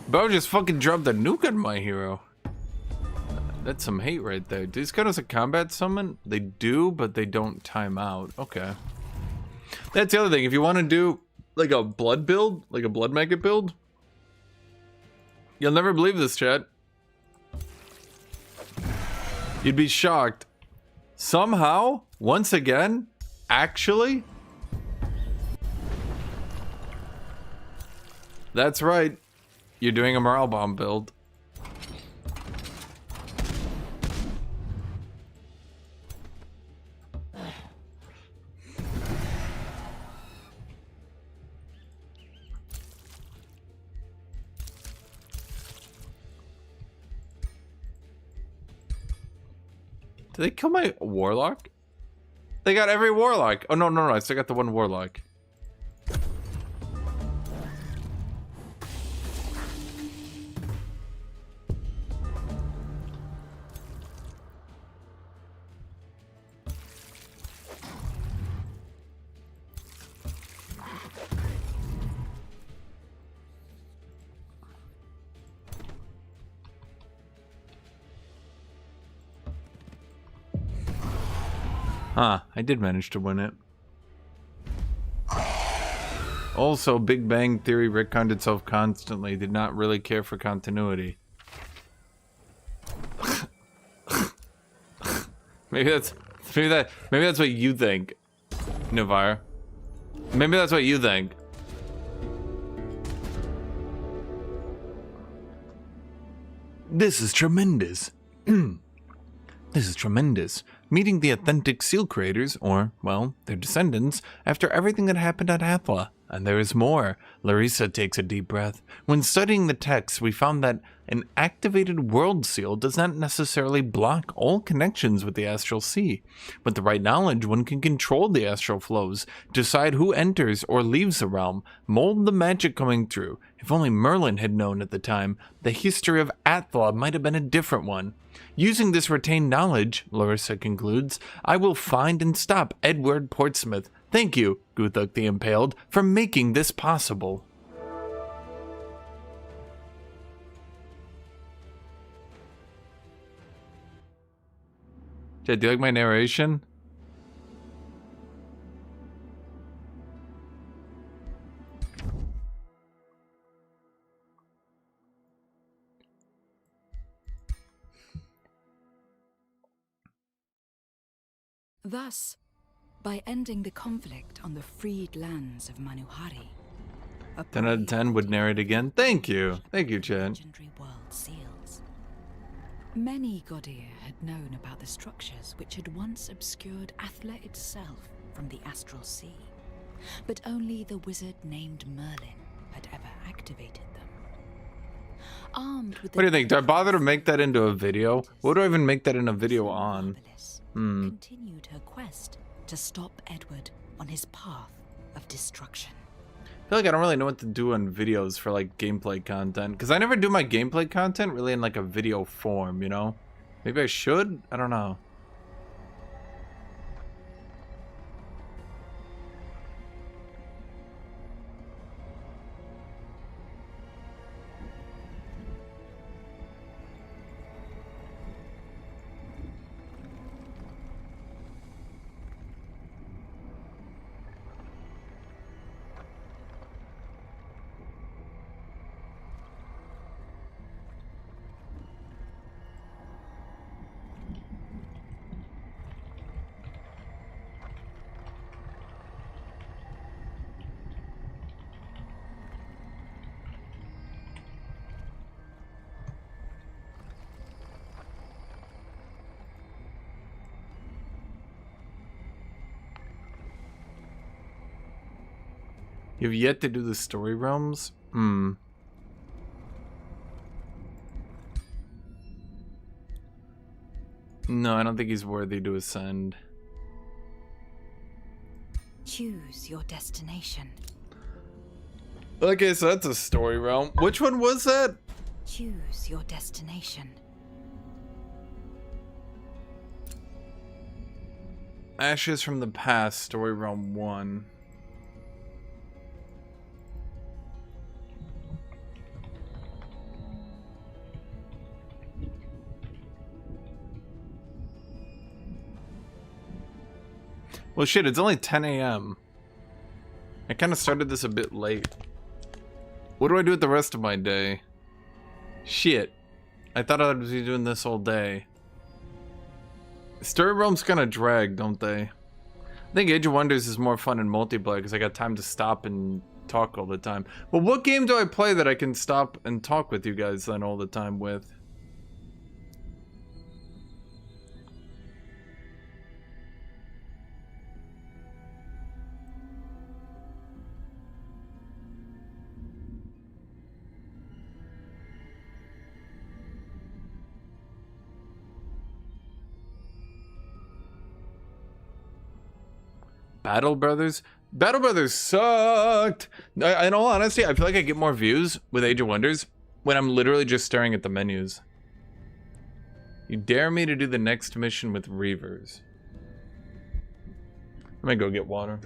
Bro just fucking dropped a nuke on my hero. That's some hate right there. Do these count as a combat summon? They do, but they don't time out. Okay. That's the other thing. If you want to do like a blood build, like a blood maggot build, you'll never believe this, chat. You'd be shocked. Somehow, once again, actually, that's right. You're doing a morale bomb build. Did they kill my warlock? They got every warlock. Oh, no, no, no. I still got the one warlock. Huh, I did manage to win it. Also, Big Bang Theory retconned itself constantly, did not really care for continuity. maybe that's what you think, Navarre. Maybe that's what you think. This is tremendous. This is tremendous. Meeting the authentic seal creators, or, well, their descendants, after everything that happened at Athla. And there is more. Larissa takes a deep breath. When studying the text, we found that An activated world seal does not necessarily block all connections with the astral sea. With the right knowledge, one can control the astral flows, decide who enters or leaves the realm, mold the magic coming through. If only Merlin had known at the time, the history of Athola might have been a different one. Using this retained knowledge, Larissa concludes, I will find and stop Edward Portsmouth. Thank you, Guthuk the Impaled, for making this possible. Jed, do you like my narration? Thus, by ending the conflict on the freed lands of Manuhari, 10 out of 10 would narrate again. Thank you. Thank you, Chad. legendary world seals. Many Godir had known about the structures which had once obscured Athla itself from the astral sea, but only the wizard named Merlin had ever activated them. Armed with What do you think? Do I bother to make that into a video? What do I even make that in a video on? Continued her quest to stop Edward on his path of destruction. I feel like I don't really know what to do on videos for like gameplay content, because I never do my gameplay content really in like a video form, you know? Maybe I should? I don't know. You've yet to do the story realms? No, I don't think he's worthy to ascend. Choose your destination. Okay, so that's a story realm. Which one was that? Choose your destination. Ashes from the Past, story realm 1. Well, shit, it's only 10 a.m. I kind of started this a bit late. What do I do with the rest of my day? Shit. I thought I'd be doing this all day. Story realms kind of drag, don't they? I think Age of Wonders is more fun in multiplayer because I got time to stop and talk all the time. Well, what game do I play that I can stop and talk with you guys then all the time with? Battle Brothers? Battle Brothers sucked! In all honesty, I feel like I get more views with Age of Wonders when I'm literally just staring at the menus. You dare me to do the next mission with Reavers. I'm gonna go get water.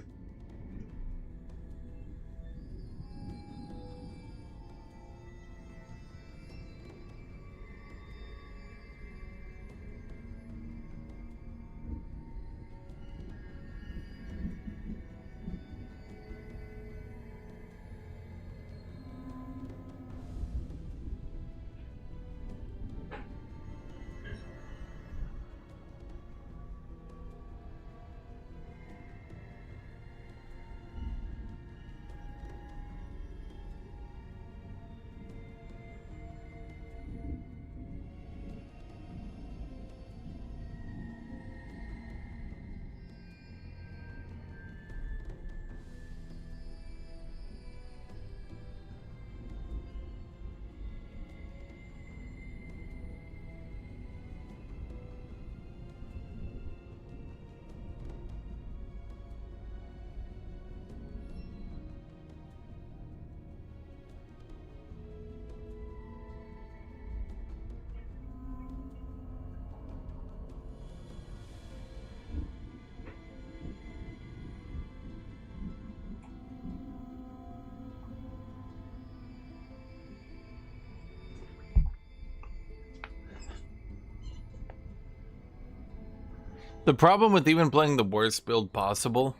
The problem with even playing the worst build possible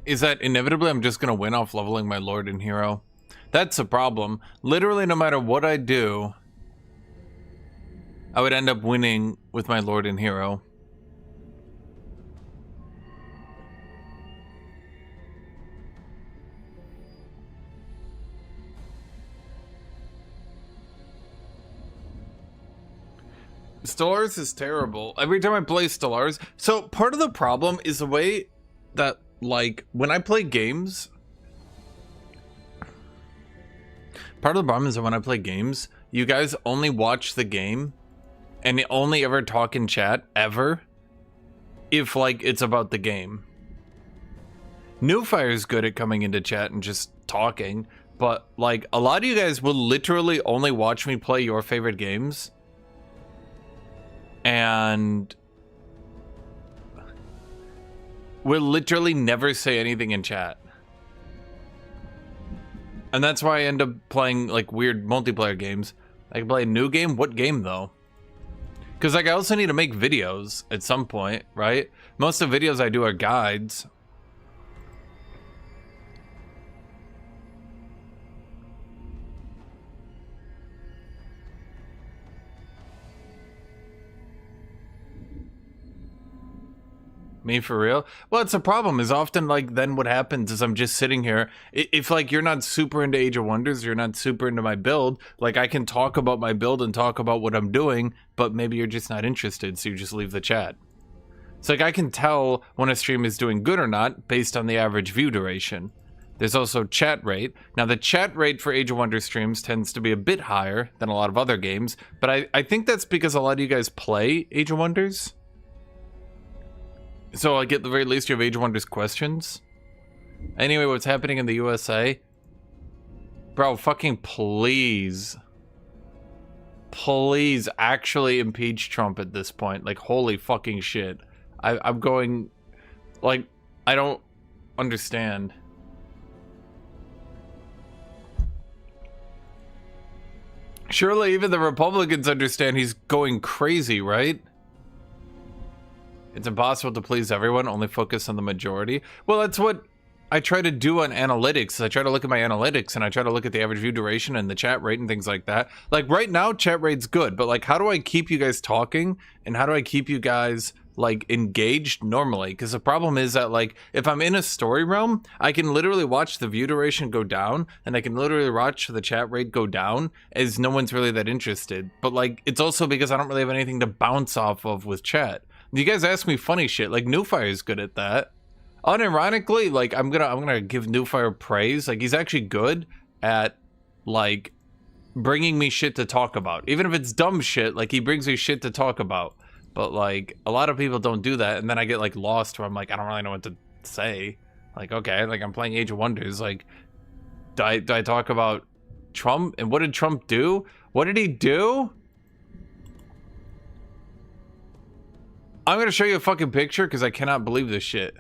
is that inevitably I'm just going to win off leveling my Lord and Hero. That's a problem. Literally, no matter what I do, I would end up winning with my Lord and Hero. Stellaris is terrible. Every time I play Stellaris... So, part of the problem is the way that, like, when I play games... Part of the problem is that when I play games, you guys only watch the game and only ever talk in chat, ever, if, like, it's about the game. Newfire's good at coming into chat and just talking, but, like, a lot of you guys will literally only watch me play your favorite games and will literally never say anything in chat. And that's why I end up playing, like, weird multiplayer games. I can play a new game? What game, though? Because, like, I also need to make videos at some point, right? Most of the videos I do are guides. Me for real? Well, it's a problem is often, like, then what happens is I'm just sitting here. If, like, you're not super into Age of Wonders, you're not super into my build, like, I can talk about my build and talk about what I'm doing, but maybe you're just not interested, so you just leave the chat. So, like, I can tell when a stream is doing good or not based on the average view duration. There's also chat rate. Now, the chat rate for Age of Wonders streams tends to be a bit higher than a lot of other games, but I think that's because a lot of you guys play Age of Wonders. So, like, at the very least, you have Age of Wonders questions. Anyway, what's happening in the USA? Bro, fucking please. Please actually impeach Trump at this point. Like, holy fucking shit. I'm going... Like, I don't understand. Surely even the Republicans understand he's going crazy, right? It's impossible to please everyone, only focus on the majority. Well, that's what I try to do on analytics. I try to look at my analytics and I try to look at the average view duration and the chat rate and things like that. Like, right now, chat rate's good, but, like, how do I keep you guys talking? And how do I keep you guys, like, engaged normally? Because the problem is that, like, if I'm in a story realm, I can literally watch the view duration go down and I can literally watch the chat rate go down as no one's really that interested. But, like, it's also because I don't really have anything to bounce off of with chat. You guys ask me funny shit, like Newfire is good at that. Unironically, like I'm gonna give Newfire praise. Like, he's actually good at, like, bringing me shit to talk about. Even if it's dumb shit, like, he brings me shit to talk about. But, like, a lot of people don't do that, and then I get, like, lost where I'm like, I don't really know what to say. Like, okay, like, I'm playing Age of Wonders, like, do I talk about Trump? And what did Trump do? What did he do? I'm gonna show you a fucking picture because I cannot believe this shit.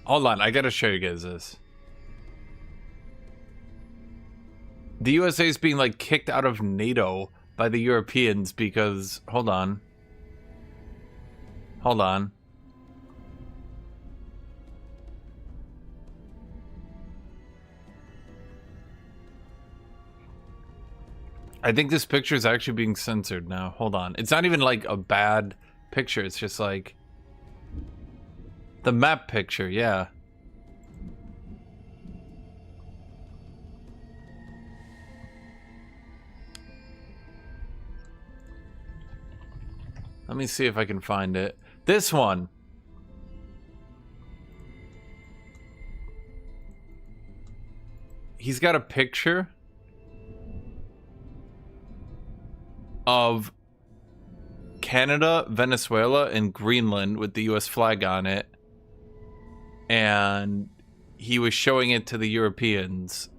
Hold on, I gotta show you guys this. The USA is being, like, kicked out of NATO by the Europeans because... Hold on. Hold on. I think this picture is actually being censored now. Hold on. It's not even, like, a bad picture. It's just, like... The map picture, yeah. Let me see if I can find it. This one. He's got a picture of Canada, Venezuela, and Greenland with the US flag on it. And he was showing it to the Europeans.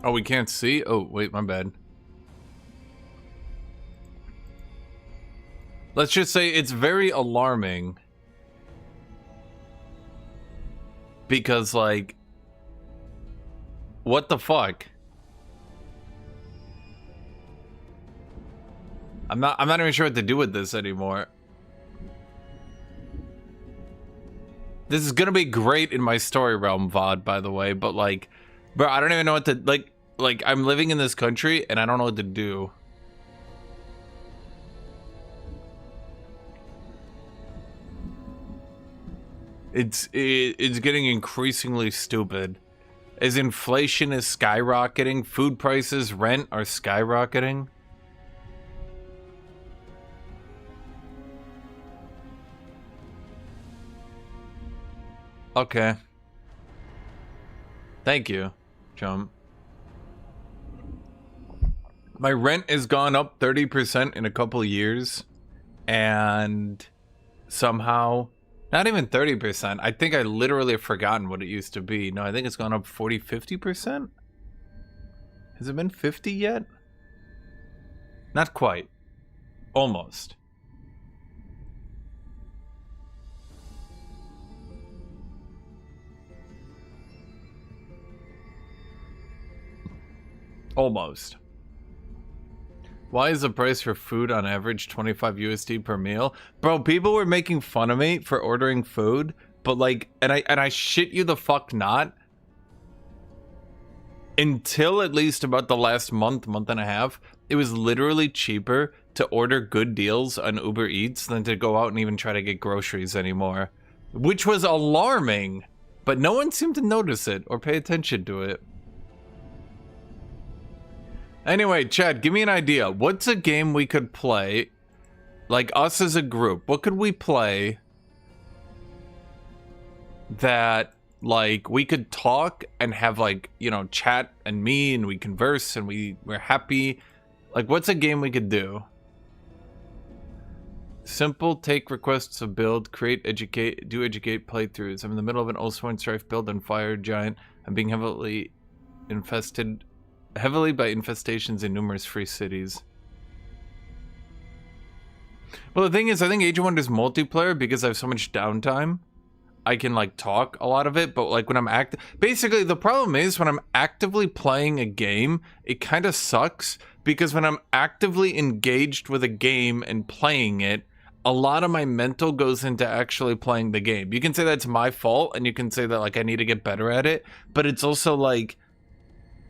Oh, we can't see? Oh, wait, my bad. Let's just say it's very alarming. Because, like, what the fuck? I'm not even sure what to do with this anymore. This is gonna be great in my story realm VOD, by the way, but like, bro, I don't even know what to, like I'm living in this country and I don't know what to do. It's getting increasingly stupid. As inflation is skyrocketing, food prices, rent are skyrocketing. Okay. Thank you, Chum. My rent has gone up 30% in a couple years, and somehow, not even 30%. I think I literally have forgotten what it used to be. No, I think it's gone up 40, 50%? Has it been 50 yet? Not quite. Almost. Almost. Why is the price for food on average 25 USD per meal? Bro, people were making fun of me for ordering food, but like, and I shit you the fuck not, until at least about the last month and a half, it was literally cheaper to order good deals on Uber Eats than to go out and even try to get groceries anymore, which was alarming, but no one seemed to notice it or pay attention to it. Anyway, Chad, give me an idea. What's a game we could play, like us as a group? What could we play that, like, we could talk and have, like, you know, chat and me and we converse and we're happy? Like, what's a game we could do? Simple, take requests of build, create, educate, do educate playthroughs. I'm in the middle of an Oathsworn Strife build on Fire Giant. I'm being heavily by infestations in numerous free cities. Well, the thing is, I think Age of Wonders multiplayer, because I have so much downtime, I can like talk a lot of it, but like when I'm basically the problem is when I'm actively playing a game, it kind of sucks, because when I'm actively engaged with a game and playing it, a lot of my mental goes into actually playing the game. You can say that's my fault, and you can say that like I need to get better at it, but it's also like,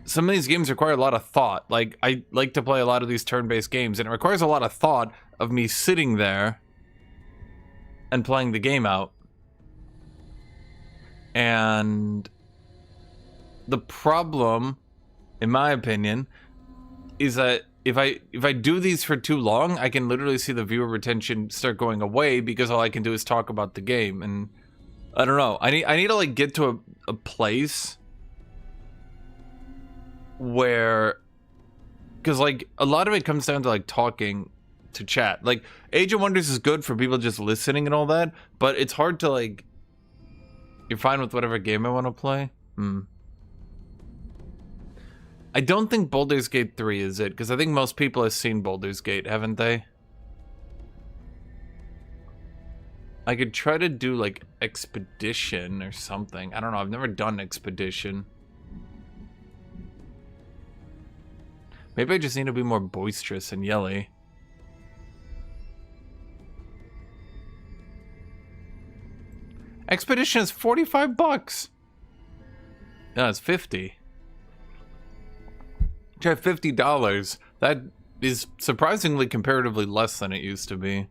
some of these games require a lot of thought. Like, I like to play a lot of these turn-based games, and it requires a lot of thought of me sitting there and playing the game out. And the problem, in my opinion, is that if I do these for too long, I can literally see the viewer retention start going away, because all I can do is talk about the game. And I don't know. I need to like get to a place where, because like a lot of it comes down to like talking to chat. Like Age of Wonders is good for people just listening and all that, but it's hard to like, you're fine with whatever game I want to play. I don't think Baldur's Gate 3 is it, because I think most people have seen Baldur's Gate, haven't they? I could try to do like Expedition or something. I don't know, I've never done Expedition. Maybe I just need to be more boisterous and yelly. Expedition is 45 bucks. No, it's 50. Try $50. That is surprisingly comparatively less than it used to be.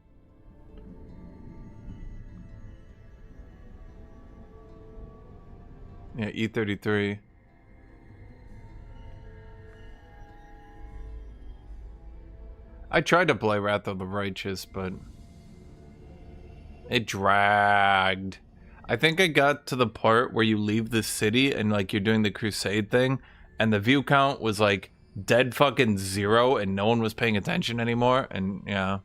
Yeah, E33. I tried to play Wrath of the Righteous, but it dragged. I think I got to the part where you leave the city and like you're doing the crusade thing, and the view count was like dead fucking 0 and no one was paying attention anymore, and yeah.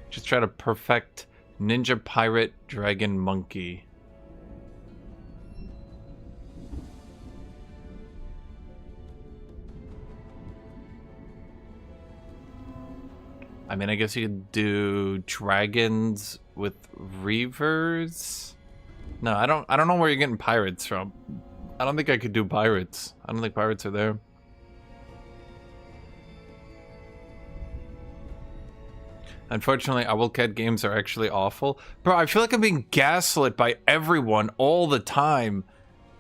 Just try to perfect Ninja Pirate Dragon Monkey. I mean, I guess you could do dragons with reavers. No, I don't know where you're getting pirates from. I don't think I could do pirates. I don't think pirates are there. Unfortunately, Owlcat games are actually awful. Bro, I feel like I'm being gaslit by everyone all the time.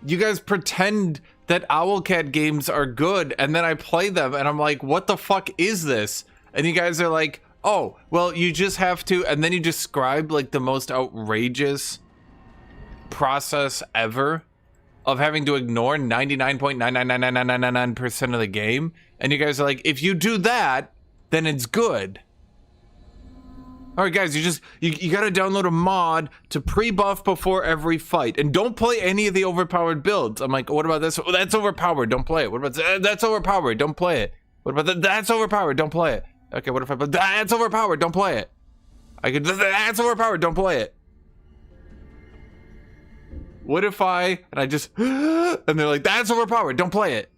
You guys pretend that Owlcat games are good, and then I play them, and I'm like, what the fuck is this? And you guys are like, oh, well, you just have to, and then you describe like the most outrageous process ever of having to ignore 99.9999999% of the game. And you guys are like, if you do that, then it's good. All right, guys, you gotta download a mod to pre-buff before every fight, and don't play any of the overpowered builds. I'm like, what about this? Oh, that's overpowered. Don't play it. What about that's overpowered? Don't play it. What about that? That's overpowered. Don't play it. Okay, what if I? That's overpowered. Don't play it. I could. That's overpowered. Don't play it. What if I and I just and they're like, that's overpowered. Don't play it.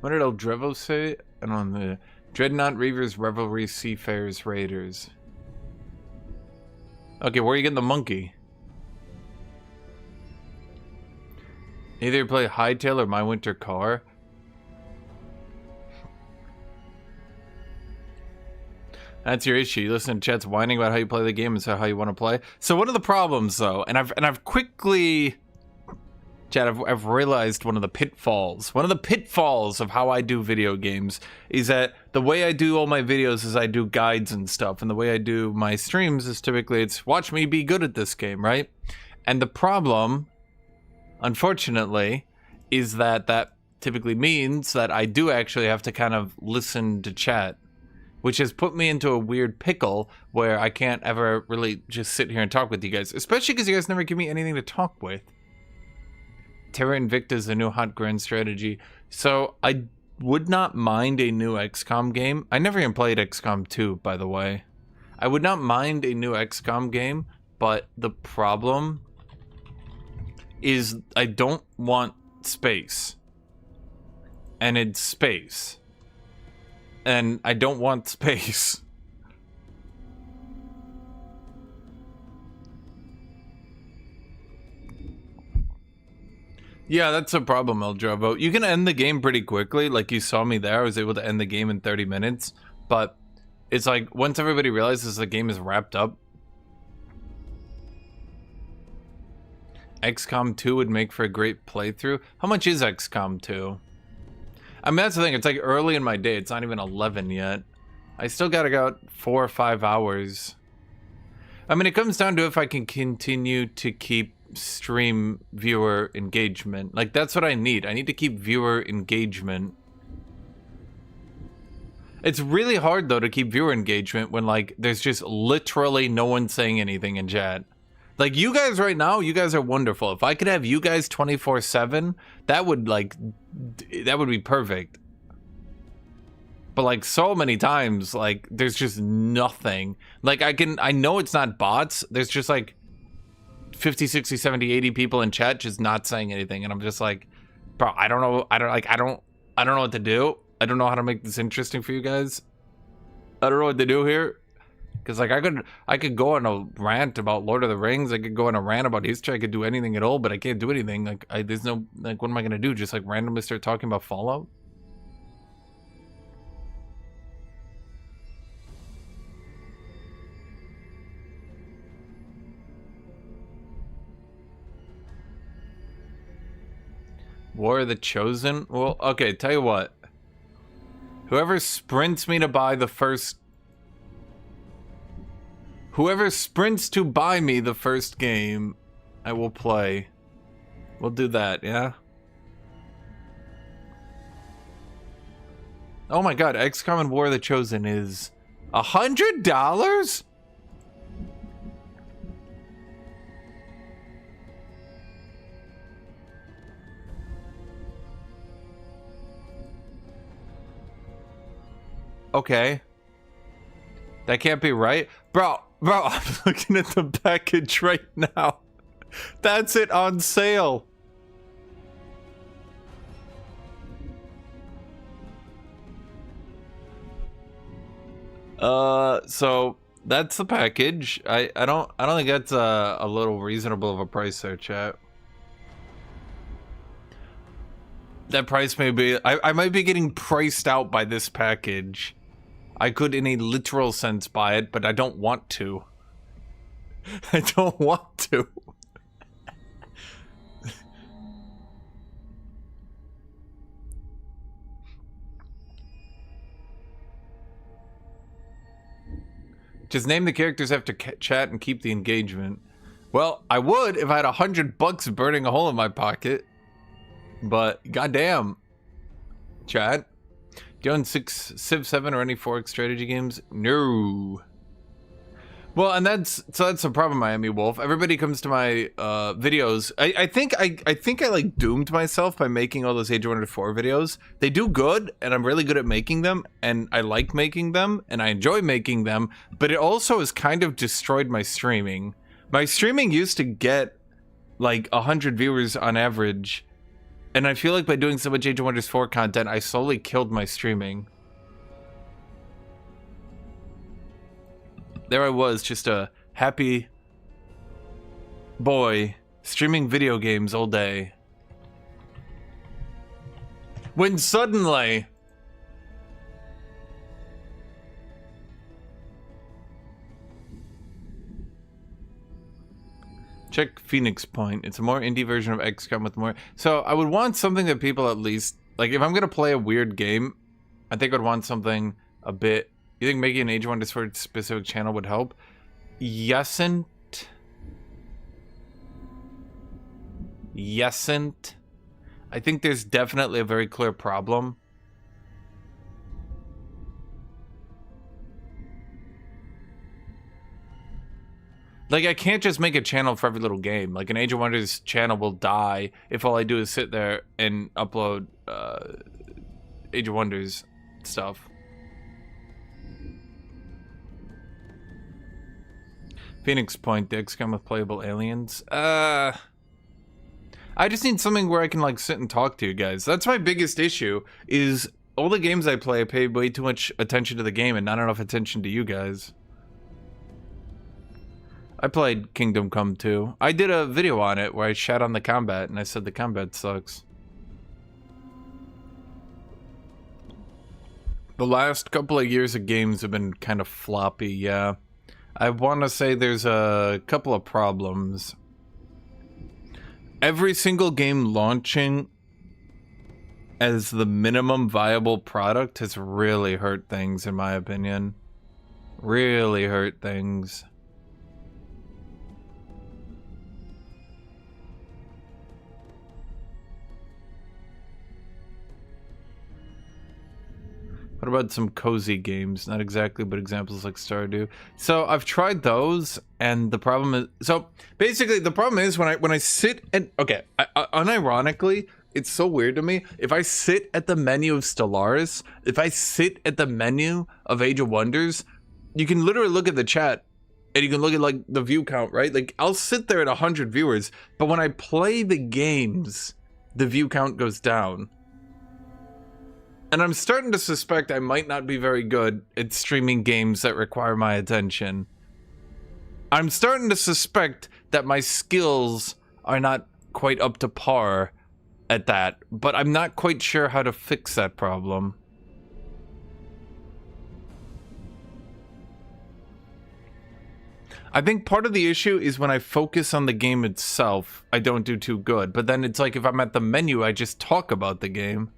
What did El Drevo say? And on the Dreadnought Reavers Revelry Seafarers Raiders. Okay, where are you getting the monkey? Either you play Hightail or My Winter Car. That's your issue. You listen to chat's whining about how you play the game instead of how you want to play. So one of the problems, though, and I've quickly, Chad, I've realized one of the pitfalls. One of the pitfalls of how I do video games is that the way I do all my videos is I do guides and stuff, and the way I do my streams is typically it's watch me be good at this game, right? And the problem, unfortunately, is that that typically means that I do actually have to kind of listen to chat, which has put me into a weird pickle where I can't ever really just sit here and talk with you guys, especially because you guys never give me anything to talk with. Terra Invicta is the new hot grand strategy. So I would not mind a new XCOM game. I never even played XCOM 2, by the way. I would not mind a new XCOM game, but the problem is I don't want space. And it's space. And I don't want space. Yeah, that's a problem, El Drovo. You can end the game pretty quickly. Like you saw me there, I was able to end the game in 30 minutes. But it's like, once everybody realizes the game is wrapped up, XCOM 2 would make for a great playthrough. How much is XCOM 2? I mean, that's the thing. It's like early in my day. It's not even 11 yet. I still gotta go 4 or 5 hours. I mean, it comes down to if I can continue to keep stream viewer engagement. Like, that's what I need. I need to keep viewer engagement. It's really hard, though, to keep viewer engagement when, like, there's just literally no one saying anything in chat. Like, you guys right now, you guys are wonderful. If I could have you guys 24/7, that would, like, that would be perfect. But, like, so many times, like, there's just nothing. Like, I know it's not bots. There's just, like, 50, 60, 70, 80 people in chat just not saying anything. And I'm just like, bro, I don't know. I don't know what to do. I don't know how to make this interesting for you guys. I don't know what to do here. Because, like, I could go on a rant about Lord of the Rings. I could go on a rant about history. I could do anything at all, but I can't do anything. Like, there's no, like, what am I going to do? Just, like, randomly start talking about Fallout? War of the Chosen? Well, okay, tell you what. Whoever sprints me to buy the first... Whoever sprints to buy me the first game, I will play. We'll do that, yeah? Oh my god, XCOM and War of the Chosen is $100? Okay. That can't be right. Bro, I'm looking at the package right now. That's it on sale. So that's the package. I don't think that's a little reasonable of a price there, chat. That price may be, I might be getting priced out by this package. I could in a literal sense buy it, but I don't want to. I don't want to. Just name the characters after chat and keep the engagement. Well, I would if I had $100 burning a hole in my pocket. But goddamn, chat. Do you own Civ 7 or any 4X strategy games? No. Well, and that's the problem, Miami Wolf. Everybody comes to my videos. I think I like doomed myself by making all those Age of Wonders 4 videos. They do good, and I'm really good at making them, and I like making them, and I enjoy making them. But it also has kind of destroyed my streaming. My streaming used to get like 100 viewers on average, and I feel like by doing so much Age of Wonders 4 content, I slowly killed my streaming. There I was, just a happy boy streaming video games all day. When suddenly check Phoenix Point. It's a more indie version of XCOM with more. So I would want something that people at least like. If I'm gonna play a weird game, I think I'd want something a bit. You think making an Age of Wonders for a specific channel would help? Yesn't. I think there's definitely a very clear problem. Like, I can't just make a channel for every little game. Like, an Age of Wonders channel will die if all I do is sit there and upload Age of Wonders stuff. Phoenix Point, the XCOM with playable aliens. I just need something where I can, like, sit and talk to you guys. That's my biggest issue, is all the games I play, I pay way too much attention to the game and not enough attention to you guys. I played Kingdom Come 2. I did a video on it where I shat on the combat and I said the combat sucks. The last couple of years of games have been kind of floppy, yeah. I want to say there's a couple of problems. Every single game launching as the minimum viable product has really hurt things, in my opinion. Really hurt things. What about some cozy games? Not exactly, but examples like Stardew. So I've tried those, and the problem is, so basically the problem is when I sit and, okay, unironically, it's so weird to me. If I sit at the menu of Stellaris, if I sit at the menu of Age of Wonders, you can literally look at the chat and you can look at like the view count, right? Like I'll sit there at 100 viewers, but when I play the games, the view count goes down. And I'm starting to suspect I might not be very good at streaming games that require my attention. I'm starting to suspect that my skills are not quite up to par at that, but I'm not quite sure how to fix that problem. I think part of the issue is when I focus on the game itself, I don't do too good. But then it's like if I'm at the menu, I just talk about the game.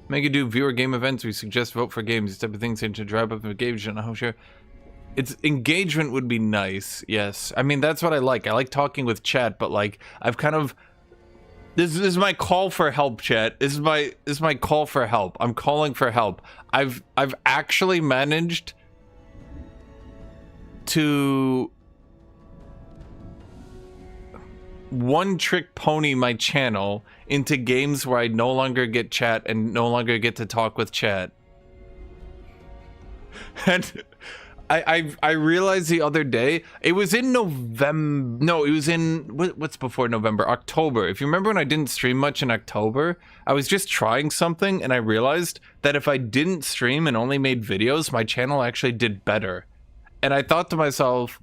Make it do viewer game events. We suggest vote for games. These type of things seem to drive up engagement. I'm sure it's engagement would be nice. Yes, I mean that's what I like. I like talking with chat, but like I've kind of this is my call for help, chat. This is my call for help. I'm calling for help. I've actually managed to one-trick pony my channel into games where I no longer get chat and no longer get to talk with chat. And I realized the other day, it was in November. No, it was in what's before November? October. If you remember when I didn't stream much in October, I was just trying something and I realized that if I didn't stream and only made videos, my channel actually did better. And I thought to myself,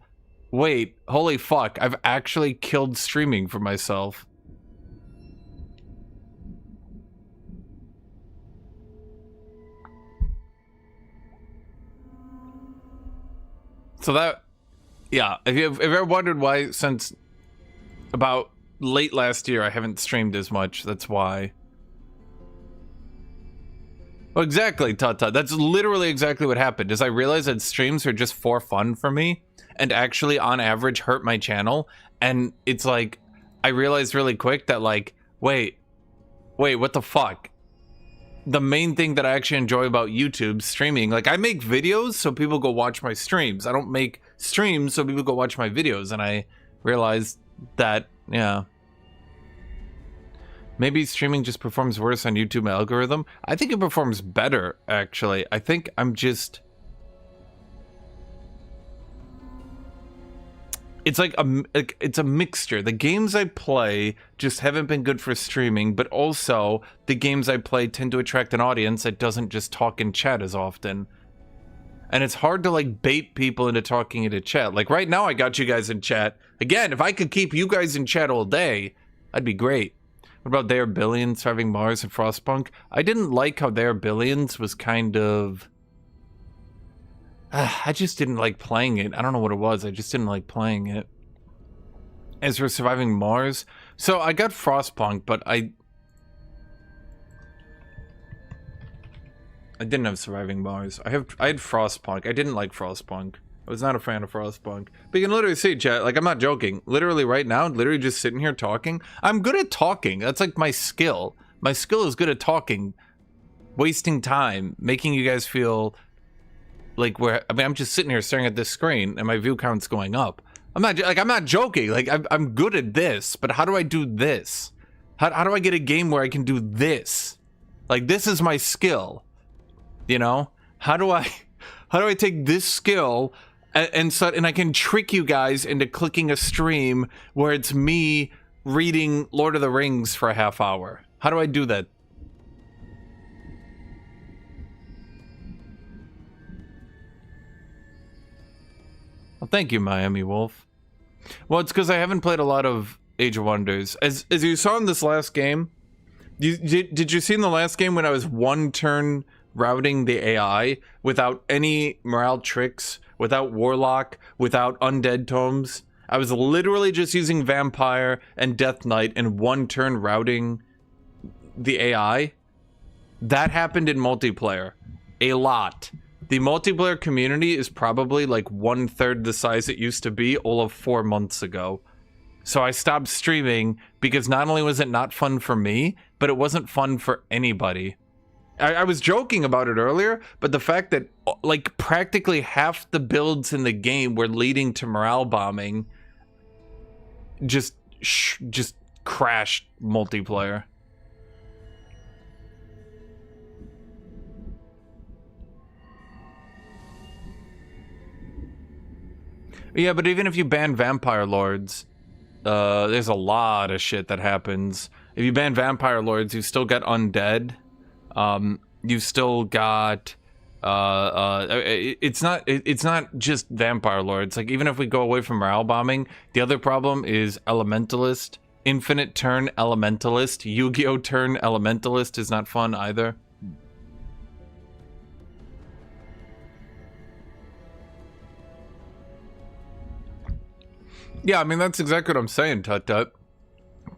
wait, holy fuck, I've actually killed streaming for myself. So that, yeah, if you've ever wondered why since about late last year I haven't streamed as much, that's why. Well, exactly, Tata. That's literally exactly what happened, is I realized that streams are just for fun for me and actually on average hurt my channel. And it's like, I realized really quick that like, wait, what the fuck? The main thing that I actually enjoy about YouTube streaming, like I make videos so people go watch my streams. I don't make streams so people go watch my videos. And I realized that, yeah, maybe streaming just performs worse on YouTube algorithm. I think it performs better, actually. I think I'm just... It's like it's a mixture. The games I play just haven't been good for streaming, but also the games I play tend to attract an audience that doesn't just talk in chat as often. And it's hard to like bait people into talking into chat. Like right now I got you guys in chat. Again, if I could keep you guys in chat all day, that'd be great. What about They Are Billions, Surviving Mars, and Frostpunk? I didn't like how They Are Billions was kind of... I just didn't like playing it. I don't know what it was. I just didn't like playing it. As for Surviving Mars, so I got Frostpunk, but I didn't have Surviving Mars. I had Frostpunk. I didn't like Frostpunk. I was not a fan of Frostpunk. But you can literally see, chat, like I'm not joking. Literally right now, literally just sitting here talking. I'm good at talking. That's like my skill. My skill is good at talking, wasting time, making you guys feel like I'm just sitting here staring at this screen and my view count's going up. I'm not joking. Like I'm good at this, but how do I do this? How do I get a game where I can do this? Like this is my skill. You know? How do I take this skill and I can trick you guys into clicking a stream where it's me reading Lord of the Rings for a half hour? How do I do that? Well, thank you, Miami Wolf. Well, it's because I haven't played a lot of Age of Wonders. As you saw in this last game, did you see in the last game when I was one turn routing the AI without any morale tricks, without Warlock, without Undead Tomes? I was literally just using Vampire and Death Knight and one turn routing the AI. That happened in multiplayer. A lot. The multiplayer community is probably like 1/3 the size it used to be all of 4 months ago. So I stopped streaming because not only was it not fun for me, but it wasn't fun for anybody. I was joking about it earlier, but the fact that like practically half the builds in the game were leading to morale bombing just crashed multiplayer. Yeah, but even if you ban Vampire Lords, there's a lot of shit that happens. If you ban Vampire Lords, you still get Undead. You still got... it's not just Vampire Lords. Like, even if we go away from morale bombing, the other problem is Elementalist. Infinite turn Elementalist. Yu-Gi-Oh! Turn Elementalist is not fun either. Yeah, I mean, that's exactly what I'm saying, Tut Tut.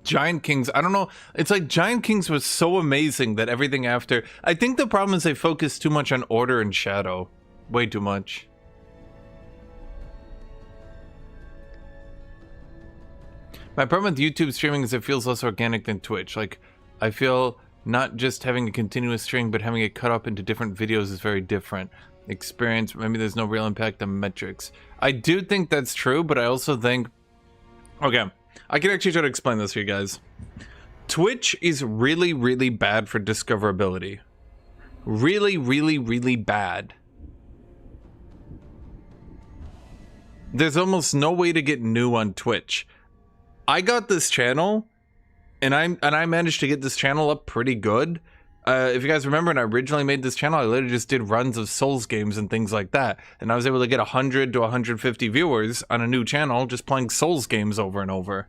Giant Kings, I don't know. It's like Giant Kings was so amazing that everything after... I think the problem is they focus too much on Order and Shadow. Way too much. My problem with YouTube streaming is it feels less organic than Twitch. Like, I feel not just having a continuous stream, but having it cut up into different videos is very different. Experience, maybe there's no real impact on metrics. I do think that's true, but I also think... Okay, I can actually try to explain this to you guys. Twitch is really, really bad for discoverability. Really, really, really bad. there's almost no way to get new on Twitch. I got this channel, and I managed to get this channel up pretty good. If you guys remember, when I originally made this channel, I literally just did runs of Souls games and things like that. And I was able to get 100 to 150 viewers on a new channel just playing Souls games over and over.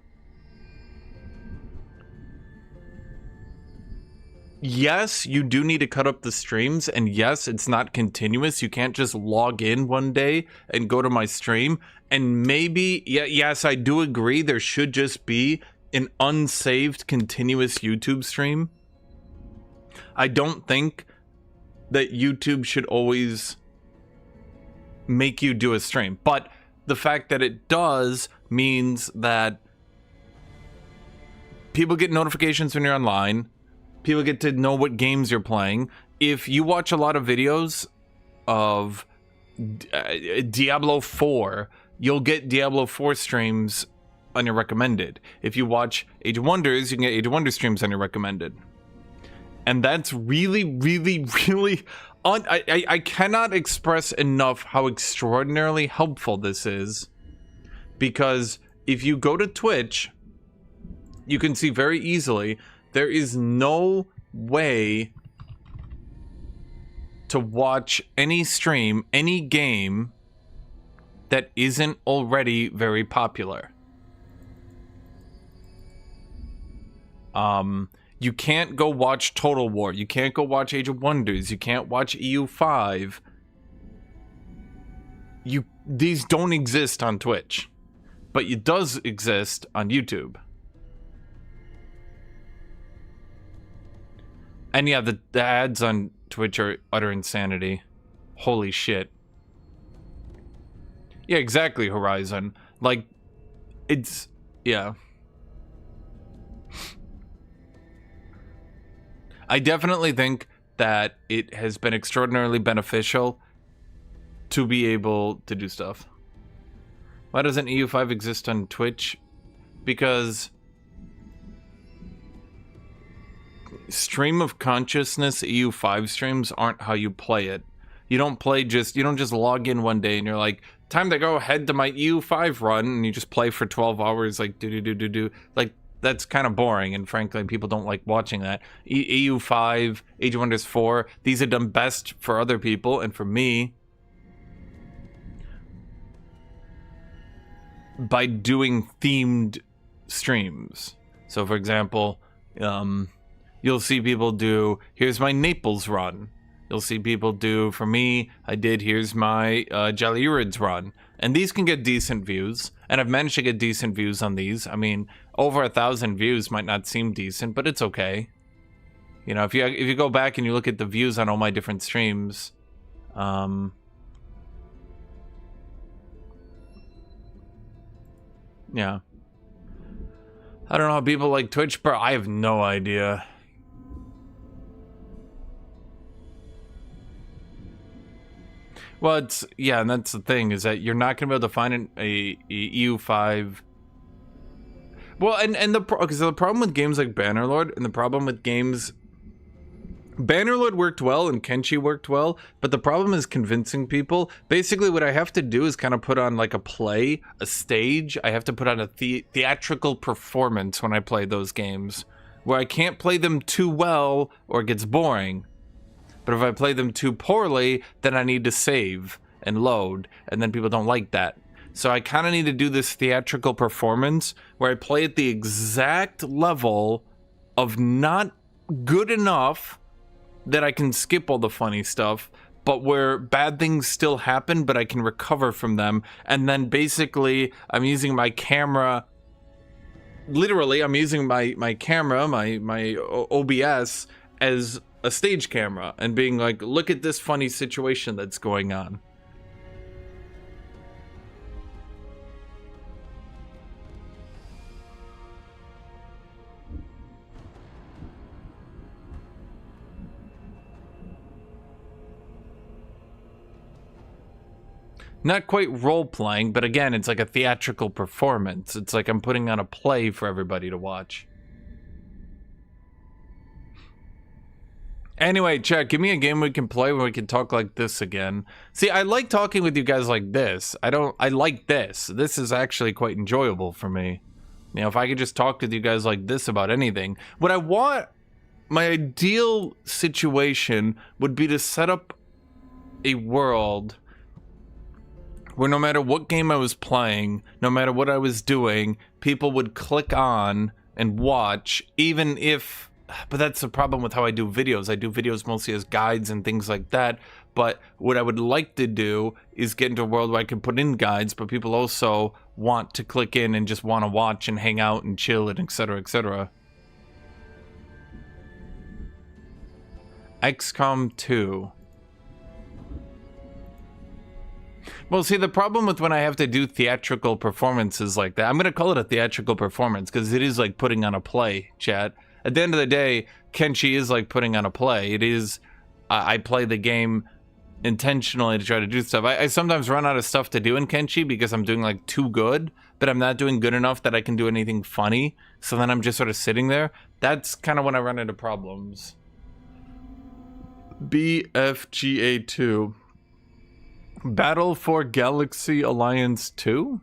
Yes, you do need to cut up the streams, and yes, it's not continuous. You can't just log in one day and go to my stream. And maybe, yes, I do agree, there should just be an unsaved continuous YouTube stream. I don't think that YouTube should always make you do a stream, but the fact that it does means that people get notifications when you're online. People get to know what games you're playing. If you watch a lot of videos of Diablo 4, you'll get Diablo 4 streams on your recommended. If you watch Age of Wonders, you can get Age of Wonders streams on your recommended. And that's really, really, really... I cannot express enough how extraordinarily helpful this is. Because if you go to Twitch, you can see very easily... There is no way to watch any stream, any game that isn't already very popular. You can't go watch Total War. You can't go watch Age of Wonders. You can't watch EU5. These don't exist on Twitch, but it does exist on YouTube. And yeah, the ads on Twitch are utter insanity. Holy shit. Yeah, exactly, Horizon. Like, it's... yeah. I definitely think that it has been extraordinarily beneficial to be able to do stuff. Why doesn't EU5 exist on Twitch? Because... stream of consciousness EU5 streams aren't how you play it. You don't just log in one day and you're like, time to go head to my EU5 run, and you just play for 12 hours like do. Like, that's kind of boring, and frankly people don't like watching that. EU5, Age of Wonders 4, these are done best for other people, and for me by doing themed streams. So for example, you'll see people do, here's my Naples run. You'll see people do, for me, I did, here's my Jalirids run. And these can get decent views. And I've managed to get decent views on these. I mean, over 1,000 views might not seem decent, but it's okay. You know, if you go back and you look at the views on all my different streams, yeah. I don't know how people like Twitch, bro. I have no idea. Well, it's, yeah, and that's the thing, is that you're not going to be able to find a EU5. Well, and the problem with games like Bannerlord, and the problem with games... Bannerlord worked well, and Kenshi worked well, but the problem is convincing people. Basically, what I have to do is kind of put on, like, a play, a stage. I have to put on a theatrical performance when I play those games, where I can't play them too well, or it gets boring. But if I play them too poorly, then I need to save and load, and then people don't like that. So I kind of need to do this theatrical performance where I play at the exact level of not good enough that I can skip all the funny stuff, but where bad things still happen, but I can recover from them. And then basically, I'm using my camera, literally, I'm using my camera, my OBS, as a stage camera, and being like, look at this funny situation that's going on. Not quite role-playing, but again, it's like a theatrical performance. It's like I'm putting on a play for everybody to watch. Anyway, chat, give me a game we can play where we can talk like this again. See, I like talking with you guys like this. I like this. This is actually quite enjoyable for me. You know, if I could just talk with you guys like this about anything. What I want, my ideal situation would be to set up a world where no matter what game I was playing, no matter what I was doing, people would click on and watch, even if... But that's the problem with how I do videos. I do videos mostly as guides and things like that. But what I would like to do is get into a world where I can put in guides, but people also want to click in and just want to watch and hang out and chill and etc. etc. XCOM 2. Well, see, the problem with when I have to do theatrical performances like that, I'm going to call it a theatrical performance because it is like putting on a play, chat. At the end of the day, Kenshi is like putting on a play. It is, I play the game intentionally to try to do stuff. I sometimes run out of stuff to do in Kenshi because I'm doing like too good, but I'm not doing good enough that I can do anything funny. So then I'm just sort of sitting there. That's kind of when I run into problems. BFGA2. Battle for Galaxy Alliance 2?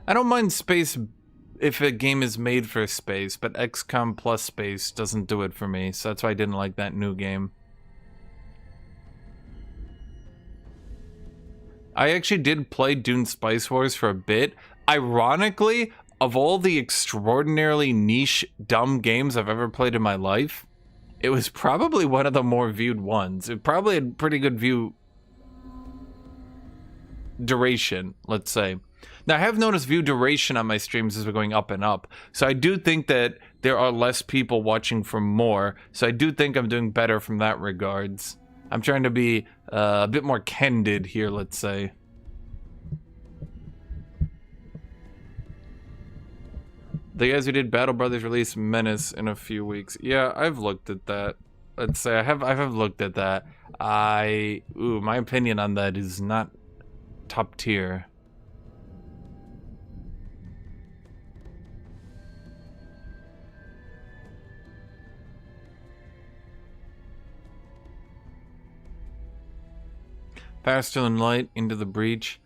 I don't mind space if a game is made for space, but XCOM plus space doesn't do it for me, so that's why I didn't like that new game. I actually did play Dune Spice Wars for a bit. Ironically, of all the extraordinarily niche, dumb games I've ever played in my life, it was probably one of the more viewed ones. It probably had pretty good view duration, let's say. Now, I have noticed view duration on my streams as we're going up and up. So I do think that there are less people watching for more. So I do think I'm doing better from that regards. I'm trying to be a bit more candid here, let's say. The guys who did Battle Brothers release Menace in a few weeks. Yeah, I've looked at that. Let's say I have looked at that. My opinion on that is not top tier. Faster than light, Into the Breach.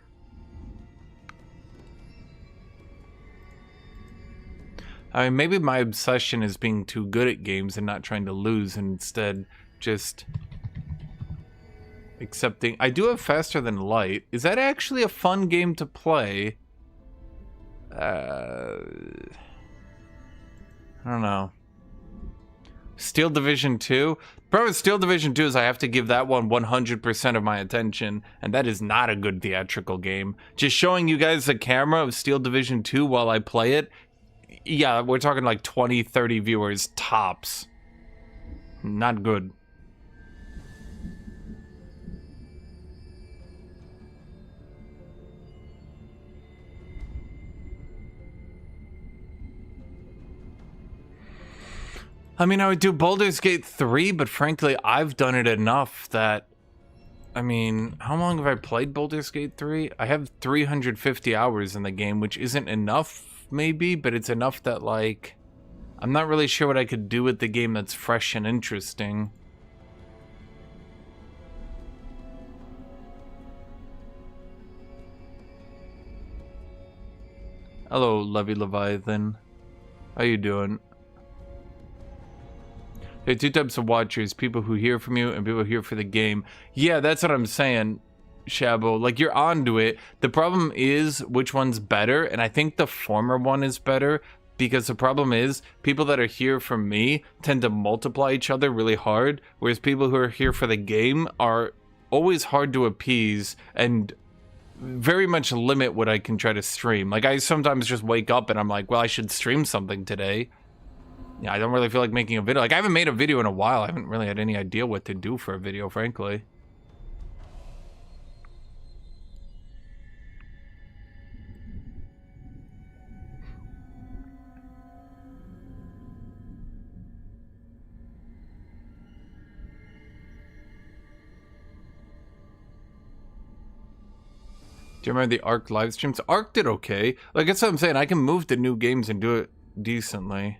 I mean, maybe my obsession is being too good at games and not trying to lose, and instead just accepting. I do have Faster Than Light. Is that actually a fun game to play? I don't know. Steel Division 2? The problem with Steel Division 2 is I have to give that one 100% of my attention, and that is not a good theatrical game. Just showing you guys the camera of Steel Division 2 while I play it, yeah, we're talking like 20, 30 viewers tops. Not good. I mean, I would do Baldur's Gate 3, but frankly, I've done it enough that... I mean, how long have I played Baldur's Gate 3? I have 350 hours in the game, which isn't enough, maybe, but it's enough that, like... I'm not really sure what I could do with the game that's fresh and interesting. Hello, Levy Leviathan. How you doing? There are two types of watchers, people who hear from you and people who hear for the game. Yeah, that's what I'm saying, Shabo. Like, you're onto it. The problem is which one's better, and I think the former one is better, because the problem is people that are here for me tend to multiply each other really hard, whereas people who are here for the game are always hard to appease and very much limit what I can try to stream. Like, I sometimes just wake up and I'm like, well, I should stream something today. Yeah, I don't really feel like making a video. Like, I haven't made a video in a while. I haven't really had any idea what to do for a video, frankly. Do you remember the Ark live streams? Ark did okay. Like, that's what I'm saying. I can move to new games and do it decently.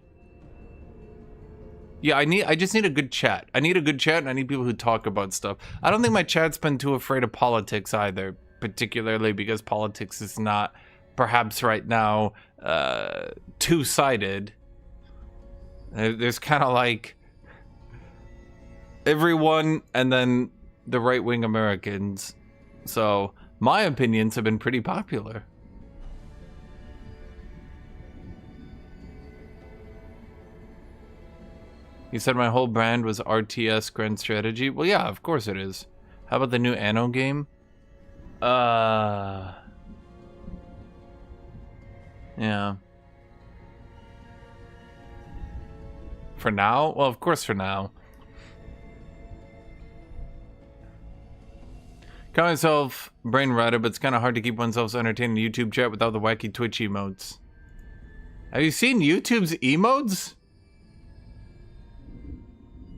Yeah, I just need a good chat. I need a good chat, and I need people who talk about stuff. I don't think my chat's been too afraid of politics either, particularly because politics is not, perhaps right now, two-sided. There's kind of like everyone and then the right-wing Americans. So my opinions have been pretty popular. You said my whole brand was RTS Grand Strategy? Well, yeah, of course it is. How about the new Anno game? Yeah. For now? Well, of course for now. Got myself brain rotted, but it's kind of hard to keep oneself entertained in YouTube chat without the wacky Twitch emotes. Have you seen YouTube's emotes?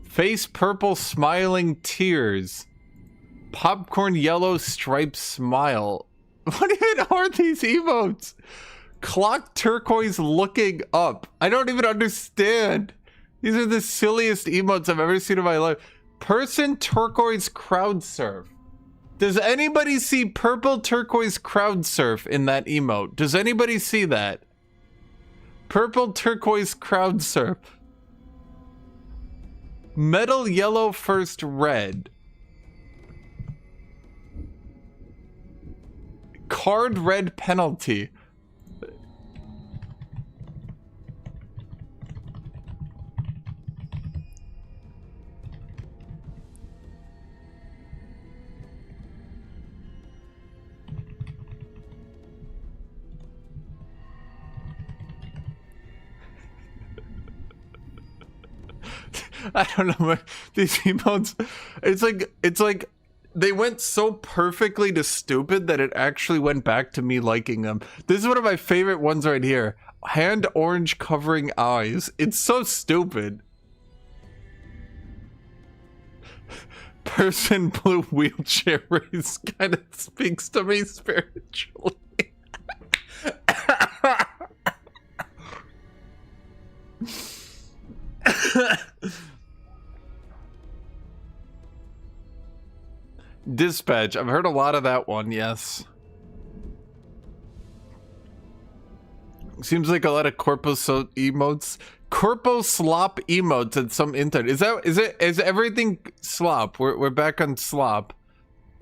Face purple smiling tears. Popcorn yellow striped smile. What even are these emotes? Clock turquoise looking up. I don't even understand. These are the silliest emotes I've ever seen in my life. Person turquoise crowd surf. Does anybody see purple turquoise crowd surf in that emote? Does anybody see that? Purple turquoise crowd surf. Metal yellow first red. Card red penalty. I don't know, these emotes, it's like they went so perfectly to stupid that it actually went back to me liking them. This is one of my favorite ones right here. Hand orange covering eyes. It's so stupid. Person blue wheelchair race kind of speaks to me spiritually. Dispatch. I've heard a lot of that one, yes. Seems like a lot of corpo emotes. Corpo slop emotes at some internet. Is everything slop? We're back on slop.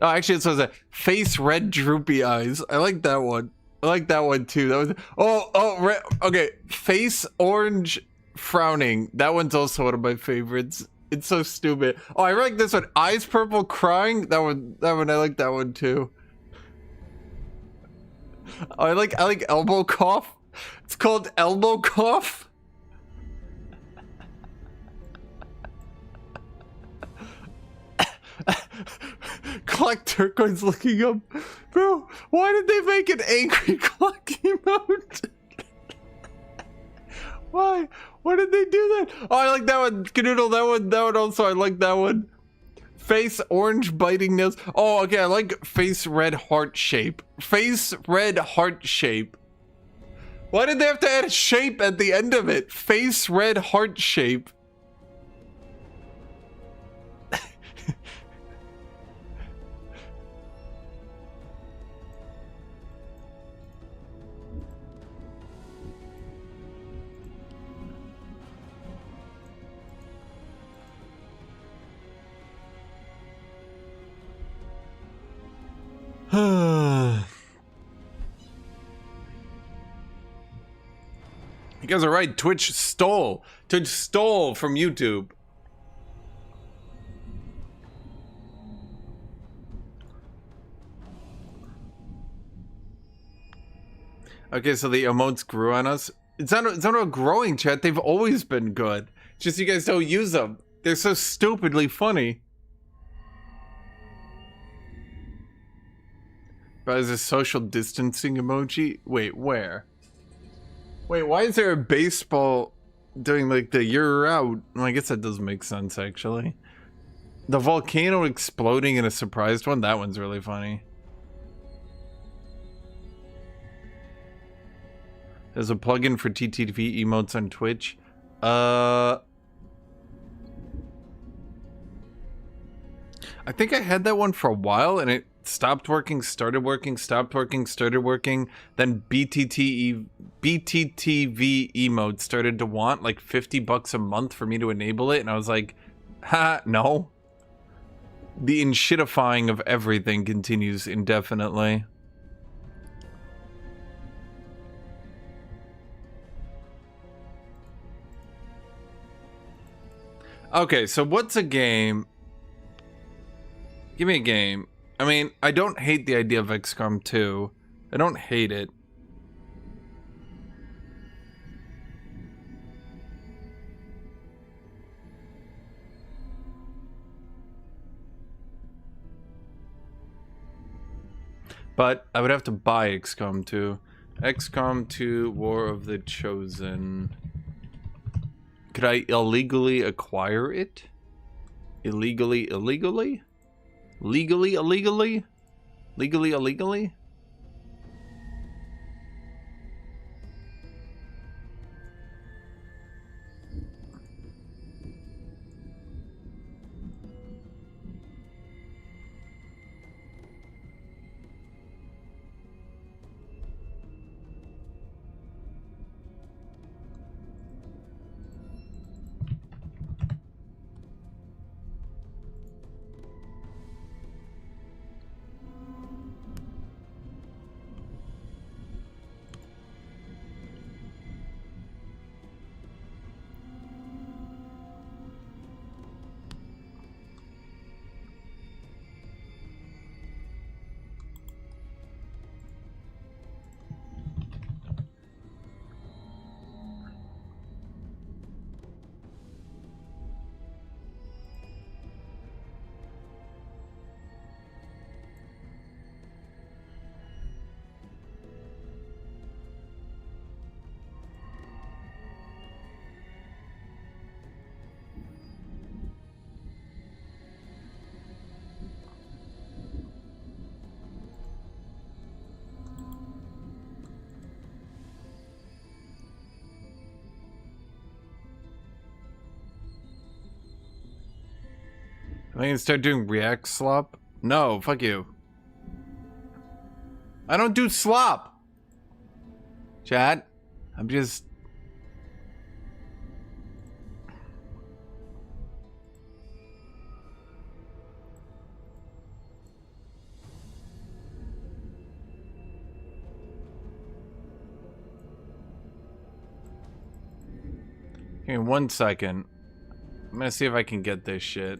Oh, actually it says that face red droopy eyes. I like that one. I like that one too. That was okay. Face orange frowning. That one's also one of my favorites. It's so stupid. Oh, I like this one. Eyes purple crying. That one. I like that one too. Oh, I like elbow cough. It's called elbow cough. Clock turquoise looking up. Bro, why did they make an angry clock emote? Why? Why did they do that? Oh, I like that one. Canoodle, that one also. I like that one. Face orange biting nails. Oh, okay. I like face red heart shape. Face red heart shape. Why did they have to add a shape at the end of it? Face red heart shape. You guys are right. Twitch stole from YouTube. Okay, so the emotes grew on us. It's not about growing, chat. They've always been good. It's just you guys don't use them. They're so stupidly funny. But is a social distancing emoji? Wait, where? Wait, why is there a baseball doing like the you're out? Well, I guess that does make sense actually. The volcano exploding in a surprised one, that one's really funny. There's a plugin for TTV emotes on Twitch. I think I had that one for a while, and it stopped working, started working, stopped working, started working. Then BTTV emote started to want like $50 a month for me to enable it, and I was like, ha, no. The inshitifying of everything continues indefinitely. Okay, so what's a game? Give me a game. I mean, I don't hate the idea of XCOM 2. I don't hate it. But I would have to buy XCOM 2. XCOM 2 War of the Chosen. Could I illegally acquire it? Illegally? Legally, illegally? Legally, illegally? Am I gonna start doing React slop? No, fuck you. I don't do slop! Chat. I'm just... Give me 1 second. I'm gonna see if I can get this shit.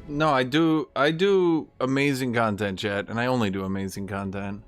No, I do amazing content, chat, and I only do amazing content.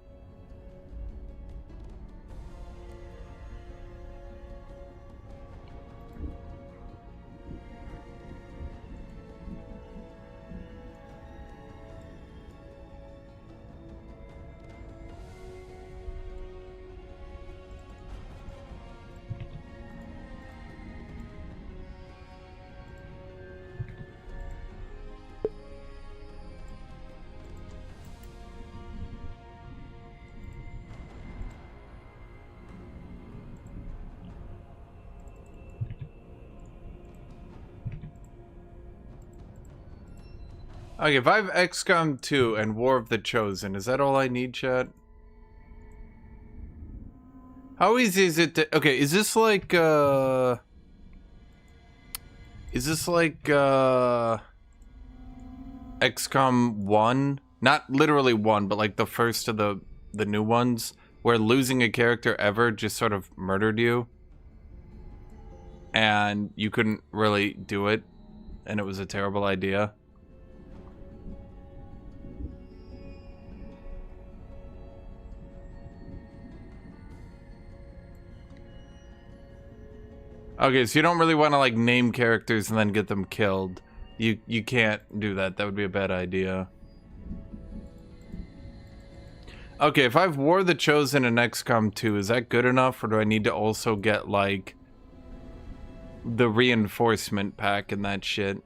Okay, if I have XCOM 2 and War of the Chosen, is that all I need, chat? How easy is it to... Okay, is this like, Is this like, XCOM 1? Not literally 1, but like the first of the new ones, where losing a character ever just sort of murdered you. And you couldn't really do it, and it was a terrible idea. Okay, so you don't really want to like name characters and then get them killed. You can't do that. That would be a bad idea. Okay, if I've War the Chosen in XCOM 2, is that good enough, or do I need to also get, like, the reinforcement pack and that shit?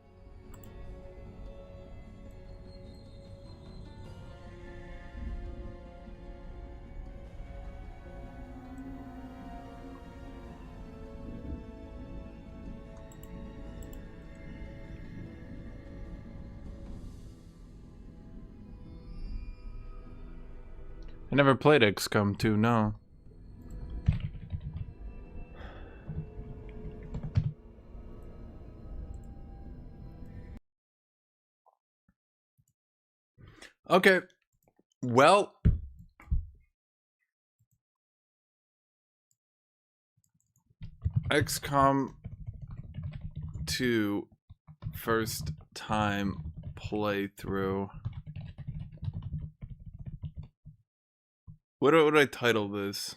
I never played XCOM 2, no. Okay. Well, XCOM 2 first time playthrough. What would I title this?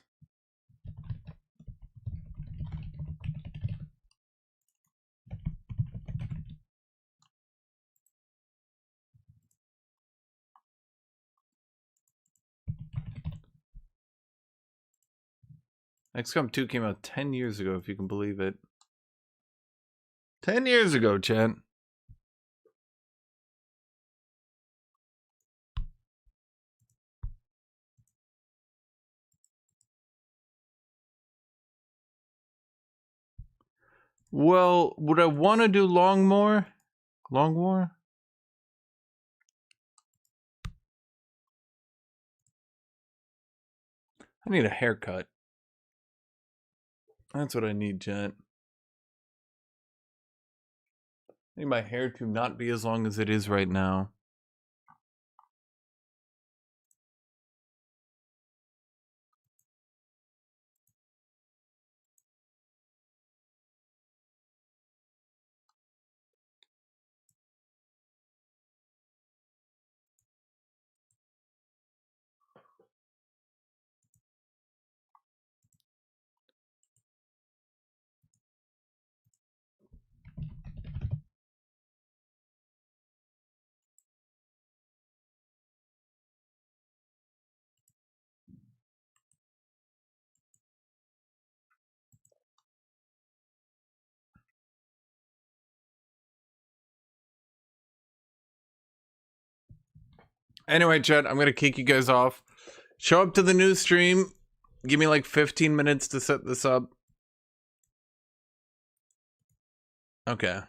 XCOM 2 came out 10 years ago, if you can believe it. 10 years ago, Chet. Well, would I want to do Long War? Long War? I need a haircut. That's what I need, Jet. I need my hair to not be as long as it is right now. Anyway, Chet, I'm gonna kick you guys off. Show up to the new stream. Give me like 15 minutes to set this up. Okay.